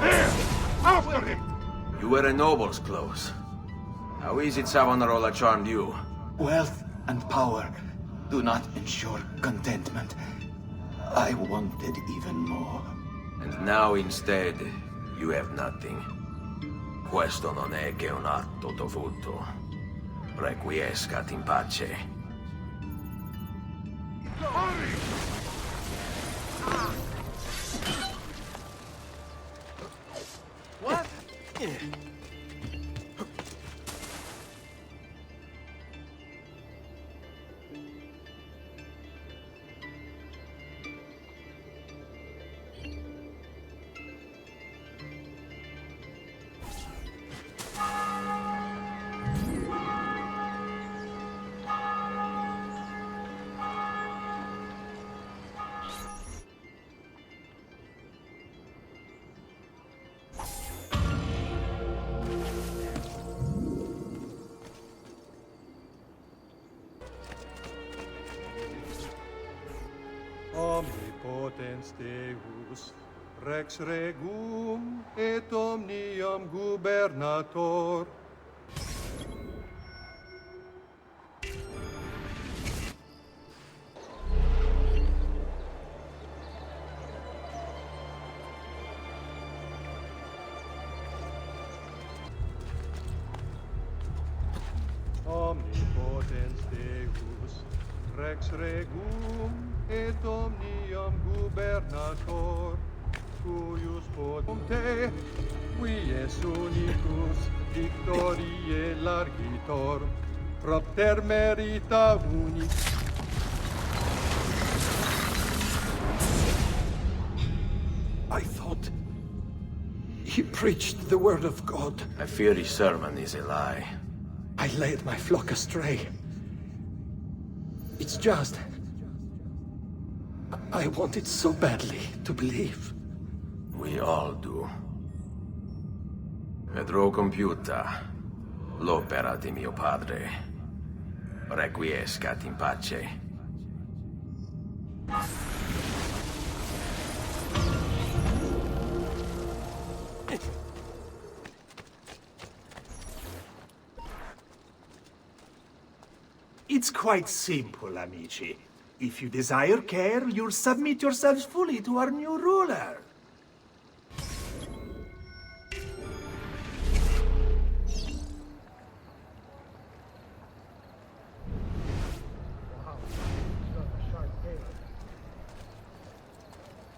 There! After him! You wear a noble's clothes. How is it Savonarola charmed you? Wealth and power do not ensure contentment. I wanted even more. And now instead, you have nothing. Questo non è che un atto dovuto. Requiescat in pace. What? Omnipotens Deus, Rex Regum et omnium gubernator. Omnipotens Deus, Rex Regum et omnium gubernator, cuius potum te, vies unicus, victoriae largitor, propter merita unic. I thought he preached the word of God. I fear his sermon is a lie. I led my flock astray. It's just... I wanted so badly to believe. We all do. Vedrò compiuta l'opera di mio padre. Requiescat in pace. It's quite simple, amici. If you desire care, you'll submit yourselves fully to our new ruler.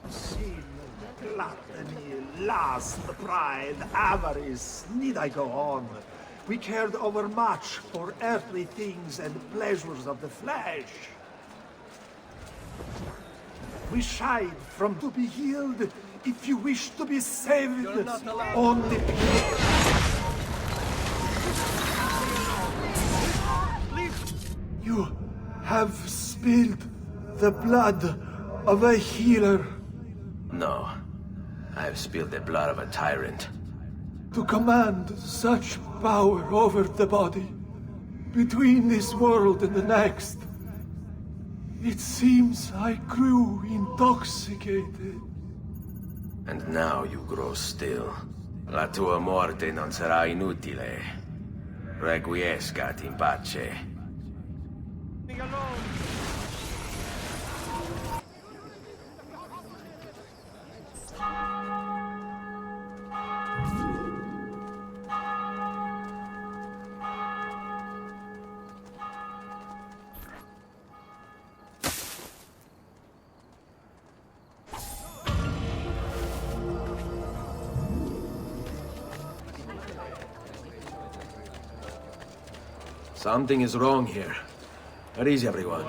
Sin, gluttony, lust, pride, avarice, need I go on? We cared overmuch for earthly things and pleasures of the flesh. We shied from to be healed. If you wish to be saved, only you have spilled the blood of a healer. No, I've spilled the blood of a tyrant. To command such power over the body, between this world and the next. It seems I grew intoxicated. And now you grow still. La tua morte non sarà inutile. Requiescat in pace. Something is wrong here. Where is everyone?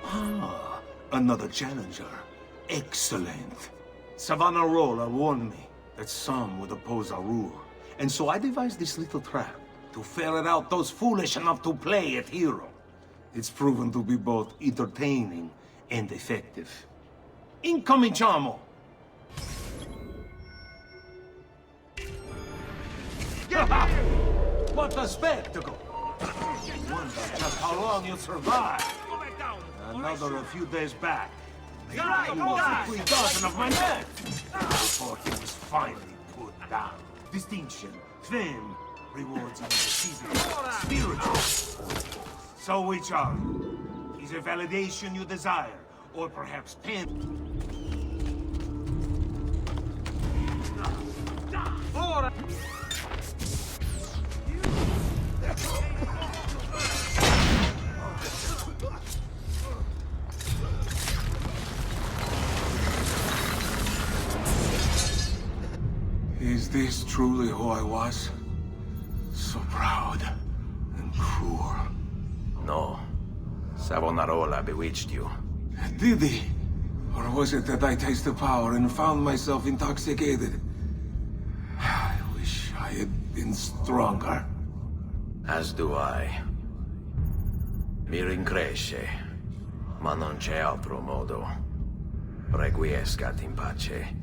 Ah, another challenger. Excellent. Savonarola warned me that some would oppose our rule. And so I devised this little trap to ferret out those foolish enough to play at hero. It's proven to be both entertaining and effective. Incominciamo! What a spectacle! Wonder just how long you'll survive. Another a few days back. They killed 3 dozen of my men before he was finally put down. Distinction, fame, rewards under the season, spiritual. So which are you? Is it validation you desire, or perhaps pain? Is this truly who I was? So proud and cruel. No. Savonarola bewitched you. Did he? Or was it that I tasted power and found myself intoxicated? I wish I had been stronger. As do I. Mi rincresce, ma non c'è altro modo. Requiescat in pace.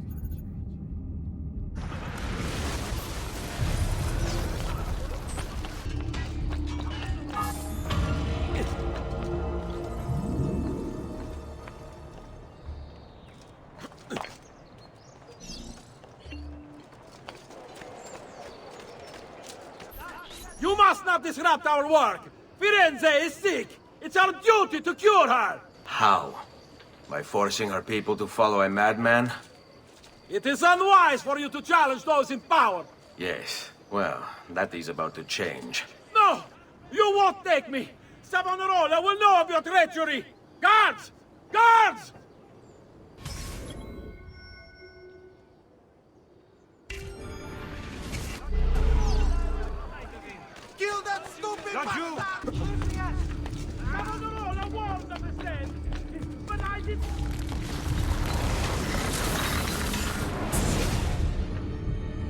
You must not disrupt our work! Firenze is sick! It's our duty to cure her! How? By forcing our people to follow a madman? It is unwise for you to challenge those in power! Yes. Well, that is about to change. No! You won't take me! Savonarola will know of your treachery! Guards! Guards! Kill that stupid bastard! Savonarola warned of the same, but I did...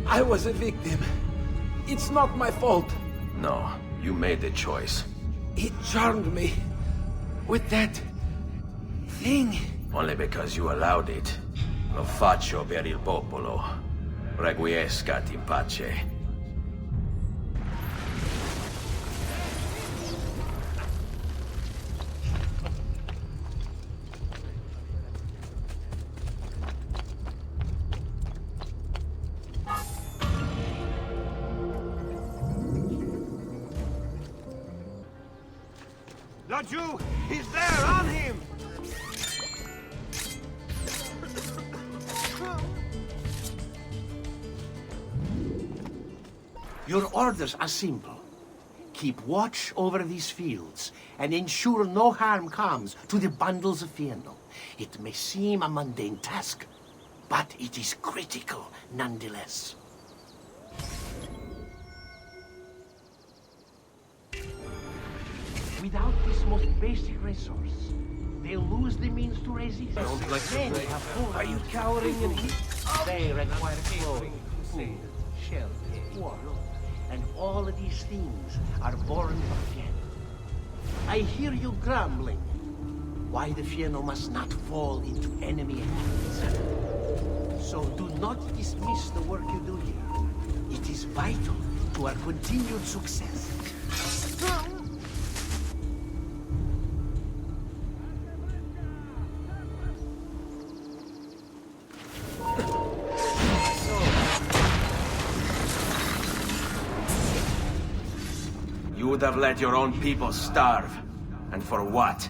I was a victim. It's not my fault. No, you made the choice. He charmed me with that thing. Only because you allowed it. Lo faccio per il popolo. Requiescat in pace. Laggiù! He's there, on him! Your orders are simple. Keep watch over these fields and ensure no harm comes to the bundles of Fieno. It may seem a mundane task, but it is critical nonetheless. Without this most basic resource, they'll lose the means to resist. Don't like to play. Are you cowering in heat? They require clothing, food, shelter, water. And all of these things are born from Fieno. I hear you grumbling. Why the Fieno must not fall into enemy hands. So do not dismiss the work you do here. It is vital to our continued success. You would have let your own people starve. And for what?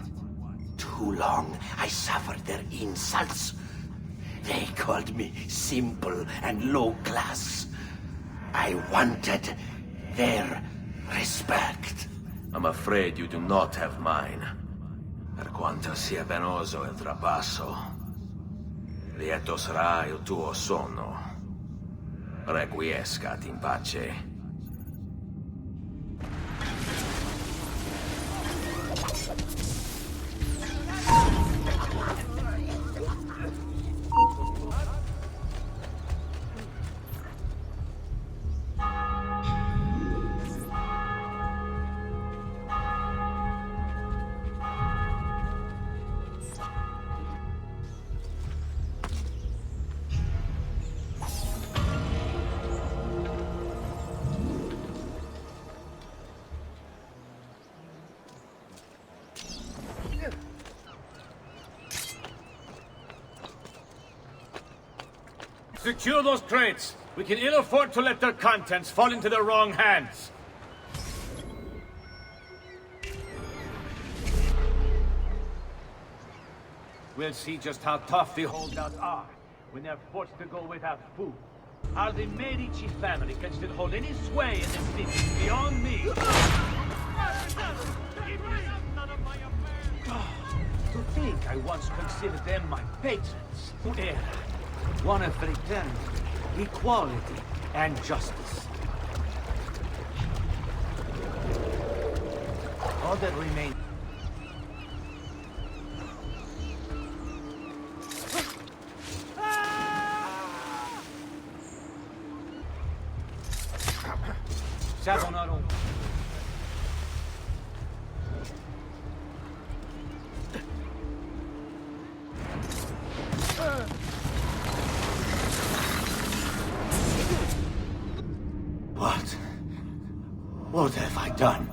Too long I suffered their insults. They called me simple and low class. I wanted their respect. I'm afraid you do not have mine. Per quanto sia penoso il trapasso, lieto sarà il tuo sonno. Requiescat in pace. Secure those crates. We can ill afford to let their contents fall into the wrong hands. We'll see just how tough the holdouts are when they're forced to go without food. How the Medici family can still hold any sway in this city is beyond me. To think I once considered them my patrons. Yeah. One of fraternity, equality, and justice. All that remains. Savonaro. What have I done?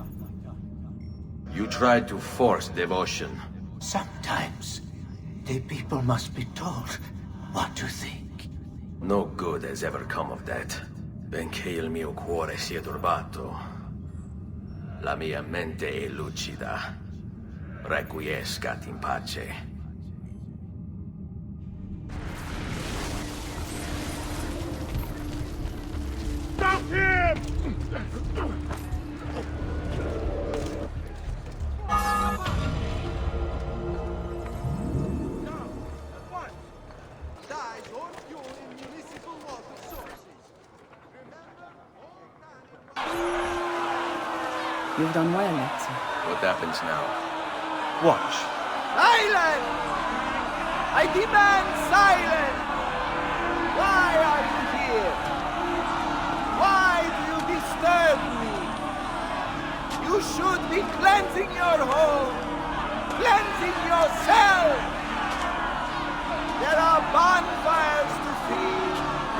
You tried to force devotion. Sometimes the people must be told what to think. No good has ever come of that. Benché il mio cuore sia turbato, la mia mente è lucida. Requiescat in pace. Stop him! You've done well, Ezio. What happens now? Watch. Silence! I demand silence! Why are you here? Why do you disturb me? You should be cleansing your home, cleansing yourself. There are bonfires to see,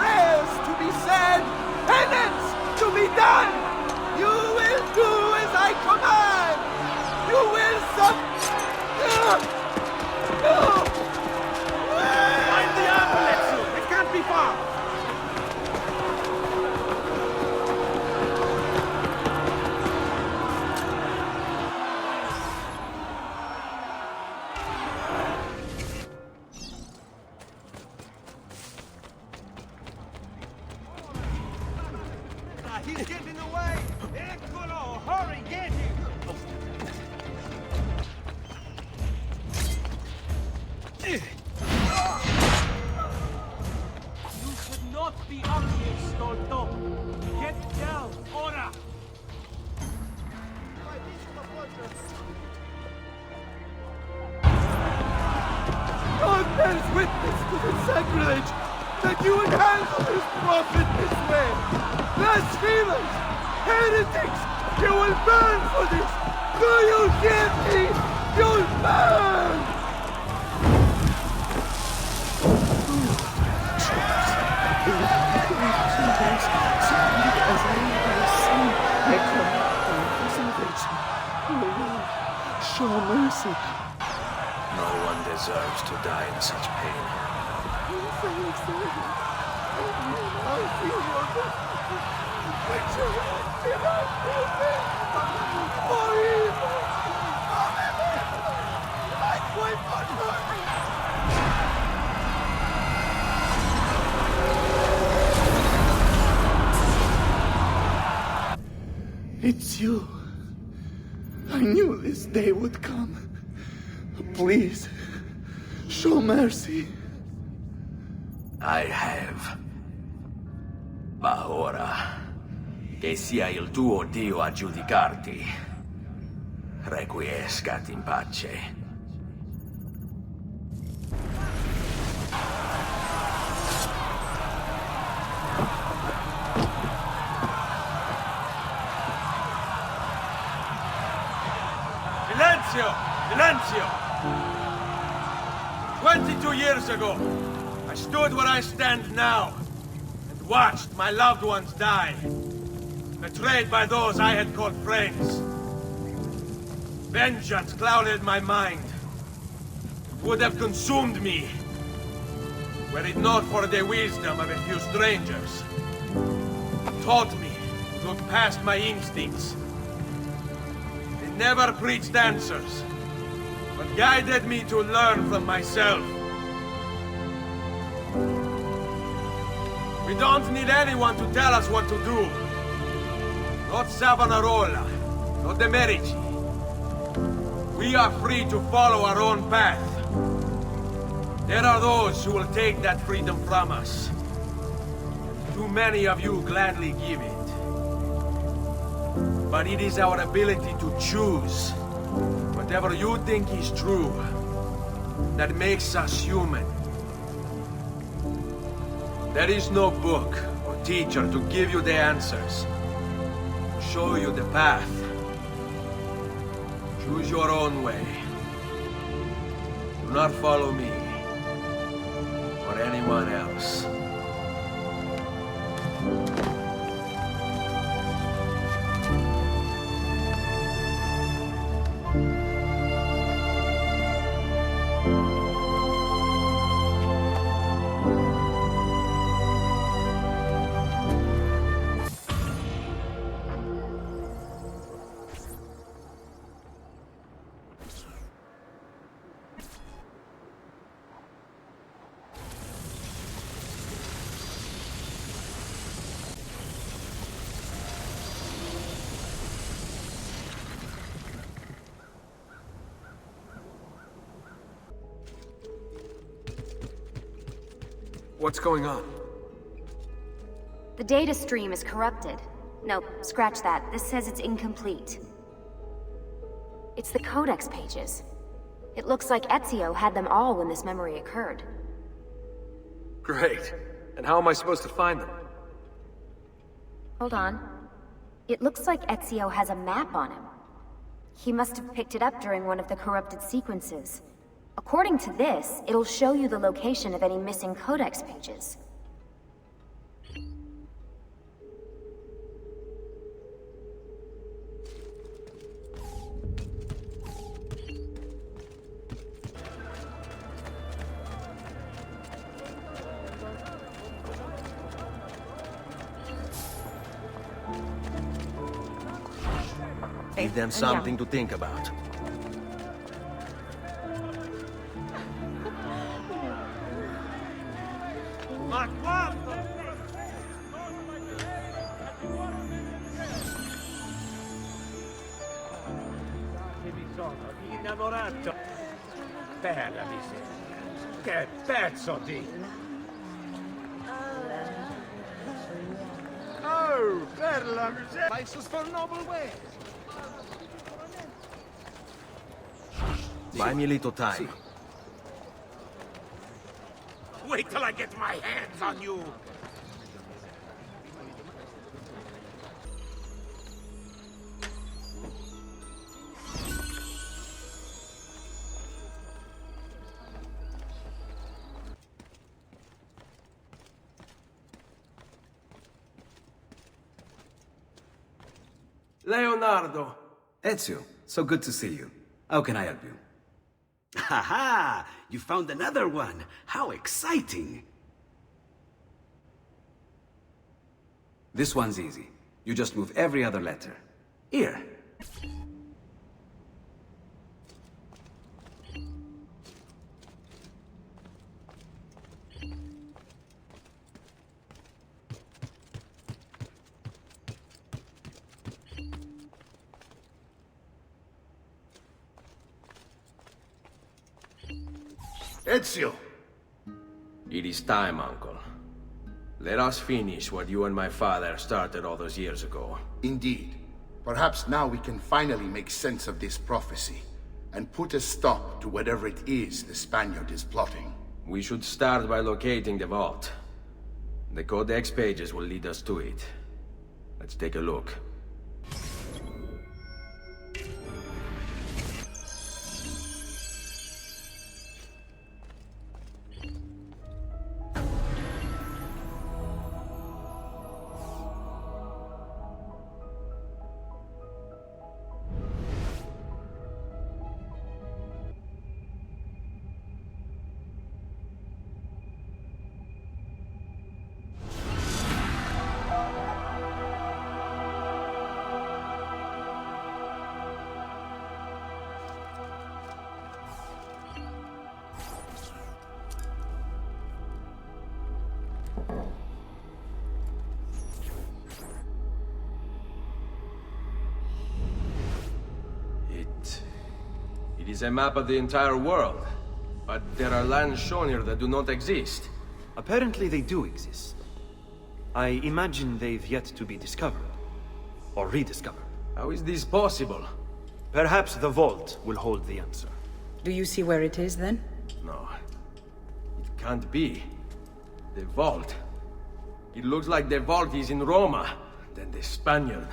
prayers to be said, penance to be done. You will do as I command! You will Find the ambulance! It can't be far! He's getting away! Eccolo! Hurry, get him! You should not be up here, Stolto! Get down, ora! God bears witness to the sacrilege that you would handle this prophet this way! Blasphemers! Heretics! You will burn for this! Do you hear me? You'll burn! Show mercy. No one deserves to die in such pain. It's you. I knew this day would come. Please, show mercy. I have. Ma ora, che sia il tuo Dio a giudicarti. Requiescat in pace. Silenzio! Silenzio! 22 years ago, I stood where I stand now and watched my loved ones die, betrayed by those I had called friends. Vengeance clouded my mind. It would have consumed me, were it not for the wisdom of a few strangers. It taught me to look past my instincts. They never preached answers, but guided me to learn from myself. We don't need anyone to tell us what to do. Not Savonarola, not the Medici. We are free to follow our own path. There are those who will take that freedom from us. Too many of you gladly give it. But it is our ability to choose whatever you think is true that makes us human. There is no book or teacher to give you the answers, to show you the path. Choose your own way. Do not follow me or anyone else. What's going on? The data stream is corrupted. No, scratch that. This says it's incomplete. It's the codex pages. It looks like Ezio had them all when this memory occurred. Great. And how am I supposed to find them? Hold on. It looks like Ezio has a map on him. He must have picked it up during one of the corrupted sequences. According to this, it'll show you the location of any missing codex pages. Give them something to think about. Ma quando? Che mi sono innamorato. Bella miseria. Che pezzo di... Oh, bella miseria. Prices for noble wares. Buy me a little time. Wait till I get my hands on you! Leonardo! Ezio, so good to see you. How can I help you? Ha ha! You found another one! How exciting! This one's easy. You just move every other letter. Here. Ezio! It is time, uncle. Let us finish what you and my father started all those years ago. Indeed. Perhaps now we can finally make sense of this prophecy, and put a stop to whatever it is the Spaniard is plotting. We should start by locating the vault. The Codex pages will lead us to it. Let's take a look. It is a map of the entire world, but there are lands shown here that do not exist. Apparently they do exist. I imagine they've yet to be discovered. Or rediscovered. How is this possible? Perhaps the vault will hold the answer. Do you see where it is, then? No. It can't be. The vault. It looks like the vault is in Roma, then the Spaniard.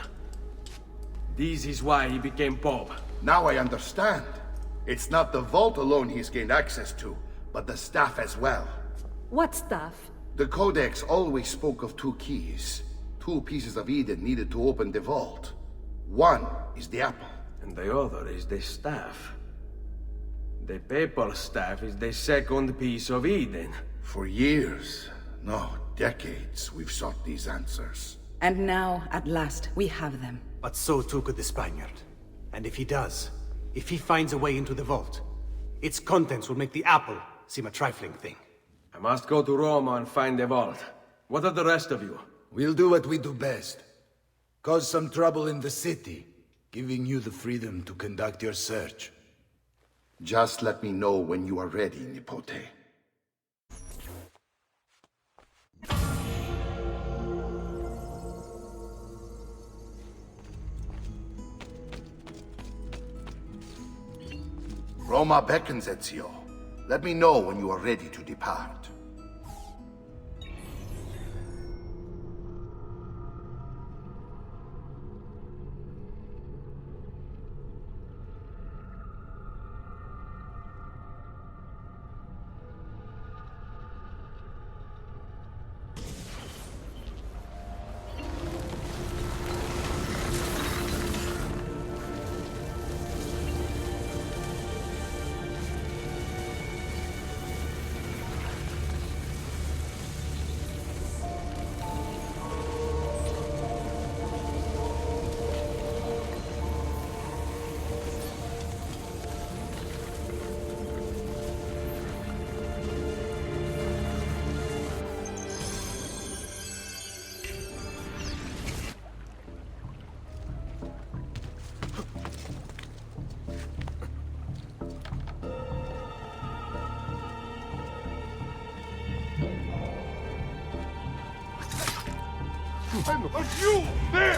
This is why he became Pope. Now I understand. It's not the vault alone he's gained access to, but the staff as well. What staff? The Codex always spoke of two keys. Two pieces of Eden needed to open the vault. One is the apple. And the other is the staff. The papal staff is the second piece of Eden. For years, no, decades, we've sought these answers. And now, at last, we have them. But so too could the Spaniard. And if he does, if he finds a way into the vault, its contents will make the apple seem a trifling thing. I must go to Roma and find the vault. What are the rest of you? We'll do what we do best. Cause some trouble in the city, giving you the freedom to conduct your search. Just let me know when you are ready, Nipote. Roma beckons, Ezio. Let me know when you are ready to depart. And you there!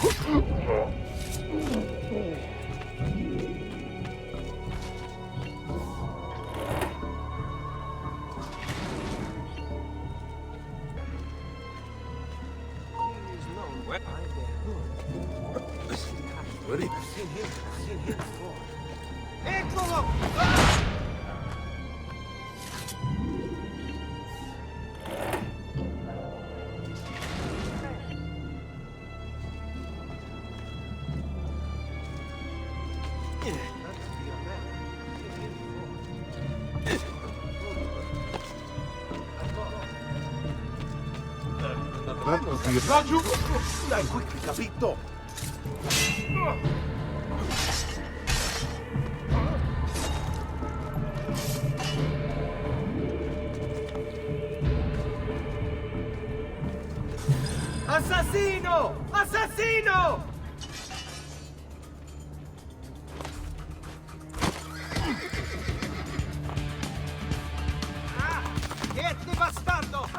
Raggiù! Dai, quickly, capito? Assassino! Assassino! Niente bastardo!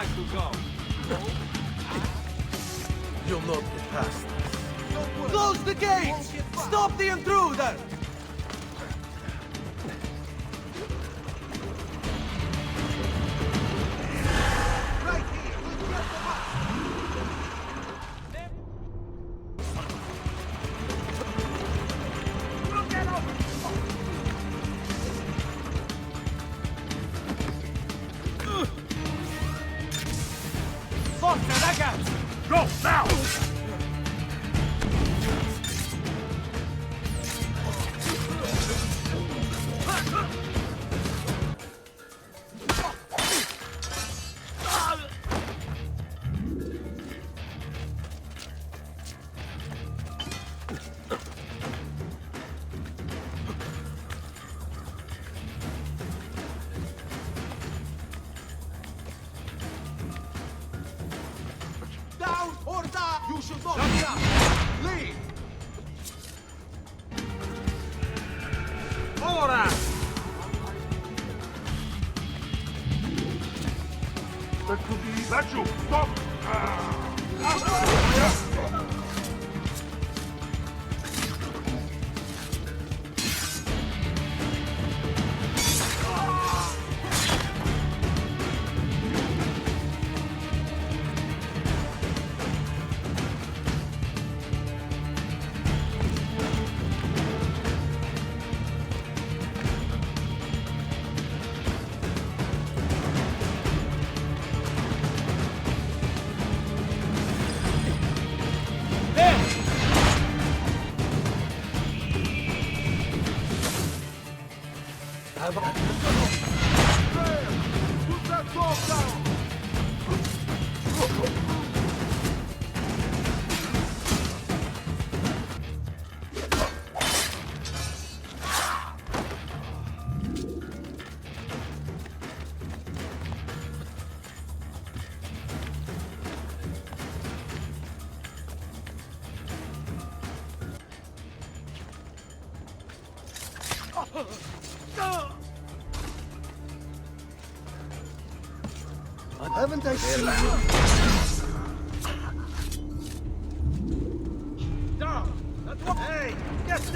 like to go? You'll not get past this. Close the gates! Stop the intruder! Go, now! Down, Horta! You should not stop! Leave! Ora! That could be... That's you! Stop! Put that dog down! Haven't I seen you? Down! Hey! Get the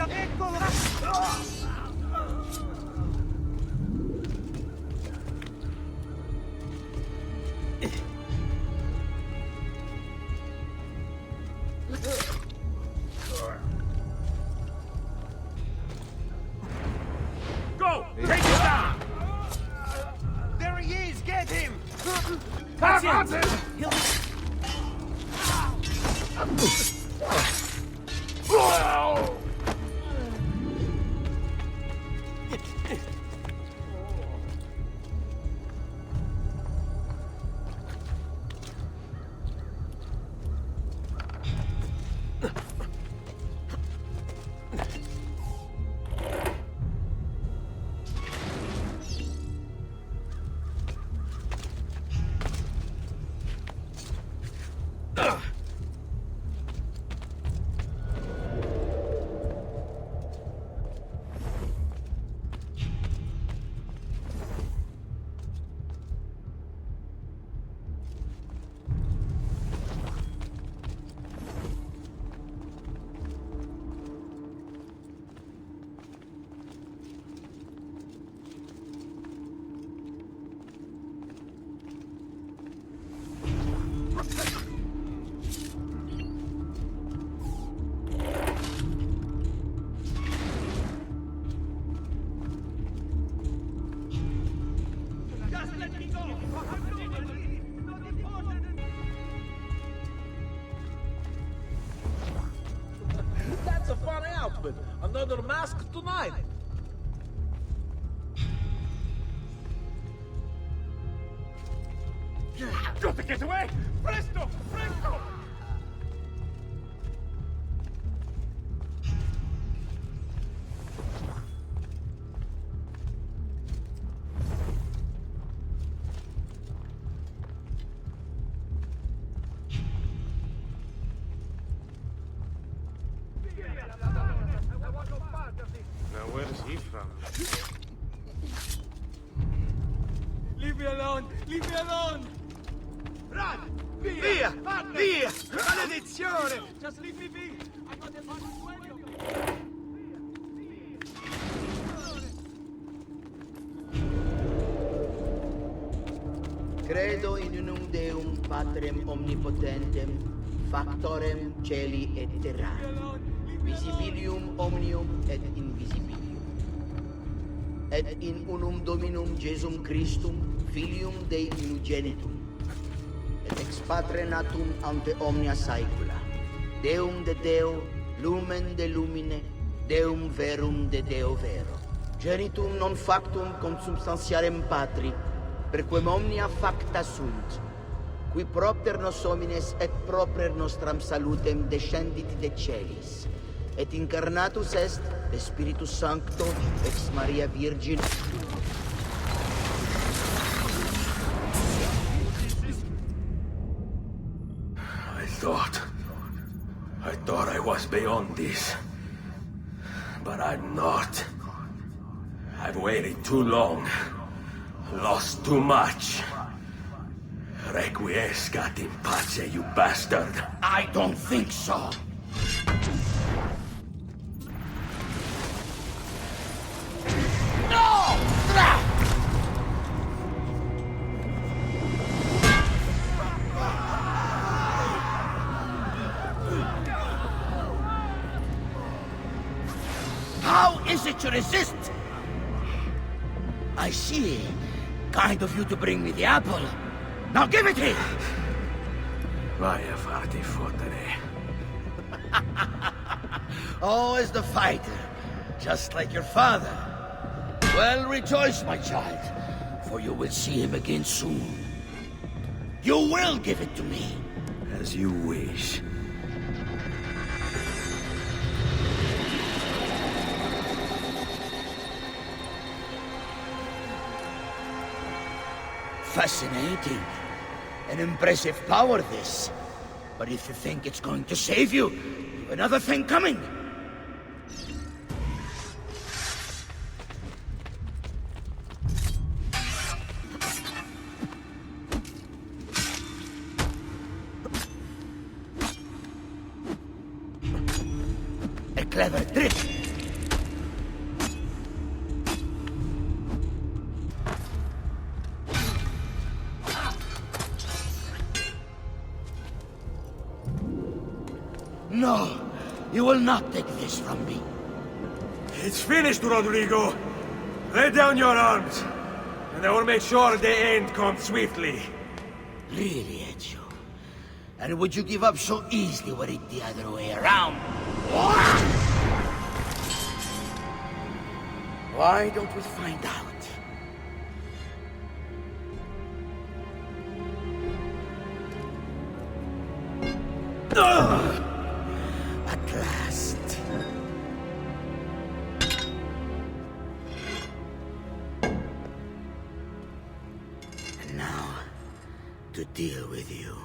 Go! Take it down! There he is! Get him! That's it! That's a fun outfit! Another mask tonight! Got to get away! Presto! Presto! Now where is he from? Leave me alone! Leave me alone! Run! Via! Via! Maledizione! Just leave me be! I'm not able to do any of it! Credo in unum Deum Patrem omnipotentem, factorem celi et terrae, visibilium omnium et invisibilium, et in unum Dominum Jesum Christum, Filium Dei unigenitum, et ex Patre natum ante omnia saecula, Deum de Deo, lumen de lumine, Deum verum de Deo vero, genitum non factum consubstantiarem Patri, perquem omnia facta sunt, qui propter nos homines et proper nostram salutem descendit de celis, et incarnatus est de Spiritus Sancto ex Maria Virgin. I thought I was beyond this. But I'm not. I've waited too long. Lost too much. Requiescat in pace, you bastard. I don't think so. No! How is it you resist? I see. Kind of you to bring me the apple. Now give it here! Vai a farti fottere. Always the fighter, just like your father. Well, rejoice, my child, for you will see him again soon. You will give it to me. As you wish. Fascinating. An impressive power, this. But if you think it's going to save you, you've another thing coming. A clever trick. No, you will not take this from me. It's finished, Rodrigo. Lay down your arms, and I will make sure the end comes swiftly. Really, Ezio? And would you give up so easily were it the other way around? Why don't we find out? At last. And now, to deal with you.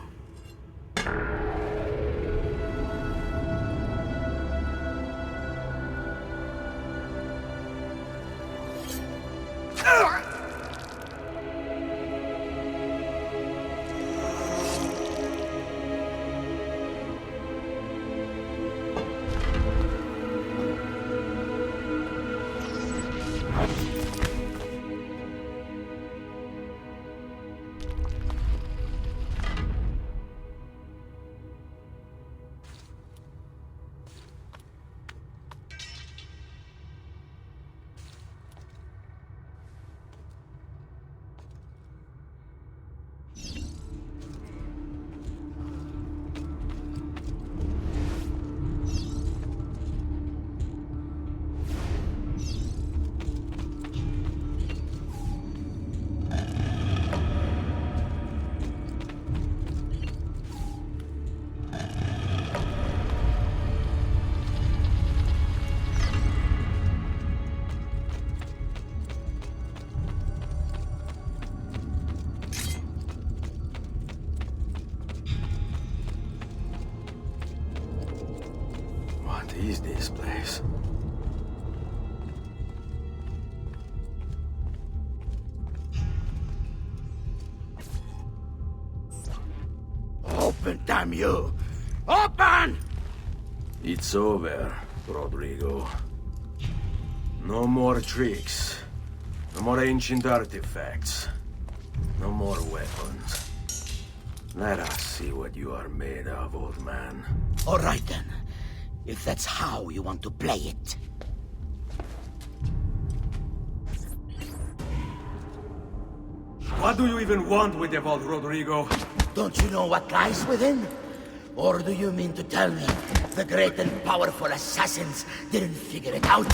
What is this place? Open, damn you! Open! It's over, Rodrigo. No more tricks. No more ancient artifacts. No more weapons. Let us see what you are made of, old man. All right then. If that's how you want to play it. What do you even want with the vault, Rodrigo? Don't you know what lies within? Or do you mean to tell me the great and powerful assassins didn't figure it out?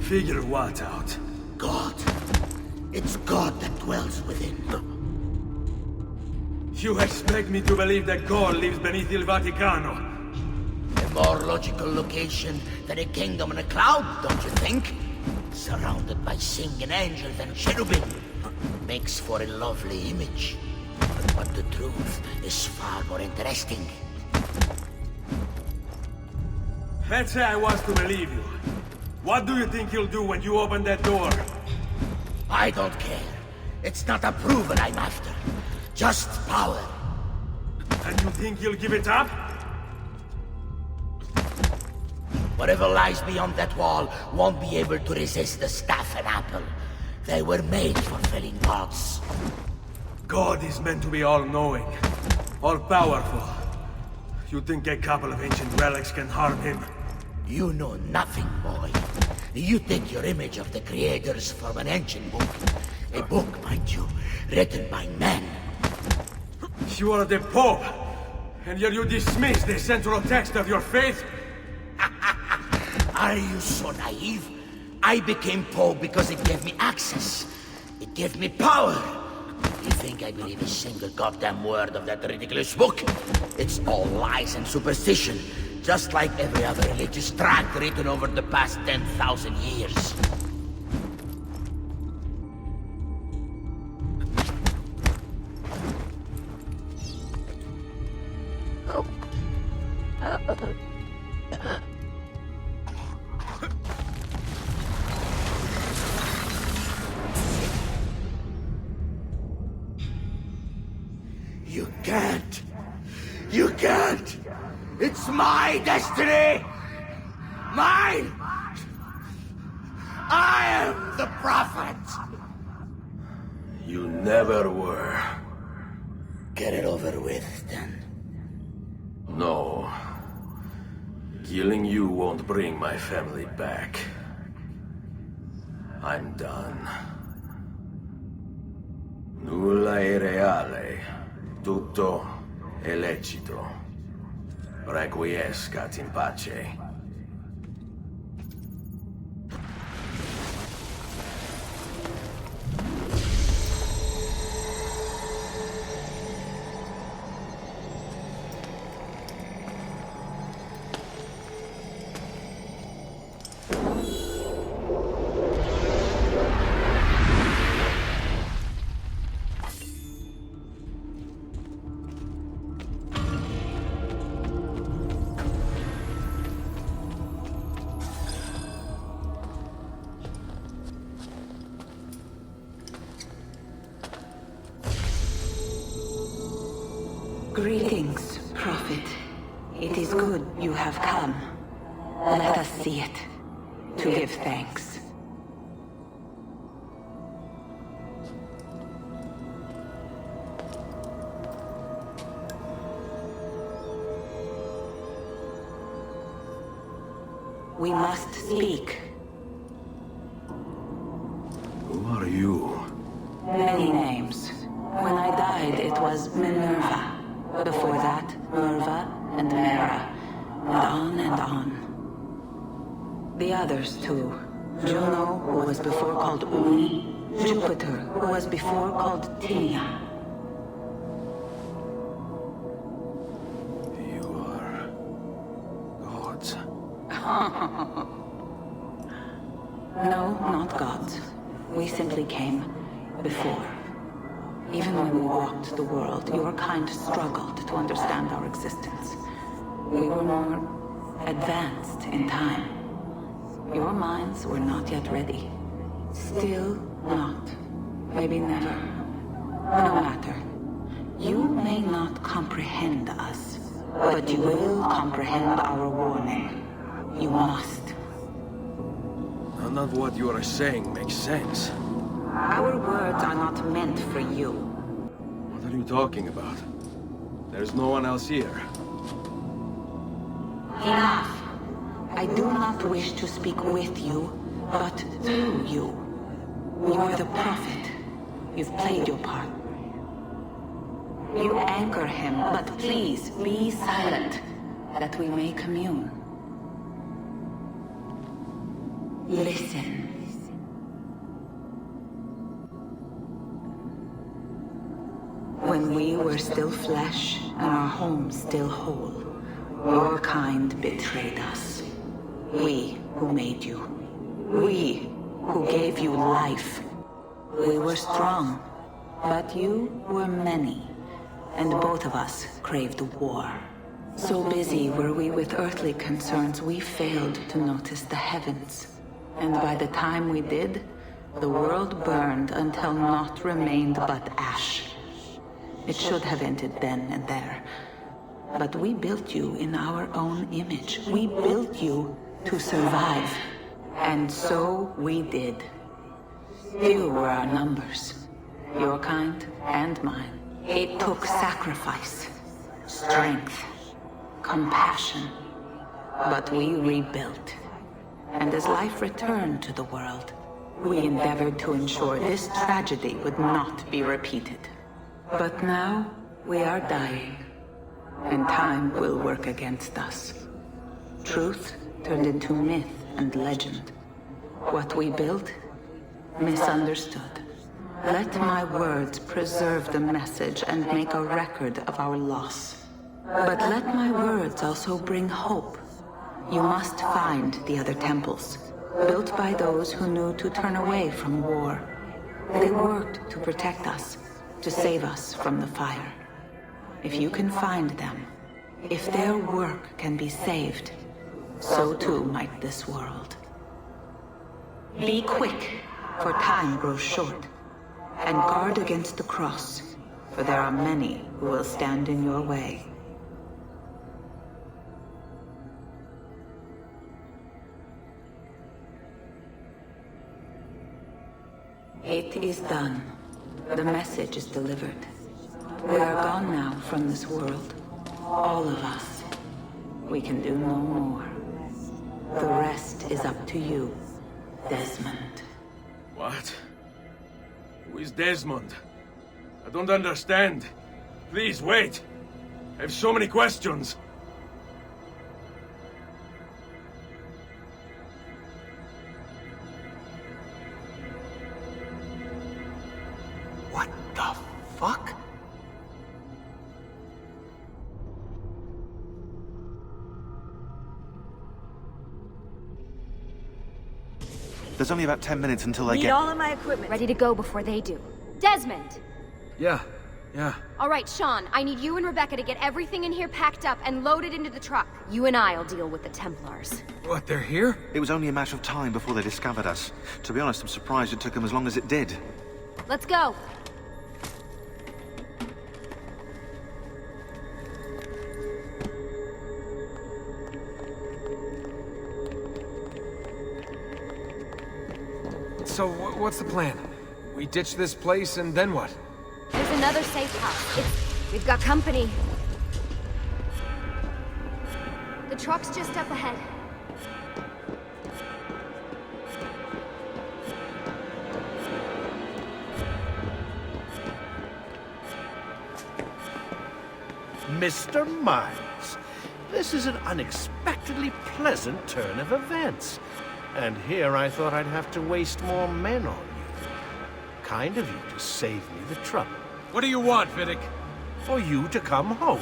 Figure what out? God. It's God that dwells within. You expect me to believe that God lives beneath Il Vaticano? A more logical location than a kingdom in a cloud, don't you think? Surrounded by singing angels and cherubim. Makes for a lovely image. But the truth is far more interesting. Let's say I was to believe you. What do you think you'll do when you open that door? I don't care. It's not approval I'm after. Just power. And you think you'll give it up? Whatever lies beyond that wall won't be able to resist the staff and apple. They were made for felling gods. God is meant to be all-knowing, all-powerful. You think a couple of ancient relics can harm him? You know nothing, boy. You take your image of the creators from an ancient book. A book, mind you, written by men. You are the Pope, and yet you dismiss the central text of your faith? Are you so naive? I became Pope because it gave me access. It gave me power. You think I believe a single goddamn word of that ridiculous book? It's all lies and superstition, just like every other religious tract written over the past 10,000 years. You can't! You can't! It's my destiny! Mine! I am the prophet! You never were. Get it over with, then. No. Killing you won't bring my family back. I'm done. Nulla è reale. Tutto è lecito. Requiescat in pace. Greetings, Prophet. It is good you have come. Let us see it, to give thanks. We must speak. Who are you? Many names. When I died, it was Minerva. Before that, Merva and Mera. And on and on. The others, too. Juno, who was before called Uni. Jupiter, who was before called Tinia. You are... gods. No, not gods. We simply came before. Even when we walked the world, your kind struggled to understand our existence. We were more advanced in time. Your minds were not yet ready. Still not. Maybe never. No matter. You may not cannot comprehend us. But you will comprehend our warning. You must. None of what you are saying makes sense. Our words are not meant for you. What are you talking about? There's no one else here. Enough. I do not wish to speak with you, but through you. You are the prophet. You've played your part. You anchor him, but please be silent, that we may commune. Listen. When we were still flesh and our home still whole, your kind betrayed us. We who made you. We who gave you life. We were strong, but you were many, and both of us craved war. So busy were we with earthly concerns, we failed to notice the heavens. And by the time we did, the world burned until naught remained but ash. It should have ended then and there. But we built you in our own image. We built you to survive. And so we did. Few were our numbers, your kind and mine. It took sacrifice, strength, compassion. But we rebuilt. And as life returned to the world, we endeavored to ensure this tragedy would not be repeated. But now, we are dying, and time will work against us. Truth turned into myth and legend. What we built, misunderstood. Let my words preserve the message and make a record of our loss. But let my words also bring hope. You must find the other temples, built by those who knew to turn away from war. They worked to protect us, to save us from the fire. If you can find them, if their work can be saved, so too might this world. Be quick, for time grows short, and guard against the cross, for there are many who will stand in your way. It is done. The message is delivered. We are gone now from this world. All of us. We can do no more. The rest is up to you, Desmond. What? Who is Desmond? I don't understand. Please, wait. I have so many questions. What the fuck? There's only about 10 minutes until I Need get... all of my equipment. Ready to go before they do. Desmond! Yeah. All right, Sean, I need you and Rebecca to get everything in here packed up and loaded into the truck. You and I'll deal with the Templars. What, they're here? It was only a matter of time before they discovered us. To be honest, I'm surprised it took them as long as it did. Let's go. So, what's the plan? We ditch this place and then what? There's another safe house. We've got company. The truck's just up ahead. Mr. Miles, this is an unexpectedly pleasant turn of events. And here I thought I'd have to waste more men on you. Kind of you to save me the trouble. What do you want, Vidic? For you to come home.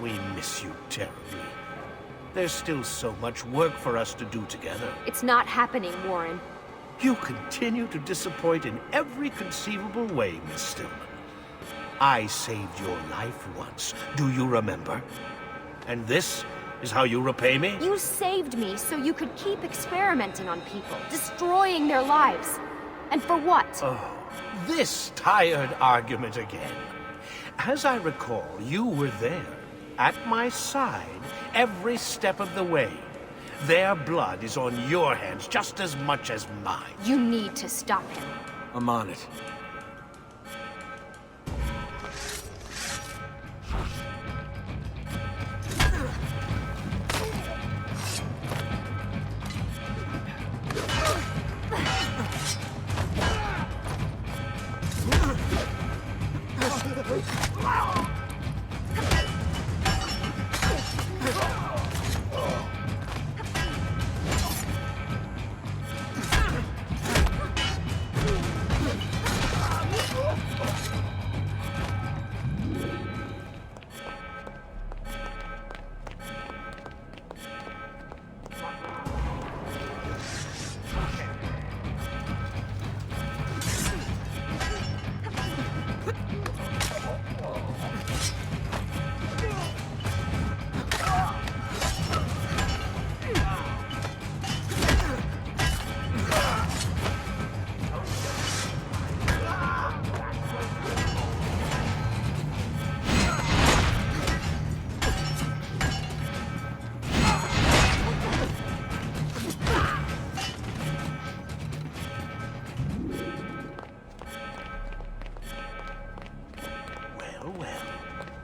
We miss you terribly. There's still so much work for us to do together. It's not happening, Warren. You continue to disappoint in every conceivable way, Miss Stillman. I saved your life once, do you remember? And this is how you repay me? You saved me so you could keep experimenting on people, destroying their lives. And for what? Oh, this tired argument again. As I recall, you were there, at my side, every step of the way. Their blood is on your hands just as much as mine. You need to stop him. I'm on it.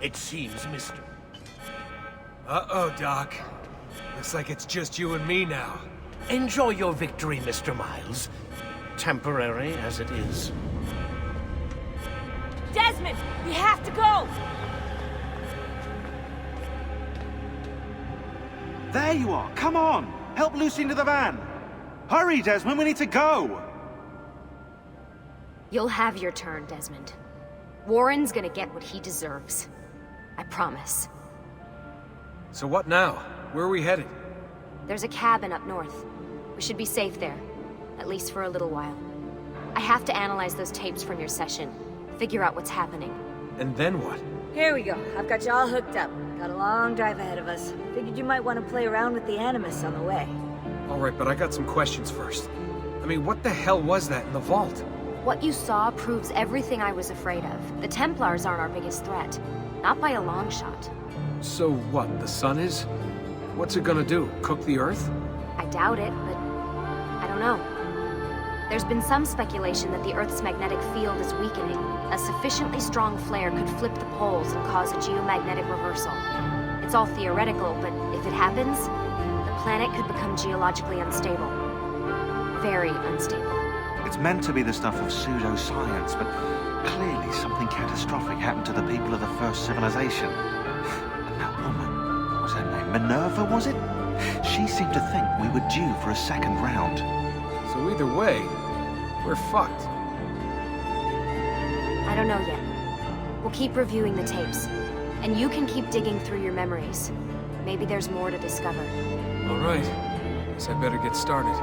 It seems, Mr. Uh-oh, Doc. Looks like it's just you and me now. Enjoy your victory, Mr. Miles. Temporary as it is. Desmond, we have to go! There you are. Come on. Help Lucy into the van. Hurry, Desmond. We need to go. You'll have your turn, Desmond. Warren's gonna get what he deserves. I promise. So what now? Where are we headed? There's a cabin up north. We should be safe there. At least for a little while. I have to analyze those tapes from your session. Figure out what's happening. And then what? Here we go. I've got you all hooked up. Got a long drive ahead of us. Figured you might want to play around with the Animus on the way. Alright, but I got some questions first. I mean, what the hell was that in the vault? What you saw proves everything I was afraid of. The Templars aren't our biggest threat. Not by a long shot. So what, the sun is? What's it gonna do? Cook the Earth? I doubt it, but I don't know. There's been some speculation that the Earth's magnetic field is weakening. A sufficiently strong flare could flip the poles and cause a geomagnetic reversal. It's all theoretical, but if it happens, the planet could become geologically unstable. Very unstable. It's meant to be the stuff of pseudoscience, but clearly something catastrophic happened to the people of the first civilization. And that woman, was her name Minerva, was it? She seemed to think we were due for a second round. So either way, we're fucked. I don't know yet. We'll keep reviewing the tapes. And you can keep digging through your memories. Maybe there's more to discover. Alright. Guess I better get started.